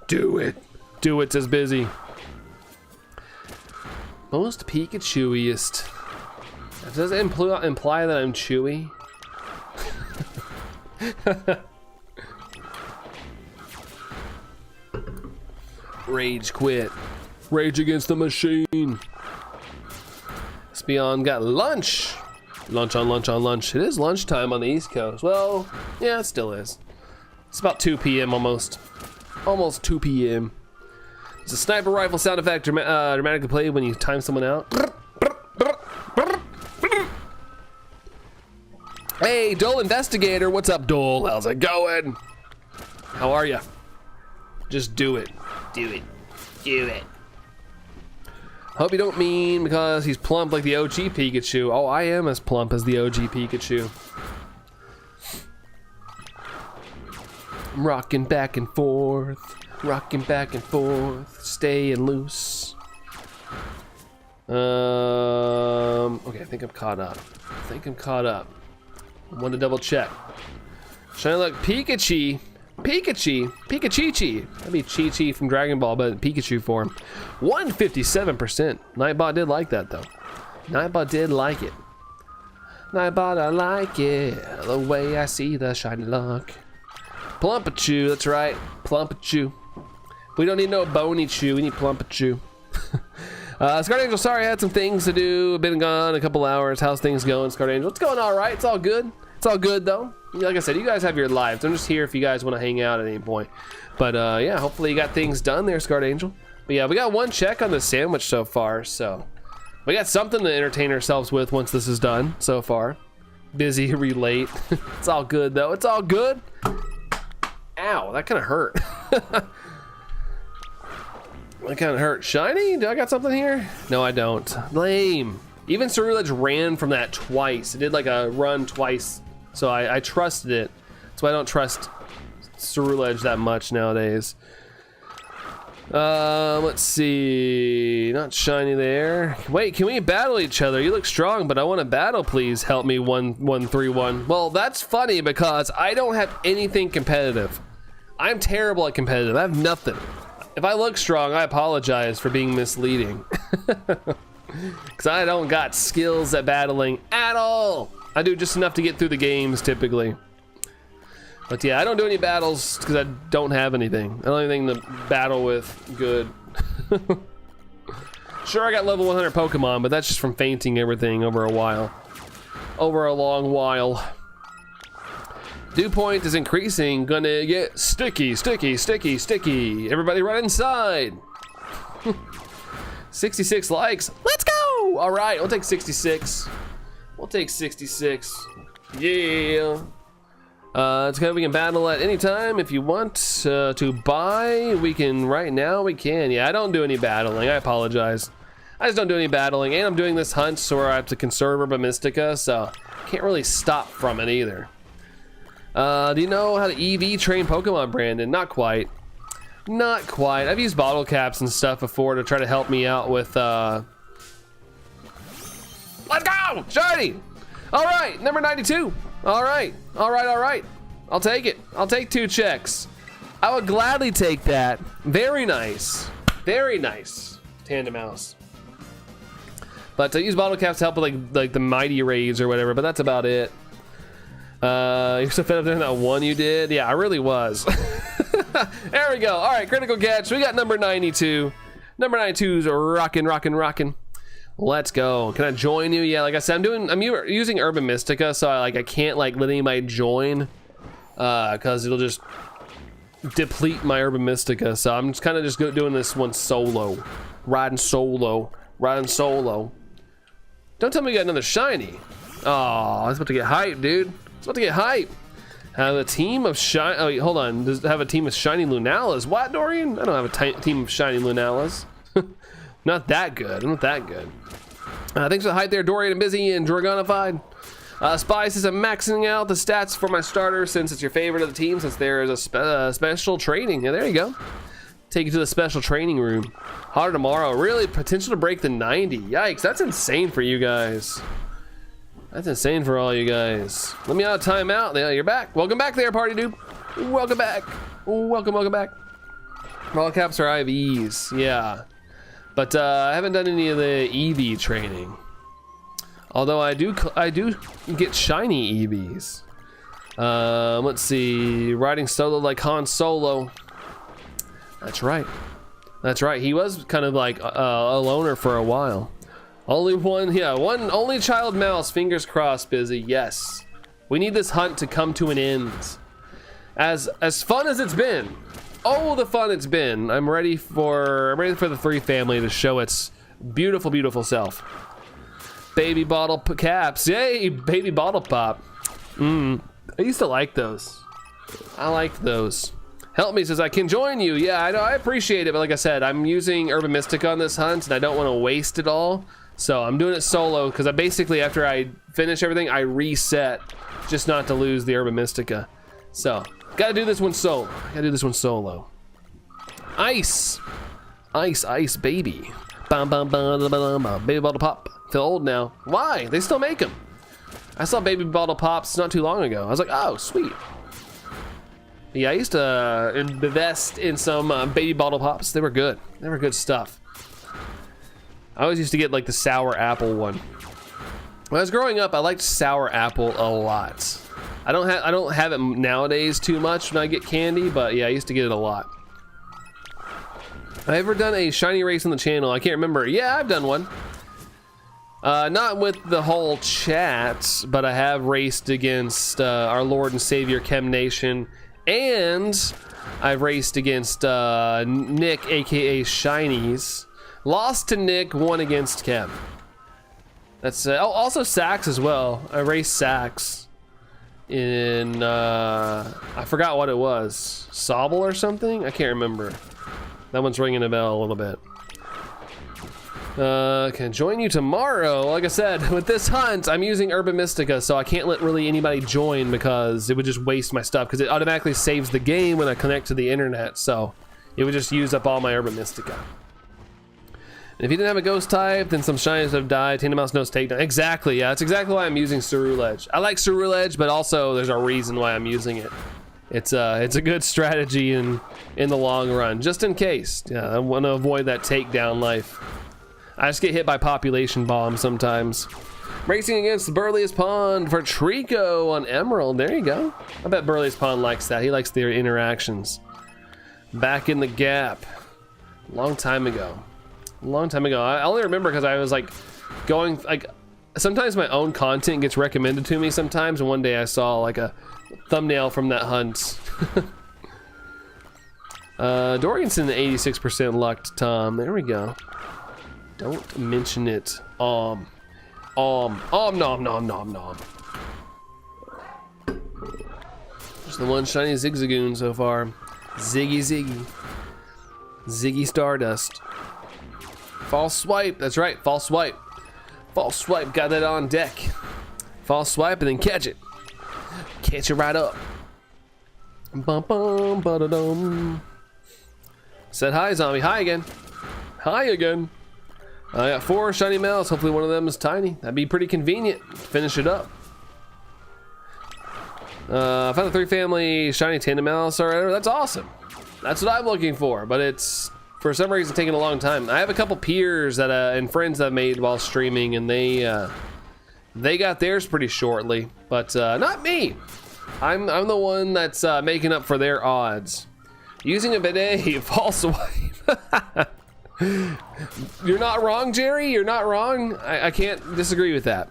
Do it. Do it, says Busy. Most Pikachuiest. Does it imply that I'm chewy? Rage quit. Rage against the machine. Beyond got lunch. Lunch on lunch on lunch. It is lunchtime on the East Coast. Well, yeah, it still is. It's about 2 p.m. almost. Almost 2 p.m. It's a sniper rifle sound effect dramatically played when you time someone out. Hey, Dole Investigator. What's up, Dole? How's it going? How are ya? Just do it. Do it. Do it. Hope you don't mean because he's plump like the OG Pikachu. Oh, I am as plump as the OG Pikachu. I'm rocking back and forth. Rocking back and forth. Staying loose. Okay, I think I'm caught up. I want to double check. Shiny look Pikachu. Pikachu. Pikachu. That'd be Chi-Chi from Dragon Ball, but Pikachu form. 157%. Nightbot did like that, though. Nightbot did like it. Nightbot, I like it. The way I see the shiny luck. Plumpachu, that's right. Plumpachu. We don't need no bony chew. We need Plumpachu. Scarlet Angel, sorry, I had some things to do. I've been gone a couple hours. How's things going, Scarlet Angel? It's going all right. It's all good. It's all good, though. Like I said, you guys have your lives. I'm just here if you guys want to hang out at any point. But yeah, hopefully you got things done there, Scarlet Angel. But yeah, we got 1 check on the sandwich so far, so we got something to entertain ourselves with once this is done so far. Busy, relate. It's all good, though. It's all good. Ow, that kind of hurt. That kind of hurt. Shiny? Do I got something here? No, I don't. Lame. Even Ceruledge ran from that twice. It did like a run twice. So I trusted it. That's why I don't trust Ceruledge that much nowadays. Let's see. Not shiny there. Wait, can we battle each other? You look strong, but I want to battle, please. Help me 1-1-3-1. Well, that's funny because I don't have anything competitive. I'm terrible at competitive. I have nothing. If I look strong, I apologize for being misleading. Because I don't got skills at battling at all. I do just enough to get through the games typically. But yeah, I don't do any battles because I don't have anything. I don't have anything to battle with good. Sure, I got level 100 Pokemon, but that's just from fainting everything over a while. Over a long while. Dew point is increasing. Gonna get sticky, sticky, sticky, sticky. Everybody run inside. 66 likes. Let's go. All right, we'll take 66. We'll take 66. Yeah. It's kind of, we can battle at any time if you want to buy. We can right now. We can. Yeah, I don't do any battling. I apologize. I just don't do any battling, and I'm doing this hunt so where I have to conserve Herba Mystica, so can't really stop from it either. Do you know how to EV train Pokemon, Brandon? Not quite. Not quite. I've used bottle caps and stuff before to try to help me out with, Let's go! Shiny! Alright, number 92. Alright, alright, alright. I'll take it. I'll take 2 checks. I would gladly take that. Very nice. Very nice. Tandemaus. But I use bottle caps to help with like the mighty raids or whatever, but that's about it. You're so fed up doing that one you did? Yeah, I really was. There we go. All right, critical catch. We got number 92. Number 92's rocking, rocking, rocking. Let's go. Can I join you? Yeah, like I said, I'm using Herba Mystica, so I can't like let anybody join, because it'll just deplete my Herba Mystica. So I'm just kind of just doing this one solo, riding solo, riding solo. Don't tell me you got another shiny. Oh, I was about to get hyped, dude. It's about to get hype. Have a team of shiny. Oh, wait, hold on. Does it have a team of shiny Lunalas? What, Dorian? I don't have a team of shiny Lunalas. Not that good. I'm not that good. Thanks for the hype there, Dorian and Busy and Dragonified. Spy says I'm maxing out the stats for my starter since it's your favorite of the team, since there is a special training. Yeah, there you go. Take you to the special training room. Hotter tomorrow. Really? Potential to break the 90. Yikes, that's insane for you guys. That's insane for all you guys. Let me out of timeout. Yeah, you're back. Welcome back there, party dude. Welcome back. Welcome, welcome back. All caps are IVs. Yeah. But I haven't done any of the EV training. Although I do get shiny EVs. Let's see. Riding solo like Han Solo. That's right. That's right. He was kind of like a loner for a while. Only one, yeah, only child mouse, fingers crossed, Busy, yes. We need this hunt to come to an end. As fun as it's been, oh, the fun it's been, I'm ready for the 3 family to show its beautiful, beautiful self. Baby bottle caps, yay, baby bottle pop. I used to like those. I liked those. Help me says I can join you. Yeah, I know, I appreciate it, but like I said, I'm using Herba Mystica on this hunt and I don't want to waste it all. So I'm doing it solo because I basically, after I finish everything, I reset just not to lose the Herba Mystica. So gotta do this one solo. Gotta do this one solo. Ice, ice, ice, baby. Bum, bum, bum, bum, bum, bum. Baby bottle pop. Feel old now. Why? They still make them. I saw baby bottle pops not too long ago. I was like, oh, sweet. Yeah, I used to invest in some baby bottle pops. They were good. They were good stuff. I always used to get like the sour apple one. When I was growing up, I liked sour apple a lot. I don't have it nowadays too much when I get candy, but yeah, I used to get it a lot. Have I ever done a shiny race on the channel? I can't remember. Yeah, I've done one. Not with the whole chat, but I have raced against our Lord and Savior Chem Nation, and I've raced against Nick, aka Shinies. Lost to Nick, won against Chem. That's also Sax as well. I raced Sax in I forgot what it was, Sobble or something. I can't remember. That one's ringing a bell a little bit. Can join you tomorrow. Like I said, with this hunt, I'm using Urban Mystica, so I can't let really anybody join because it would just waste my stuff, because it automatically saves the game when I connect to the internet, so it would just use up all my Urban Mystica. And if you didn't have a ghost type, then some shinies have died. Tandemaus knows takedown. Exactly, yeah, that's exactly why I'm using Ceruledge. I like Ceruledge, but also there's a reason why I'm using it. It's a good strategy in the long run, just in case. Yeah, I want to avoid that takedown life. I just get hit by population bombs sometimes. Racing against the Burliest Pond for Trico on Emerald. There you go. I bet Burliest Pond likes that. He likes their interactions. Back in the gap. Long time ago. Long time ago. I only remember because I was like going, like, sometimes my own content gets recommended to me sometimes, and one day I saw like a thumbnail from that hunt. Dorganson 86% lucked Tom. There we go. Don't mention it. Nom nom nom. Just the one shiny Zigzagoon so far. Ziggy. Ziggy Stardust. False swipe, that's right, false swipe. False swipe, got that on deck. False swipe and then catch it. Catch it right up. Bum bum ba da dum. Said hi, zombie. Hi again. Hi again. I got 4 shiny mouths. Hopefully one of them is tiny. That'd be pretty convenient. Finish it up. I found a 3-family shiny Tandemaus already. That's awesome. That's what I'm looking for, but it's for some reason taking a long time. I have a couple peers that and friends that I made while streaming, and they got theirs pretty shortly, but not me. I'm the one that's making up for their odds. Using a bidet, false swipe. You're not wrong, Jerry. You're not wrong. I can't disagree with that.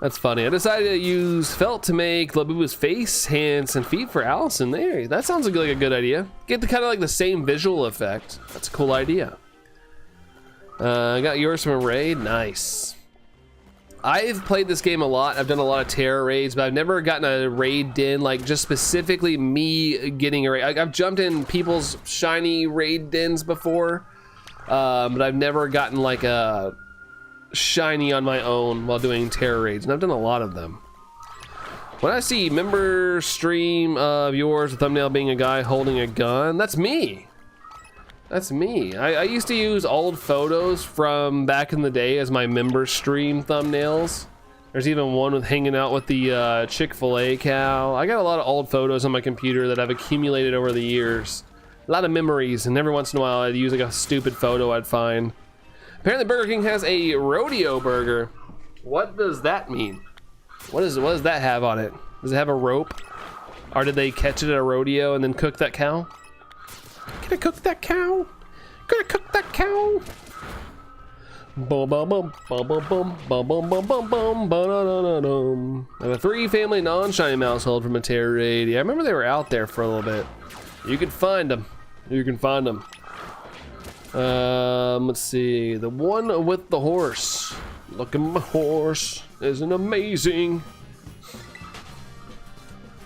That's funny. I decided to use felt to make Labubu's face, hands, and feet for Allison. There, that sounds like a good idea. Get the kind of like the same visual effect. That's a cool idea. I got yours from a raid. Nice. I've played this game a lot. I've done a lot of terror raids, but I've never gotten a raid in, like just specifically me getting a raid. I've jumped in people's shiny raid dens before, but I've never gotten like a shiny on my own while doing terror raids, and I've done a lot of them. When I see member stream of yours, the thumbnail being a guy holding a gun, that's me. That's me. I used to use old photos from back in the day as my member stream thumbnails. There's even one with hanging out with the Chick-fil-A cow. I got a lot of old photos on my computer that I've accumulated over the years. A lot of memories, and every once in a while I'd use like a stupid photo I'd find. Apparently Burger King has a rodeo burger. What does that mean? What does that have on it? Does it have a rope? Or did they catch it at a rodeo and then cook that cow? Can I cook that cow? Can I cook that cow? Bum bum bum bum bum bum bum bum bum bum bum bum. I have a 3-family non-shiny Maushold from a terror raid. Yeah, I remember they were out there for a little bit. You can find them. You can find them. Let's see. The one with the horse. Look at my horse. Isn't amazing?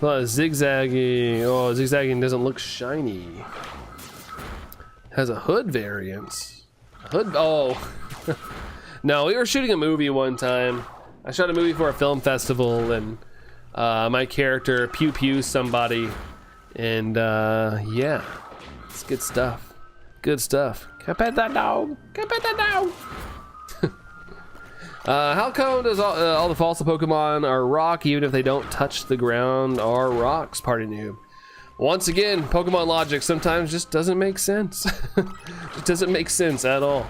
Zigzagging. Oh, zigzagging doesn't look shiny. Has a hood variance. Hood. Oh. No, we were shooting a movie one time. I shot a movie for a film festival, and my character pew somebody, and yeah, it's good stuff. Good stuff. Can I pet that dog? Can I pet that dog? How come does all the fossil Pokemon are rock even if they don't touch the ground or rocks? Party noob. Once again, Pokemon logic sometimes just doesn't make sense. It doesn't make sense at all.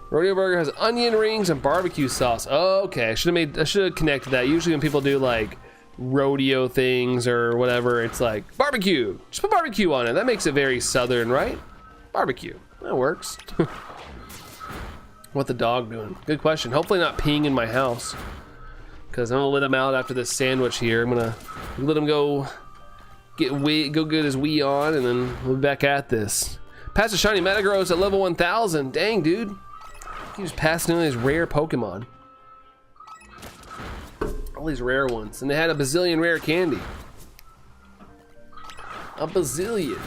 Rodeo Burger has onion rings and barbecue sauce. Oh, okay, I should have connected that. Usually when people do like rodeo things or whatever, it's like barbecue. Just put barbecue on it. That makes it very southern, right? Barbecue. That works. What the dog doing? Good question. Hopefully not peeing in my house, because I'm gonna let him out after this sandwich here. I'm gonna let him go get his wee on, and then we'll be back at this. Pass a shiny Metagross at level 1000. Dang, dude. He was passing in these rare Pokemon. All these rare ones. And they had a bazillion rare candy. A bazillion.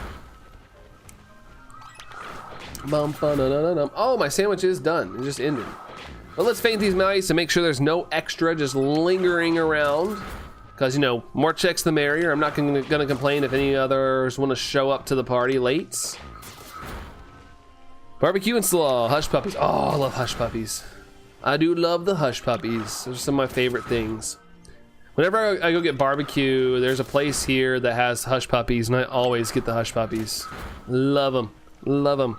Oh, my sandwich is done. It just ended. But let's faint these mice and make sure there's no extra just lingering around. Because, you know, more checks the merrier. I'm not gonna complain if any others want to show up to the party late. Barbecue and slaw, hush puppies. Oh, I love hush puppies. I do love the hush puppies. Those are some of my favorite things. Whenever I go get barbecue, there's a place here that has hush puppies, and I always get the hush puppies. Love them, love them.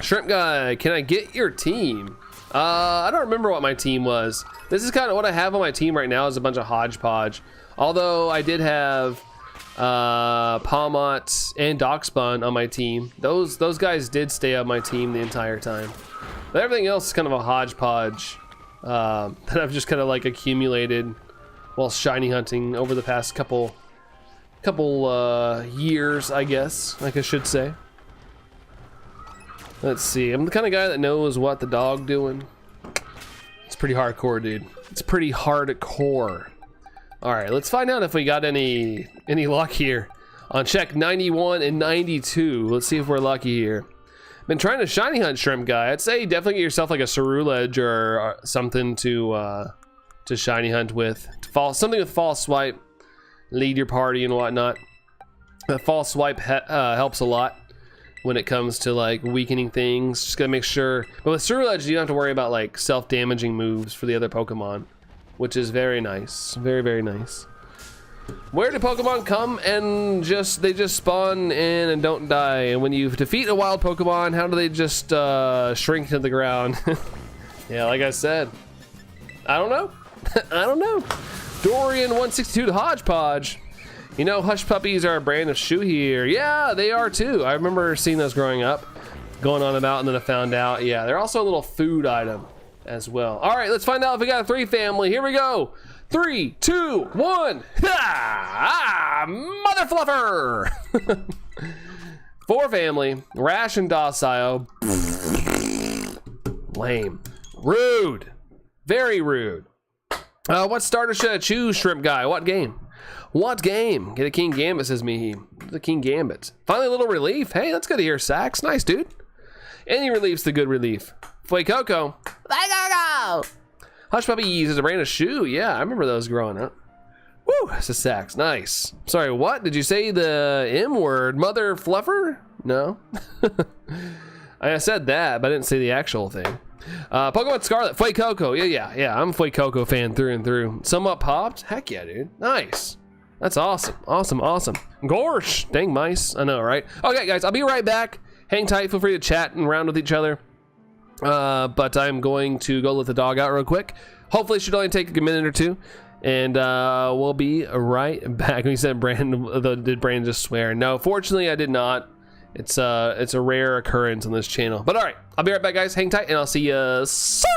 Shrimp guy, can I get your team? I don't remember what my team was. This is kind of what I have on my team right now, is a bunch of hodgepodge. Although I did have Palmot and Darkspun on my team. Those guys did stay on my team the entire time. But everything else is kind of a hodgepodge that I've just kind of like accumulated while shiny hunting over the past couple years, I guess, like I should say. Let's see. I'm the kind of guy that knows what the dog doing. It's pretty hardcore, dude. It's pretty hardcore. All right, let's find out if we got any luck here on check 91 and 92. Let's see if we're lucky here. Been trying to shiny hunt shrimp guy. I'd say definitely get yourself like a Ceruledge or something to shiny hunt with. Something with false swipe, lead your party and whatnot. The false swipe helps a lot when it comes to like weakening things. Just gotta make sure. But with Ceruledge, you don't have to worry about like self-damaging moves for the other Pokemon, which is very nice. Very, very nice. Where do Pokemon come and they just spawn in and don't die? And when you defeat a wild Pokemon, how do they just shrink to the ground? Yeah, like I said, I don't know. I don't know. Dorian162 to Hodgepodge. You know, hush puppies are a brand of shoe here. Yeah, they are too. I remember seeing those growing up, going on about, and then I found out, yeah, they're also a little food item as well. All right, let's find out if we got a 3 family. Here we go. 3, 2, 1. Mother fluffer. 4 family. Rash and docile. Lame. Rude. Very rude. What starter should I choose, shrimp guy? What game? What game? Get a King Gambit, says me. The King Gambit. Finally a little relief. Hey, that's good to hear, Sax. Nice, dude. Any relief's the good relief. Fuecoco. Fuecoco! Hush Puppies is a brand of shoe. Yeah, I remember those growing up. Woo, that's a Sax. Nice. Sorry, what? Did you say the M word? Mother fluffer? No. I said that, but I didn't say the actual thing. Pokemon Scarlet, Fuecoco. Yeah. I'm a Fuecoco fan through and through. Somewhat popped? Heck yeah, dude. Nice. That's awesome. Awesome. Gorsh. Dang mice. I know, right? Okay, guys, I'll be right back. Hang tight. Feel free to chat and round with each other. But I'm going to go let the dog out real quick. Hopefully it should only take a minute or two. And we'll be right back. When you said Brandon, did Brandon just swear? No, fortunately I did not. It's a rare occurrence on this channel. But all right, I'll be right back, guys. Hang tight, and I'll see you soon.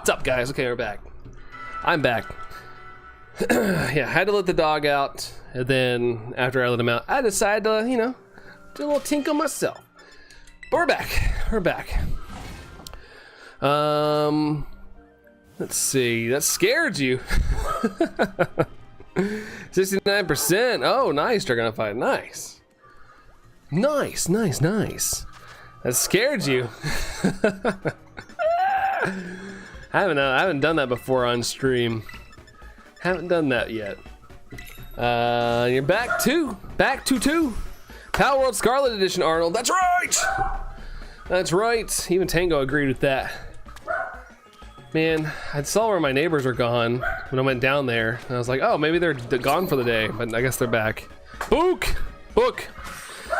What's up, guys? Okay, we're back. I'm back. Yeah, I had to let the dog out, and then after I let him out, I decided to, you know, do a little tinkle myself. But we're back. We're back. Let's see. That scared you. 69%. Oh, nice, Dragonify. Nice. Nice, nice, nice. That scared you. I haven't done that before on stream. Haven't done that yet. You're back to 2. Power World Scarlet Edition, Arnold. That's right. That's right. Even Tango agreed with that. Man, I saw where my neighbors were gone when I went down there. And I was like, oh, maybe they're gone for the day, but I guess they're back. Book.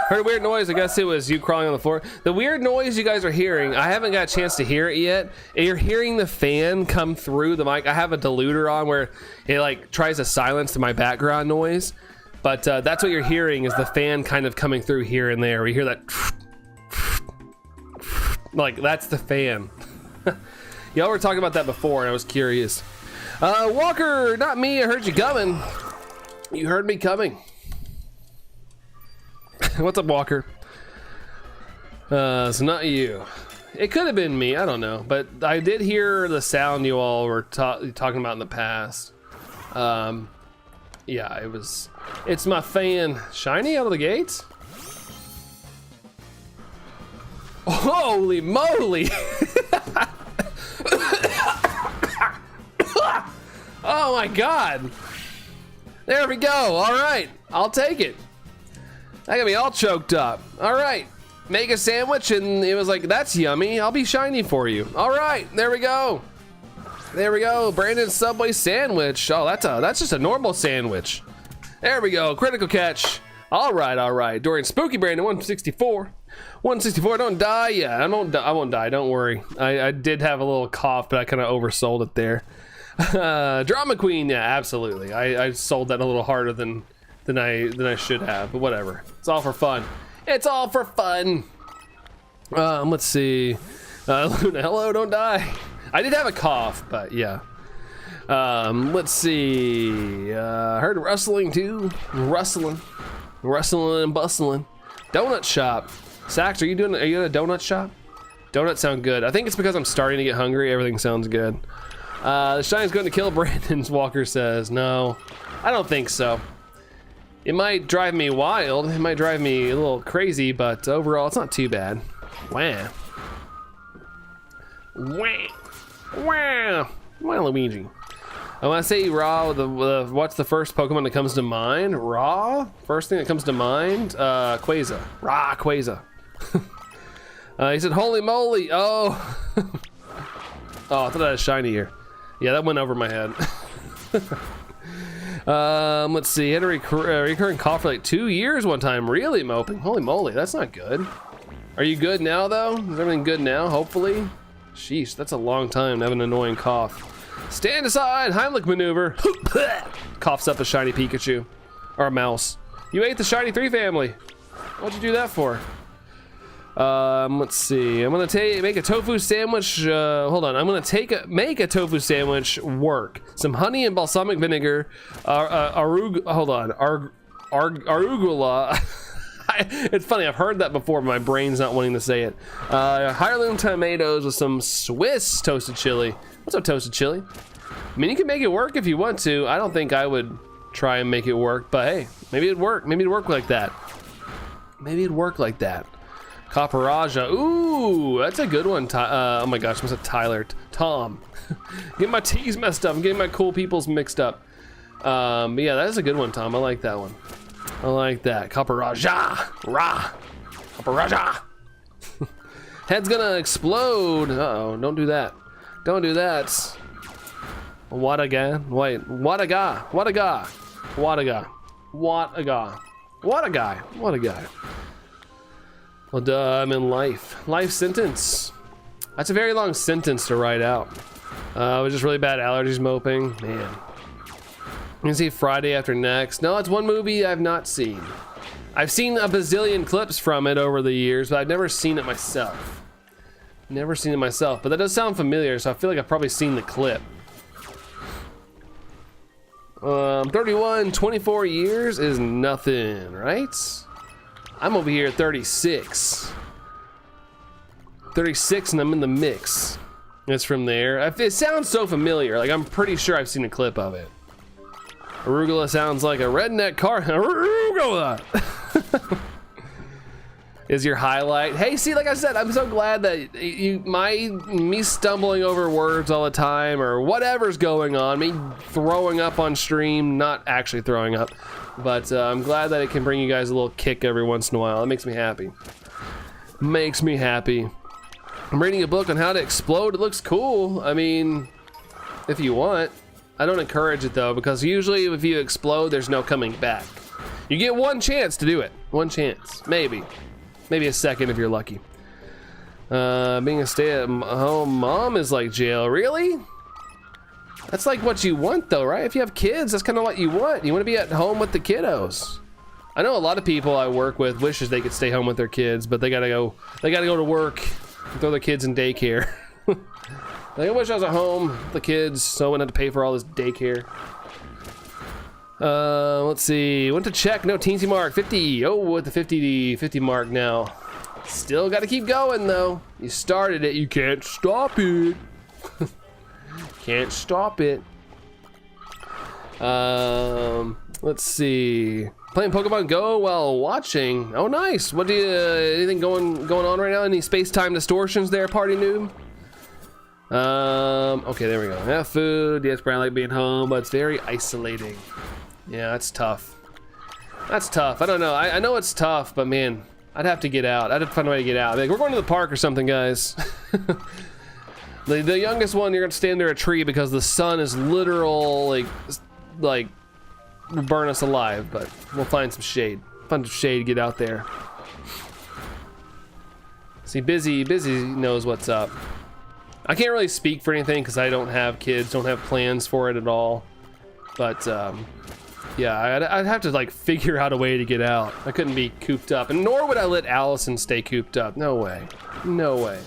Heard a weird noise. I guess it was you crawling on the floor. The weird noise you guys are hearing, I haven't got a chance to hear it yet. You're hearing the fan come through the mic. I have a diluter on where it like tries to silence my background noise, but that's what you're hearing is the fan kind of coming through here and there. We hear that, like that's the fan. Y'all were talking about that before, and I was curious. Walker, not me. I heard you coming. You heard me coming. What's up, Walker? It's not you. It could have been me. I don't know, but I did hear the sound you all were talking about in the past. Yeah, it was. It's my fan. Shiny out of the gates. Holy moly! Oh my god! There we go. All right, I'll take it. I got me all choked up. All right, make a sandwich, and it was like, that's yummy. I'll be shiny for you. All right, there we go. There we go. Brandon's Subway sandwich. Oh, that's just a normal sandwich. There we go. Critical catch. All right. During Spooky Brandon 164. 164. Don't die. Yeah, I won't die. Don't worry. I did have a little cough, but I kind of oversold it there. Drama Queen. Yeah, absolutely. I sold that a little harder than I should have, but whatever. It's all for fun. It's all for fun. Let's see. Luna, hello, don't die. I did have a cough, but yeah. Let's see. Heard rustling too. Rustling and bustling. Donut shop. Sax, are you in a donut shop? Donuts sound good. I think it's because I'm starting to get hungry. Everything sounds good. The shine's going to kill Brandon's, Walker says. No, I don't think so. It might drive me wild. It might drive me a little crazy, but overall, it's not too bad. Wow. Wow, Luigi. I want to say Raw, what's the first Pokemon that comes to mind? Raw? First thing that comes to mind? Quasar. Quasar. He said, holy moly. Oh. Oh, I thought I had a shiny here. Yeah, that went over my head. Let's see. Had a recurring cough for like 2 years one time. Really moping. Holy moly, that's not good. Are you good now, though? Is everything good now, hopefully? Sheesh, that's a long time to have an annoying cough. Stand aside, Heimlich maneuver. Coughs up a shiny Pikachu. Or a mouse. You ate the shiny 3 family. What'd you do that for? Let's see. I'm gonna make a tofu sandwich. Hold on. I'm gonna make a tofu sandwich work. Some honey and balsamic vinegar. Hold on. Arugula. It's funny. I've heard that before, but my brain's not wanting to say it. Heirloom tomatoes with some Swiss toasted chili. What's up, toasted chili? I mean, you can make it work if you want to. I don't think I would try and make it work, but hey, maybe it'd work. Maybe it'd work like that. Maybe it'd work like that. Caparaja. Ooh, that's a good one. Oh my gosh, what's it? Tyler? Tom. Get my T's messed up. I'm getting my cool peoples mixed up. But yeah, that is a good one, Tom. I like that one. I like that. Caparaja. Caparaja. Head's gonna explode. Uh-oh, don't do that. Don't do that. What a guy. Wait, what a guy. What a guy. What a guy. What a guy. What a guy. What a guy. Well, duh, I'm in life. Life sentence. That's a very long sentence to write out. It was just really bad allergies moping. Man. You can see Friday After Next. No, it's one movie I've not seen. I've seen a bazillion clips from it over the years, but I've never seen it myself. Never seen it myself, but that does sound familiar, so I feel like I've probably seen the clip. 31, 24 years is nothing, right? I'm over here at 36. 36 and I'm in the mix. It's from there. It sounds so familiar, like I'm pretty sure I've seen a clip of it. Arugula sounds like a redneck car. Arugula! Is your highlight. Hey, see, like I said, I'm so glad that me stumbling over words all the time or whatever's going on, me throwing up on stream, not actually throwing up, but I'm glad that it can bring you guys a little kick every once in a while. It makes me happy. Makes me happy. I'm reading a book on how to explode. It looks cool. I mean, if you want. I don't encourage it though, because usually if you explode, there's no coming back. You get one chance to do it. One chance, maybe. Maybe a second if you're lucky. Being a stay-at-home mom is like jail. Really? That's like what you want though, right? If you have kids, that's kind of what you want. You want to be at home with the kiddos. I know a lot of people I work with wishes they could stay home with their kids, but they gotta go to work and throw their kids in daycare. Like, I wish I was at home with the kids so I wouldn't have to pay for all this daycare. Let's see. Went to check. No, teensy mark. 50. Oh, at the 50 mark now. Still got to keep going though. You started it. You can't stop it. Can't stop it. Let's see. Playing Pokemon Go while watching. Oh, nice. What do you? Anything going on right now? Any space-time distortions there, party noob? Okay, there we go. Have food. Yes, probably like being home, but it's very isolating. Yeah, that's tough. That's tough. I don't know. I know it's tough, but man, I'd have to get out. I'd have to find a way to get out. Like, we're going to the park or something, guys. The youngest one, you're gonna stand under a tree because the sun is literal, like burn us alive. But we'll find some shade. Find some shade to get out there. See, busy knows what's up. I can't really speak for anything because I don't have kids, don't have plans for it at all. But yeah, I'd have to like figure out a way to get out. I couldn't be cooped up, and nor would I let Allison stay cooped up. No way, no way.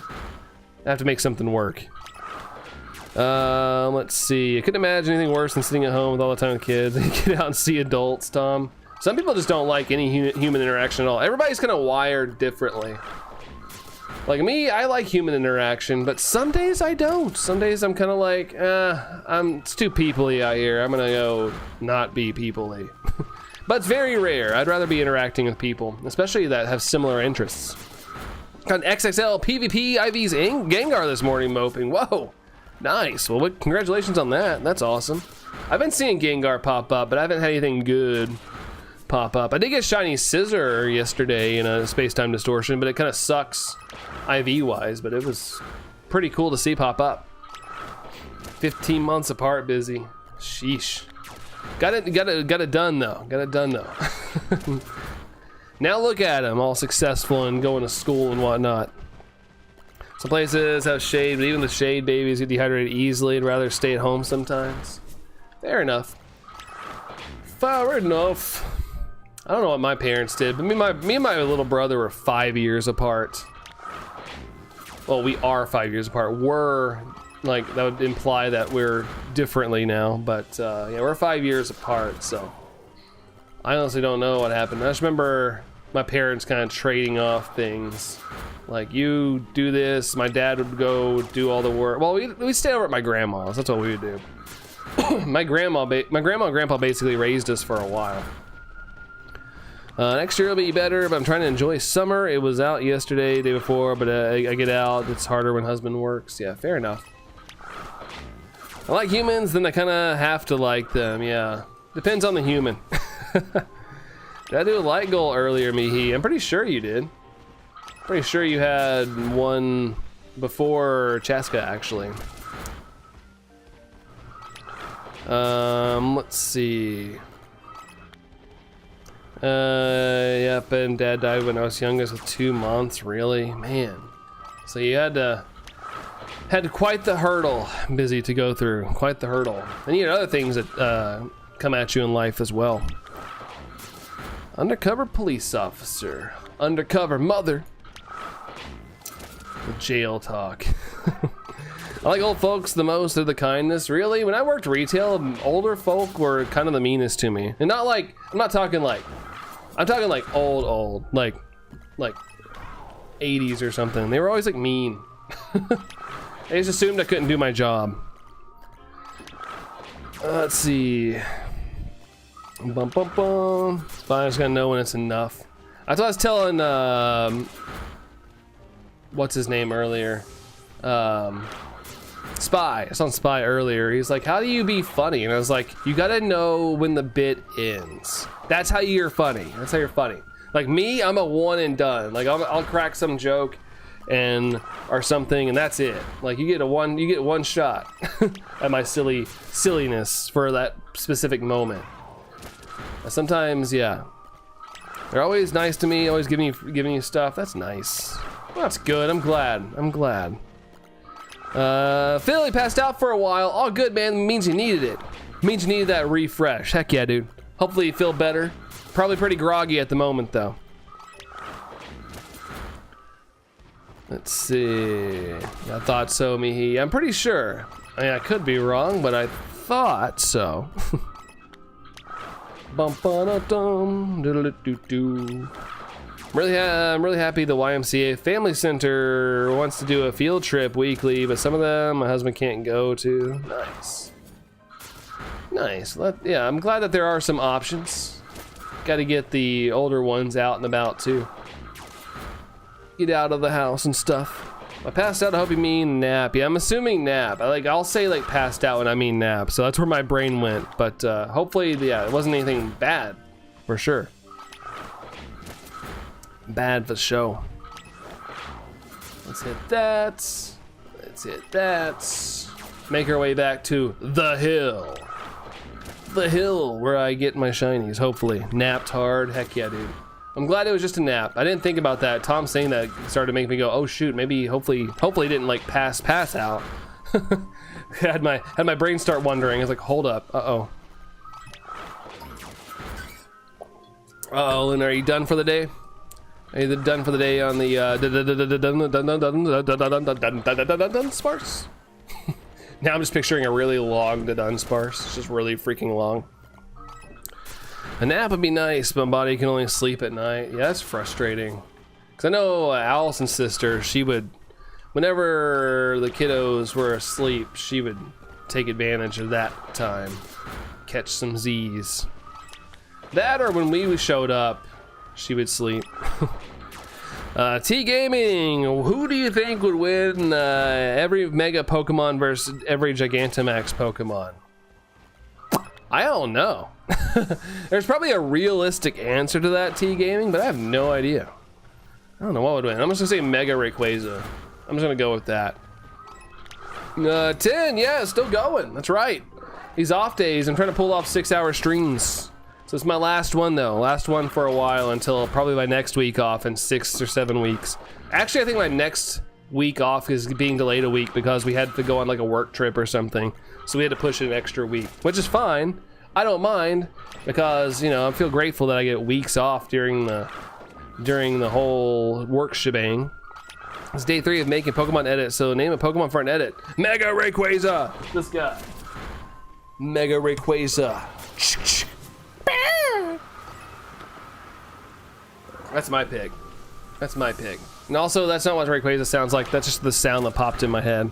I have to make something work. Let's see. I couldn't imagine anything worse than sitting at home with all the time with kids. Get out and see adults, Tom. Some people just don't like any human interaction at all. Everybody's kind of wired differently. Like me, I like human interaction, but some days I don't. Some days I'm kind of like, it's too people-y out here. I'm gonna go not be people-y. But it's very rare. I'd rather be interacting with people, especially that have similar interests. Got an XXL PvP IV's Gengar this morning moping. Whoa, nice. Well, congratulations on that. That's awesome. I've been seeing Gengar pop up, but I haven't had anything good pop up. I did get Shiny Scissor yesterday in a space-time distortion, but it kind of sucks IV-wise, but it was pretty cool to see pop up. 15 months apart, busy. Sheesh. Got it done though. Got it done though. Now look at him, all successful and going to school and whatnot. Some places have shade, but even the shade babies get dehydrated easily and rather stay at home sometimes. Fair enough. Fair enough. I don't know what my parents did, but me and my little brother were 5 years apart. Well, we are 5 years apart. We're, like, that would imply that we're differently now, but yeah, we're 5 years apart, so I honestly don't know what happened. I just remember my parents kind of trading off things. Like, you do this, my dad would go do all the work. Well, we stay over at my grandma's. That's what we would do. My grandma and grandpa basically raised us for a while. Next year will be better, but I'm trying to enjoy summer. It was out yesterday, day before, but I get out. It's harder when husband works. Yeah, fair enough. I like humans, then I kind of have to like them. Yeah, depends on the human. Did I do a light goal earlier, Mihi? I'm pretty sure you did. Pretty sure you had one before Chaska, actually. Let's see. Yep, and dad died when I was youngest with 2 months. Really, man. So you had quite the hurdle, busy to go through. Quite the hurdle. And you had other things that come at you in life as well. Undercover police officer. Undercover mother. Jail talk. I like old folks the most of the kindness. Really? When I worked retail, older folk were kind of the meanest to me. And not like, I'm talking like old, like 80s or something. They were always like mean. I just assumed I couldn't do my job. Let's see. Bum bum bum. Fine, I just gotta know when it's enough. I thought I was telling what's his name earlier? Spy. I saw Spy earlier. He's like, how do you be funny? And I was like, you gotta know when the bit ends. That's how you're funny. That's how you're funny. Like me, I'm a one and done. Like I'll crack some joke and or something, and that's it. Like you get one shot at my silliness for that specific moment. Sometimes, yeah, they're always nice to me, always giving you stuff. That's nice. Well, that's good. I'm glad. Philly passed out for a while. All good, man. It means you needed it. It means you needed that refresh. Heck yeah, dude. Hopefully you feel better. Probably pretty groggy at the moment, though. Let's see. I thought so, Mihi. I'm pretty sure. I mean, I could be wrong, but I thought so. Bum ba da dum, doodle doo doo. I'm really happy the YMCA Family Center wants to do a field trip weekly, but some of them my husband can't go to. Nice. Yeah, I'm glad that there are some options. Got to get the older ones out and about too. Get out of the house and stuff. I passed out. I hope you mean nap. Yeah, I'm assuming nap. I'll say like passed out when I mean nap. So that's where my brain went. But hopefully, yeah, it wasn't anything bad, for sure. Bad for show. Let's hit that. Let's hit that. Make our way back to the hill. The hill where I get my shinies. Hopefully, napped hard. Heck yeah, dude. I'm glad it was just a nap. I didn't think about that. Tom saying that started to make me go, oh shoot, maybe hopefully didn't like pass out. had my brain start wondering. I was like, hold up. Uh-oh. Uh-oh, and are you done for the day? Are you done for the day on the Dunsparce? Now I'm just picturing a really long Dunsparce. It's just really freaking long. A nap would be nice, but my body can only sleep at night. Yeah, that's frustrating. Because I know Allison's sister, she would, whenever the kiddos were asleep, she would take advantage of that time. Catch some Z's. That or when we showed up, she would sleep. T Gaming, who do you think would win every Mega Pokemon versus every Gigantamax Pokemon? I don't know. There's probably a realistic answer to that, T Gaming, but I have no idea. I don't know what would win. I'm just gonna say Mega Rayquaza. I'm just gonna go with that. 10, yeah, still going. That's right. These off days, I'm trying to pull off 6-hour streams. So it's my last one though. Last one for a while until probably my next week off in 6 or 7 weeks. Actually, I think my next week off is being delayed a week because we had to go on like a work trip or something. So we had to push it an extra week, which is fine. I don't mind because, you know, I feel grateful that I get weeks off during the whole work shebang. It's day 3 of making Pokemon edit, so name a Pokemon for an edit. Mega Rayquaza! This guy. Mega Rayquaza. That's my pick. That's my pick. And also, that's not what Rayquaza sounds like. That's just the sound that popped in my head.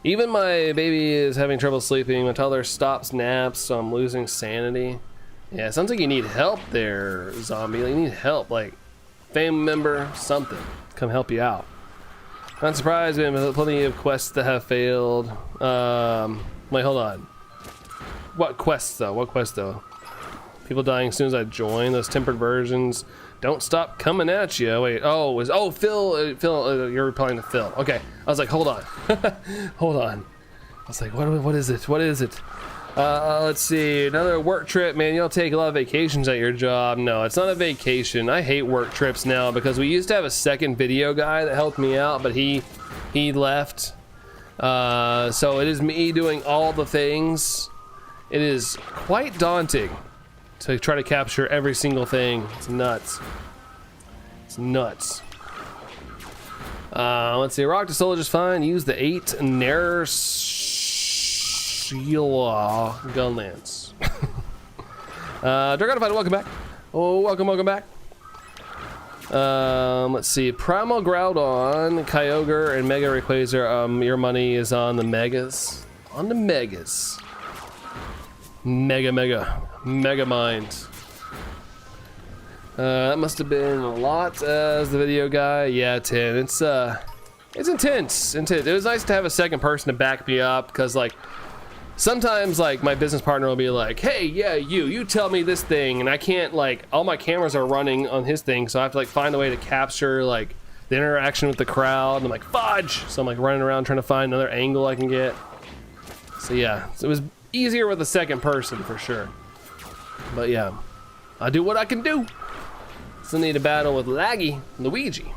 Even my baby is having trouble sleeping. My toddler stops naps, so I'm losing sanity. Yeah, it sounds like you need help there, zombie. You need help, like family member, something. Come help you out. Not surprised, we have plenty of quests that have failed. Wait, hold on. What quests though? What quests though? People dying as soon as I join. Those tempered versions don't stop coming at you. Wait, Phil, you're replying to Phil. Okay, I was like, hold on. Hold on. I was like, what is it? What is it? Let's see, another work trip, man. You don't take a lot of vacations at your job. No, it's not a vacation. I hate work trips now because we used to have a second video guy that helped me out, but he left. So it is me doing all the things. It is quite daunting to try to capture every single thing. It's nuts. It's nuts. Let's see. Rock to solo just fine. Use the 8 Nair gun lance. Dragonified, welcome back. Oh, welcome back. Let's see. Primal Groudon, Kyogre, and Mega Rayquaza. Your money is on the Megas. On the Megas. Mega Mind. That must have been a lot as the video guy. Yeah, 10. It's intense. It was nice to have a second person to back me up, because like sometimes like my business partner will be like, hey, yeah, you tell me this thing, and I can't, like, all my cameras are running on his thing, so I have to like find a way to capture like the interaction with the crowd, and I'm like, fudge. So I'm like running around trying to find another angle I can get. So yeah, so it was easier with a second person for sure. But yeah, I do what I can do. Still need to battle with Laggy Luigi.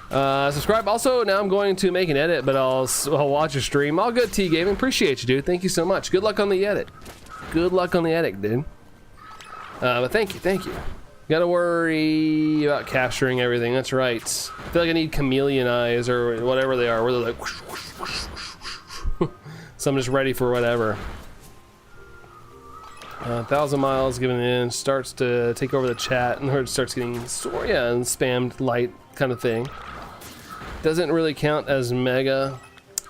Subscribe. Also, now I'm going to make an edit, but I'll watch your stream. All good, T Gaming. Appreciate you, dude. Thank you so much. Good luck on the edit. Good luck on the edit, dude. But thank you. Gotta worry about capturing everything. That's right. I feel like I need chameleon eyes or whatever they are, where they're like whoosh, whoosh, whoosh, whoosh. So I'm just ready for whatever. 1,000 miles given in, starts to take over the chat, and it starts getting and spammed light kind of thing. Doesn't really count as mega.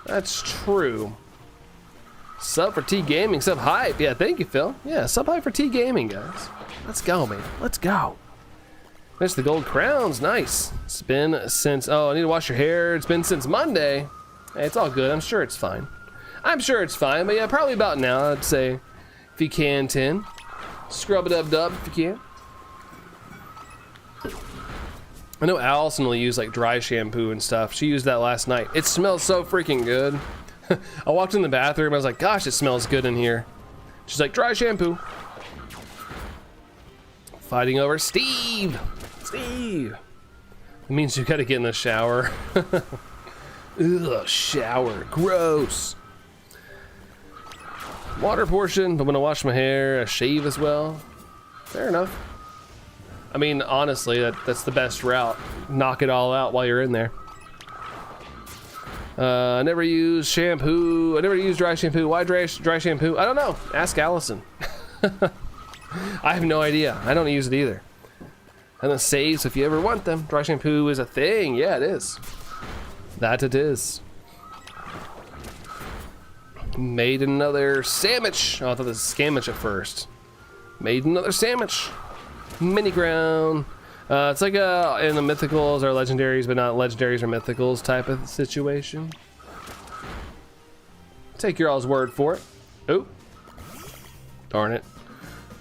That's true. Sub for T Gaming, sub hype. Yeah, thank you, Phil. Yeah, sub hype for T Gaming, guys. Let's go, man. Let's go. There's the gold crowns. Nice. It's been since, oh, I need to wash your hair. It's been since Monday. Hey, it's all good. I'm sure it's fine. But yeah, probably about now, I'd say. If you can, 10. Scrub it up, dub, if you can. I know Allison will use like dry shampoo and stuff. She used that last night. It smells so freaking good. I walked in the bathroom. I was like, gosh, it smells good in here. She's like, dry shampoo. Fighting over Steve. It means you gotta get in the shower. Ugh, shower. Gross. Water portion, but when I wash my hair, I shave as well. Fair enough. I mean, honestly, that's the best route. Knock it all out while you're in there. I never use shampoo. I never use dry shampoo. Why dry shampoo? I don't know. Ask Allison. I have no idea. I don't use it either. And the saves, if you ever want them. Dry shampoo is a thing. Yeah, it is. That it is. Made another sandwich. Oh, I thought this was scamwich at first. Made another sandwich. Mini ground. It's like in the mythicals or legendaries, but not legendaries or mythicals type of situation. Take your all's word for it. Oh, darn it.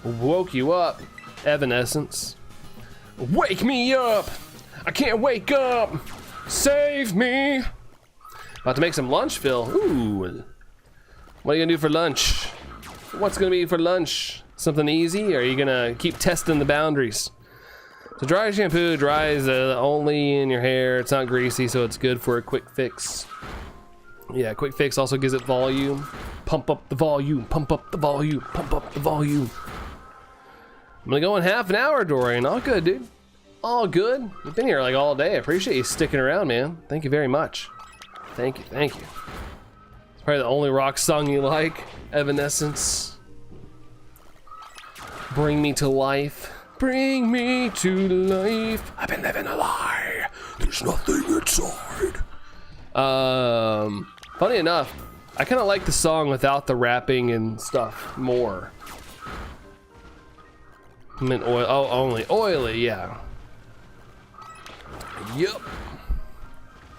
Woke you up, Evanescence. Wake me up. I can't wake up. Save me. About to make some lunch, Phil. Ooh. What are you gonna do for lunch? What's gonna be for lunch? Something easy, or are you gonna keep testing the boundaries? So dry shampoo dries only in your hair. It's not greasy, so it's good for a quick fix. Yeah, quick fix also gives it volume. Pump up the volume, pump up the volume, pump up the volume. I'm gonna go in half an hour, Dorian. All good, dude. All good. You've been here like all day. I appreciate you sticking around, man. Thank you very much. Thank you. It's probably the only rock song you like, Evanescence. Bring me to life. Bring me to life. I've been living a lie. There's nothing inside. Funny enough, I kind of like the song without the rapping and stuff more. I meant oil. Oh, only oily, yeah. Yup.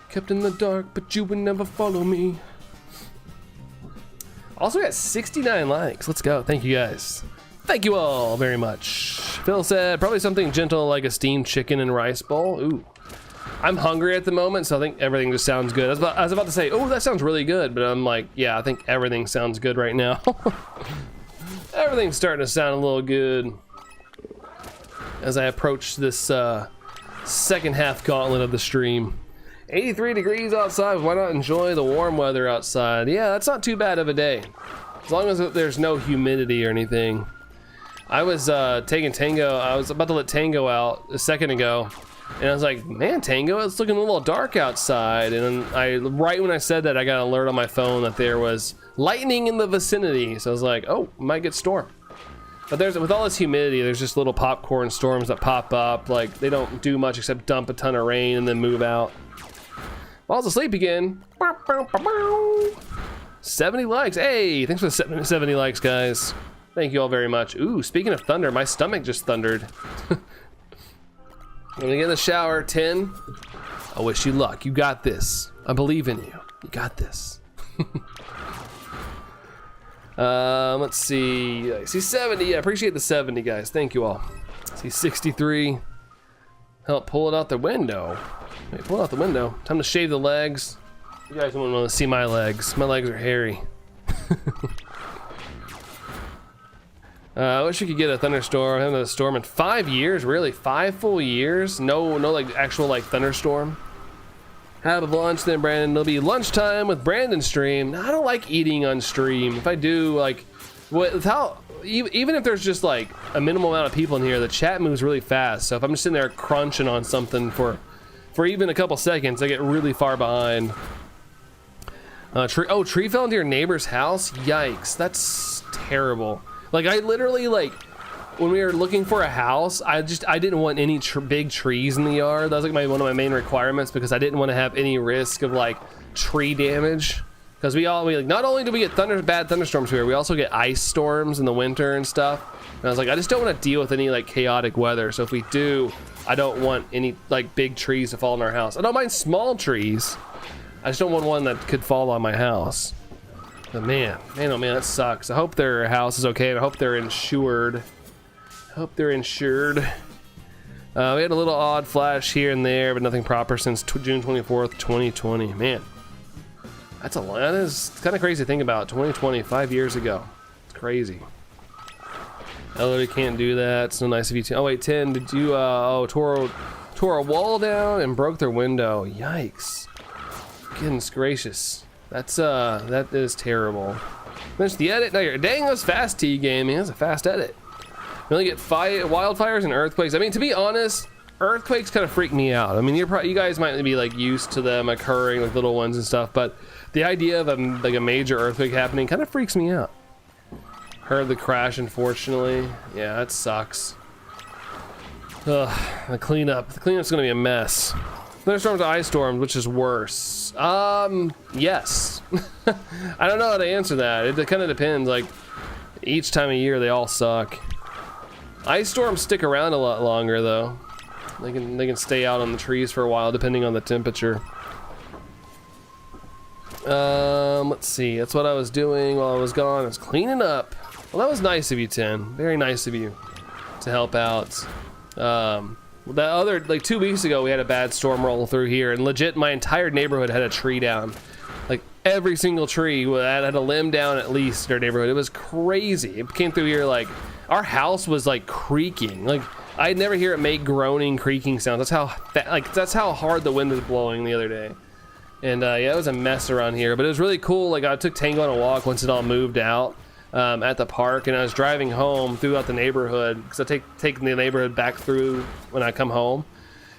Kept in the dark, but you would never follow me. Also got 69 likes. Let's go. Thank you guys. Thank you all very much. Phil said probably something gentle like a steamed chicken and rice bowl. Ooh. I'm hungry at the moment, so I think everything just sounds good. I was about to say, oh, that sounds really good, but I'm like, yeah, I think everything sounds good right now. Everything's starting to sound a little good as I approach this second half gauntlet of the stream. 83 degrees outside. Why not enjoy the warm weather outside? Yeah, that's not too bad of a day, as long as there's no humidity or anything. I was taking Tango. I was about to let Tango out a second ago, And I was like, man, Tango, it's looking a little dark outside. And then right when I said that, I got an alert on my phone that there was lightning in the vicinity. So I was like, oh, might get storm. But with all this humidity, there's just little popcorn storms that pop up. Like, they don't do much except dump a ton of rain and then move out. Falls asleep again. 70 likes. Hey, thanks for the 70 likes, guys. Thank you all very much. Ooh, speaking of thunder, my stomach just thundered. I'm gonna get in the shower. 10. I wish you luck. You got this. I believe in you. You got this. Let's see. I see 70. I appreciate the 70, guys. Thank you all. See 63. Help pull it out the window. Wait, pull it out the window. Time to shave the legs. You guys wouldn't want to see my legs. My legs are hairy. I wish we could get a thunderstorm. I haven't had a storm in 5 years, really? 5 full years? No, like actual like thunderstorm. Have lunch then, Brandon. It'll be lunchtime with Brandon stream. I don't like eating on stream. If I do, like, even if there's just like a minimal amount of people in here, the chat moves really fast. So if I'm just sitting there crunching on something for even a couple seconds, I get really far behind. Tree fell into your neighbor's house? Yikes, that's terrible. Like, I literally, like, when we were looking for a house, I didn't want any big trees in the yard. That was like one of my main requirements, because I didn't want to have any risk of like tree damage. Because we like, not only do we get bad thunderstorms here, we also get ice storms in the winter and stuff. And I was like, I just don't want to deal with any like chaotic weather. So if we do, I don't want any like big trees to fall in our house. I don't mind small trees. I just don't want one that could fall on my house. But man, oh man, that sucks. I hope their house is okay, and I hope they're insured. We had a little odd flash here and there, but nothing proper since June 24th, 2020. Man, that is kind of crazy to think about. 2020, 5 years ago. It's crazy. I literally can't do that. It's so nice of you to. Oh wait, 10. Did you? Tore a wall down and broke their window. Yikes! Goodness gracious. That is terrible. Finish the edit. No, dang, those fast T gaming. That's a fast edit. You only get wildfires and earthquakes. I mean, to be honest, earthquakes kind of freak me out. I mean, you guys might be like used to them occurring, like little ones and stuff, but the idea of like a major earthquake happening kind of freaks me out. Heard the crash, unfortunately. Yeah, that sucks. Ugh, the cleanup's gonna be a mess. Thunderstorms to ice storms, which is worse? Yes. I don't know how to answer that. It kind of depends. Like, each time of year, they all suck. Ice storms stick around a lot longer, though. They can stay out on the trees for a while, depending on the temperature. Let's see. That's what I was doing while I was gone. I was cleaning up. Well, that was nice of you, 10. Very nice of you to help out. That other, like 2 weeks ago, we had a bad storm roll through here, and legit, my entire neighborhood had a tree down. Like, every single tree had a limb down at least in our neighborhood. It was crazy. It came through here, like, our house was like creaking. Like, I'd never hear it make groaning, creaking sounds. That's how hard the wind was blowing the other day. And yeah, it was a mess around here, but it was really cool. Like, I took Tango on a walk once it all moved out. At the park, and I was driving home throughout the neighborhood, because I take the neighborhood back through when I come home,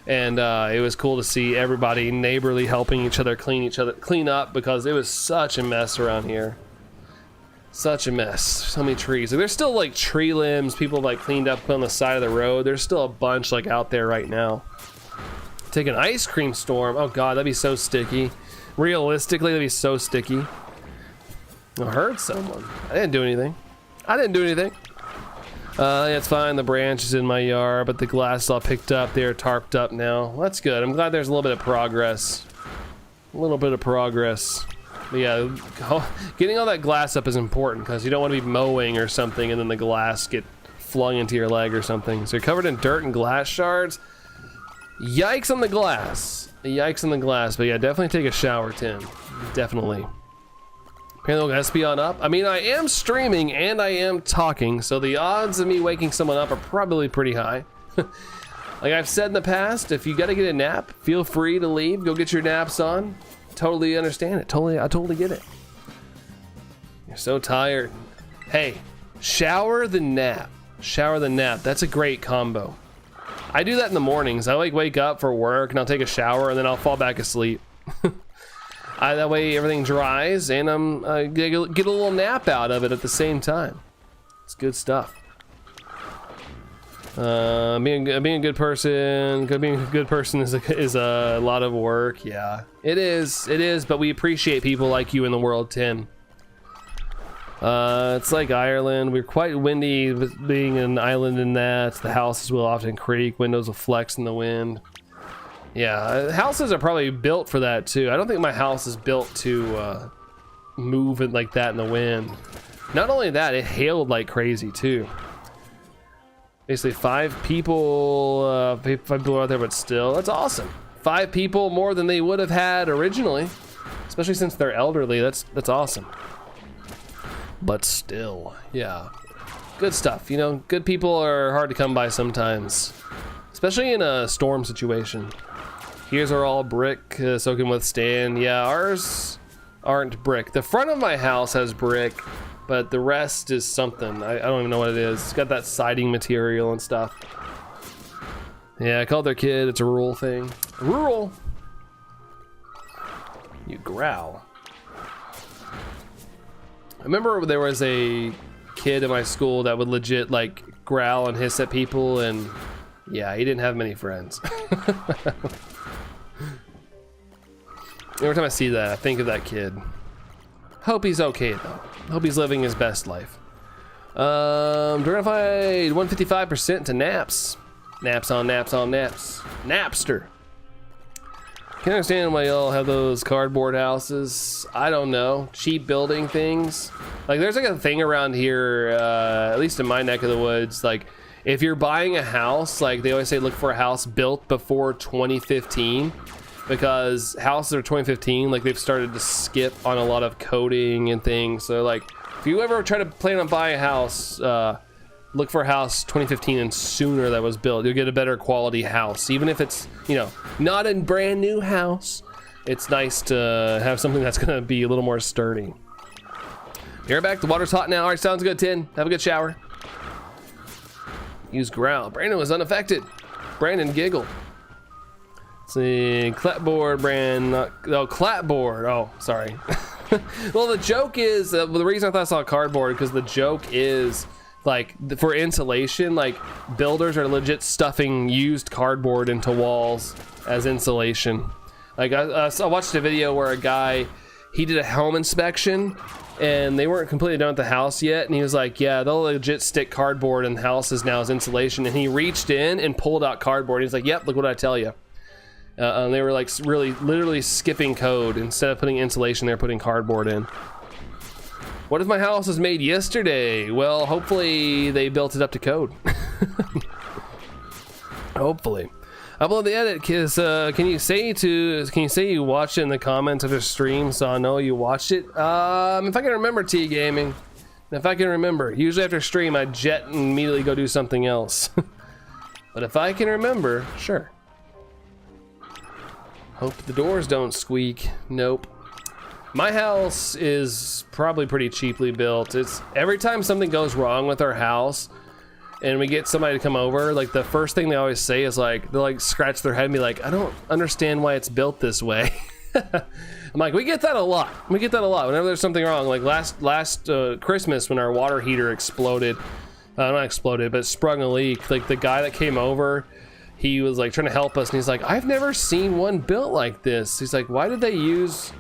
and it was cool to see everybody neighborly helping each other clean up, because it was such a mess around here. Such a mess. So many trees. Like, there's still like tree limbs people like cleaned up on the side of the road. There's still a bunch like out there right now. Take an ice cream storm. Oh god, that'd be so sticky. Realistically, that'd be so sticky. I heard someone. I didn't do anything. Yeah, it's fine. The branch is in my yard, but the glass is all picked up. They're tarped up now. Well, that's good. I'm glad there's a little bit of progress. But yeah, getting all that glass up is important, because you don't want to be mowing or something and then the glass get flung into your leg or something. So you're covered in dirt and glass shards. Yikes on the glass. But yeah, definitely take a shower, Tim. Definitely. Apparently we'll SP on up. I mean, I am streaming and I am talking, so the odds of me waking someone up are probably pretty high. Like I've said in the past, if you gotta get a nap, feel free to leave. Go get your naps on. Totally understand it. I totally get it. You're so tired. Hey, shower the nap. That's a great combo. I do that in the mornings. I like wake up for work and I'll take a shower and then I'll fall back asleep. That way everything dries and get a little nap out of it at the same time. It's good stuff. Being a good person is a lot of work. Yeah, it is, but we appreciate people like you in the world, Tim. It's like Ireland. We're quite windy with being an island in that. The houses will often creak, windows will flex in the wind. Yeah, houses are probably built for that too. I don't think my house is built to move it like that in the wind. Not only that, it hailed like crazy too. Basically 5 people, 5 people out there, but still, that's awesome. 5 people more than they would have had originally, especially since they're elderly. That's awesome. But still, yeah, good stuff. You know, good people are hard to come by sometimes, especially in a storm situation. Here's are all brick, so can withstand. Yeah, ours aren't brick. The front of my house has brick, but the rest is something. I don't even know what it is. It's got that siding material and stuff. Yeah, I called their kid. It's a rural thing. Rural. You growl. I remember there was a kid in my school that would legit like growl and hiss at people, and yeah, he didn't have many friends. Every time I see that, I think of that kid. Hope he's okay though. Hope he's living his best life. Dragonfied 155% to naps. Naps on naps on naps. Napster. Can't understand why y'all have those cardboard houses. I don't know. Cheap building things. Like there's like a thing around here, at least in my neck of the woods, like if you're buying a house, like they always say look for a house built before 2015. Because houses are 2015, like they've started to skip on a lot of coding and things. So like if you ever try to plan on buying a house, look for a house 2015 and sooner that was built. You'll get a better quality house. Even if it's, you know, not a brand new house, it's nice to have something that's gonna be a little more sturdy. You're back, the water's hot now. All right, sounds good, Tin. Have a good shower. Use growl. Brandon was unaffected. Brandon giggled. Let's see, clapboard brand, clapboard, oh, sorry. Well, the joke is, the reason I thought I saw cardboard, because the joke is, like, for insulation, like, builders are legit stuffing used cardboard into walls as insulation. Like, I watched a video where a guy, he did a home inspection, and they weren't completely done with the house yet, and he was like, yeah, they'll legit stick cardboard in houses now as insulation, and he reached in and pulled out cardboard. He's like, yep, look what I tell you. They were like literally skipping code. Instead of putting insulation, they're putting cardboard in. What if my house was made yesterday? Well, hopefully they built it up to code. Hopefully. Upload the edit, cause can you say you watched it in the comments of the stream so I know you watched it? If I can remember, T Gaming. If I can remember. Usually after stream I jet and immediately go do something else. But if I can remember, sure. Hope the doors don't squeak. Nope. My house is probably pretty cheaply built. It's every time something goes wrong with our house and we get somebody to come over, like the first thing they always say is like, they'll like scratch their head and be like, I don't understand why it's built this way. I'm like, we get that a lot. We get that a lot whenever there's something wrong. Like last Christmas when our water heater exploded, not exploded, but sprung a leak. Like the guy that came over, he was like trying to help us and he's like, I've never seen one built like this. He's like, why did they use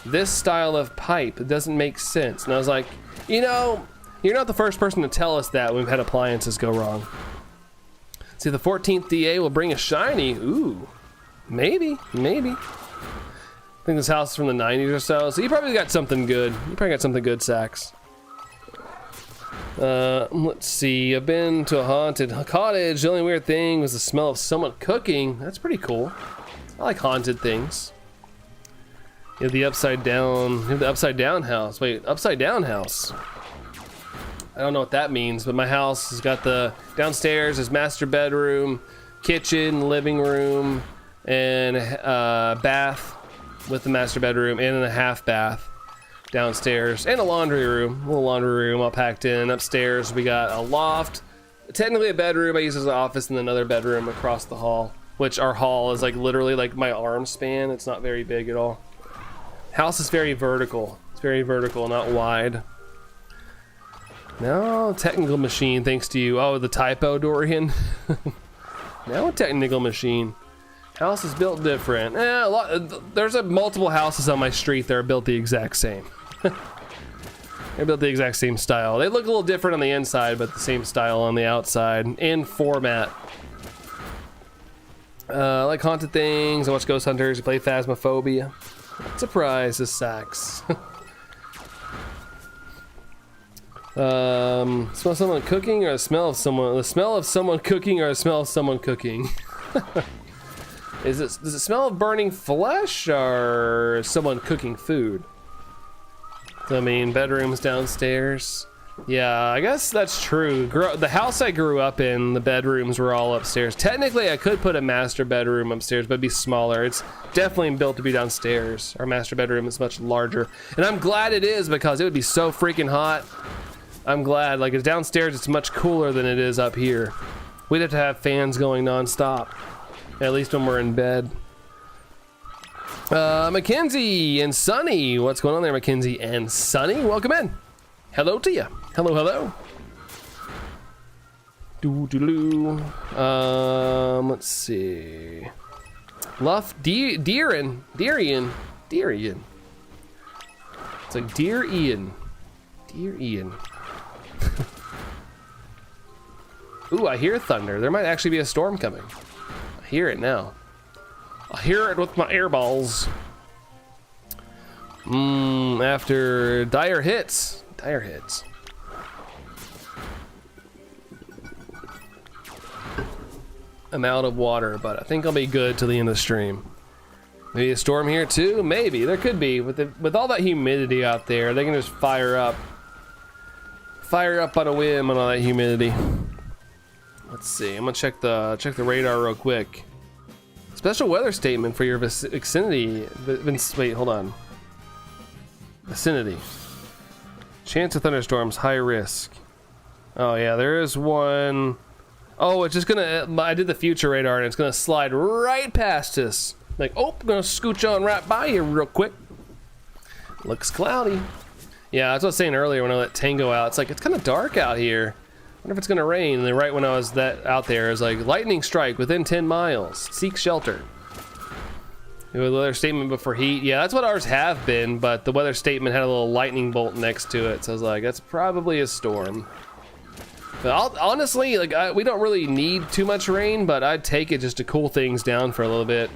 this style of pipe? It doesn't make sense. And I was like, you know, you're not the first person to tell us that when we've had appliances go wrong. See, the 14th DA will bring a shiny. Ooh, maybe. I think this house is from the 90s or so. So you probably got something good. You probably got something good, Sax. Let's see, I've been to a haunted cottage. The only weird thing was the smell of someone cooking. That's pretty cool. I like haunted things. You have the upside down house. Wait, upside down house. I don't know what that means, but my house has got the downstairs is master bedroom, kitchen, living room, and bath with the master bedroom, and then a half bath downstairs, and a laundry room, all packed in. Upstairs we got a loft, technically a bedroom I use as an office, and another bedroom across the hall, which our hall is like literally like my arm span. It's not very big at all. House is very vertical. It's very vertical, not wide. No technical machine, thanks to you. Oh, the typo, Dorian. Now a technical machine. House is built different. There's multiple houses on my street that are built the exact same. They're built the exact same style. They look a little different on the inside, but the same style on the outside and format. I like haunted things. I watch Ghost Hunters. I play Phasmophobia. Surprise, this sucks. Smell someone cooking, or the smell of someone? The smell of someone cooking, or the smell of someone cooking? Does it smell of burning flesh, or someone cooking food? I mean, bedrooms downstairs. Yeah, I guess that's true. The house I grew up in, the bedrooms were all upstairs. Technically, I could put a master bedroom upstairs, but it'd be smaller. It's definitely built to be downstairs. Our master bedroom is much larger. And I'm glad it is, because it would be so freaking hot. I'm glad. Like, it's downstairs, it's much cooler than it is up here. We'd have to have fans going non-stop, at least when we're in bed. Mackenzie and Sunny. What's going on there, Mackenzie and Sunny? Welcome in. Hello to you. Hello, hello. Doo-doo-doo. Let's see. Luff, Deerian. It's like Dear Ian. Dear Ian. Ooh, I hear thunder. There might actually be a storm coming. I hear it now. I hear it with my earballs. After dire hits. Dire hits. I'm out of water, but I think I'll be good till the end of the stream. Maybe a storm here too? Maybe. There could be. With all that humidity out there, they can just fire up. Fire up on a whim on all that humidity. Let's see. I'm gonna check the radar real quick. Special weather statement for your vicinity. Wait, hold on. Vicinity. Chance of thunderstorms, high risk. Oh yeah, there is one. Oh, it's just gonna, I did the future radar and it's gonna slide right past us. Like, oh, I'm gonna scooch on right by you real quick. Looks cloudy. Yeah, that's what I was saying earlier when I let Tango out. It's like, it's kind of dark out here. I wonder if it's gonna rain. And then right when I was out there, it was like, lightning strike within 10 miles. Seek shelter. The weather statement before heat. Yeah, that's what ours have been, but the weather statement had a little lightning bolt next to it. So I was like, that's probably a storm. But honestly, like, we don't really need too much rain, but I'd take it just to cool things down for a little bit.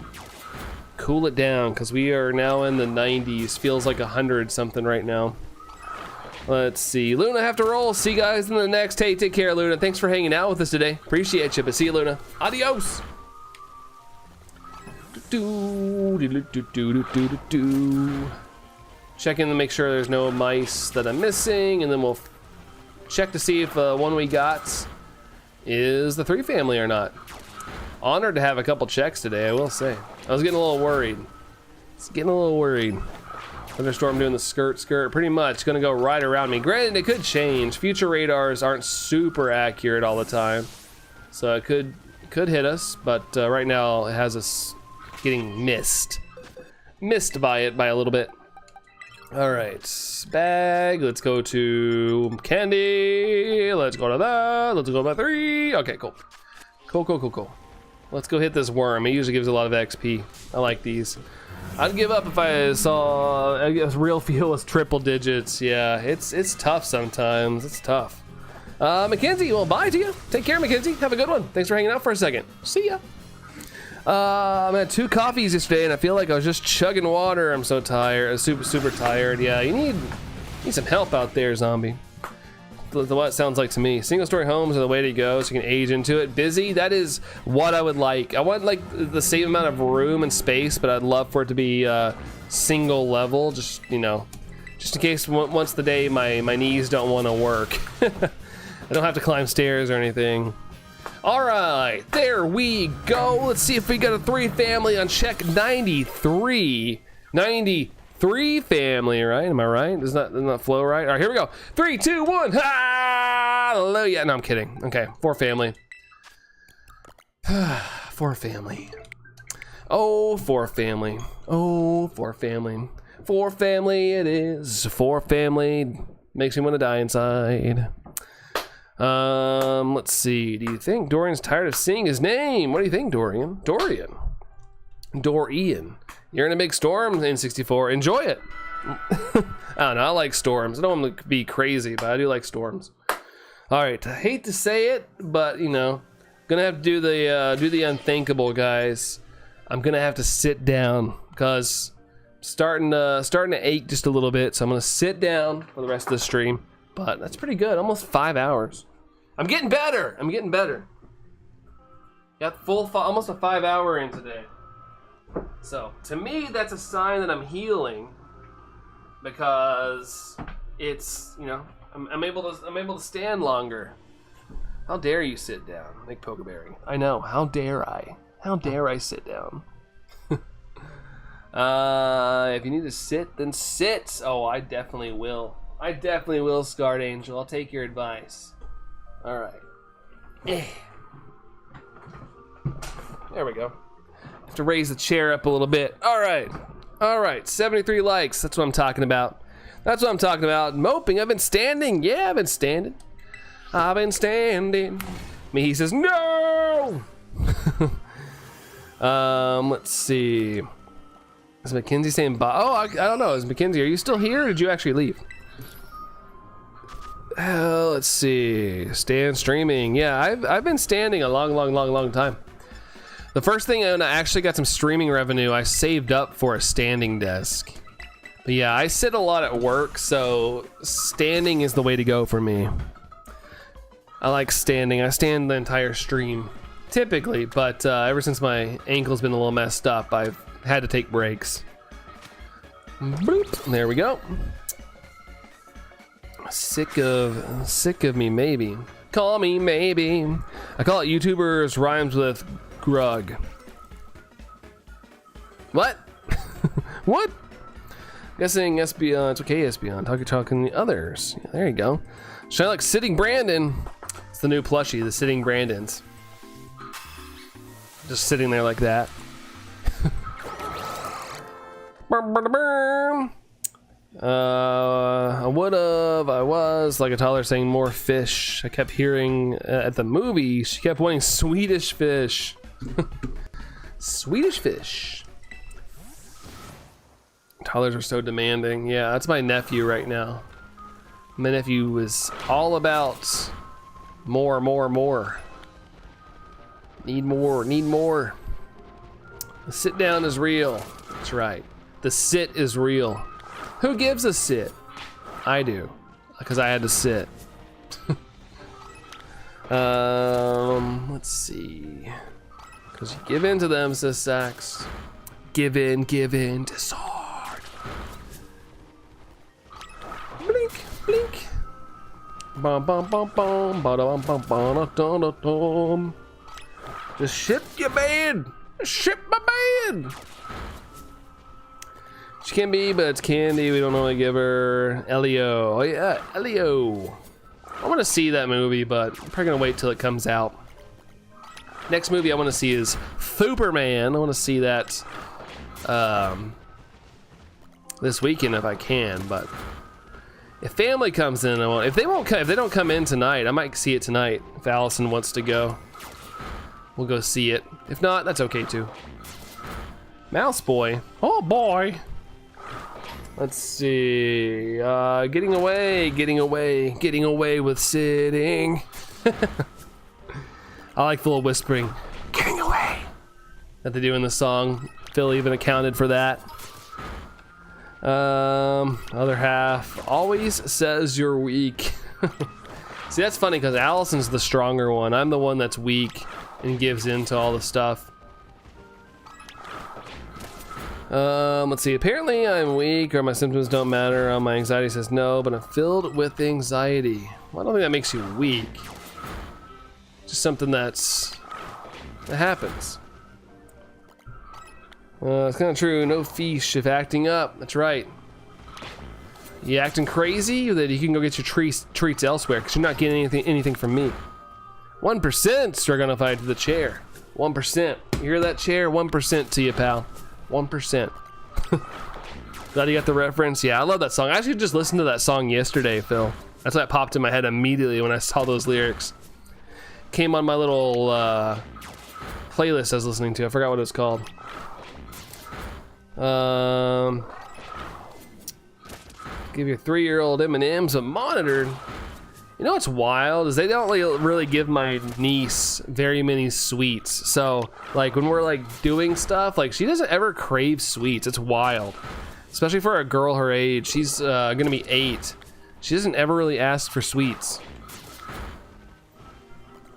Cool it down, because we are now in the 90s. Feels like 100 something right now. Let's see. Luna, have to roll. See you guys in the next. Hey, take care, Luna. Thanks for hanging out with us today. Appreciate you, but see you, Luna. Adios. Check in to make sure there's no mice that I'm missing, and then we'll check to see if the one we got is the 3 family or not. Honored to have a couple checks today, I will say. I was getting a little worried. Thunderstorm doing the skirt. Pretty much gonna go right around me. Granted, it could change. Future radars aren't super accurate all the time, so it could hit us. But right now, it has us getting missed by it by a little bit. All right, bag. Let's go to candy. Let's go to that. Let's go by 3. Okay, cool. Let's go hit this worm. It usually gives a lot of XP. I like these. I'd give up if I saw, I guess, real fuel was triple digits. Yeah, it's tough sometimes. It's tough. Mackenzie, well, bye to you. Take care, Mackenzie. Have a good one. Thanks for hanging out for a second. See ya. I had 2 coffees yesterday, and I feel like I was just chugging water. I'm so tired. Super tired. Yeah, you need some help out there, zombie. What it sounds like to me. Single story homes are the way to go, so you can age into it. Busy, that is what I would like. I want like the same amount of room and space, but I'd love for it to be single level, just, you know, just in case once the day my knees don't want to work. I don't have to climb stairs or anything. All right, there we go. Let's see if we got a 3 family on check 93. 93 family, right? Am I right? Does not flow right? All right, here we go. 3, 2, 1. Ha! Hallelujah. No, I'm kidding. Okay, for family. For family. Oh, for family. Oh, for family. For family it is. For family. Makes me want to die inside. Let's see. Do you think Dorian's tired of seeing his name? What do you think, Dorian? Dorian. You're in a big storm in 64. Enjoy it. I don't know. I like storms. I don't want to be crazy, but I do like storms. All right. I hate to say it, but you know, gonna have to do the unthinkable, guys. I'm gonna have to sit down because starting to ache just a little bit. So I'm gonna sit down for the rest of the stream. But that's pretty good. Almost 5 hours. I'm getting better. Got almost a 5 hour in today. So to me, that's a sign that I'm healing, because it's, you know, I'm able to stand longer. How dare you sit down, Nick Pokeberry? I know. How dare I? How dare I sit down? If you need to sit, then sit. Oh, I definitely will. Scarred Angel. I'll take your advice. All right. There we go. Have to raise the chair up a little bit. All right. 73 likes. That's what I'm talking about. Moping. I've been standing. Yeah, I've been standing. Me, he says no. Let's see. Is Mackenzie saying bye? Oh, I don't know. Is Mackenzie, are you still here or did you actually leave? Let's see. Stand streaming. Yeah, I've been standing a long time. The first thing when I actually got some streaming revenue, I saved up for a standing desk. But yeah, I sit a lot at work, so standing is the way to go for me. I like standing. I stand the entire stream, typically, but ever since my ankle's been a little messed up, I've had to take breaks. Boop. There we go. Sick of me, maybe. Call me maybe. I call it YouTubers rhymes with grug. What? What? Guessing Espeon. It's okay, Espeon. Talking the others. Yeah, there you go. Should I like Sitting Brandon? It's the new plushie, the Sitting Brandons. Just sitting there like that. I was like a toddler saying more fish. I kept hearing at the movie, she kept wanting Swedish fish. Swedish fish. Toddlers are so demanding. Yeah, that's my nephew right now. My nephew is all about more. Need more. The sit down is real. That's right. The sit is real. Who gives a sit? I do, because I had to sit. Let's see. Because you give in to them, says Sax. Give in to sword. Blink. Bum bum bum bum ba dum bum bum dum dum dum. Just ship your bed. Ship my bed. She can be, but it's Candy. We don't know what to give her. Elio. Oh yeah, Elio. I want to see that movie, but I'm probably gonna wait till it comes out. Next movie I want to see is Superman. I want to see that this weekend if I can. But if family comes in, I won't. If they don't come in tonight, I might see it tonight. If Allison wants to go, we'll go see it. If not, that's okay too. Mouse Boy. Oh boy. Let's see. Getting away with sitting. I like the little whispering. Getting away. That they do in the song. Phil even accounted for that. Other half always says you're weak. See, that's funny because Allison's the stronger one. I'm the one that's weak and gives in to all the stuff. Let's see. Apparently I'm weak or my symptoms don't matter. My anxiety says no, but I'm filled with anxiety. Well, I don't think that makes you weak. Just something that happens. It's kind of true. No fish if acting up. That's right. You acting crazy? That you can go get your treats elsewhere because you're not getting anything from me. 1% Dragonify to the chair. 1%. You hear that, chair? 1% to you, pal. 1%. Glad you got the reference. Yeah, I love that song. I actually just listened to that song yesterday, Phil. That's what popped in my head immediately when I saw those lyrics. Came on my little playlist I was listening to. I forgot what it was called. Give your 3-year-old M&Ms a monitor. You know what's wild is they don't really give my niece very many sweets. So like when we're like doing stuff, like she doesn't ever crave sweets. It's wild, especially for a girl her age. She's gonna be 8. She doesn't ever really ask for sweets.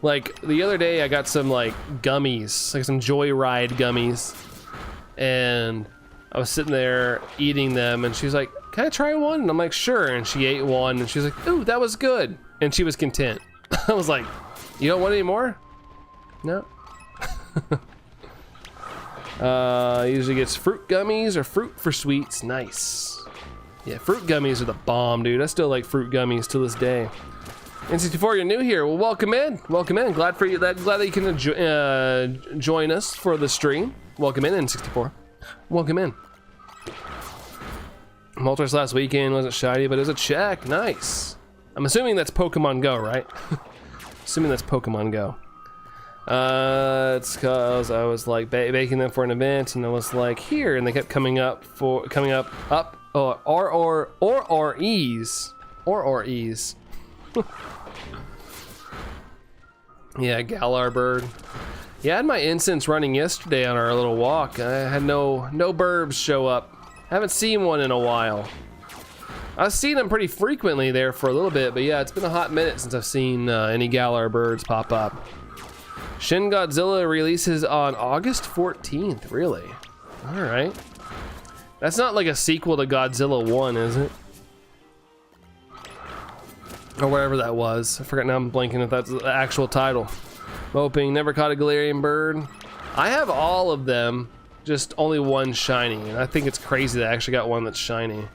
Like the other day I got some like gummies, like some Joyride gummies, and I was sitting there eating them and she was like, can I try one? And I'm like, sure. And she ate one and she was like, ooh, that was good. And she was content. I was like, you don't want any more? No. Usually gets fruit gummies or fruit for sweets. Nice. Yeah, fruit gummies are the bomb, dude. I still like fruit gummies to this day. N64, you're new here. Well, welcome in. Welcome in. Glad that you can join us for the stream. Welcome in, N64. Welcome in. Malters last weekend wasn't shiny, but it was a check. Nice. I'm assuming that's Pokemon Go, right? Assuming that's Pokemon Go. It's cause I was like baking them for an event, and I was like here, and they kept coming up. RREs. Yeah, Galar bird. Yeah, I had my incense running yesterday on our little walk. I had no burbs show up. Haven't seen one in a while. I've seen them pretty frequently there for a little bit, but yeah, it's been a hot minute since I've seen any Galar birds pop up. Shin Godzilla releases on August 14th, really? All right. That's not like a sequel to Godzilla 1, is it? Or whatever that was. I forgot now, I'm blanking if that's the actual title. Moping, never caught a Galarian bird. I have all of them, just only one shiny, and I think it's crazy that I actually got one that's shiny.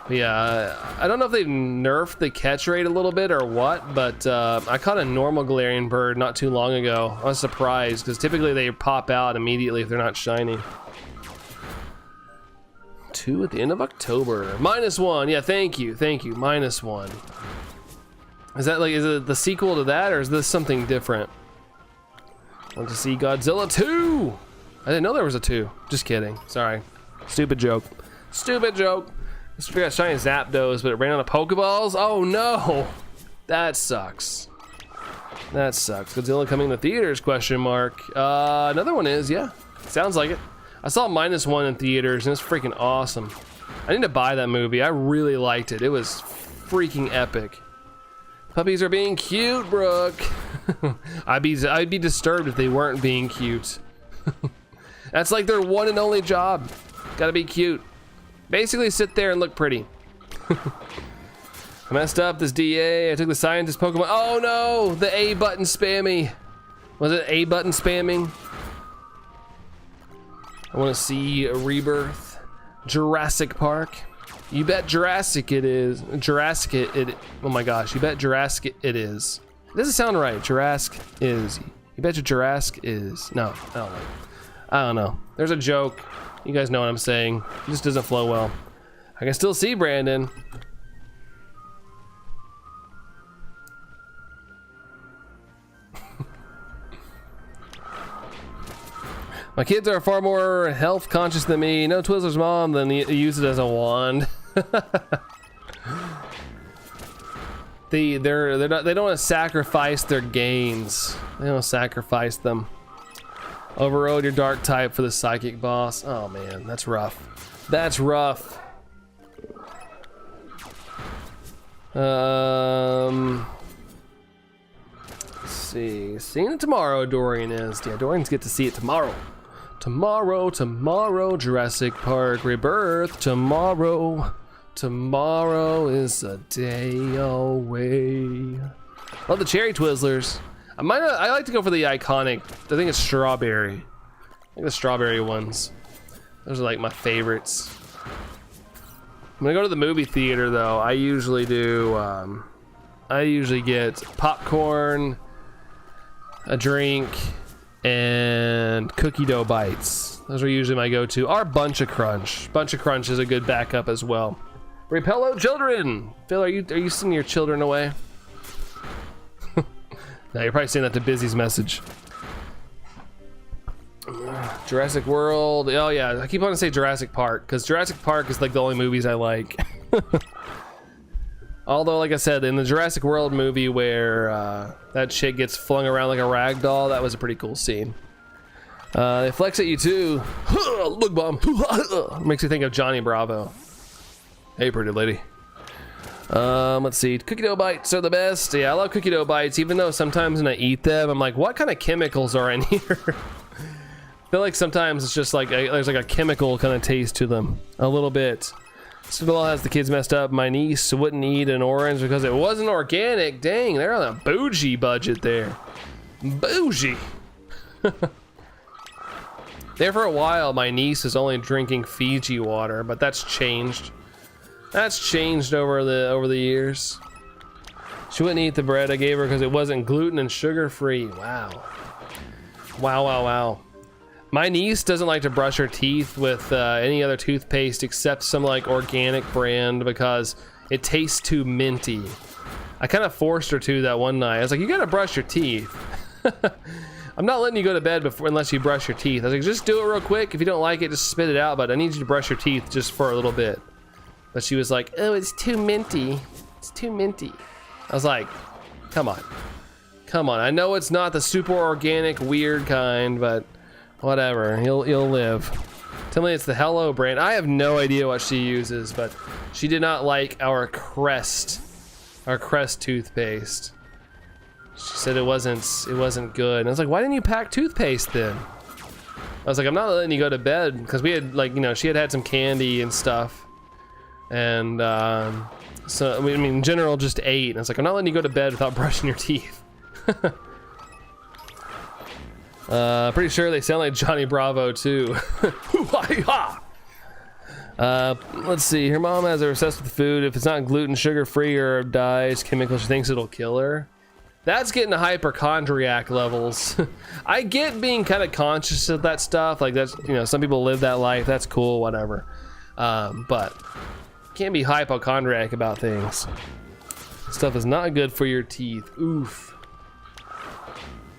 But yeah, I don't know if they've nerfed the catch rate a little bit or what, but I caught a normal Galarian bird not too long ago. I was surprised, because typically they pop out immediately if they're not shiny. 2 at the end of October. -1, yeah, thank you, -1. Is that like, is it the sequel to that, or is this something different? Want to see Godzilla 2? I didn't know there was a 2. Just kidding. Sorry. Stupid joke. Stupid joke. I just got shiny Zapdos, but it ran out of Pokeballs? Oh no! That sucks. That sucks. Godzilla coming to theaters, question mark. Another one is, yeah. Sounds like it. I saw -1 in theaters, and it's freaking awesome. I need to buy that movie. I really liked it. It was freaking epic. Puppies are being cute, Brooke. I'd be disturbed if they weren't being cute. That's like their one and only job. Gotta be cute. Basically sit there and look pretty. I messed up this DA. I took the scientist Pokemon. Oh no, the A button spammy. Was it A button spamming? I want to see a Rebirth. Jurassic Park. You bet Jurassic it is. Jurassic it. Oh my gosh, you bet Jurassic it is. It doesn't sound right. Jurassic is. You bet your Jurassic is. No, I don't know. I don't know. There's a joke. You guys know what I'm saying. It just doesn't flow well. I can still see Brandon. My kids are far more health conscious than me. No Twizzler's mom than use it as a wand. They don't want to sacrifice their gains. They don't sacrifice them. Overrode your dark type for the psychic boss. Oh man, that's rough. That's rough. Let's see. Seeing it tomorrow, Dorian is. Yeah, Dorian's get to see it tomorrow. Tomorrow, Jurassic Park Rebirth. Tomorrow is a day away. Love the cherry Twizzlers. I like to go for the iconic. I think it's strawberry. I think the strawberry ones. Those are like my favorites. When I go to the movie theater, though, I usually do. I usually get popcorn, a drink, and cookie dough bites. Those are usually my go-to. Or Bunch of Crunch. Bunch of Crunch is a good backup as well. Repello children. Phil, are you sending your children away? No, you're probably saying that to Busy's message. Jurassic World. Oh yeah, I keep wanting to say Jurassic Park because Jurassic Park is like the only movies I like. Although, like I said, in the Jurassic World movie where that chick gets flung around like a rag doll, that was a pretty cool scene. They flex at you too. Look, bomb. Makes you think of Johnny Bravo. Hey, pretty lady. Let's see. Cookie dough bites are the best. Yeah, I love cookie dough bites, even though sometimes when I eat them, I'm like, what kind of chemicals are in here? I feel like sometimes it's just like there's like a chemical kind of taste to them, a little bit. Still has the kids messed up. My niece wouldn't eat an orange because it wasn't organic. Dang, they're on a bougie budget there. Bougie. There for a while, my niece is only drinking Fiji water, but that's changed. That's changed over the years. She wouldn't eat the bread I gave her because it wasn't gluten and sugar free. Wow. Wow, wow, wow. My niece doesn't like to brush her teeth with any other toothpaste except some like organic brand because it tastes too minty. I kind of forced her to that one night. I was like, you gotta brush your teeth. I'm not letting you go to bed unless you brush your teeth. I was like, just do it real quick. If you don't like it, just spit it out, but I need you to brush your teeth just for a little bit. But she was like, oh, it's too minty. It's too minty. I was like, come on. Come on. I know it's not the super organic weird kind, but whatever, you'll live. Tell me it's the Hello brand. I have no idea what she uses, but she did not like our Crest toothpaste. She said it wasn't good. And I was like, why didn't you pack toothpaste then? I was like, I'm not letting you go to bed because we had like, you know, she had some candy and stuff, and so I mean, in general, just ate. And I was like, I'm not letting you go to bed without brushing your teeth. Pretty sure they sound like Johnny Bravo too. Let's see. Her mom has her obsessed with food. If it's not gluten, sugar free, or dyes, chemicals, she thinks it'll kill her. That's getting to hypochondriac levels. I get being kind of conscious of that stuff. Like that's, you know, some people live that life. That's cool, whatever. But can't be hypochondriac about things. Stuff is not good for your teeth. Oof.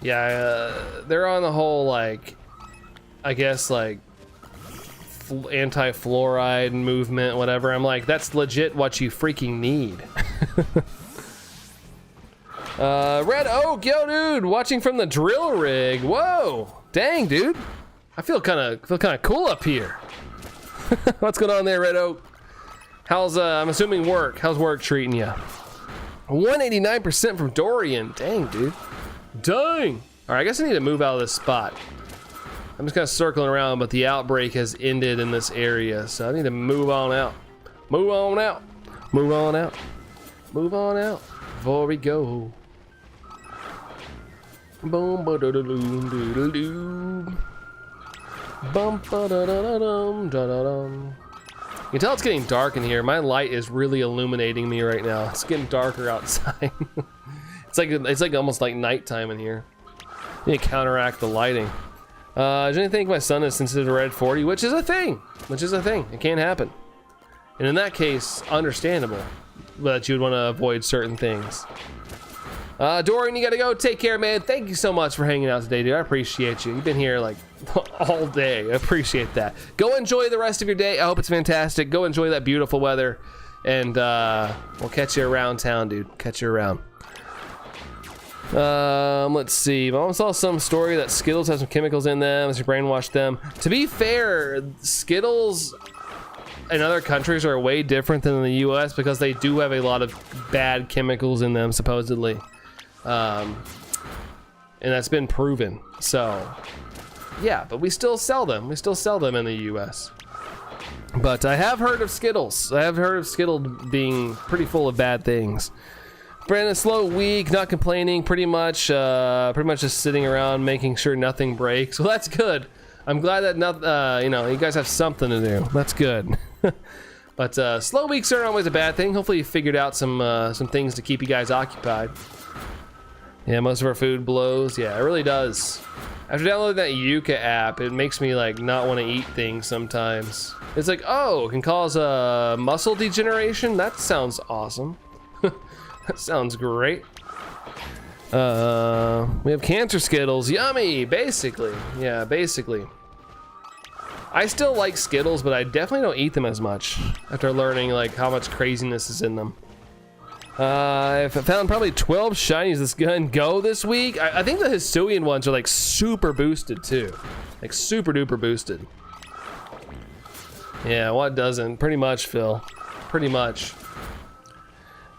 Yeah, they're on the whole, like, I guess, like, anti-fluoride movement, whatever. I'm like, that's legit what you freaking need. Red Oak, yo, dude, watching from the drill rig. Whoa, dang, dude. I feel kind of cool up here. What's going on there, Red Oak? How's I'm assuming work? How's work treating you? 189% from Dorian. Dang, dude. Dang. All right, I guess I need to move out of this spot. I'm just kind of circling around, but the outbreak has ended in this area, so I need to move on out. Move on out. Move on out. Move on out. Before we go. Boom, ba da da doom, doodle doo. Bum ba da da da dum, da da dum. You can tell it's getting dark in here. My light is really illuminating me right now. It's getting darker outside. It's like almost like nighttime in here. I need to counteract the lighting. I didn't think my son is sensitive to red 40, which is a thing. It can't happen. And in that case, understandable that you would want to avoid certain things. Dorian, you gotta go. Take care, man. Thank you so much for hanging out today, dude. I appreciate you. You've been here like all day. I appreciate that. Go enjoy the rest of your day. I hope it's fantastic. Go enjoy that beautiful weather, and we'll catch you around town, dude. Catch you around. Let's see. Mom saw some story that Skittles have some chemicals in them as you brainwash them. To be fair, Skittles in other countries are way different than in the US because they do have a lot of bad chemicals in them, supposedly. And that's been proven. So, yeah, but we still sell them. We still sell them in the US. But I have heard of Skittles. I have heard of Skittles being pretty full of bad things. Brandon, slow week, not complaining, pretty much just sitting around making sure nothing breaks. Well, that's good. I'm glad that you know, you guys have something to do. That's good. But slow weeks aren't always a bad thing. Hopefully you figured out some things to keep you guys occupied. Yeah, most of our food blows. Yeah, it really does. After downloading that Yuka app, it makes me like not want to eat things sometimes. It's like, oh, it can cause muscle degeneration? That sounds awesome. That sounds great. We have cancer Skittles. Yummy, basically. Yeah, basically. I still like Skittles, but I definitely don't eat them as much after learning like how much craziness is in them. I found probably 12 shinies this gun go this week. I think the Hisuian ones are like super boosted too. Like super duper boosted. Yeah, what doesn't? Pretty much, Phil. Pretty much.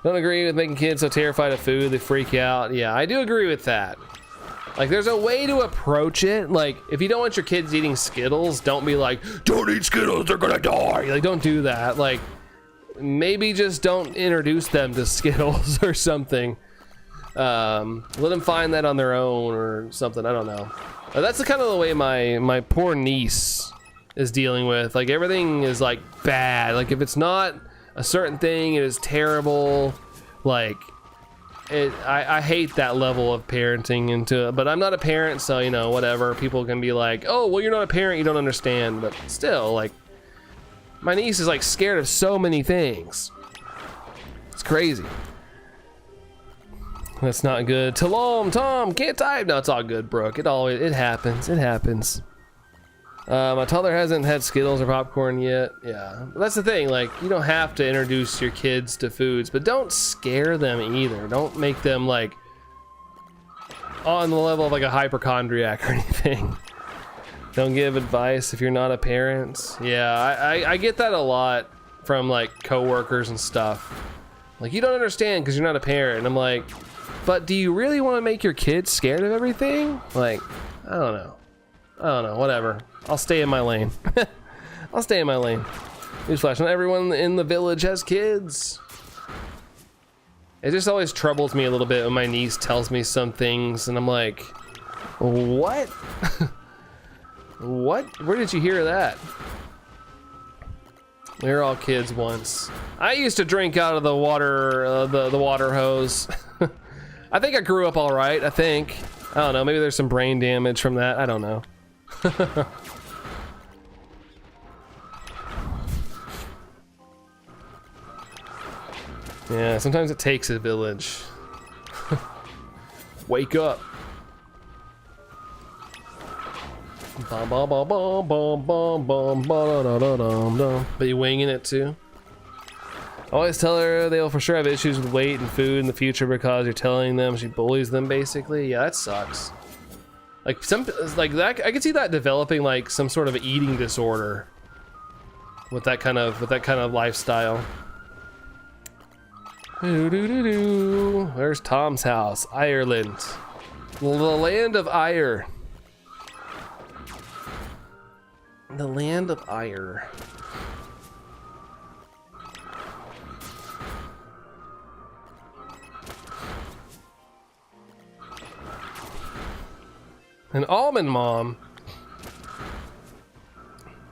Don't agree with making kids so terrified of food they freak out. Yeah, I do agree with that. Like, there's a way to approach it. Like, if you don't want your kids eating Skittles, don't be like, don't eat Skittles, they're gonna die. Like, don't do that. Like, maybe just don't introduce them to Skittles or something. Let them find that on their own or something. I don't know. That's the kind of the way my poor niece is dealing with. Like, everything is like bad. Like, if it's not a certain thing, it is terrible. Like, I hate that level of parenting into it, but I'm not a parent, so you know, whatever. People can be like, oh, well, you're not a parent, you don't understand. But still, like, my niece is like scared of so many things. It's crazy. That's not good. Tom, can't type. No, it's all good, Brooke. It happens. It happens. My toddler hasn't had Skittles or popcorn yet. Yeah, but that's the thing. Like, you don't have to introduce your kids to foods, but don't scare them either. Don't make them like on the level of like a hypochondriac or anything. Don't give advice if you're not a parent. Yeah, I get that a lot from like coworkers and stuff. Like, you don't understand because you're not a parent. And I'm like, but do you really want to make your kids scared of everything? Like, I don't know. Whatever. I'll stay in my lane. I'll stay in my lane. Newsflash, not everyone in the village has kids. It just always troubles me a little bit when my niece tells me some things and I'm like, what? What? Where did you hear that? We were all kids once. I used to drink out of the water, the water hose. I think I grew up all right, I think. I don't know, maybe there's some brain damage from that, I don't know. Yeah, sometimes it takes a village. Wake up. But you winging it too? Always tell her they'll for sure have issues with weight and food in the future because you're telling them she bullies them, basically. Yeah, that sucks. Like that, I could see that developing like some sort of eating disorder with that kind of lifestyle. Where's Tom's house? Ireland, the land of ire. The land of ire. An almond mom.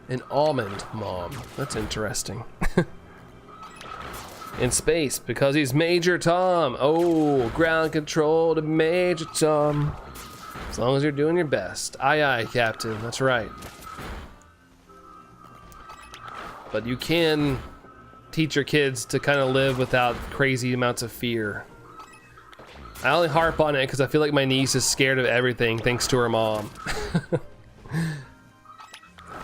An almond mom. That's interesting. In space, because he's Major Tom. Oh, ground control to Major Tom. As long as you're doing your best. Aye, aye, Captain. That's right. But you can teach your kids to kind of live without crazy amounts of fear. I only harp on it because I feel like my niece is scared of everything thanks to her mom.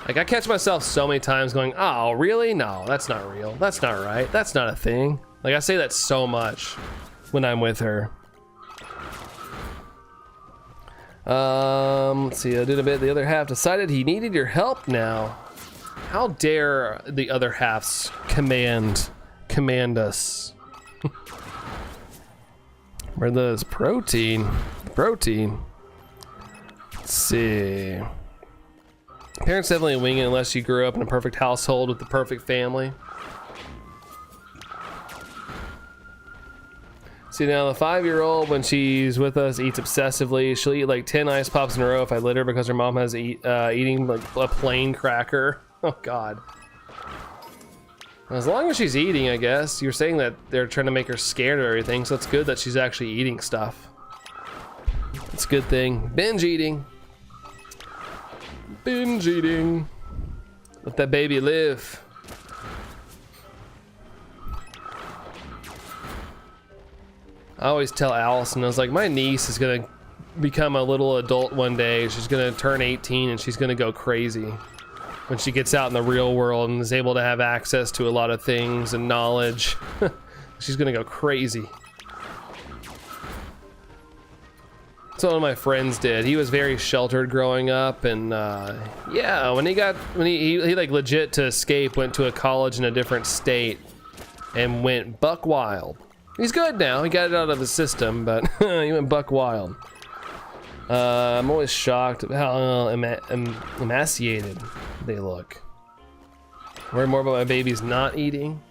Like, I catch myself so many times going, oh, really? No, that's not real. That's not right. That's not a thing. Like, I say that so much when I'm with her. Let's see, I did a bit. The other half decided he needed your help now. How dare the other halves command us? Where does protein? Let's see. Parents definitely wing it unless you grew up in a perfect household with the perfect family. See, now the 5-year-old, when she's with us, eats obsessively. She'll eat like 10 ice pops in a row if I let her because her mom has eating like a plain cracker. Oh God. As long as she's eating, I guess. You're saying that they're trying to make her scared of everything, so it's good that she's actually eating stuff. It's a good thing. Binge eating. Binge eating. Let that baby live. I always tell Allison, I was like, my niece is gonna become a little adult one day. She's gonna turn 18 and she's gonna go crazy when she gets out in the real world and is able to have access to a lot of things and knowledge. She's gonna go crazy. That's what one of my friends did. He was very sheltered growing up, and yeah, when he like legit to escape, went to a college in a different state and went buck wild. He's good now. He got it out of his system, but he went buck wild. I'm always shocked at how emaciated they look. Worry more about my babies not eating.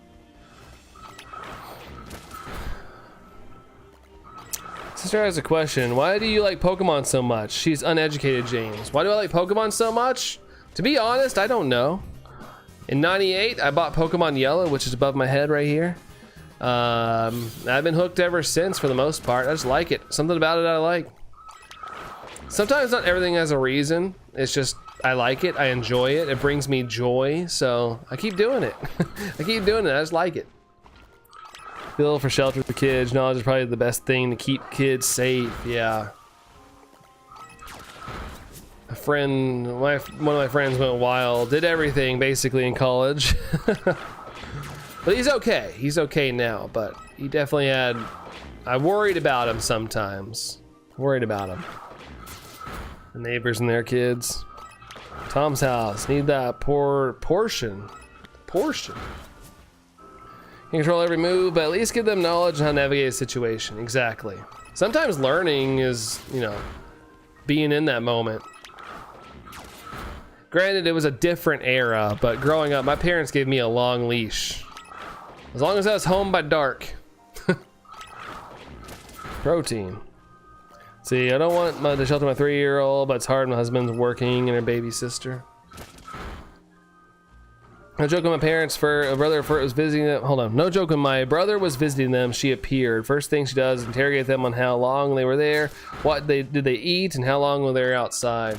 Sister has a question. Why do you like Pokemon so much? She's uneducated, James. Why do I like Pokemon so much? To be honest, I don't know. In '98, I bought Pokemon Yellow, which is above my head right here. I've been hooked ever since for the most part. I just like it. Something about it I like. Sometimes not everything has a reason. It's just I like it. I enjoy it. It brings me joy. So I keep doing it. I keep doing it. I just like it. Bill for shelter for kids. Knowledge is probably the best thing to keep kids safe. Yeah. A friend, one of my friends went wild. Did everything basically in college. But he's okay. He's okay now. But he definitely had. I worried about him sometimes. Worried about him. The neighbors and their kids. Tom's house. Need that portion. Portion. You control every move, but at least give them knowledge on how to navigate a situation. Exactly. Sometimes learning is, you know, being in that moment. Granted, it was a different era, but growing up, my parents gave me a long leash. As long as I was home by dark. Protein. See, I don't want to shelter my 3-year-old, but it's hard. My husband's working and her baby sister. No joke when my parents for a brother was visiting them. Hold on. No joke when my brother was visiting them, she appeared. First thing she does is interrogate them on how long they were there, what did they eat, and how long were they outside.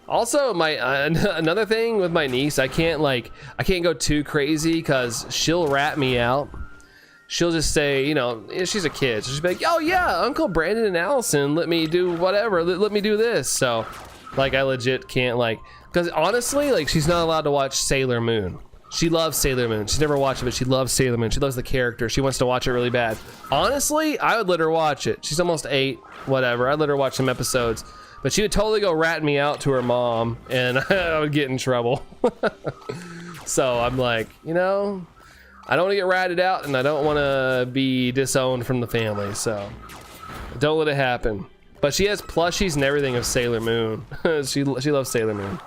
Also, my another thing with my niece, I can't go too crazy because she'll rat me out. She'll just say, you know, she's a kid, so she'll be like, oh yeah, Uncle Brandon and Allison let me do whatever, let me do this. So like I legit can't because honestly, like she's not allowed to watch Sailor Moon. She loves Sailor Moon. She's never watched it, but she loves Sailor Moon. She loves the character. She wants to watch it really bad. Honestly, I would let her watch it. She's almost 8, whatever. I'd let her watch some episodes, but she would totally go rat me out to her mom, and I would get in trouble. So I'm like, you know, I don't want to get ratted out, and I don't want to be disowned from the family, so don't let it happen. But she has plushies and everything of Sailor Moon. she loves Sailor Moon.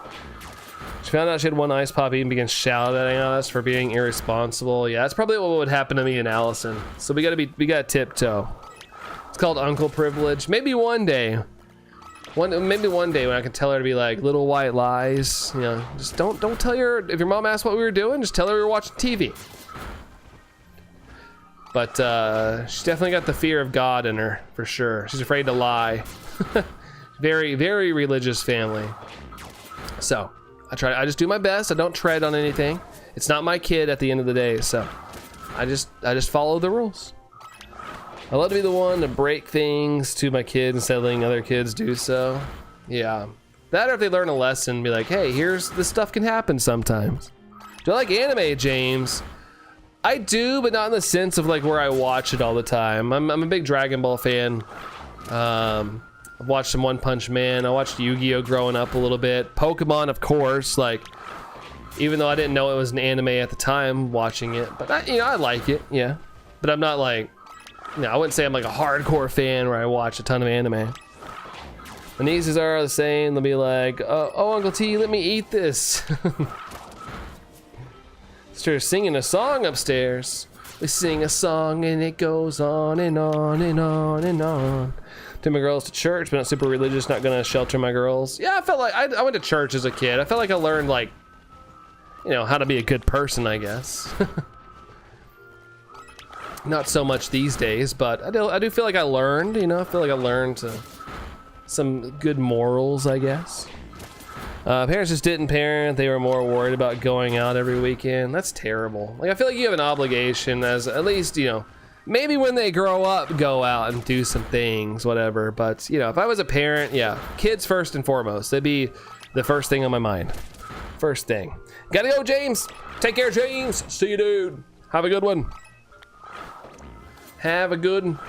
She found out she had one ice puppy and began shouting at us for being irresponsible. Yeah, that's probably what would happen to me and Allison. So we gotta tiptoe. It's called uncle privilege. Maybe one day. Maybe one day when I can tell her to be like little white lies. You know, just don't tell her. If your mom asks what we were doing, just tell her we were watching TV. But she's definitely got the fear of God in her, for sure. She's afraid to lie. Very, very religious family. So I just do my best. I don't tread on anything. It's not my kid at the end of the day, so I just follow the rules. I love to be the one to break things to my kids instead of letting other kids do so. Yeah. That or if they learn a lesson, be like, hey, this stuff can happen sometimes. Do I like anime, James? I do, but not in the sense of like where I watch it all the time. I'm a big Dragon Ball fan. I've watched some One Punch Man. I watched Yu-Gi-Oh growing up a little bit. Pokemon, of course. Like, even though I didn't know it was an anime at the time, watching it, but I like it. Yeah, but I'm not like, I wouldn't say I'm like a hardcore fan where I watch a ton of anime. My nieces are the same. They'll be like, oh, Uncle T, let me eat this. Started singing a song upstairs. We sing a song and it goes on and on and on and on. Take my girls to church, but not super religious, not gonna shelter my girls. Yeah, I felt like I went to church as a kid. I felt like I learned like you know, how to be a good person, I guess. Not so much these days, but I do feel like I learned, you know, I feel like I learned some good morals, I guess. Parents just didn't parent. They were more worried about going out every weekend. That's terrible. Like, I feel like you have an obligation as, at least, you know, maybe when they grow up, go out and do some things, whatever. But, you know, if I was a parent, yeah, kids first and foremost. That'd be the first thing on my mind. First thing. Gotta go, James. Take care, James. See you, dude. Have a good one. Have a good one.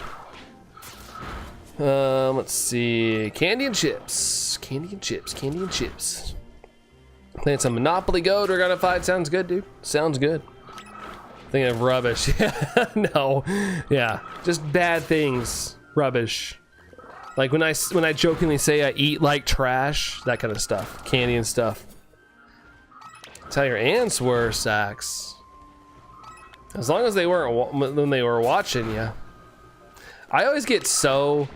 Let's see. Candy and chips. Candy and chips. Candy and chips. Playing some Monopoly Go. Dragon 5. Sounds good, dude. Sounds good. Thinking of rubbish. Yeah. No. Yeah. Just bad things. Rubbish. Like when I jokingly say I eat like trash. That kind of stuff. Candy and stuff. That's how your aunts were, Sax. As long as they weren't when they were watching you. I always get so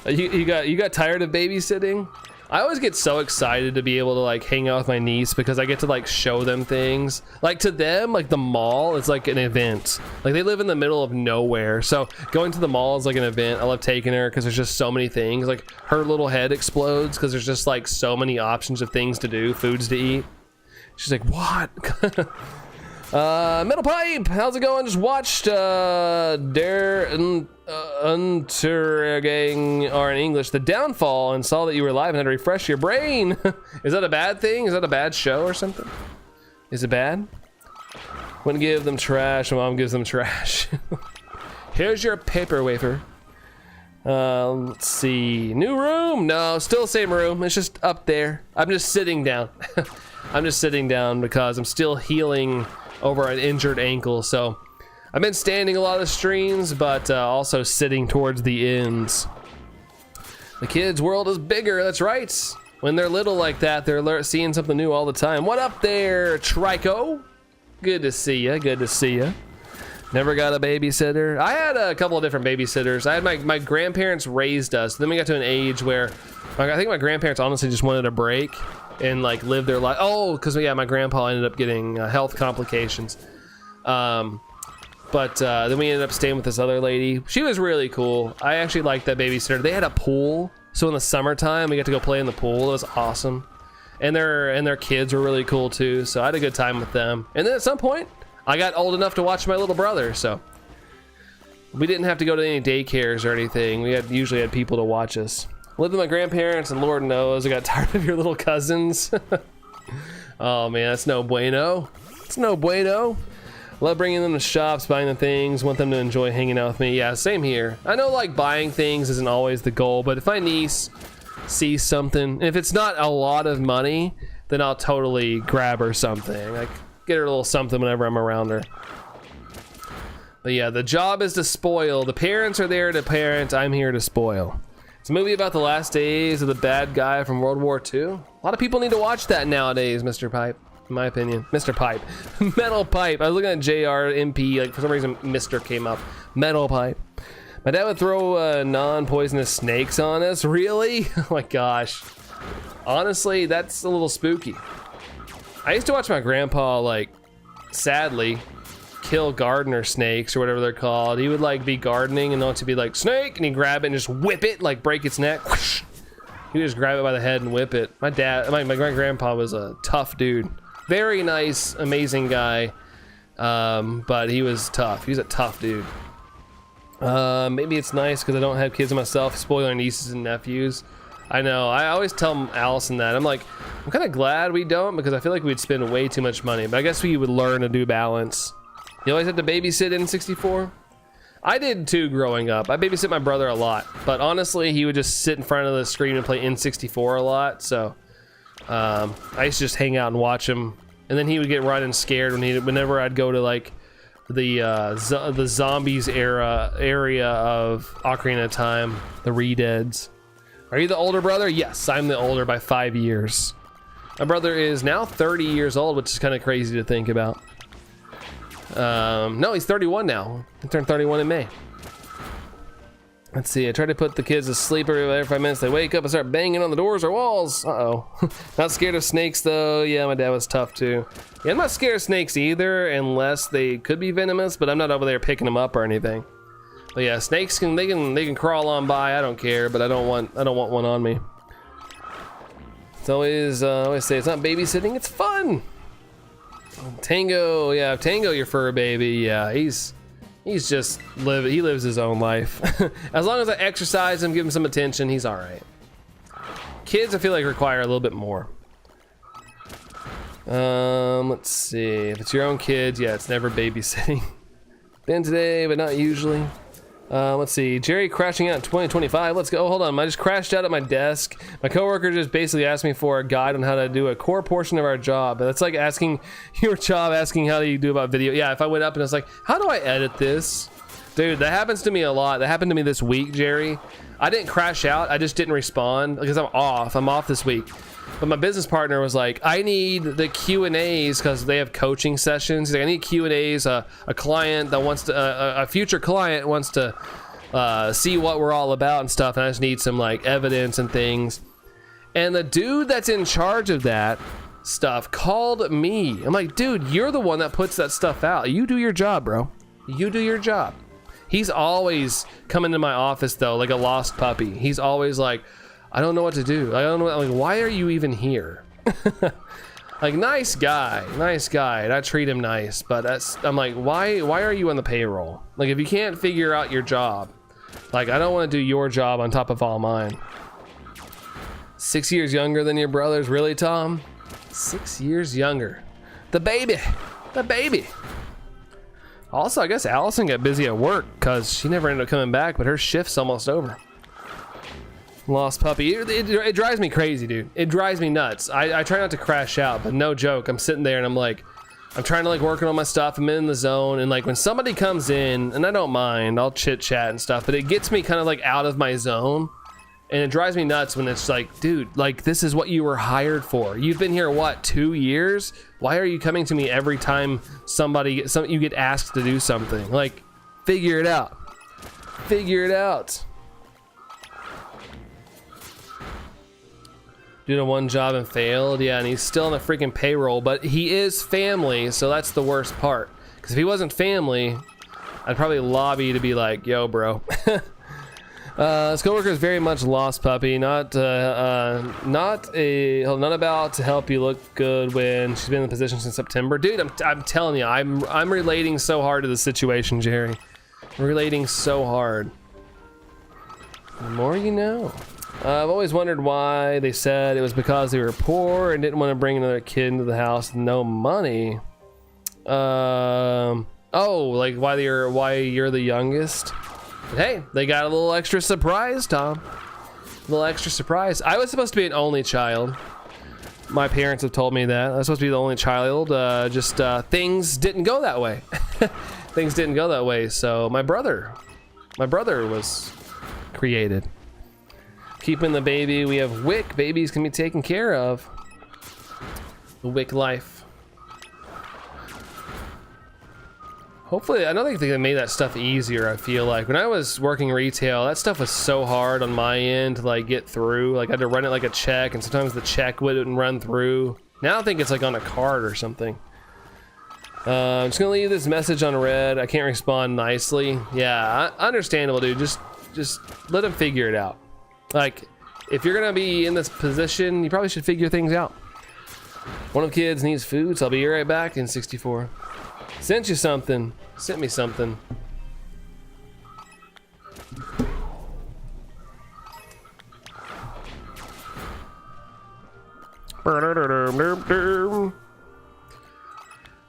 you got tired of babysitting. I always get so excited to be able to like hang out with my niece because I get to like show them things. Like to them, like the mall is like an event. Like they live in the middle of nowhere, so going to the mall is like an event. I love taking her because there's just so many things. Like her little head explodes because there's just like so many options of things to do, foods to eat. She's like, what? Middle Pipe, how's it going? Just watched Der Untergang, or in English, The Downfall, and saw that you were live and had to refresh your brain. Is that a bad thing? Is that a bad show or something? Is it bad? Wouldn't give them trash, Mom gives them trash. Here's your paper wafer. Let's see. New room? No, still same room. It's just up there. I'm just sitting down. I'm just sitting down because I'm still healing over an injured ankle, so I've been standing a lot of the streams, but also sitting towards the ends. The kids' world is bigger, that's right. When they're little like that, they're seeing something new all the time. What up there, Trico? Good to see ya, good to see ya. Never got a babysitter. I had a couple of different babysitters. I had my grandparents raised us. Then we got to an age where I think my grandparents honestly just wanted a break and like live their life. Oh, because yeah, my grandpa ended up getting health complications. Then we ended up staying with this other lady. She was really cool. I actually liked that babysitter. They had a pool, so in the summertime we got to go play in the pool. It was awesome, and their kids were really cool too. So I had a good time with them. And then at some point, I got old enough to watch my little brother, so we didn't have to go to any daycares or anything. We usually had people to watch us. Lived with my grandparents, and Lord knows I got tired of your little cousins. Oh man, that's no bueno. It's no bueno. Love bringing them to shops, buying them things, want them to enjoy hanging out with me. Yeah, same here. I know like buying things isn't always the goal, but if my niece sees something, if it's not a lot of money, then I'll totally grab her something. Like get her a little something whenever I'm around her. But yeah, the job is to spoil. The parents are there to parent. I'm here to spoil. It's a movie about the last days of the bad guy from World War II. A lot of people need to watch that nowadays, Mr. Pipe. In my opinion. Mr. Pipe. Metal Pipe. I was looking at JR MP, like for some reason Mr. came up. Metal Pipe. My dad would throw non-poisonous snakes on us. Really? Oh my gosh. Honestly, that's a little spooky. I used to watch my grandpa, like, sadly, kill gardener snakes or whatever they're called. He would like be gardening and want to be like snake, and he'd grab it and just whip it, like break its neck. Whoosh. He'd just grab it by the head and whip it. My great-grandpa was a tough dude. Very nice, amazing guy, but he was tough. He's a tough dude. Maybe it's nice because I don't have kids myself, spoiling nieces and nephews. I know, I always tell Allison that. I'm like, I'm kind of glad we don't, because I feel like we'd spend way too much money, but I guess we would learn to do balance. You always had to babysit in 64? I did too growing up. I babysit my brother a lot, but honestly, he would just sit in front of the screen and play N64 a lot, so I used to just hang out and watch him, and then he would get running scared whenever I'd go to like the zombies area of Ocarina of Time, the Redeads. Are you the older brother? Yes, I'm the older by 5 years. My brother is now 30 years old, which is kind of crazy to think about. No, he's 31 now. He turned 31 in May. Let's see, I try to put the kids to sleep every 5 minutes. They wake up and start banging on the doors or walls. Uh-oh. Not scared of snakes, though. Yeah, my dad was tough, too. Yeah, I'm not scared of snakes either, unless they could be venomous, but I'm not over there picking them up or anything. But yeah, snakes they can crawl on by. I don't care, but I don't want one on me. It's always say it's not babysitting, it's fun. Tango, yeah, Tango, your fur baby. Yeah, he lives his own life. As long as I exercise him, give him some attention, he's all right. Kids, I feel like require a little bit more. Let's see. If it's your own kids, yeah, it's never babysitting. Been today, but not usually. Let's see. Jerry crashing out in 2025. Let's go. Oh, hold on. I just crashed out at my desk. My coworker just basically asked me for a guide on how to do a core portion of our job. That's like asking your job, asking how do you do about video. Yeah, if I went up and it's like, how do I edit this? Dude, that happens to me a lot. That happened to me this week, Jerry. I didn't crash out. I just didn't respond because I'm off. I'm off this week. But my business partner was like, I need the Q&As because they have coaching sessions. He's like, I need Q&As. A client that wants to, a future client wants to see what we're all about and stuff. And I just need some like evidence and things. And the dude that's in charge of that stuff called me. I'm like, dude, you're the one that puts that stuff out. You do your job, bro. You do your job. He's always coming to my office though, like a lost puppy. He's always like, I don't know what to do. I don't know. Like, why are you even here? Like, nice guy, and I treat him nice, but I'm like, why are you on the payroll? Like, if you can't figure out your job, like, I don't want to do your job on top of all mine. 6 years younger than your brothers, really, Tom? 6 years younger. The baby. Also, I guess Allison got busy at work because she never ended up coming back, but her shift's almost over. Lost puppy. It drives me crazy, dude. It drives me nuts. I try not to crash out, but no joke. I'm sitting there and I'm like, I'm trying to like working on my stuff. I'm in the zone, and like when somebody comes in, and I don't mind, I'll chit chat and stuff, but it gets me kind of like out of my zone, and it drives me nuts when it's like, dude, like this is what you were hired for. You've been here what, 2 years? Why are you coming to me every time you get asked to do something? Like, figure it out. Figure it out. Did a one job and failed. Yeah, and he's still on the freaking payroll, but he is family, so that's the worst part. Because if he wasn't family, I'd probably lobby to be like, yo, bro. This coworker is very much lost puppy. Not about to help you look good when she's been in the position since September. Dude, I'm telling you, I'm relating so hard to the situation, Jerry. I'm relating so hard. The more you know. I've always wondered why they said it was because they were poor and didn't want to bring another kid into the house with no money. Oh, like why you're the youngest? But hey, they got a little extra surprise, Tom. A little extra surprise. I was supposed to be an only child. My parents have told me that. I was supposed to be the only child. Things didn't go that way. Things didn't go that way. So my brother was created. Keeping the baby. We have Wick. Babies can be taken care of. The Wick life. Hopefully, I don't think they made that stuff easier. I feel like when I was working retail, that stuff was so hard on my end to like get through. Like I had to run it like a check, and sometimes the check wouldn't run through. Now I think it's like on a card or something. I'm just gonna leave this message on red. I can't respond nicely. Yeah, understandable, dude. Just let them figure it out. Like, if you're gonna be in this position, you probably should figure things out. One of the kids needs food, so I'll be right back in 64. Sent you something. Sent me something.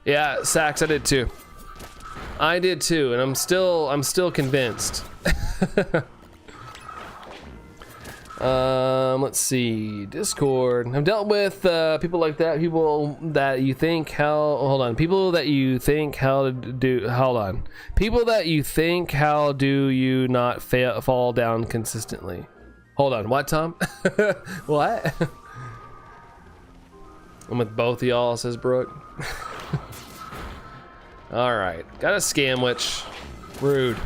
Yeah, Sax, I did too. I did too, and I'm still convinced. Let's see. Discord. I've dealt with people like that. People that you think how. Hold on. People that you think how to do. Hold on. People that you think how do you not fall down consistently? Hold on. What, Tom? What? I'm with both of y'all, says Brooke. All right. Got a scamwich. Rude.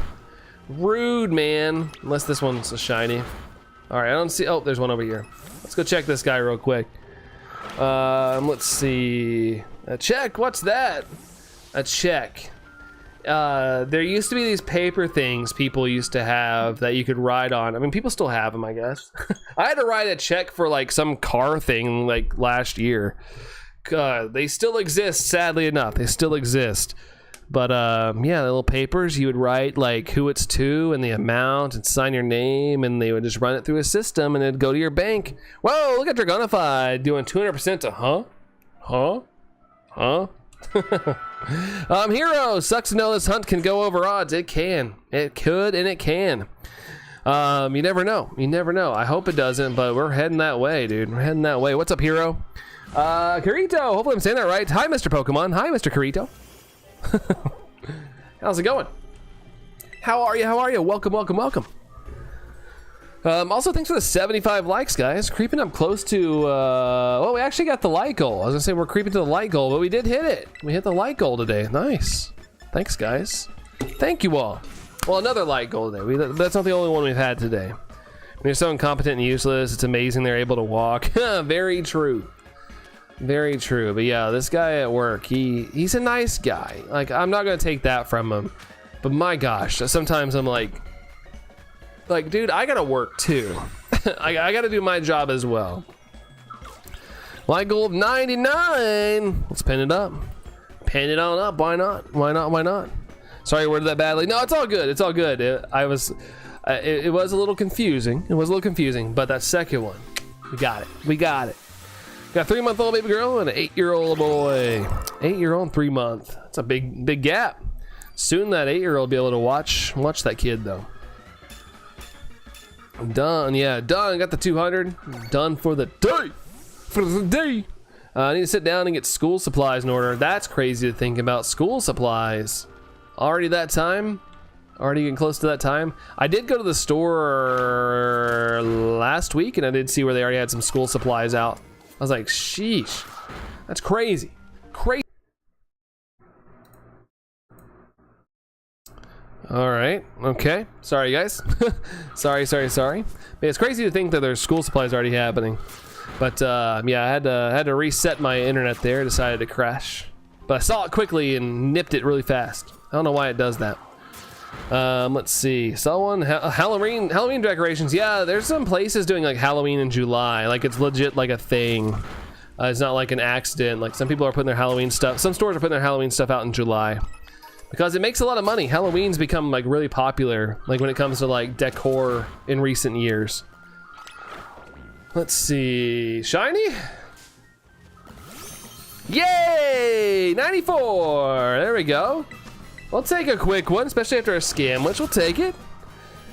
Rude, man. Unless this one's a shiny. All right, I don't see. Oh, there's one over here. Let's go check this guy real quick. Let's see. A check. What's that? A check. There used to be these paper things people used to have that you could ride on. I mean, people still have them, I guess. I had to write a check for like some car thing like last year. They still exist, sadly enough. They still exist. But yeah, the little papers, you would write like who it's to and the amount and sign your name, and they would just run it through a system and it'd go to your bank. Whoa, look at Dragonify doing 200% to Hero, sucks to know this hunt can go over odds. It can. It could and it can. You never know. You never know. I hope it doesn't, but we're heading that way, dude. We're heading that way. What's up, Hero? Kirito, hopefully I'm saying that right. Hi, Mr. Pokemon. Hi, Mr. Kirito. How's it going? How are you? How are you? Welcome, welcome, welcome. Also, thanks for the 75 likes, guys. Creeping up close to, well, we actually got the like goal. I was gonna say we're creeping to the like goal, but we did hit it. We hit the like goal today. Nice. Thanks, guys. Thank you all. Well, another like goal today. That's not the only one we've had today. When you're so incompetent and useless, it's amazing they're able to walk. Very true. Very true. But yeah, this guy at work, he's a nice guy. Like, I'm not gonna take that from him. But my gosh, sometimes I'm like, dude, I gotta work too. I gotta do my job as well. Like goal of 99. Let's pin it up. Pin it on up. Why not? Why not? Why not? Sorry, I worded that badly. No, it's all good. It's all good. It was a little confusing. It was a little confusing, but that second one, we got it. We got it. Got a 3-month-old baby girl and an 8-year-old boy. 8-year-old and 3-month. That's a big gap. Soon that 8-year-old will be able to watch that kid though. Done, yeah, done. Got the 200. Done for the day. For the day. I need to sit down and get school supplies in order. That's crazy to think about. School supplies. Already that time? Already getting close to that time? I did go to the store last week and I did see where they already had some school supplies out. I was like, sheesh. That's crazy. Crazy. All right. Okay. Sorry, guys. sorry. But it's crazy to think that there's school supplies already happening. But yeah, I had to reset my internet there. Decided to crash. But I saw it quickly and nipped it really fast. I don't know why it does that. Let's see. Saw one. Halloween decorations. Yeah, there's some places doing like Halloween in July. Like it's legit like a thing. It's not like an accident. Like some people are putting their Halloween stuff. Some stores are putting their Halloween stuff out in July. Because it makes a lot of money. Halloween's become like really popular, like when it comes to like decor in recent years. Let's see, shiny? Yay, 94, there we go. We'll take a quick one, especially after a scam, which we'll take it.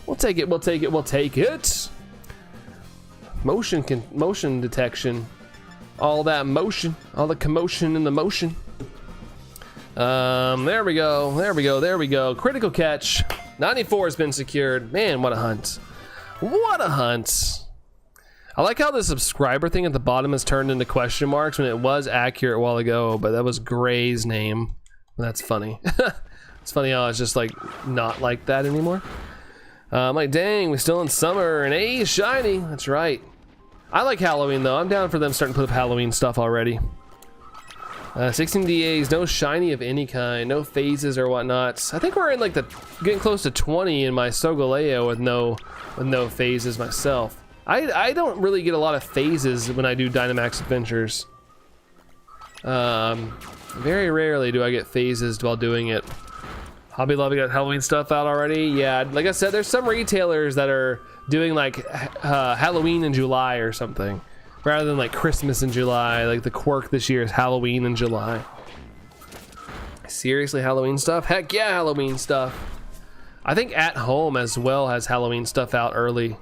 We'll take it, we'll take it, we'll take it. Motion detection. All that motion, all the commotion in the motion. There we go. Critical catch. 94 has been secured. Man, what a hunt. What a hunt. I like how the subscriber thing at the bottom has turned into question marks when it was accurate a while ago, but that was Gray's name. That's funny. It's funny how it's just like not like that anymore. I'm like, dang, we're still in summer and hey, shiny. That's right. I like Halloween though. I'm down for them starting to put up Halloween stuff already. 16 DAs, no shiny of any kind, no phases or whatnots. I think we're in like getting close to 20 in my Solgaleo with no phases myself. I don't really get a lot of phases when I do Dynamax Adventures. Very rarely do I get phases while doing it. Hobby Lobby got Halloween stuff out already. Yeah, like I said, there's some retailers that are doing like Halloween in July or something. Rather than like Christmas in July, like the quirk this year is Halloween in July. Seriously, Halloween stuff? Heck yeah, Halloween stuff. I think At Home as well has Halloween stuff out early.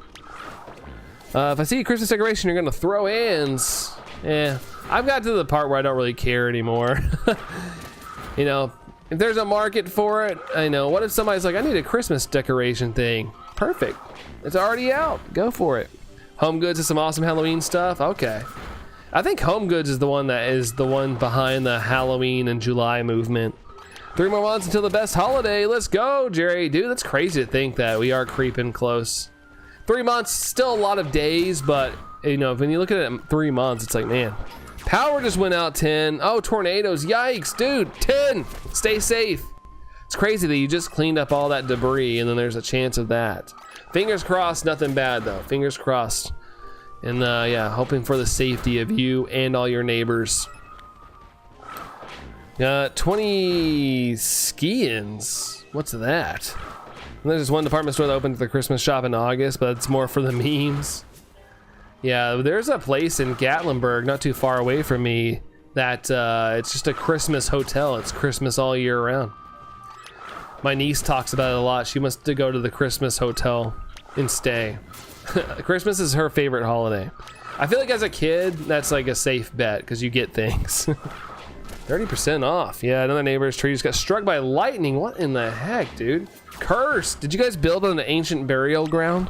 If I see a Christmas decoration, you're gonna throw hands. Yeah, I've got to the part where I don't really care anymore. You know, if there's a market for it, I know. What if somebody's like, I need a Christmas decoration thing? Perfect. It's already out. Go for it. Home Goods is some awesome Halloween stuff. Okay. I think Home Goods is the one behind the Halloween and July movement. 3 more months until the best holiday. Let's go, Jerry. Dude, that's crazy to think that we are creeping close. 3 months, still a lot of days, but you know, when you look at it in 3 months, it's like, man. Power just went out 10. Oh, tornadoes. Yikes, dude. 10. Stay safe. It's crazy that you just cleaned up all that debris and then there's a chance of that. Fingers crossed, nothing bad though. Fingers crossed. And yeah, hoping for the safety of you and all your neighbors. 20 ski-ins. What's that? And there's just one department store that opened for the Christmas shop in August, but it's more for the memes. Yeah, there's a place in Gatlinburg, not too far away from me, that it's just a Christmas hotel. It's Christmas all year round. My niece talks about it a lot. She wants to go to the Christmas hotel and stay. Christmas is her favorite holiday. I feel like as a kid, that's like a safe bet because you get things. 30% off. Yeah, another neighbor's tree just got struck by lightning. What in the heck, dude? Cursed. Did you guys build on an ancient burial ground?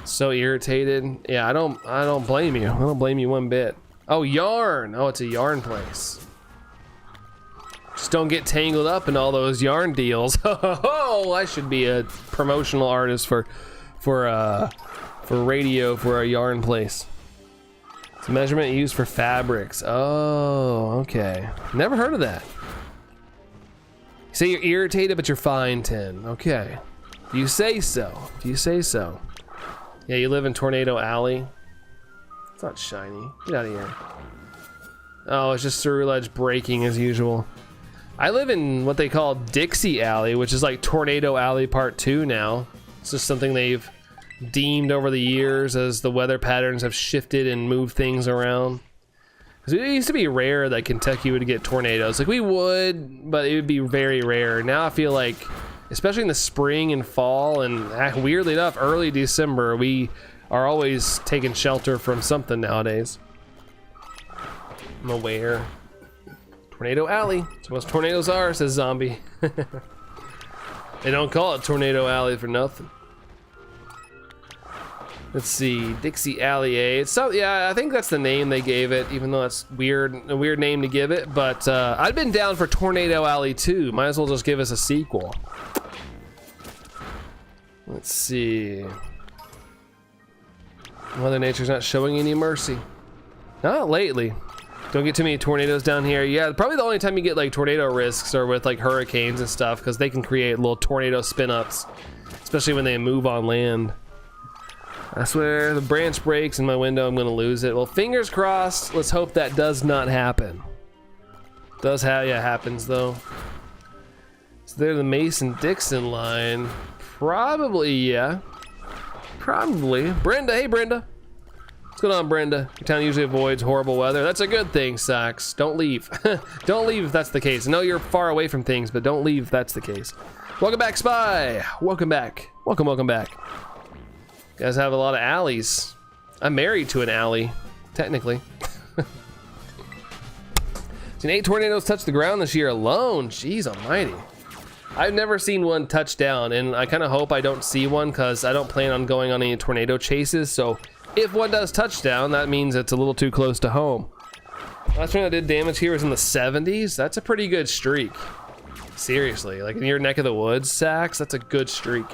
So irritated. Yeah, I don't blame you. I don't blame you one bit. Oh, yarn. Oh, it's a yarn place. Just don't get tangled up in all those yarn deals. Oh, I should be a promotional artist for radio for a yarn place. It's a measurement used for fabrics. Oh, okay. Never heard of that. You say you're irritated, but you're fine, 10. Okay. If you say so. If you say so. Yeah, you live in Tornado Alley. It's not shiny. Get out of here. Oh, it's just Ceruledge breaking as usual. I live in what they call Dixie Alley, which is like Tornado Alley Part 2 now. It's just something they've deemed over the years as the weather patterns have shifted and moved things around. Because it used to be rare that Kentucky would get tornadoes. Like we would, but it would be very rare. Now I feel like, especially in the spring and fall, and weirdly enough, early December, we are always taking shelter from something nowadays. I'm aware. Tornado Alley. That's what tornadoes are, says Zombie. They don't call it Tornado Alley for nothing. Let's see, Dixie Alley, eh? It's so, yeah, I think that's the name they gave it, even though it's weird, a weird name to give it. But I'd been down for Tornado Alley too. Might as well just give us a sequel. Let's see. Mother Nature's not showing any mercy. Not lately. Don't get too many tornadoes down here. Yeah, probably the only time you get like tornado risks are with like hurricanes and stuff, because they can create little tornado spin-ups, especially when they move on land. I swear the branch breaks in my window, I'm gonna lose it. Well, fingers crossed. Let's hope that does not happen. Does yeah, happens though. So they're the Mason-Dixon line. Probably, yeah. Probably. Brenda, hey Brenda. What's going on, Brenda? Your town usually avoids horrible weather. That's a good thing, Sax. Don't leave. Don't leave if that's the case. I know you're far away from things, but don't leave if that's the case. Welcome back, Spy. Welcome back. Welcome back. You guys have a lot of alleys. I'm married to an alley, technically. Seen 8 tornadoes touch the ground this year alone. Jeez almighty. I've never seen one touch down, and I kind of hope I don't see one because I don't plan on going on any tornado chases, so if one does touch down, that means it's a little too close to home. Last time I did damage here was in the 70s. That's a pretty good streak. Seriously, like in your neck of the woods, Sax, that's a good streak.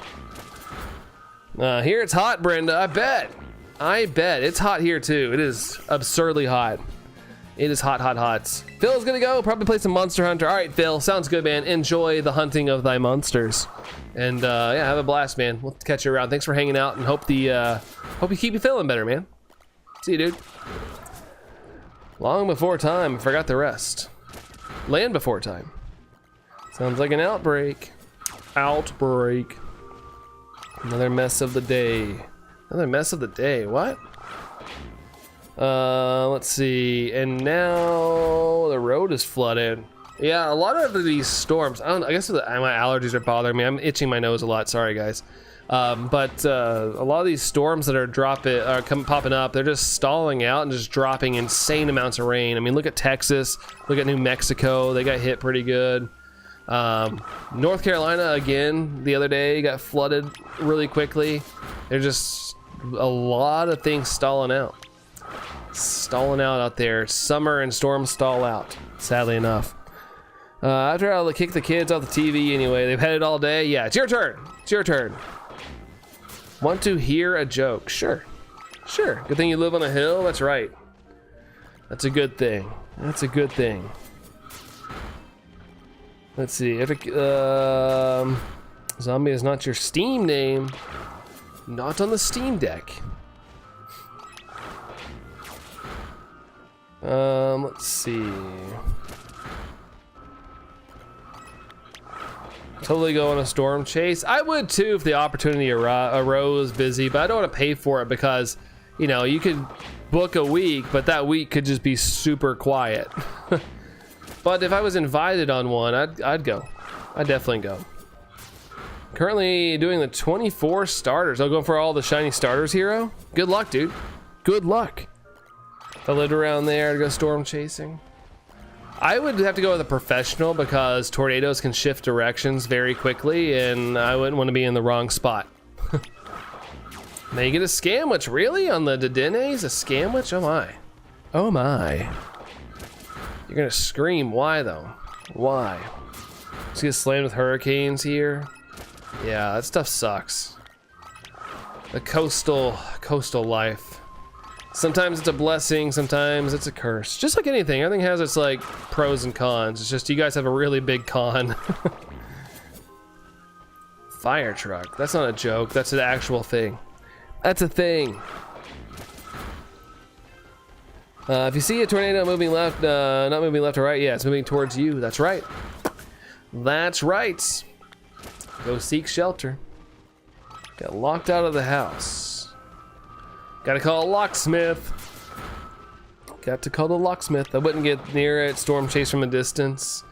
Here it's hot, Brenda, I bet. It's hot here too. It is absurdly hot. It is hot, hot, hot. Phil's gonna go, probably play some Monster Hunter. All right, Phil, sounds good, man. Enjoy the hunting of thy monsters. And yeah, have a blast, man. We'll catch you around. Thanks for hanging out, and hope you keep you feeling better, man. See you, dude. Long before time, forgot the rest. Land before time. Sounds like an outbreak. Outbreak. Another mess of the day. Another mess of the day, what? Let's see, and now the road is flooded. Yeah, a lot of these storms, I don't know, I guess my allergies are bothering me. I'm itching my nose a lot, sorry guys. But a lot of these storms that are popping up, they're just stalling out and just dropping insane amounts of rain. I mean, look at Texas, look at New Mexico, they got hit pretty good. North Carolina, again, the other day got flooded really quickly. There's just a lot of things stalling out. Stalling out there. Summer and storms stall out, sadly enough. After I'll kick the kids off the TV anyway. They've had it all day. Yeah, it's your turn. It's your turn. Want to hear a joke? Sure. Sure. Good thing you live on a hill. That's right. That's a good thing. That's a good thing. Let's see. Zombie is not your Steam name. Not on the Steam Deck. Let's see. Totally go on a storm chase. I would too if the opportunity arose busy, but I don't want to pay for it because, you know, you could book a week, but that week could just be super quiet. But if I was invited on one, I'd go. I'd definitely go. Currently doing the 24 starters. I'll go for all the shiny starters, hero. Good luck, dude. Good luck. If I lived around there to go storm chasing. I would have to go with a professional because tornadoes can shift directions very quickly and I wouldn't want to be in the wrong spot. Now you get a scamwich, really? On the Dedenes? A scamwich? Oh my. Oh my. You're gonna scream, why though? Why? Just get slammed with hurricanes here? Yeah, that stuff sucks. The coastal life. Sometimes it's a blessing, sometimes it's a curse. Just like anything, everything has its like pros and cons. It's just you guys have a really big con. Fire truck, that's not a joke, that's an actual thing. That's a thing. If you see a tornado moving left, not moving left or right, yeah, it's moving towards you, that's right. That's right. Go seek shelter. Got locked out of the house. Gotta call a locksmith. Got to call the locksmith. I wouldn't get near it. Storm chase from a distance.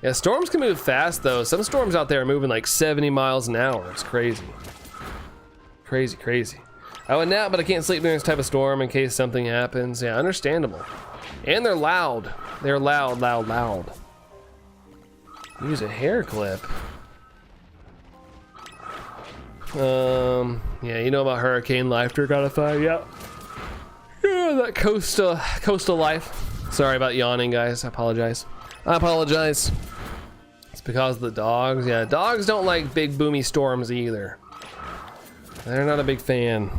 Yeah, storms can move fast though. Some storms out there are moving like 70 miles an hour. It's crazy. Crazy, crazy. I would nap, but I can't sleep during this type of storm in case something happens. Yeah, understandable. And they're loud. They're loud, loud, loud. Use a hair clip. Yeah, you know about hurricane life, Dirk out of 5, yeah. Yeah, that coastal life. Sorry about yawning, guys, I apologize. I apologize. It's because of the dogs. Yeah, dogs don't like big boomy storms either. They're not a big fan.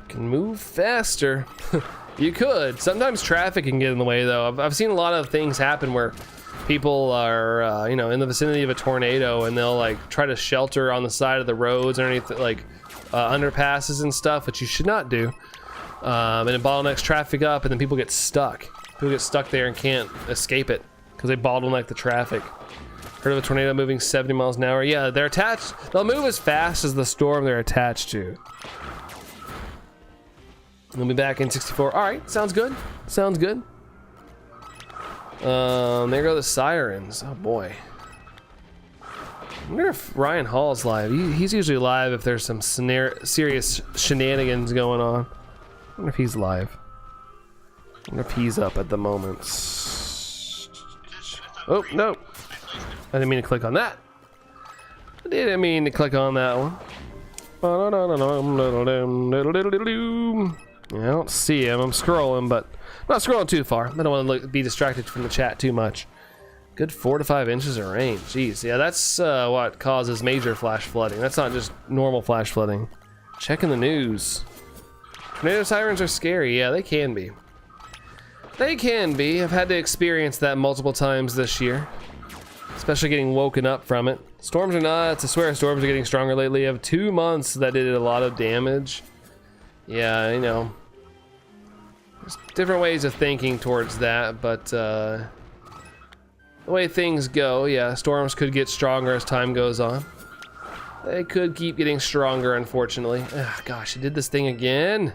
Can move faster. You could. Sometimes traffic can get in the way though. I've seen a lot of things happen where people are, you know, in the vicinity of a tornado and they'll like try to shelter on the side of the roads underneath like underpasses and stuff, which you should not do. And it bottlenecks traffic up and then people get stuck. People get stuck there and can't escape it because they bottleneck the traffic. Heard of a tornado moving 70 miles an hour? Yeah, they're attached. They'll move as fast as the storm they're attached to. They'll be back in 64. All right, sounds good. Sounds good. There go the sirens. Oh boy. I wonder if Ryan Hall's live. He's usually live if there's some serious shenanigans going on. I wonder if he's live. I wonder if he's up at the moment. Oh, no. I didn't mean to click on that. I didn't mean to click on that one. I don't see him. I'm scrolling, but I'm not scrolling too far. I don't want to be distracted from the chat too much. Good 4 to 5 inches of rain. Jeez, yeah, that's what causes major flash flooding. That's not just normal flash flooding. Checking the news. Tornado sirens are scary. Yeah, they can be. They can be. I've had to experience that multiple times this year. Especially getting woken up from it. Storms are nuts. I swear storms are getting stronger lately. I have 2 months that did a lot of damage. Yeah, you know. There's different ways of thinking towards that, but the way things go, yeah, storms could get stronger as time goes on. They could keep getting stronger, unfortunately. Ugh, gosh, I did this thing again.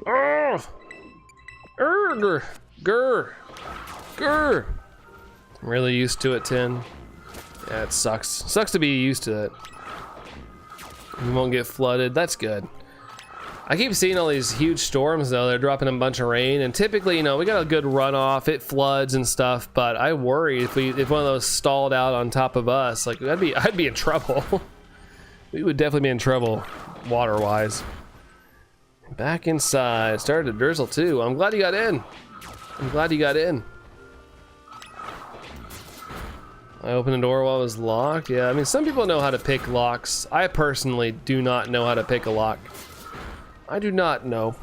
Oh! Grr! Grr! I'm really used to it, Tin. Yeah, it sucks. Sucks to be used to it. You won't get flooded. That's good. I keep seeing all these huge storms though. They're dropping a bunch of rain, and typically, you know, we got a good runoff. It floods and stuff, but I worry if one of those stalled out on top of us, like I'd be in trouble. We would definitely be in trouble, water-wise. Back inside. Started to drizzle too. I'm glad you got in. I'm glad you got in. I opened the door while it was locked. Yeah, I mean, some people know how to pick locks. I personally do not know how to pick a lock. I do not know.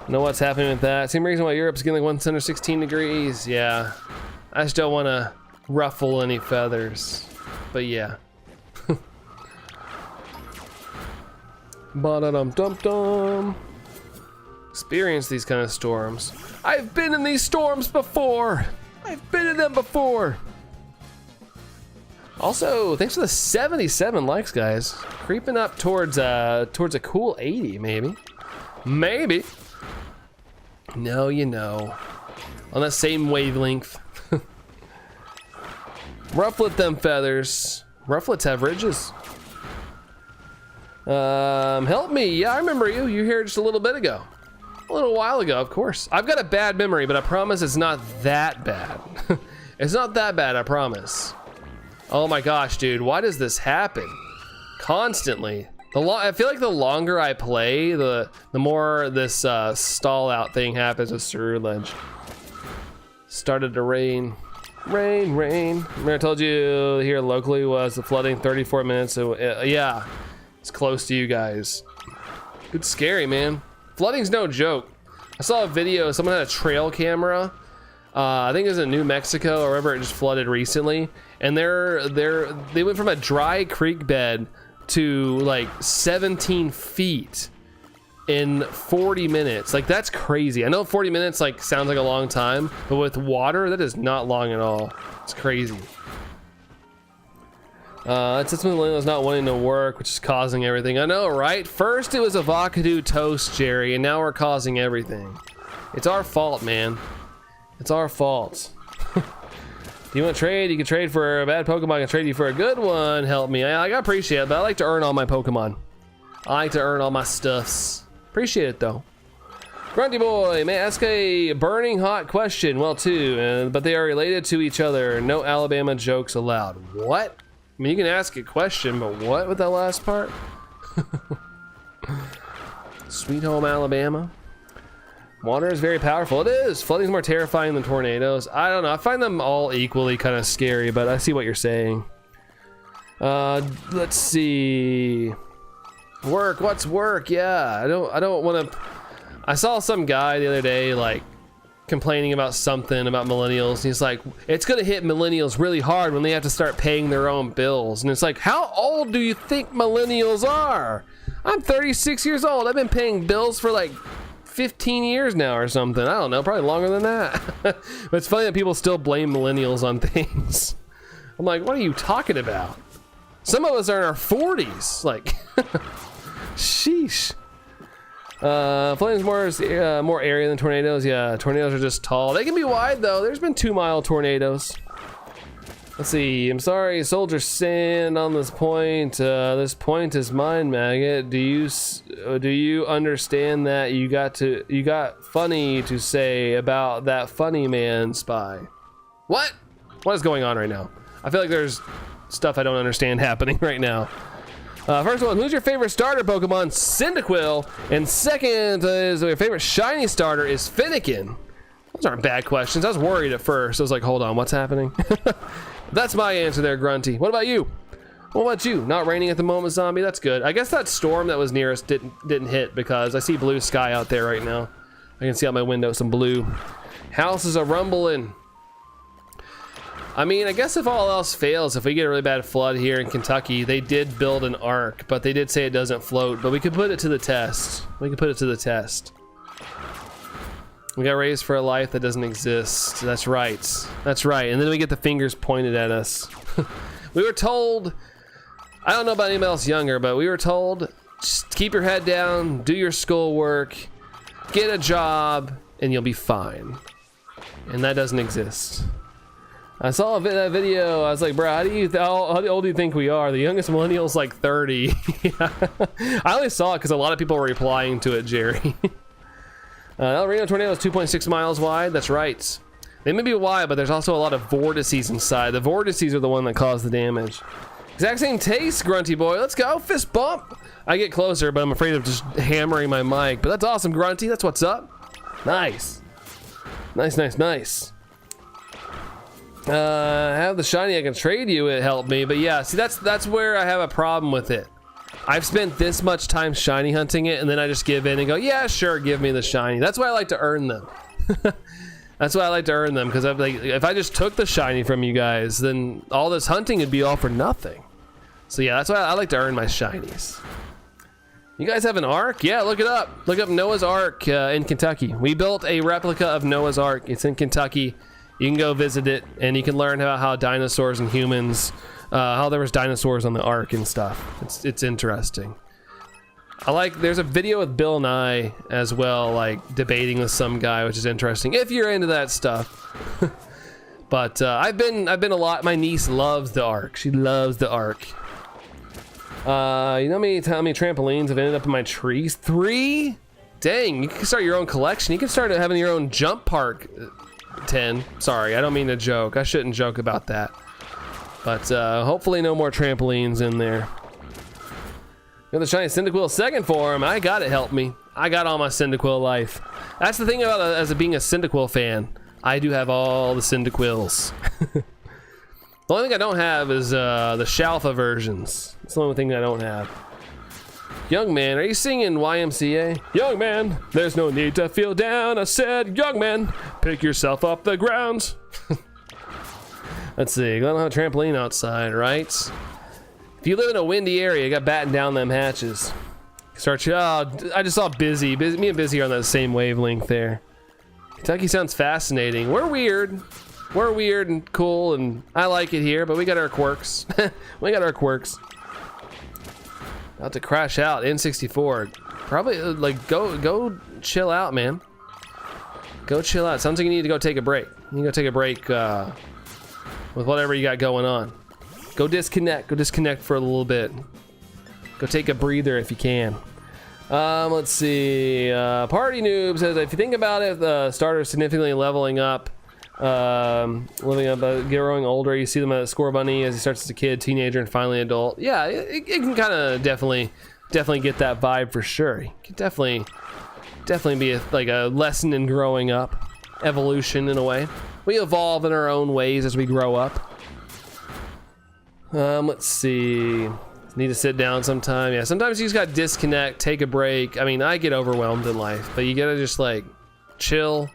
Know what's happening with that. Same reason why Europe's getting like 116 degrees. Yeah, I just don't want to ruffle any feathers. But yeah. Ba-da-dum-dum-dum. Experience these kind of storms. I've been in these storms before. I've been in them before. Also, thanks for the 77 likes, guys. Creeping up towards a cool 80, maybe. Maybe. No, you know. On that same wavelength. Rufflet them feathers. Rufflets have ridges. Help me. Yeah, I remember you. You were here just a little bit ago. A little while ago, of course. I've got a bad memory, but I promise it's not that bad. It's not that bad, I promise. Oh my gosh, dude, why does this happen? Constantly. I feel like the longer I play, the more this stall out thing happens with Ceruledge. Started to rain. Rain, rain. Remember I told you here locally was the flooding 34 minutes, so yeah. It's close to you guys. It's scary, man. Flooding's no joke. I saw a video, someone had a trail camera. I think it was in New Mexico or wherever it just flooded recently. And they went from a dry creek bed to like 17 feet in 40 minutes. Like, that's crazy. I know 40 minutes like sounds like a long time, but with water, that is not long at all. It's crazy. It's just millennials not wanting to work, which is causing everything. I know, right? First it was avocado toast, Jerry, and now we're causing everything. It's our fault, man. It's our fault. Do you want to trade? You can trade for a bad Pokemon. I can trade you for a good one. Help me. I appreciate it, but I like to earn all my Pokemon. I like to earn all my stuffs. Appreciate it, though. Grunty Boy, may I ask a burning hot question? Well, too, but they are related to each other. No Alabama jokes allowed. What? I mean, you can ask a question, but what with that last part? Sweet home Alabama. Water is very powerful. It is. Flooding is more terrifying than tornadoes. I don't know. I find them all equally kind of scary, but I see what you're saying. Let's see. Work. What's work? Yeah. I don't want to. I saw some guy the other day like complaining about something about millennials. He's like, it's gonna hit millennials really hard when they have to start paying their own bills. And it's like, how old do you think millennials are? I'm 36 years old. I've been paying bills for like 15 years now or something. I don't know, probably longer than that. But it's funny that people still blame millennials on things. I'm like, what are you talking about? Some of us are in our 40s. Like, sheesh. Flooding's more area than tornadoes. Yeah, tornadoes are just tall. They can be wide though. There's been 2-mile tornadoes. Let's see. I'm sorry, soldier sand on this point. This point is mine, maggot. Do you understand that you got funny to say about that funny man spy? What is going on right now? I feel like there's stuff I don't understand happening right now. First one, who's your favorite starter Pokemon? Cyndaquil. And second is your favorite shiny starter is Fennekin. Those aren't bad questions. I was worried at first. I was like, hold on, what's happening? That's my answer there, Grunty. What about you? What about you? Not raining at the moment, Zombie. That's good. I guess that storm that was near us didn't hit because I see blue sky out there right now. I can see out my window some blue. Houses are rumbling. I mean, I guess if all else fails, if we get a really bad flood here in Kentucky, they did build an ark, but they did say it doesn't float, but we could put it to the test. We could put it to the test. We got raised for a life that doesn't exist. That's right. That's right. And then we get the fingers pointed at us. We were told, I don't know about anybody else younger, but we were told, just keep your head down, do your schoolwork, get a job, and you'll be fine. And that doesn't exist. I saw that video. I was like, bro, how old do you think we are? The youngest millennial's like 30. Yeah. I only saw it because a lot of people were replying to it, Jerry. El Reno tornado is 2.6 miles wide. That's right. They may be wide, but there's also a lot of vortices inside. The vortices are the one that cause the damage. Exact same taste, Grunty Boy. Let's go. Fist bump. I get closer, but I'm afraid of just hammering my mic. But that's awesome, Grunty. That's what's up. Nice. Nice, nice, nice. Have the shiny I can trade you, it helped me, but yeah, see, that's where I have a problem with it. I've spent this much time shiny hunting it, and then I just give in and go, yeah, sure, give me the shiny. That's why I like to earn them. That's why I like to earn them, because I'm like, if I just took the shiny from you guys, then all this hunting would be all for nothing. So yeah, that's why I like to earn my shinies. You guys have an Ark? Yeah, look it up. Look up Noah's Ark in Kentucky. We built a replica of Noah's Ark. It's in Kentucky. You can go visit it, and you can learn about how dinosaurs and humans, how there was dinosaurs on the Ark and stuff. It's interesting. There's a video with Bill Nye as well, like debating with some guy, which is interesting if you're into that stuff. But I've been a lot. My niece loves the Ark. She loves the Ark. You know how many trampolines have ended up in my trees? 3? Dang, you can start your own collection. You can start having your own jump park. 10. Sorry, I don't mean to joke. I shouldn't joke about that. But hopefully no more trampolines in there. Got the shiny Cyndaquil second form. I got it, help me. I got all my Cyndaquil life. That's the thing about being a Cyndaquil fan. I do have all the Cyndaquils. The only thing I don't have is the Shalfa versions. It's the only thing I don't have. Young man, are you singing YMCA? Young man, there's no need to feel down. I said, young man, pick yourself up the ground. Let's see, I don't have a trampoline outside, right? If you live in a windy area, you got batten down them hatches. I just saw Busy. Me and Busy are on that same wavelength there. Kentucky sounds fascinating. We're weird. We're weird and cool, and I like it here, but we got our quirks. We got our quirks. About to crash out, N64. Probably, like, go chill out, man. Go chill out. Sounds like you need to go take a break. You need to go take a break with whatever you got going on. Go disconnect. Go disconnect for a little bit. Go take a breather if you can. Let's see. Party Noob says, if you think about it, the starter significantly leveling up, growing older, you see them at Score Bunny as he starts as a kid, teenager, and finally adult. Yeah, it can kind of definitely get that vibe for sure. It can definitely be like a lesson in growing up, evolution in a way. We evolve in our own ways as we grow up. Let's see. Need to sit down sometime. Yeah, sometimes you just gotta disconnect, take a break. I mean, I get overwhelmed in life, but you gotta just like chill,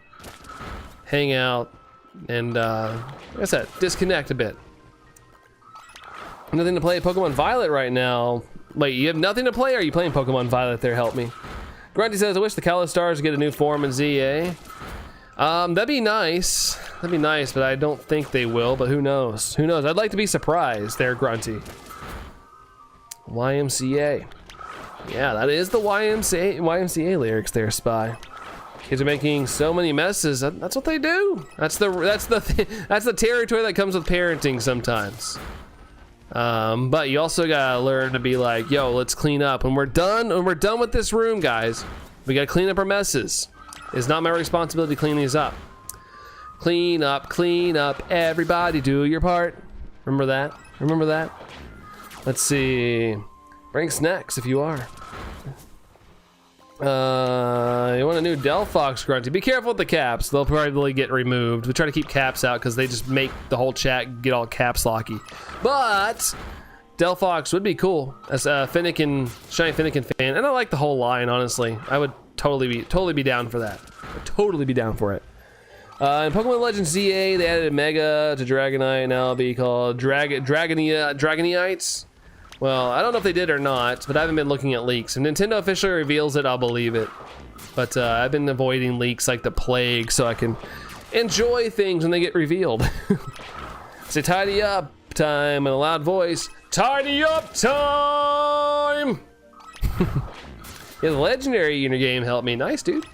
hang out, and like I said, disconnect a bit. Nothing to play Pokemon Violet right now. Wait, you have nothing to play, or are you playing Pokemon Violet there? Help me. Grunty says, I wish the Kalos Stars get a new form in ZA. That'd be nice. That'd be nice, but I don't think they will, but who knows? Who knows? I'd like to be surprised there, Grunty. YMCA. Yeah, that is the YMCA lyrics there, Spy. Kids are making so many messes. That's what they do. That's the territory that comes with parenting sometimes. But you also gotta learn to be like, yo, let's clean up. When we're done with this room, guys, we gotta clean up our messes. It's not my responsibility to clean these up. Clean up, everybody do your part. Remember that? Remember that? Let's see. Bring snacks if you are. You want a new Delphox, Grunty? Be careful with the caps. They'll probably get removed. We try to keep caps out because they just make the whole chat get all caps locky. But Delphox would be cool as a Finnegan, shiny Finnegan fan, and I like the whole line. Honestly, I would totally be down for that. I'd totally be down for it. In Pokemon Legends ZA, they added a Mega to Dragonite. Now it'll be called Dragonites. Well, I don't know if they did or not, but I haven't been looking at leaks. If Nintendo officially reveals it, I'll believe it. But I've been avoiding leaks like the plague so I can enjoy things when they get revealed. Say tidy up time in a loud voice. Tidy up time! Yeah, the legendary in your game helped me. Nice, dude.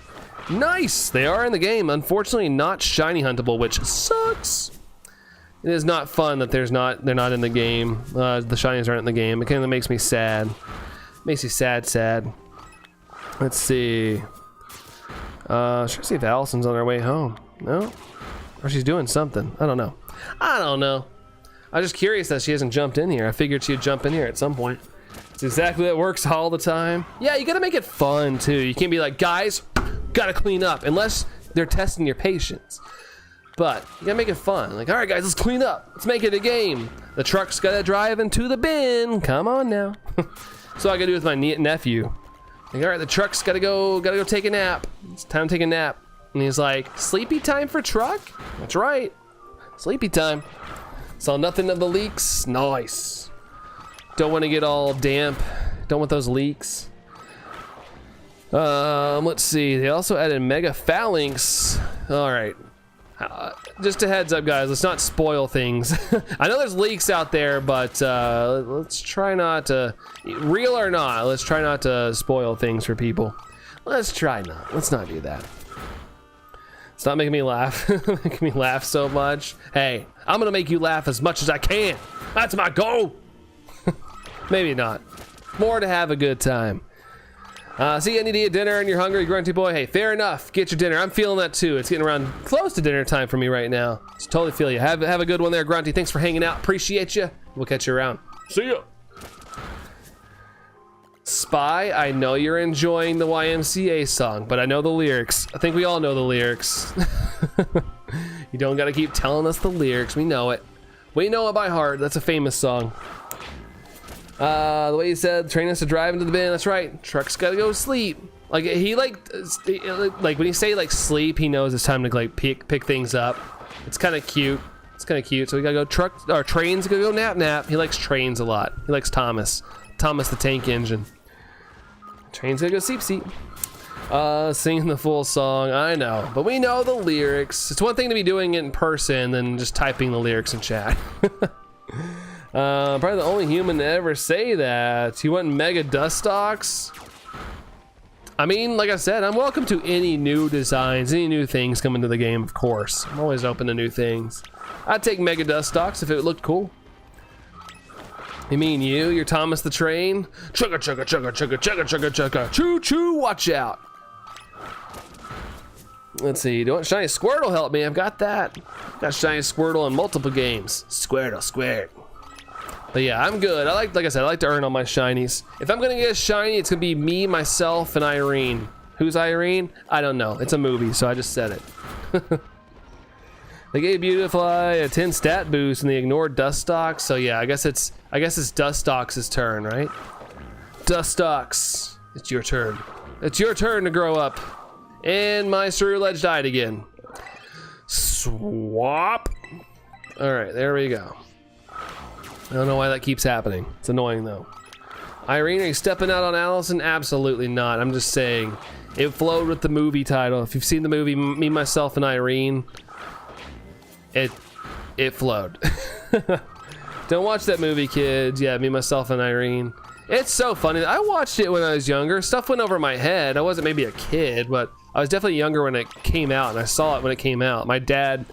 Nice! They are in the game. Unfortunately, not shiny huntable, which sucks. It is not fun that they're not in the game. The shinies aren't in the game. It kind of makes me sad. Makes you sad. Let's see. Sure, see if Allison's on her way home. No? Or she's doing something. I don't know. I'm just curious that she hasn't jumped in here. I figured she'd jump in here at some point. It's exactly what works all the time. Yeah, you gotta make it fun too. You can't be like, guys, gotta clean up, unless they're testing your patience. but you gotta make it fun. Like, all right, guys, let's clean up. Let's make it a game. The truck's gotta drive into the bin. Come on now. So I gotta do with my nephew. Like, all right, the truck's gotta go take a nap. It's time to take a nap. And he's like, sleepy time for truck? That's right. Sleepy time. Saw nothing of the leaks. Nice. Don't want to get all damp. Don't want those leaks. Let's see. They also added mega phalanx. All right. Just a heads up, guys. Let's not spoil things. I know there's leaks out there, but let's try not to, real or not, let's try not to spoil things for people. Let's try not. Let's not do that. It's not making me laugh. Making me laugh so much. Hey, I'm gonna make you laugh as much as I can. That's my goal. Maybe not. More to have a good time. See, you need to eat dinner and you're hungry, grunty boy. Hey, fair enough. Get your dinner. I'm feeling that too. It's getting around close to dinner time for me right now. Just totally feel you. Have a good one there, grunty. Thanks for hanging out. Appreciate you. We'll catch you around. See ya. Spy, I know you're enjoying the YMCA song, but I know the lyrics. I think we all know the lyrics. You don't gotta keep telling us the lyrics. We know it. We know it by heart. That's a famous song. The way he said, train us to drive into the bin. That's right. Truck's gotta go sleep. Like he like when you say like sleep, he knows it's time to like pick things up. It's kind of cute. It's kind of cute. So we gotta go trains gotta go nap. He likes trains a lot. He likes Thomas the tank engine. Trains gotta go sleep. Singing the full song. I know, but we know the lyrics. It's one thing to be doing it in person than just typing the lyrics in chat. Probably the only human to ever say that. You want mega dust stocks? I mean, like I said, I'm welcome to any new designs, any new things coming to the game, of course. I'm always open to new things. I'd take mega dust stocks if it looked cool. You mean you're Thomas the Train? Chugga chugga chugga chugga chugga chugga chugga. Choo choo, watch out. Let's see, do you want Shiny Squirtle help me? I've got that. Got Shiny Squirtle in multiple games. Squirtle. But yeah, I'm good. Like I said, I like to earn all my shinies. If I'm gonna get a shiny, it's gonna be me, myself, and Irene. Who's Irene? I don't know. It's a movie, so I just said it. They gave Beautifly a 10 stat boost and they ignored Dustox. So yeah, I guess it's Dustox's turn, right? Dustox, it's your turn. It's your turn to grow up. And my Ceruledge died again. Swap. All right, there we go. I don't know why that keeps happening. It's annoying though. Irene, are you stepping out on Allison? Absolutely not. I'm just saying it flowed with the movie title. If you've seen the movie Me, Myself, and Irene, it flowed. Don't watch that movie, kids. Yeah, Me, Myself, and Irene. It's so funny. I watched it when I was younger. Stuff went over my head. I wasn't maybe a kid, but I was definitely younger when it came out, and I saw it when it came out. My dad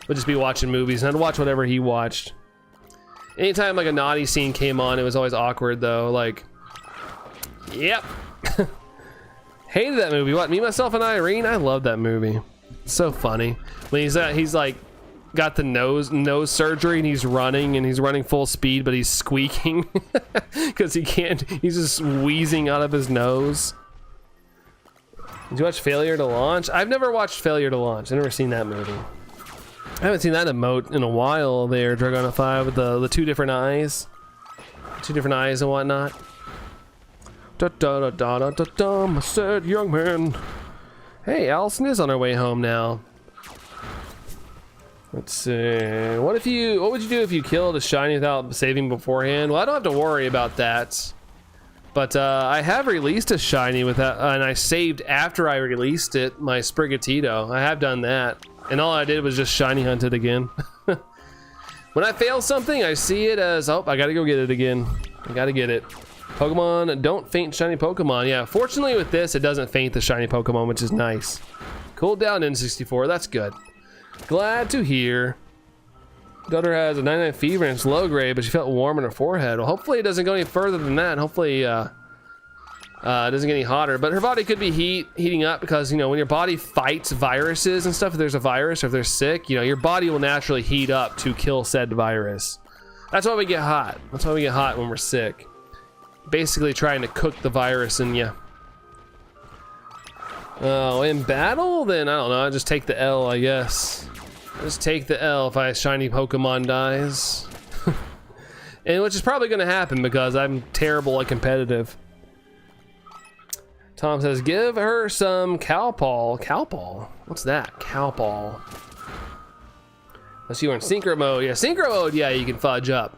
would just be watching movies, and I'd watch whatever he watched. Anytime like a naughty scene came on, it was always awkward though. Like, yep. Hated that movie. What? Me, Myself, and Irene? I love that movie. It's so funny. When he's like got the nose surgery and he's running full speed, but he's squeaking because he can't. He's just wheezing out of his nose. Did you watch Failure to Launch? I've never watched Failure to Launch. I've never seen that movie. I haven't seen that emote in a while there, Dragonify, with the two different eyes. And whatnot. Da da da da da da da, my sad young man. Hey, Allison is on her way home now. Let's see. What would you do if you killed a shiny without saving beforehand? Well, I don't have to worry about that. But I have released a shiny with that, and I saved after I released it, my Sprigatito. I have done that. And all I did was just shiny hunt it again. When I fail something, I see it as, oh, I gotta go get it again. I gotta get it. Pokemon don't faint shiny Pokemon. Yeah, fortunately with this, it doesn't faint the shiny Pokemon, which is nice. Cooled down N64, that's good. Glad to hear. Daughter has a 99 fever and it's low grade, but she felt warm in her forehead. Well, hopefully it doesn't go any further than that. Hopefully it doesn't get any hotter, but her body could be heating up because, you know, when your body fights viruses and stuff, if there's a virus or if they're sick, you know, your body will naturally heat up to kill said virus. That's why we get hot. That's why we get hot when we're sick. Basically trying to cook the virus in you. Oh, in battle? Then I don't know, I just take the L, I guess. Just take the L if a shiny Pokemon dies. And which is probably going to happen because I'm terrible at competitive. Tom says, give her some Cowpaw. Cowpaw? What's that? Cowpaw. Unless you are in Synchro mode. Yeah, Synchro mode, yeah, you can fudge up.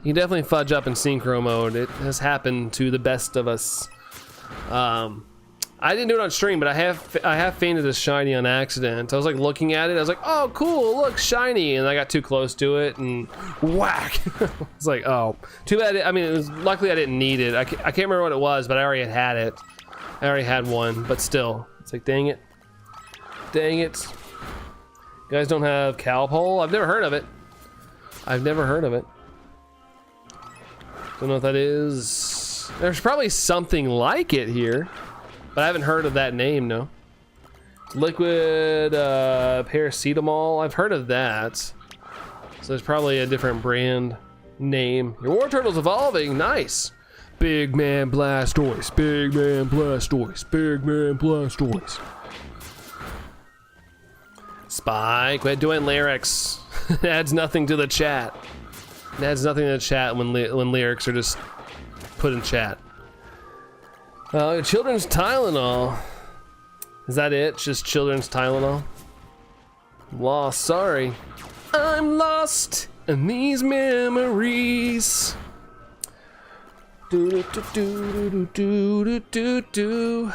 You can definitely fudge up in Synchro mode. It has happened to the best of us. I didn't do it on stream, but I have fainted a shiny on accident. I was like looking at it, I was like, oh cool, look, shiny, and I got too close to it and whack. It's like, oh, too bad. I mean, it was luckily I didn't need it. I can't remember what it was, but I already had it. I already had one, but still, it's like, dang it, dang it. You guys don't have Cowpole? I've never heard of it. I've never heard of it. Don't know what that is. There's probably something like it here. But I haven't heard of that name, no. Liquid paracetamol, I've heard of that. So there's probably a different brand name. Your War Turtle's evolving, nice. Big Man Blastoise, Big Man Blastoise, Big Man Blastoise. Spy, quit doing lyrics. It adds nothing to the chat. It adds nothing to the chat when lyrics are just put in chat. Children's Tylenol. Is that it? Just children's Tylenol? Lost, sorry. I'm lost in these memories. Do do do do do do do do.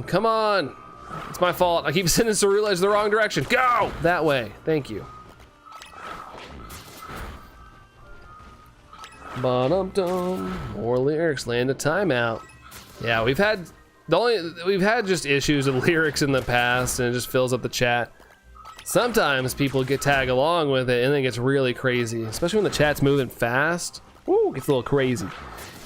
Come on. It's my fault. I keep sending Cerulean the wrong direction. Go! That way. Thank you. More lyrics, land a timeout. Yeah, we've had just issues with lyrics in the past, and it just fills up the chat. Sometimes people tag along with it, and then it gets really crazy, especially when the chat's moving fast. Woo, gets a little crazy.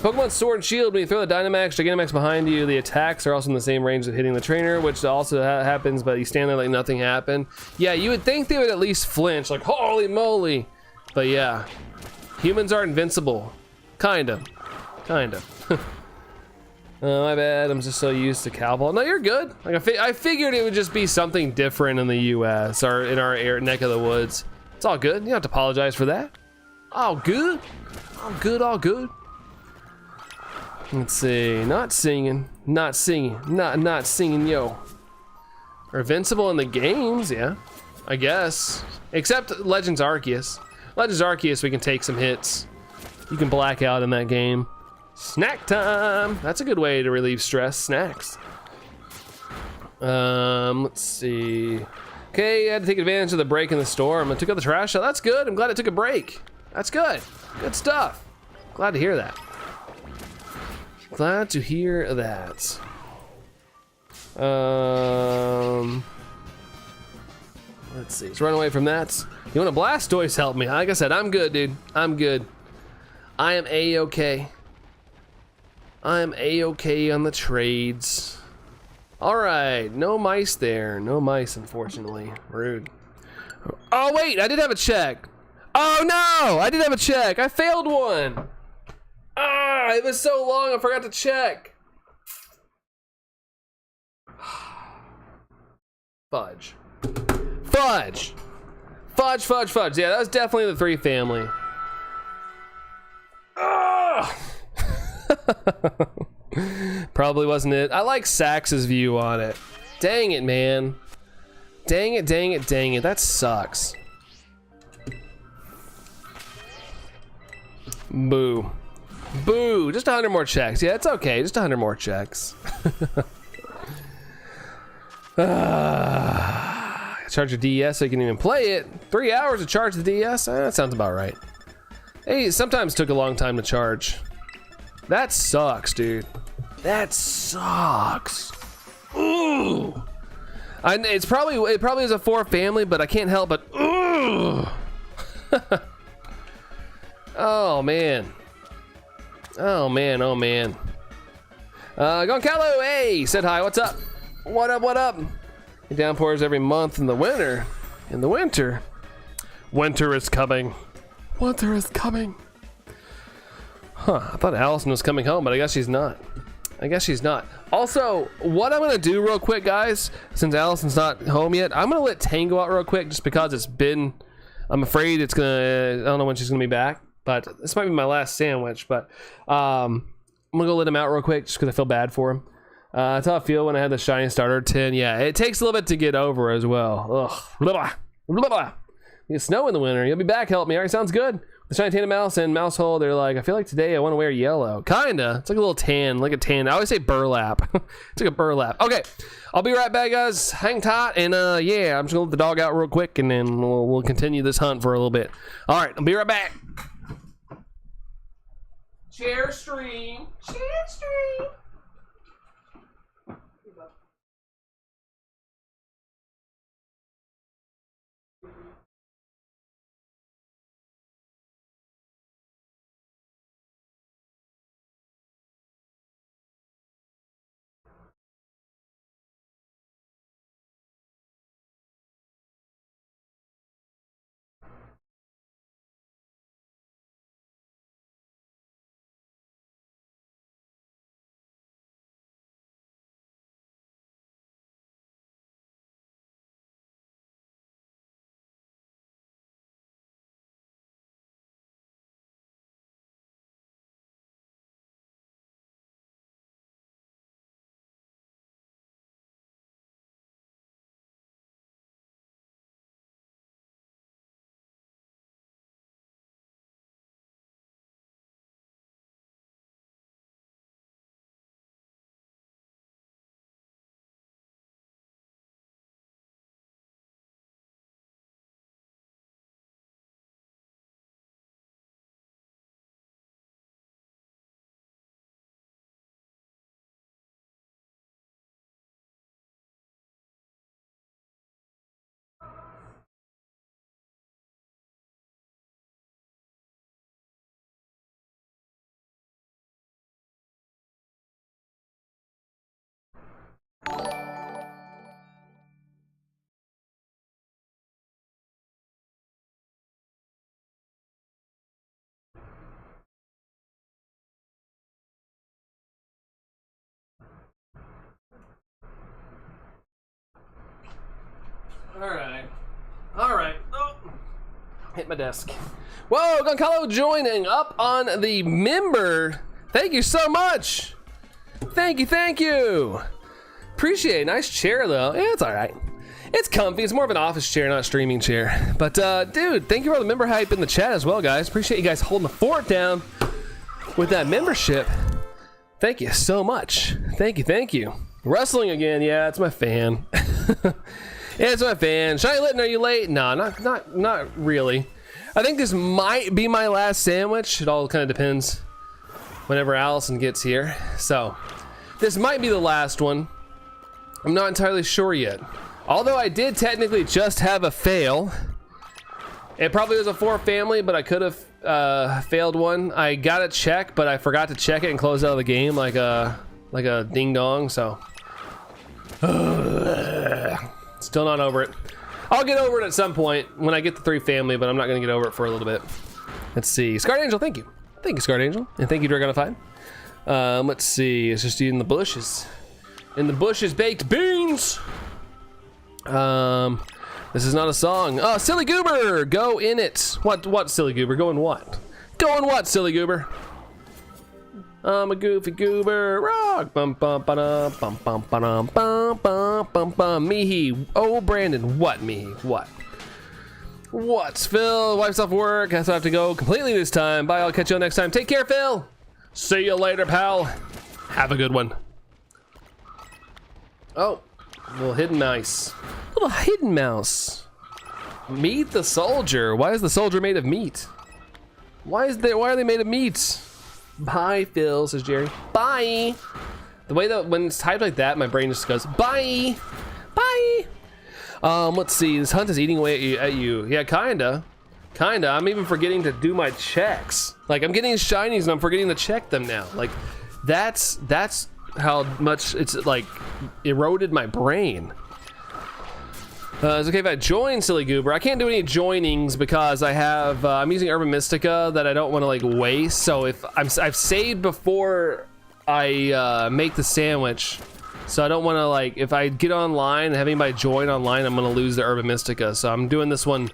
Pokemon Sword and Shield, when you throw the Dynamax, Gigantamax behind you, the attacks are also in the same range of hitting the trainer, which also happens, but you stand there like nothing happened. Yeah, you would think they would at least flinch, like holy moly, but yeah. Humans are invincible. Kind of. Oh, my bad. I'm just so used to Cowball. No, you're good. Like I figured it would just be something different in the U.S. or in our neck of the woods. It's all good. You don't have to apologize for that. All good. All good, all good. Let's see. Not singing, not singing, yo. Are invincible in the games, yeah. I guess. Except Legends Arceus. Legends Arceus, we can take some hits. You can black out in that game. Snack time! That's a good way to relieve stress. Snacks. Let's see. Okay, I had to take advantage of the break in the storm. I took out the trash out. That's good. I'm glad I took a break. That's good. Good stuff. Glad to hear that. Glad to hear that. Let's see. Let's run away from that. You want a Blastoise? Help me. Like I said, I'm good, dude. I'm good. I am A-okay. I am A-okay on the trades. All right. No mice there. No mice, unfortunately. Rude. Oh, wait. I did have a check. Oh, no. I did have a check. I failed one. Ah, it was so long. I forgot to check. Fudge. Fudge. Fudge, fudge, fudge. Yeah, that was definitely the 3 family. Probably wasn't it. I like Sax's view on it. Dang it, man. Dang it, dang it, dang it. That sucks. Boo. Boo. Just 100 more checks. Yeah, it's okay. Just 100 more checks. Charge your DS so you can even play it. 3 hours to charge the DS? That sounds about right. Hey, sometimes took a long time to charge. That sucks, dude. That sucks. Ooh. It probably is a 4 family, but I can't help but ooh. Oh man. Oh man, oh man. Goncalo, hey, said hi, what's up? What up, what up? Downpours every month in the winter. In the winter. Winter is coming. Winter is coming. Huh, I thought Allison was coming home, but I guess she's not. I guess she's not. Also, what I'm gonna do real quick, guys, since Allison's not home yet, I'm gonna let Tang go out real quick just because it's been, I'm afraid it's gonna, I don't know when she's gonna be back, but this might be my last sandwich, but I'm gonna go let him out real quick just because I feel bad for him. That's how I feel when I had the shiny starter tin. Yeah, it takes a little bit to get over as well. Ugh. Blah, blah, blah, blah. It's snow in the winter. You'll be back. Help me. All right, sounds good. The shiny Tandemaus and Maushold, they're like, I feel like today I want to wear yellow. Kinda. It's like a little tan, like a tan. I always say burlap. It's like a burlap. Okay, I'll be right back, guys. Hang tight, and yeah, I'm just gonna let the dog out real quick, and then we'll continue this hunt for a little bit. All right, I'll be right back. Share stream. Share stream. All right. Oh. Hit my desk. Whoa, Goncalo joining up on the member. Thank you so much. Thank you. Appreciate it. Nice chair though. Yeah, it's all right. It's comfy. It's more of an office chair, not a streaming chair. But dude, thank you for the member hype in the chat as well, guys. Appreciate you guys holding the fort down with that membership. Thank you so much. Thank you. Wrestling again. Yeah, it's my fan. Yeah, it's my fan. Shiny Litten, are you late? No, not really. I think this might be my last sandwich. It all kind of depends whenever Allison gets here. So, this might be the last one. I'm not entirely sure yet. Although I did technically just have a fail. It probably was a 4 family, but I could have failed one. I got a check, but I forgot to check it and close out of the game like a ding dong. So. Still not over it. I'll get over it at some point when I get the 3 family, but I'm not going to get over it for a little bit. Let's see. Scarlet Angel, thank you. Thank you, Scarlet Angel. And thank you, Dragonified. Let's see. It's just in the bushes. In the bushes, baked beans. This is not a song. Oh, Silly Goober, go in it. What, Silly Goober? Go in what? Go in what, Silly Goober? I'm a goofy goober, rock, bum bum ba bum bum ba bum bum bum bum. Mihi, oh Brandon, what Mihi, what? What's Phil? Wife's off work. I have to go completely this time. Bye. I'll catch you next time. Take care, Phil. See you later, pal. Have a good one. Oh, little hidden mouse. Little hidden mouse. Meet the soldier. Why is the soldier made of meat? Why are they made of meat? Bye, Phil, says Jerry. Bye. The way that when it's typed like that, my brain just goes, bye. Bye. Let's see. This hunt is eating away at you. Yeah, kinda. I'm even forgetting to do my checks. Like, I'm getting shinies and I'm forgetting to check them now. Like, that's how much it's, like, eroded my brain. It's okay if I join Silly Goober. I can't do any joinings because I have I'm using Urban Mystica that I don't want to like waste. So if I've saved before make the sandwich. So I don't want to, like, if I get online and have anybody join online, I'm gonna lose the Urban Mystica. So I'm doing this one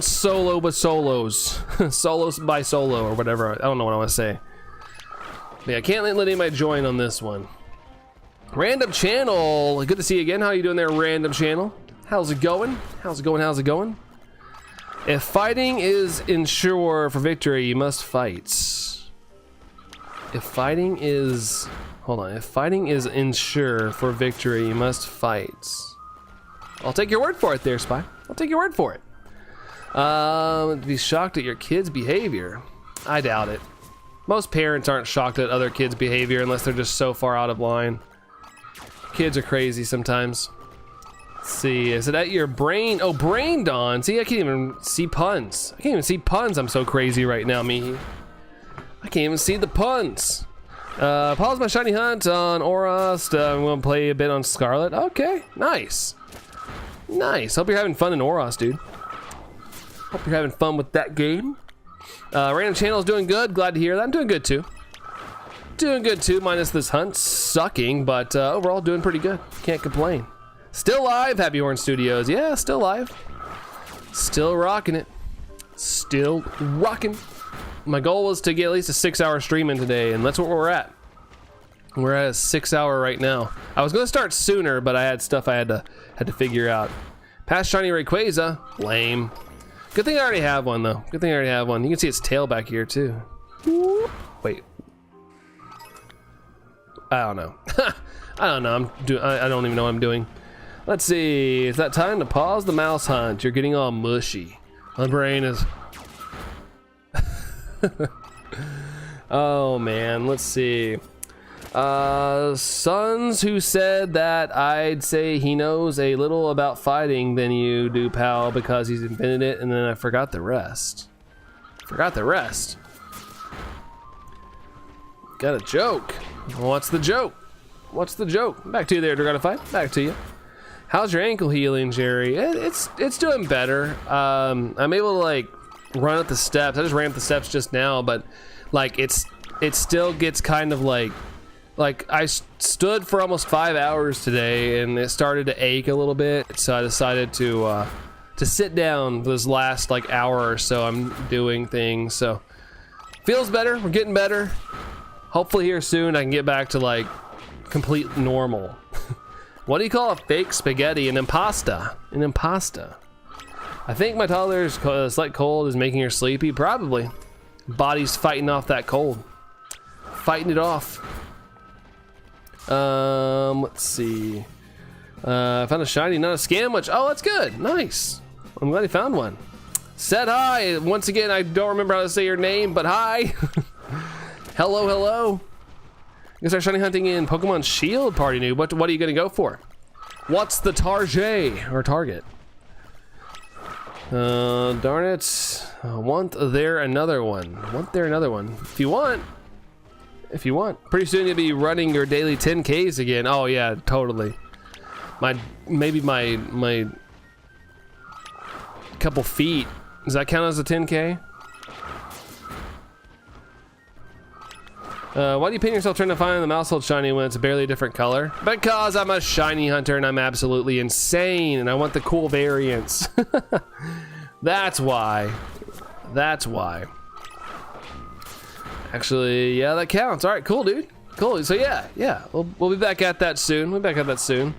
solo with solos. Solos by solo or whatever. I don't know what I want to say. But yeah, I can't let anybody join on this one. Random channel. Good to see you again. How you doing there, random channel? How's it going? How's it going? How's it going? If fighting is ensure for victory, you must fight. If fighting is... Hold on. If fighting is ensure for victory, you must fight. I'll take your word for it there, Spy. I'll take your word for it. Be shocked at your kid's behavior. I doubt it. Most parents aren't shocked at other kids' behavior unless they're just so far out of line. Kids are crazy sometimes. Let's see, is it at your brain? Oh, brain dawn. See, I can't even see puns. I can't even see puns. I'm so crazy right now, Mihi. I can't even see the puns. Pause my shiny hunt on Orast. I'm gonna play a bit on Scarlet. Okay, nice. Nice. Hope you're having fun in Orast, dude. Hope you're having fun with that game. Random channel is doing good. Glad to hear that. I'm doing good too. Doing good too, minus this hunt sucking, but overall doing pretty good. Can't complain. Still live, Happy Horn Studios. Yeah, still live. Still rocking it. Still rocking. My goal was to get at least a 6-hour stream in today, and that's what we're at. We're at a 6-hour right now. I was gonna start sooner, but I had stuff I had to figure out. Past shiny Rayquaza, lame. Good thing I already have one though. Good thing I already have one. You can see its tail back here too. Wait. I don't know. I don't know. I don't even know what I'm doing. Let's see. Is that time to pause the mouse hunt? You're getting all mushy. My brain is. Oh man. Let's see. Sons who said that I'd say he knows a little about fighting than you do, pal, because he's invented it, and then I forgot the rest. Forgot the rest. Got a joke. What's the joke? What's the joke? Back to you there, Dragonify. Back to you. How's your ankle healing, Jerry? It's doing better. I'm able to like run up the steps. I just ran up the steps just now, but like it still gets kind of like I stood for almost 5 hours today, and it started to ache a little bit. So I decided to sit down this last like hour or so. I'm doing things, so feels better. We're getting better. Hopefully here soon I can get back to like complete normal. What do you call a fake spaghetti? An impasta. An impasta. I think my toddler's slight cold is making her sleepy. Probably. Body's fighting off that cold. Fighting it off. Let's see. I found a shiny, not a scamwich. Oh, that's good. Nice. I'm glad he found one. Said hi. Once again, I don't remember how to say your name, but hi. Hello, hello. You can start shiny hunting in Pokemon Shield, Party Noob. What are you gonna go for? What's the target or target? Darn it. Want there another one? Want there another one? If you want. If you want. Pretty soon you'll be running your daily 10Ks again. Oh yeah, totally. Maybe my couple feet. Does that count as a 10K? Why do you paint yourself trying to find the Maushold shiny when it's barely a different color? Because I'm a shiny hunter and I'm absolutely insane and I want the cool variants. That's why. That's why. Actually, yeah, that counts. All right, cool, dude. Cool. So yeah, we'll be back at that soon. We'll be back at that soon.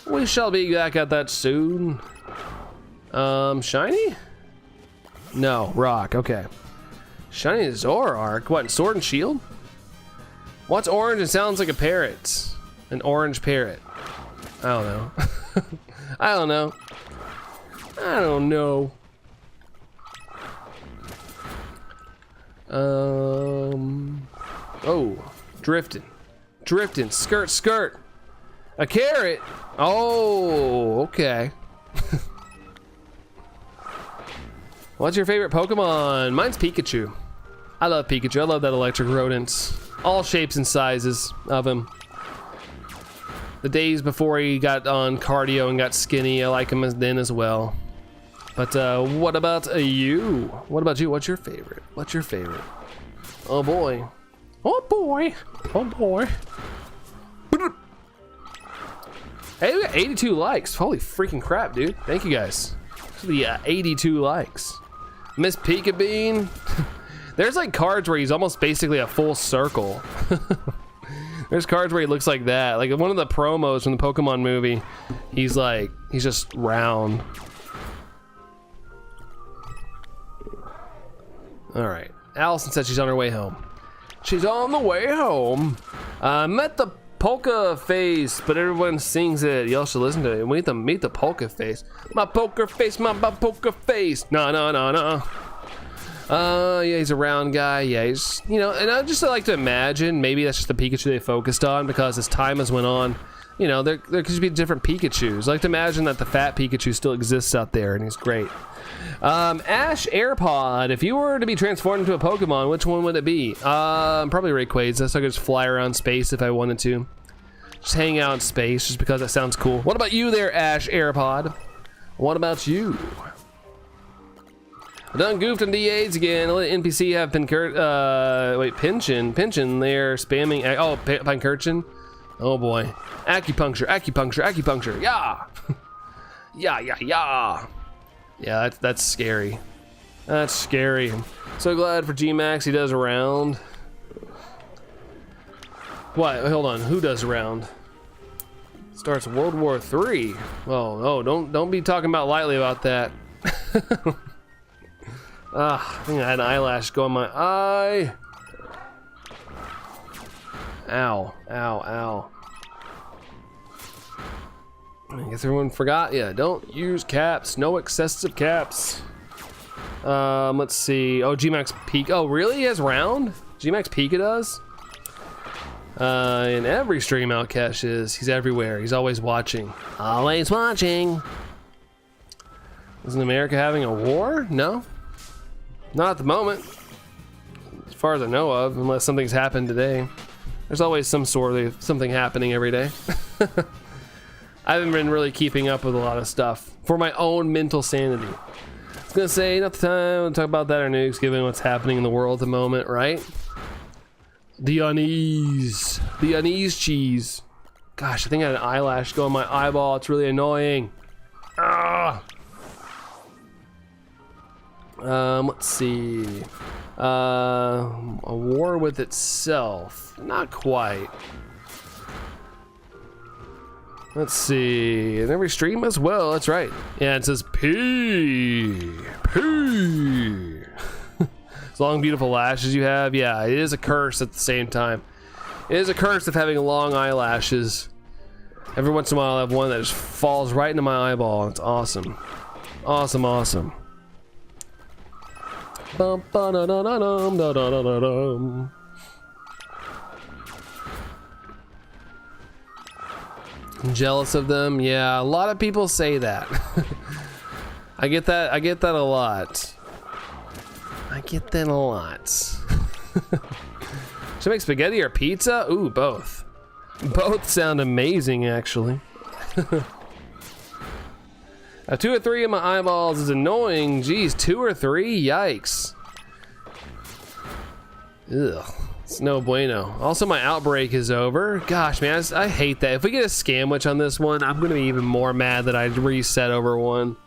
We shall be back at that soon. Shiny? No, rock. Okay. Shiny Zoroark. What, Sword and Shield? What's orange and sounds like a parrot? An orange parrot. I don't know. I don't know. I don't know. Oh, drifting. Drifting. Skirt, skirt. A carrot. Oh, okay. What's your favorite Pokemon? Mine's Pikachu. I love Pikachu. I love that electric rodent. All shapes and sizes of him. The days before he got on cardio and got skinny, I like him then as well. But what about you? What about you? What's your favorite? What's your favorite? Oh boy. Oh boy. Oh boy. Hey, we got 82 likes. Holy freaking crap, dude. Thank you guys for the 82 likes. Miss Peekabine. There's like cards where he's almost basically a full circle. There's cards where he looks like that. Like one of the promos from the Pokemon movie, he's just round. All right. Allison said she's on her way home. She's on the way home. Met the polka face, but everyone sings it. Y'all should listen to it. We need to meet the polka face. My poker face, my poker face. No, no, no, no. Yeah, he's a round guy. Yeah, he's, you know, and I just like to imagine maybe that's just the Pikachu they focused on because as time has went on, you know, there could be different Pikachus. I like to imagine that the fat Pikachu still exists out there and he's great. Ash AirPod, if you were to be transformed into a Pokemon, which one would it be? Probably Rayquaza, so I could just fly around space if I wanted to. Just hang out in space just because that sounds cool. What about you there, Ash AirPod? What about you? I done goofed on DAs again. I let NPC have Pinchin. They're spamming. Oh, Pincurchin. Oh boy. Acupuncture, acupuncture, acupuncture. Yeah. Yeah, yeah, yeah. Yeah, that's scary. That's scary. I'm so glad for G-Max he does a round. What? Hold on. Who does a round? Starts World War III. Oh, no, don't be talking about lightly about that. I think I had an eyelash go in my eye. Ow, ow, ow. I guess everyone forgot. Yeah, don't use caps. No excessive caps. Let's see. Oh, G-Max Pika. Oh, really? He has round? G-Max Pika does? In every stream Outcash is. He's everywhere. He's always watching. Always watching. Isn't America having a war? No. Not at the moment. As far as I know of, unless something's happened today. There's always some sort of something happening every day. I haven't been really keeping up with a lot of stuff for my own mental sanity. I was gonna say, not the time to talk about that or news, given what's happening in the world at the moment, right? The unease cheese. Gosh, I think I had an eyelash go on my eyeball. It's really annoying. Ah. Let's see. A war with itself. Not quite. Let's see. In every stream as well. That's right. Yeah, it says P. As long beautiful lashes you have. Yeah, it is a curse at the same time. It is a curse of having long eyelashes. Every once in a while I have one that just falls right into my eyeball. It's awesome. Awesome, awesome. Bum, ba-da-da-da-dum, da-da-da-da-dum. I'm jealous of them. Yeah, a lot of people say that. I get that a lot. Should I make spaghetti or pizza? Ooh, both. Both sound amazing, actually. 2 or 3 of my eyeballs is annoying. Geez, 2 or 3? Yikes. Ugh. It's no bueno. Also, my outbreak is over. Gosh, man, I hate that. If we get a scamwich on this one, I'm gonna be even more mad that I reset over one.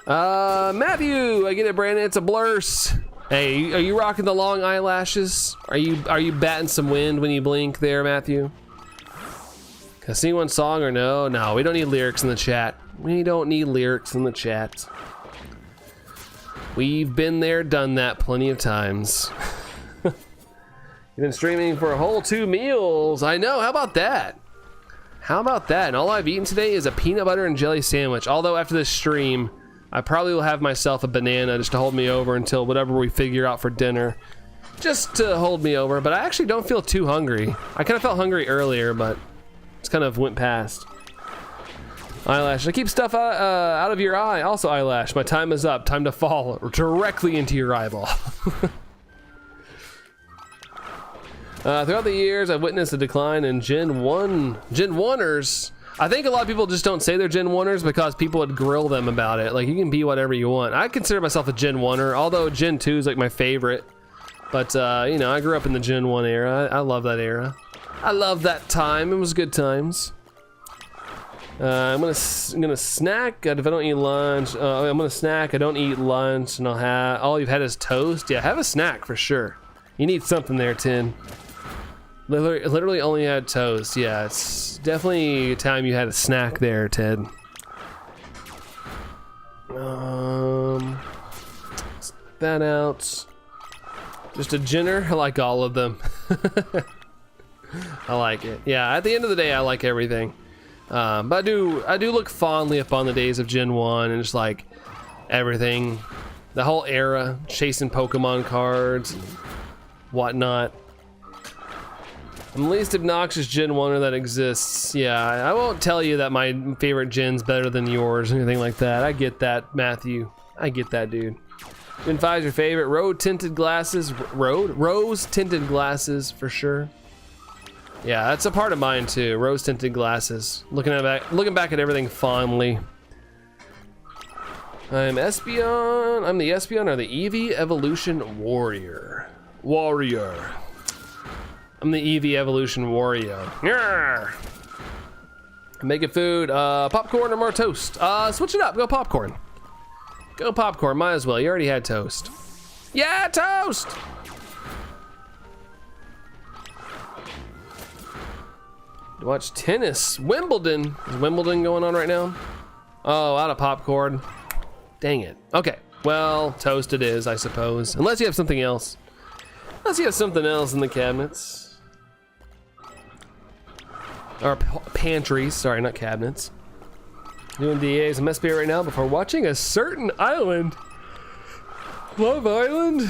Matthew, I get it, Brandon. It's a blurse. Hey, are you rocking the long eyelashes? Are you batting some wind when you blink there, Matthew? Can I sing one song or no? No, we don't need lyrics in the chat. We don't need lyrics in the chat. We've been there, done that plenty of times. You've been streaming for a whole 2 meals. I know, how about that? How about that? And all I've eaten today is a peanut butter and jelly sandwich. Although after this stream, I probably will have myself a banana just to hold me over until whatever we figure out for dinner. Just to hold me over, but I actually don't feel too hungry. I kind of felt hungry earlier, but it's kind of went past. Eyelash. I keep stuff out of your eye. Also eyelash. My time is up. Time to fall directly into your eyeball. Throughout the years, I've witnessed a decline in Gen 1ers. I think a lot of people just don't say they're Gen 1ers because people would grill them about it. Like, you can be whatever you want. I consider myself a Gen 1er, although Gen 2 is like my favorite. But you know, I grew up in the Gen 1 era. I love that era. I love that time. It was good times. I'm gonna snack. If I don't eat lunch, I'm gonna snack. I don't eat lunch, and I'll have all you've had is toast. Yeah, have a snack for sure. You need something there, Tin. Literally only had toast. Yeah, it's definitely time you had a snack there, Ted. Stick that out. Just a Jenner. I like all of them. I like it. Yeah, at the end of the day, I like everything. But I do look fondly upon the days of Gen 1 and just like everything, the whole era, chasing Pokemon cards and whatnot. I'm the least obnoxious Gen 1er that exists. Yeah, I won't tell you that my favorite Gen's better than yours or anything like that. I get that, Matthew. I get that, dude. Gen 5 is your favorite. Rose-tinted glasses for sure. Yeah, that's a part of mine too. Rose-tinted glasses. Looking back at everything fondly. I'm Espeon. I'm the Espeon or the Eevee Evolution Warrior. I'm the Eevee Evolution Warrior. Yeah. Making food. Popcorn or more toast? Switch it up. Go popcorn. Go popcorn. Might as well. You already had toast. Yeah, toast. Watch tennis. Wimbledon. Is Wimbledon going on right now? Oh, out of popcorn. Dang it. Okay. Well, toast it is, I suppose. Unless you have something else. Unless you have something else in the cabinets. Or pantries. Sorry, not cabinets. Doing DAs and MSP right now before watching a certain island. Love Island.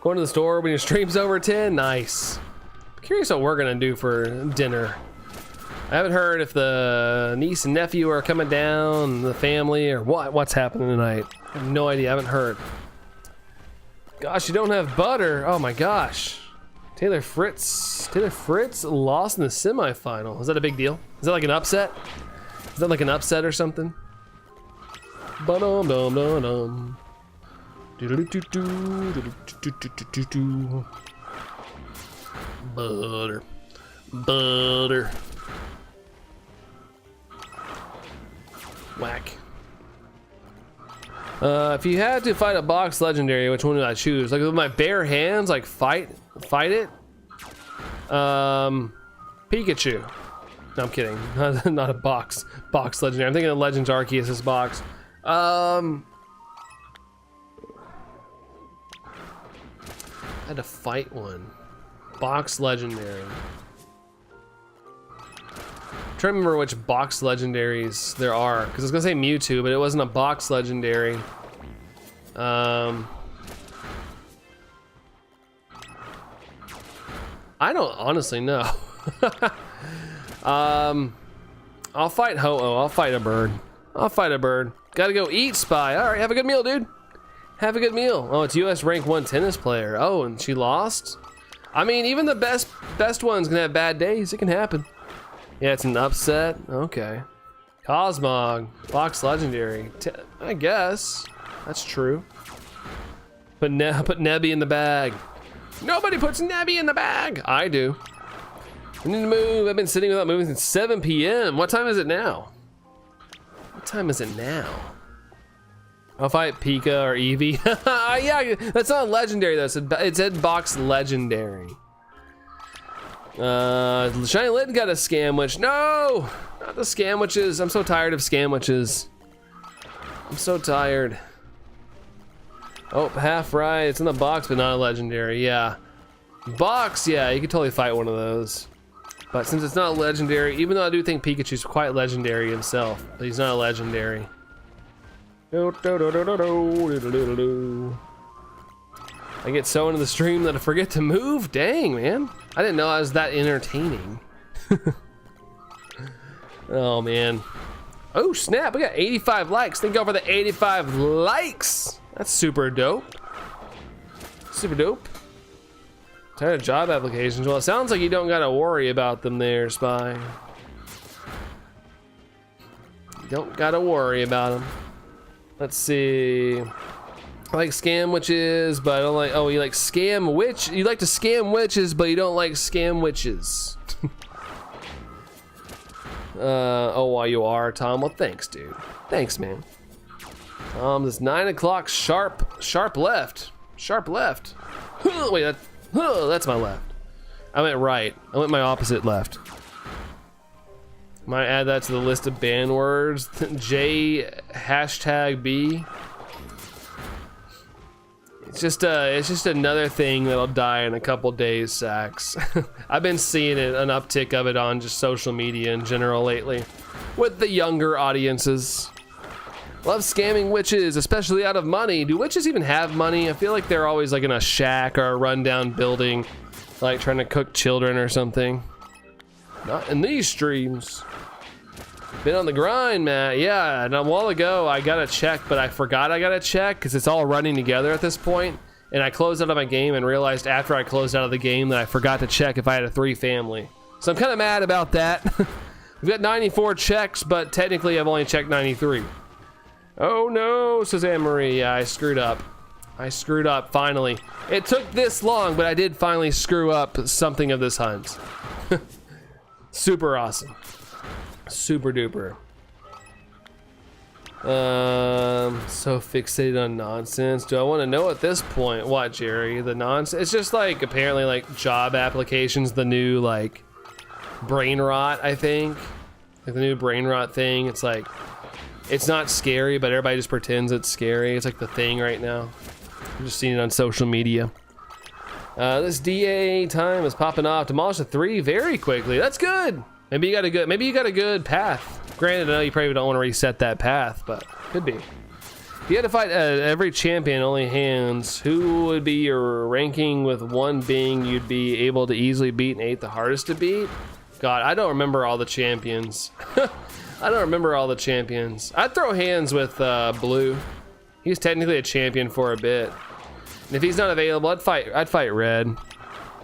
Going to the store when your stream's over 10. Nice. Curious what we're gonna do for dinner. I haven't heard if the niece and nephew are coming down, the family, or what's happening tonight. I have no idea. I haven't heard. Gosh, you don't have butter. Oh my gosh. Taylor Fritz lost in the semifinal. Is that a big deal? Is that like an upset? Is that like an upset or something? Ba-dum-dum-dum-dum. Do-do-do-do-do. Butter. Whack. If you had to fight a box legendary, which one would I choose? Like with my bare hands, like fight it? Pikachu. No, I'm kidding. Not a box legendary. I'm thinking of Legends Arceus' box. I had to fight one. Box legendary. I'm trying to remember which box legendaries there are, because I was gonna say Mewtwo, but it wasn't a box legendary. I don't honestly know. I'll fight Ho-Oh. I'll fight a bird. Gotta go eat, Spy. All right, have a good meal, dude. Have a good meal. Oh, it's US rank 1 tennis player. Oh, and she lost? I mean, even the best ones can have bad days. It can happen. Yeah, it's an upset. Okay. Cosmog, box legendary. I guess that's true. Put Nebby in the bag. Nobody puts Nebby in the bag. I do. I need to move. I've been sitting without moving since 7 p.m. What time is it now? I'll fight Pika or Eevee. Yeah, that's not legendary though. It said box legendary. Shiny Lid got a Scamwich. No! Not the Scamwiches. I'm so tired of Scamwiches. I'm so tired. Oh, half right. It's in the box, but not a legendary. Yeah. Box, yeah, you could totally fight one of those. But since it's not legendary, even though I do think Pikachu's quite legendary himself, but he's not a legendary. I get so into the stream that I forget to move. Dang, man. I didn't know I was that entertaining. Oh, man. Oh, snap. We got 85 likes. Thank you for the 85 likes. That's super dope. Super dope. Tired of job applications. Well, it sounds like you don't got to worry about them there, Spy. You don't got to worry about them. Let's see. I like scam witches, but I don't like. Oh, you like scam witch? You like to scam witches, but you don't like scam witches. Oh, well, you are, Tom. Well, thanks, dude. Thanks, man. It's 9 o'clock sharp. Sharp left. Sharp left. Wait, that's my left. I went right. I went my opposite left. Might add that to the list of ban words. J #B. It's just another thing that'll die in a couple days, Sax. I've been seeing an uptick of it on just social media in general lately, with the younger audiences. Love scamming witches, especially out of money. Do witches even have money? I feel like they're always like in a shack or a rundown building, like trying to cook children or something. Not in these streams. Been on the grind, Matt. Yeah, and a while ago I got a check, but I forgot I got a check because it's all running together at this point. And I closed out of my game and realized after I closed out of the game that I forgot to check if I had a 3 family. So I'm kind of mad about that. We've got 94 checks, but technically I've only checked 93. Oh no, says Anne-Marie. Yeah, I screwed up. I screwed up, finally. It took this long, but I did finally screw up something of this hunt. Super awesome. Super duper. So fixated on nonsense. Do I want to know at this point? What, Jerry? The nonsense? It's just like apparently like job applications, the new like brain rot, I think. Like the new brain rot thing. It's like, it's not scary, but everybody just pretends it's scary. It's like the thing right now. I'm just seeing it on social media. This DA time is popping off. Demolish a 3 very quickly. That's good. Maybe you got a good path. Granted, I know you probably don't want to reset that path, but could be. If you had to fight every champion only hands, who would be your ranking with 1 being you'd be able to easily beat and 8 the hardest to beat? God, I don't remember all the champions. I don't remember all the champions. I'd throw hands with Blue. He was technically a champion for a bit. And if he's not available, I'd fight Red.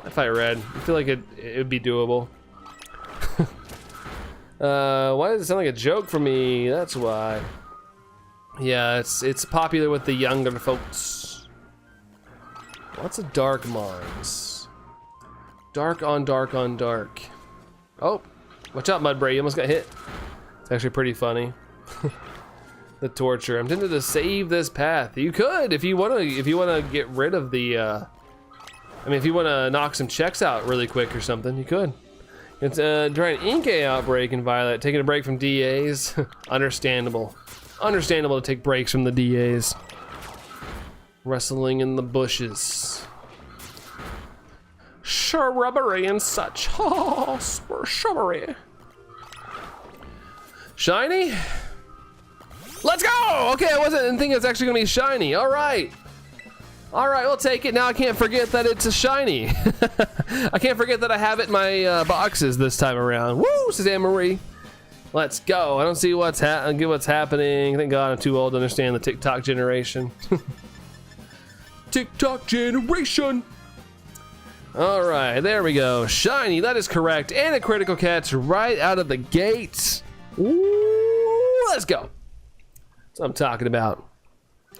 I'd fight Red. I feel like it would be doable. Why does it sound like a joke for me? That's why. Yeah, it's popular with the younger folks. Lots of dark mines. Dark on dark on dark. Oh, watch out, Mudbray, you almost got hit. It's actually pretty funny. The torture. I'm tempted to save this path. You could if you wanna get rid of the I mean, if you wanna knock some checks out really quick or something, you could. It's trying Inkay Outbreak and Violet, taking a break from DAs. Understandable. Understandable to take breaks from the DAs. Wrestling in the bushes. Shrubbery and such. Oh, shrubbery. Shiny? Let's go! Okay, I didn't think it was actually gonna be shiny. All right. All right, we'll take it. Now I can't forget that it's a shiny. I can't forget that I have it in my boxes this time around. Woo, says Anne-Marie. Let's go. I don't see what's happening. Thank God I'm too old to understand the TikTok generation. TikTok generation. All right, there we go. Shiny, that is correct. And a critical catch right out of the gate. Ooh, let's go. That's what I'm talking about.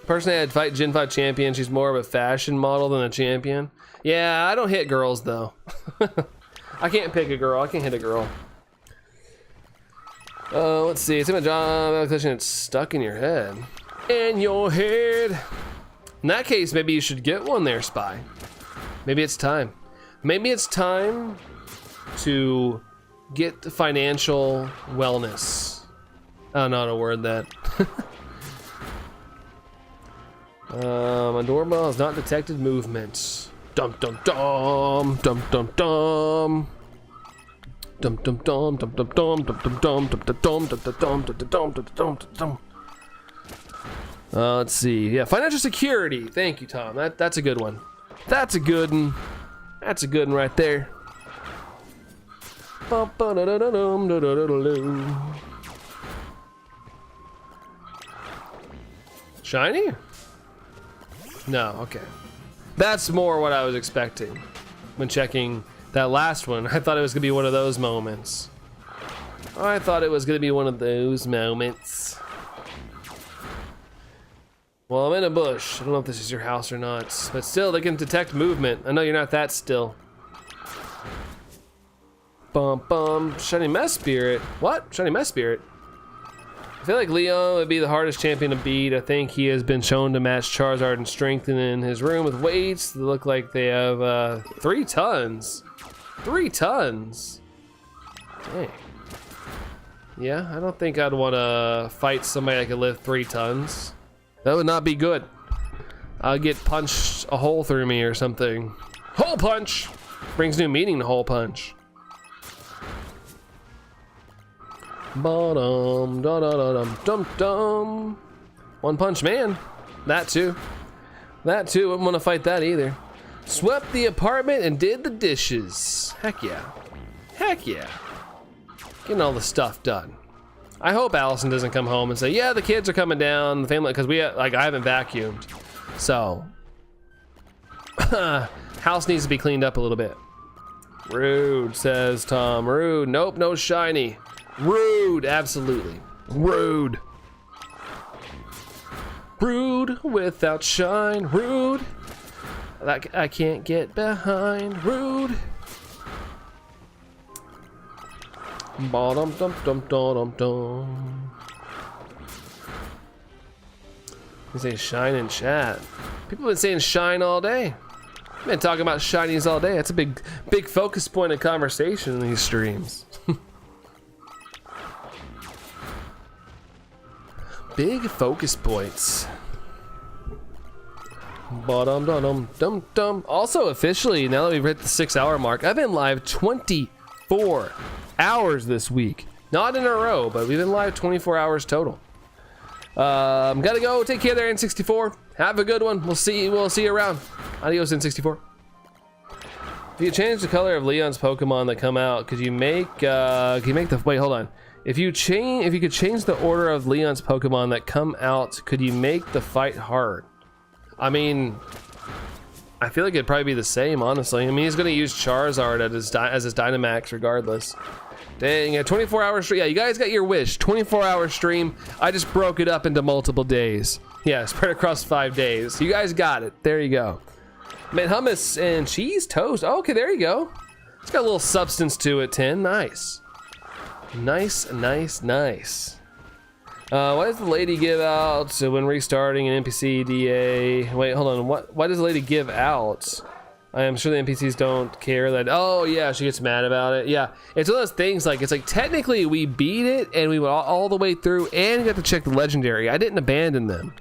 Personally, I'd fight Gen 5 champion. She's more of a fashion model than a champion. Yeah, I don't hit girls though. I can't pick a girl. I can't hit a girl. Let's see. It's in a job application. It's stuck in your head. In your head. In that case, maybe you should get one there, Spy. Maybe it's time. Maybe it's time to get financial wellness. I don't know how to word that. My doorbell has not detected movements. Dum dum dum dum dum dum. Dum dum dum dum dum dum dum dum dum dum dum dum dum dum dum. Let's see. Yeah, financial security. Thank you, Tom. That's a good one. That's a good one. That's a good one right there. Shiny? No, okay. That's more what I was expecting when checking that last one. I thought it was gonna be one of those moments. Well, I'm in a bush. I don't know if this is your house or not, but still, they can detect movement. I know you're not that still. Bum bum. Shiny Mess Spirit. What? Shiny Mess Spirit? I feel like Leon would be the hardest champion to beat. I think he has been shown to match Charizard in strength and in his room with weights that look like they have 3 tons. 3 tons. Dang. Yeah, I don't think I'd want to fight somebody that could lift 3 tons. That would not be good. I'll get punched a hole through me or something. Hole punch! Brings new meaning to hole punch. Ba-dum, da-da-da-dum, dum-dum. One Punch Man. That too. That too. Wouldn't want to fight that either. Swept the apartment and did the dishes. Heck yeah. Heck yeah. Getting all the stuff done. I hope Allison doesn't come home and say, yeah, the kids are coming down, the family, because I haven't vacuumed. So, house needs to be cleaned up a little bit. Rude, says Tom. Rude. Nope, no shiny. Rude, absolutely. Rude. Rude without shine. Rude. I can't get behind. Rude. Ba-dum dum dum dum dum. You say shine in chat. People have been saying shine all day. I've been talking about shinies all day. That's a big focus point of conversation in these streams. Big focus points. Ba-dum dum dum dum. Also, officially, now that we've hit the 6-hour mark, I've been live 24 hours this week. Not in a row, but we've been live 24 hours total. Gotta go. Take care there, N64. Have a good one. We'll see you around. Adios, N64. If you change the color of Leon's Pokemon that come out, could you make the wait, hold on. If you could change the order of Leon's Pokemon that come out, could you make the fight hard? I mean, I feel like it'd probably be the same, honestly. I mean, he's gonna use Charizard as his Dynamax regardless. Dang, a 24-hour stream. Yeah, you guys got your wish. 24-hour stream. I just broke it up into multiple days. Yeah, spread across 5 days. You guys got it. There you go. Man, hummus and cheese toast. Oh, okay, there you go. It's got a little substance to it, 10. Nice. Nice, nice, nice. Why does the lady give out when restarting an NPC DA? Wait, hold on. Why does the lady give out? I am sure the NPCs don't care that. Oh yeah, she gets mad about it. Yeah, it's one of those things. Like, it's like technically we beat it and we went all the way through and got to check the legendary. I didn't abandon them.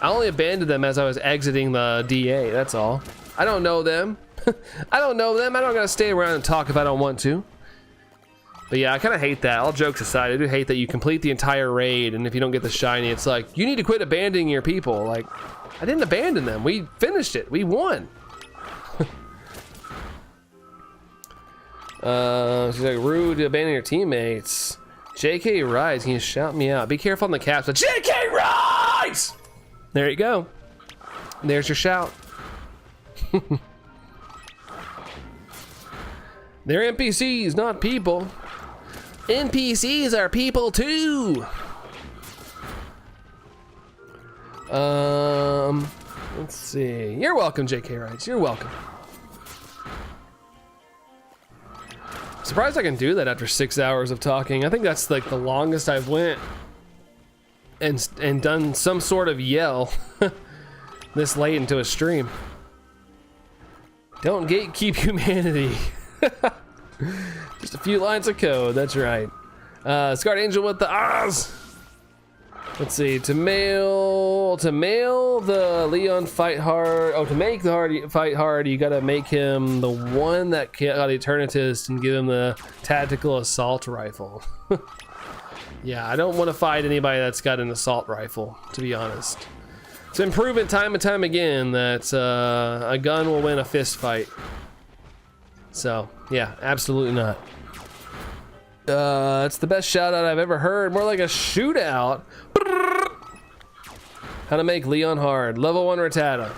I only abandoned them as I was exiting the DA. That's all. I don't know them. I don't know them. I don't gotta stay around and talk if I don't want to. But yeah, I kind of hate that. All jokes aside, I do hate that you complete the entire raid and if you don't get the shiny, it's like, you need to quit abandoning your people. Like, I didn't abandon them. We finished it. We won. She's like, rude to abandon your teammates. JK Rides, can you shout me out? Be careful on the caps, but JK Rides! There you go. There's your shout. They're NPCs, not people. NPCs are people too. Let's see. You're welcome, JK Rides. You're welcome. Surprised I can do that after 6 hours of talking. I think that's like the longest I've went and done some sort of yell this late into a stream. Don't gatekeep humanity. Just a few lines of code, that's right. Scarlet Angel with the Oz. Let's see, to mail the Leon fight hard. Oh, to make the fight hard, you gotta make him the one that got Eternatus and give him the tactical assault rifle. Yeah, I don't want to fight anybody that's got an assault rifle, to be honest. It's been proven time and time again that a gun will win a fist fight. So, yeah, absolutely not. It's the best shout out I've ever heard. More like a shootout. How to make Leon hard. Level 1 Rattata.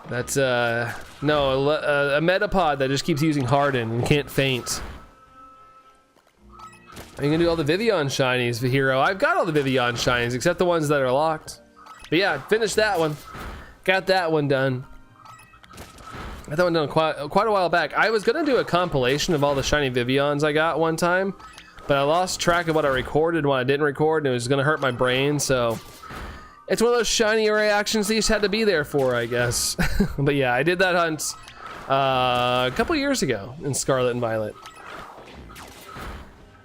That's, no, a Metapod that just keeps using Harden and can't faint. Are you gonna do all the Vivian shinies, Hero? I've got all the Vivian shinies, except the ones that are locked. But yeah, finished that one. Got that one done. Got that one done quite a while back. I was gonna do a compilation of all the shiny Vivians I got one time, but I lost track of what I recorded and what I didn't record, and it was gonna hurt my brain, so it's one of those shiny reactions that you just had to be there for, I guess. But yeah, I did that hunt a couple years ago in Scarlet and Violet.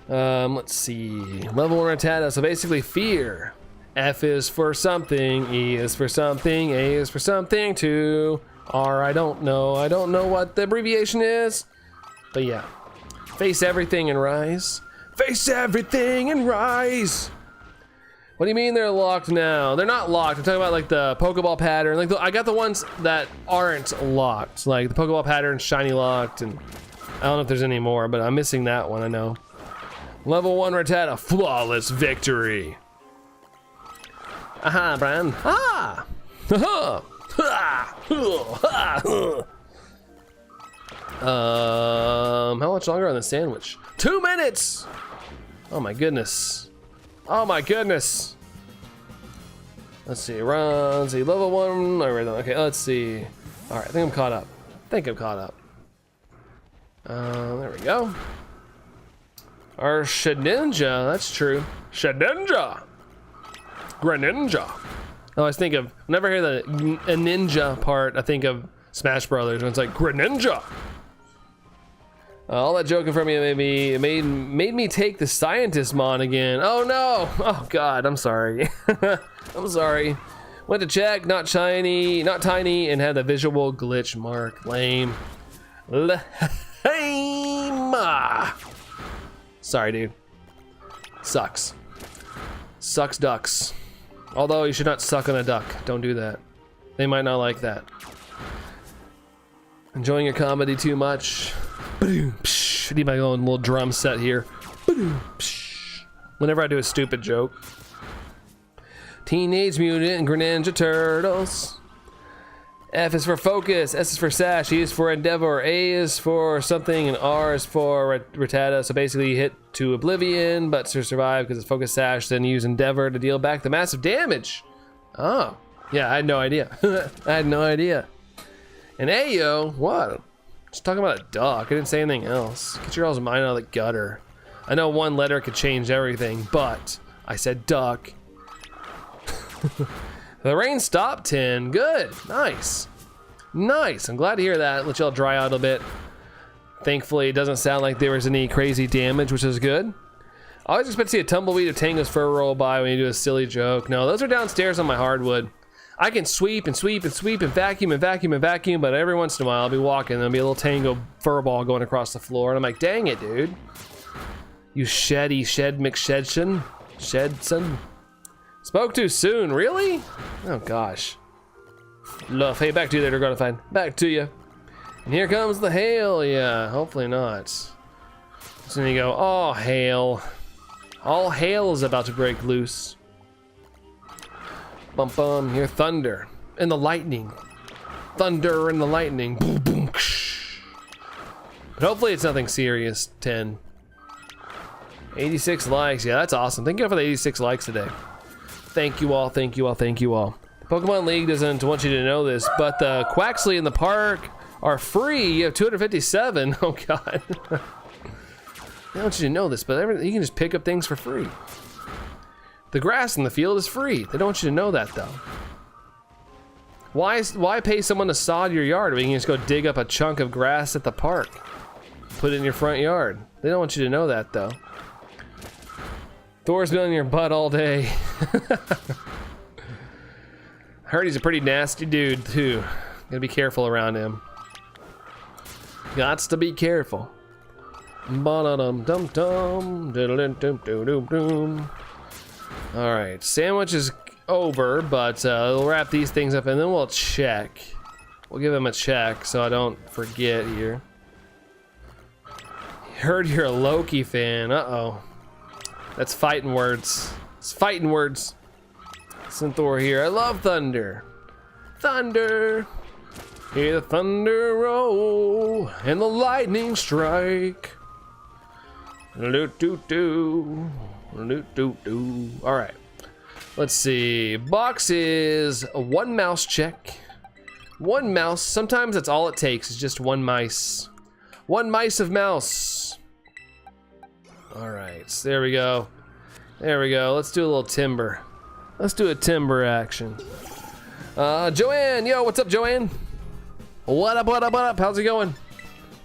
Let's see. Level 1 Rattata, so basically fear. F is for something, E is for something, A is for something too. R, I don't know what the abbreviation is. But yeah. Face everything and rise. Face everything and rise! What do you mean they're locked now? They're not locked. I'm talking about like the Pokeball pattern. Like I got the ones that aren't locked. Like the Pokeball pattern, shiny locked, and I don't know if there's any more, but I'm missing that one, I know. Level 1 Rattata, flawless victory. Aha, Bran. Ah! Ha! How much longer on the sandwich? 2 minutes! Oh my goodness. Oh my goodness. Let's see, let's see, level 1. Okay, let's see. All right, I think I'm caught up. There we go. Our Shedinja, that's true. Shedinja. Greninja. I always think of, whenever I hear the a ninja part, I think of Smash Brothers when it's like Greninja. All that joking from you made me take the scientist mon again. Oh no! Oh god, I'm sorry. I'm sorry. Went to check, not tiny, and had the visual glitch mark. Lame. Lame. Sorry, dude. Sucks. Sucks ducks. Although you should not suck on a duck. Don't do that. They might not like that. Enjoying your comedy too much. I need my own little drum set here. Whenever I do a stupid joke. Teenage Mutant Greninja Turtles. F is for focus, S is for sash, E is for endeavor, A is for something, and R is for Rattata. So basically you hit to oblivion, but to survive because it's focus sash, then use endeavor to deal back the massive damage. Oh, yeah, I had no idea. I had no idea. And Ayo, what? Just talking about a duck, I didn't say anything else. Get your all's mind out of the gutter. I know one letter could change everything, but I said duck. The rain stopped 10. Good. Nice. Nice. I'm glad to hear that. Let y'all dry out a bit. Thankfully, it doesn't sound like there was any crazy damage, which is good. I always expect to see a tumbleweed of Tango's fur roll by when you do a silly joke. No, those are downstairs on my hardwood. I can sweep and sweep and sweep and vacuum and vacuum and vacuum, but every once in a while I'll be walking and there'll be a little Tango fur ball going across the floor, and I'm like, dang it, dude. You shed McShedson. Shedson. Spoke too soon, really? Oh gosh. Love, hey, back to you there, Gratified. Back to you. And here comes the hail, yeah, hopefully not. So then you go, oh, hail. All hail is about to break loose. Bum bum, hear thunder and the lightning. Thunder and the lightning. Boom, boom, ksh. But hopefully it's nothing serious, 10. 86 likes, yeah, that's awesome. Thank you for the 86 likes today. Thank you all, thank you all, thank you all. Pokemon League doesn't want you to know this, but the Quaxley in the park are free. You have 257. Oh god. They want you to know this, but you can just pick up things for free. The grass in the field is free. They don't want you to know that though. Why pay someone to sod your yard when you can just go dig up a chunk of grass at the park? Put it in your front yard. They don't want you to know that though. Thor's been on your butt all day. Heard he's a pretty nasty dude too. Gotta be careful around him. Gots to be careful. All right, sandwich is over, but we'll wrap these things up and then we'll check. We'll give him a check so I don't forget here. Heard you're a Loki fan. Uh-oh. That's fighting words. It's fighting words. Synthor here. I love thunder. Thunder. Hear the thunder roll and the lightning strike. All right. Let's see. Box is a 1 mouse check. 1 mouse. Sometimes that's all it takes is just 1 mice. 1 mice of mouse. All right. So there we go. There we go. Let's do a little timber. Let's do a timber action. Joanne. Yo, what's up, Joanne? What up, what up, what up? How's it going?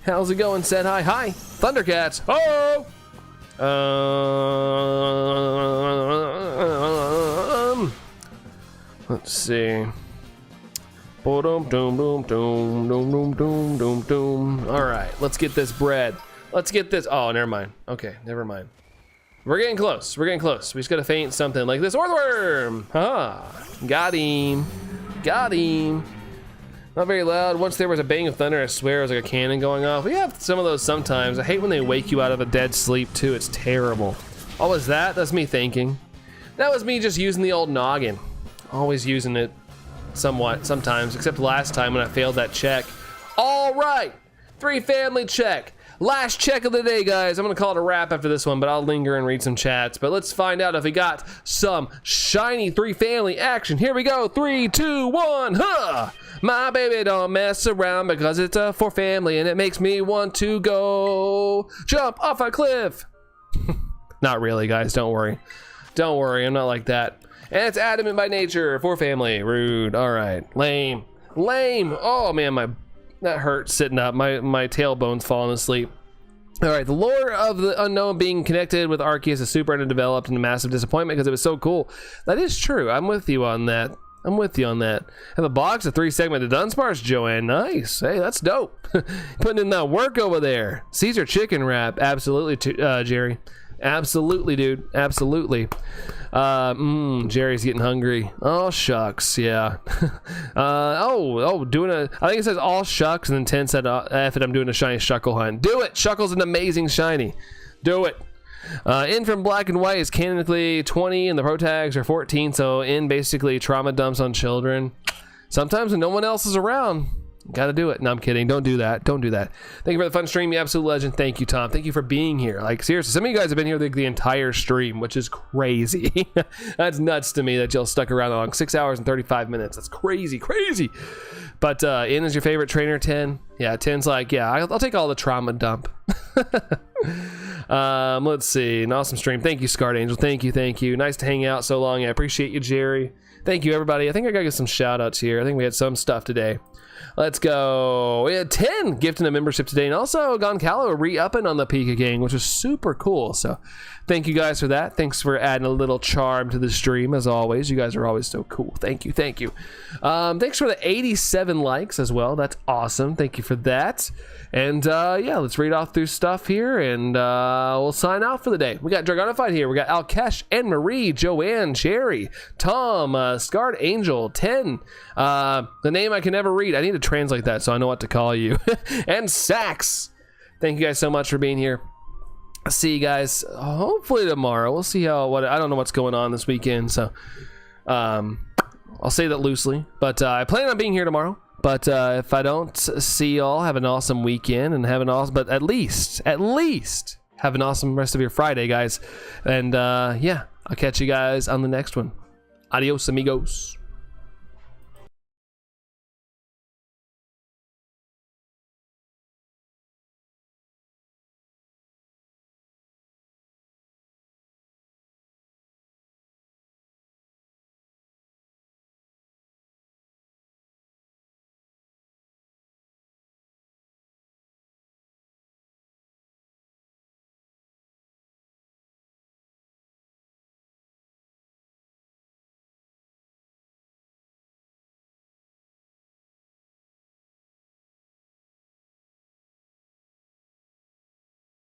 How's it going? Said hi. Hi. Thundercats. Oh! Let's see. All right, let's get this bread. Let's get this. Oh, never mind. Okay, never mind. We're getting close. We're getting close. We just gotta feint something like this. Orthworm! Got him. Got him. Not very loud. Once there was a bang of thunder, I swear it was like a cannon going off. We have some of those sometimes. I hate when they wake you out of a dead sleep too. It's terrible. Oh, was that? That's me thinking. That was me just using the old noggin. Always using it somewhat, sometimes, except last time when I failed that check. All right, 3 family check. Last check of the day, guys. I'm gonna call it a wrap after this one, but I'll linger and read some chats. But let's find out if we got some shiny 3 family action. Here we go, 3, 2, 1, huh! My baby don't mess around because it's a 4 family and it makes me want to go jump off a cliff. Not really, guys, don't worry. Don't worry, I'm not like that. And it's adamant by nature, 4 family, rude, all right, lame, lame. Oh man, that hurt sitting up, my tailbone's falling asleep. All right, the lore of the unknown being connected with Arceus is super underdeveloped and a massive disappointment because it was so cool. That is true, I'm with you on that. I'm with you on that. Have a box of 3 segmented Dunsparce, Joanne. Nice. Hey, that's dope. Putting in that work over there. Caesar chicken wrap. Absolutely, Jerry. Absolutely, dude. Absolutely. Jerry's getting hungry. Oh, shucks. Yeah. Doing a... I think it says all shucks, and then 10 said, F it, I'm doing a shiny Shuckle hunt. Do it. Shuckle's an amazing shiny. Do it. In from black and white is canonically 20 and the pro tags are 14, so in basically trauma dumps on children. Sometimes when no one else is around, gotta do it. No, I'm kidding. Don't do that. Don't do that. Thank you for the fun stream, you absolute legend. Thank you, Tom. Thank you for being here. Like, seriously, some of you guys have been here the entire stream, which is crazy. That's nuts to me that y'all stuck around long. 6 hours and 35 minutes. That's crazy, crazy. But in is your favorite trainer, 10? Yeah, 10's like, yeah, I'll take all the trauma dump. Let's see, an awesome stream. Thank you, Scarlet Angel. Thank you. Nice to hang out so long. I appreciate you, Jerry. Thank you, everybody. I think I gotta get some shout outs here. I think we had some stuff today. Let's go. We had 10 gifting a membership today, and also Goncalo re-upping on the Pika Gang, which was super cool. So thank you guys for that. Thanks for adding a little charm to the stream, as always. You guys are always so cool. Thank you. Thanks for the 87 likes as well. That's awesome. Thank you for that. And yeah, let's read off through stuff here, and we'll sign out for the day. We got Dragonified here. We got Alkesh, Anne Marie, Joanne, Cherry, Tom, Scarred Angel, 10. The name I can never read. I need to translate that so I know what to call you. And Sax. Thank you guys so much for being here. I'll see you guys hopefully tomorrow. We'll see I don't know what's going on this weekend, so I'll say that loosely. But I plan on being here tomorrow. But if I don't see y'all, have an awesome weekend and have an awesome, but at least have an awesome rest of your Friday, guys. And yeah, I'll catch you guys on the next one. Adios, amigos.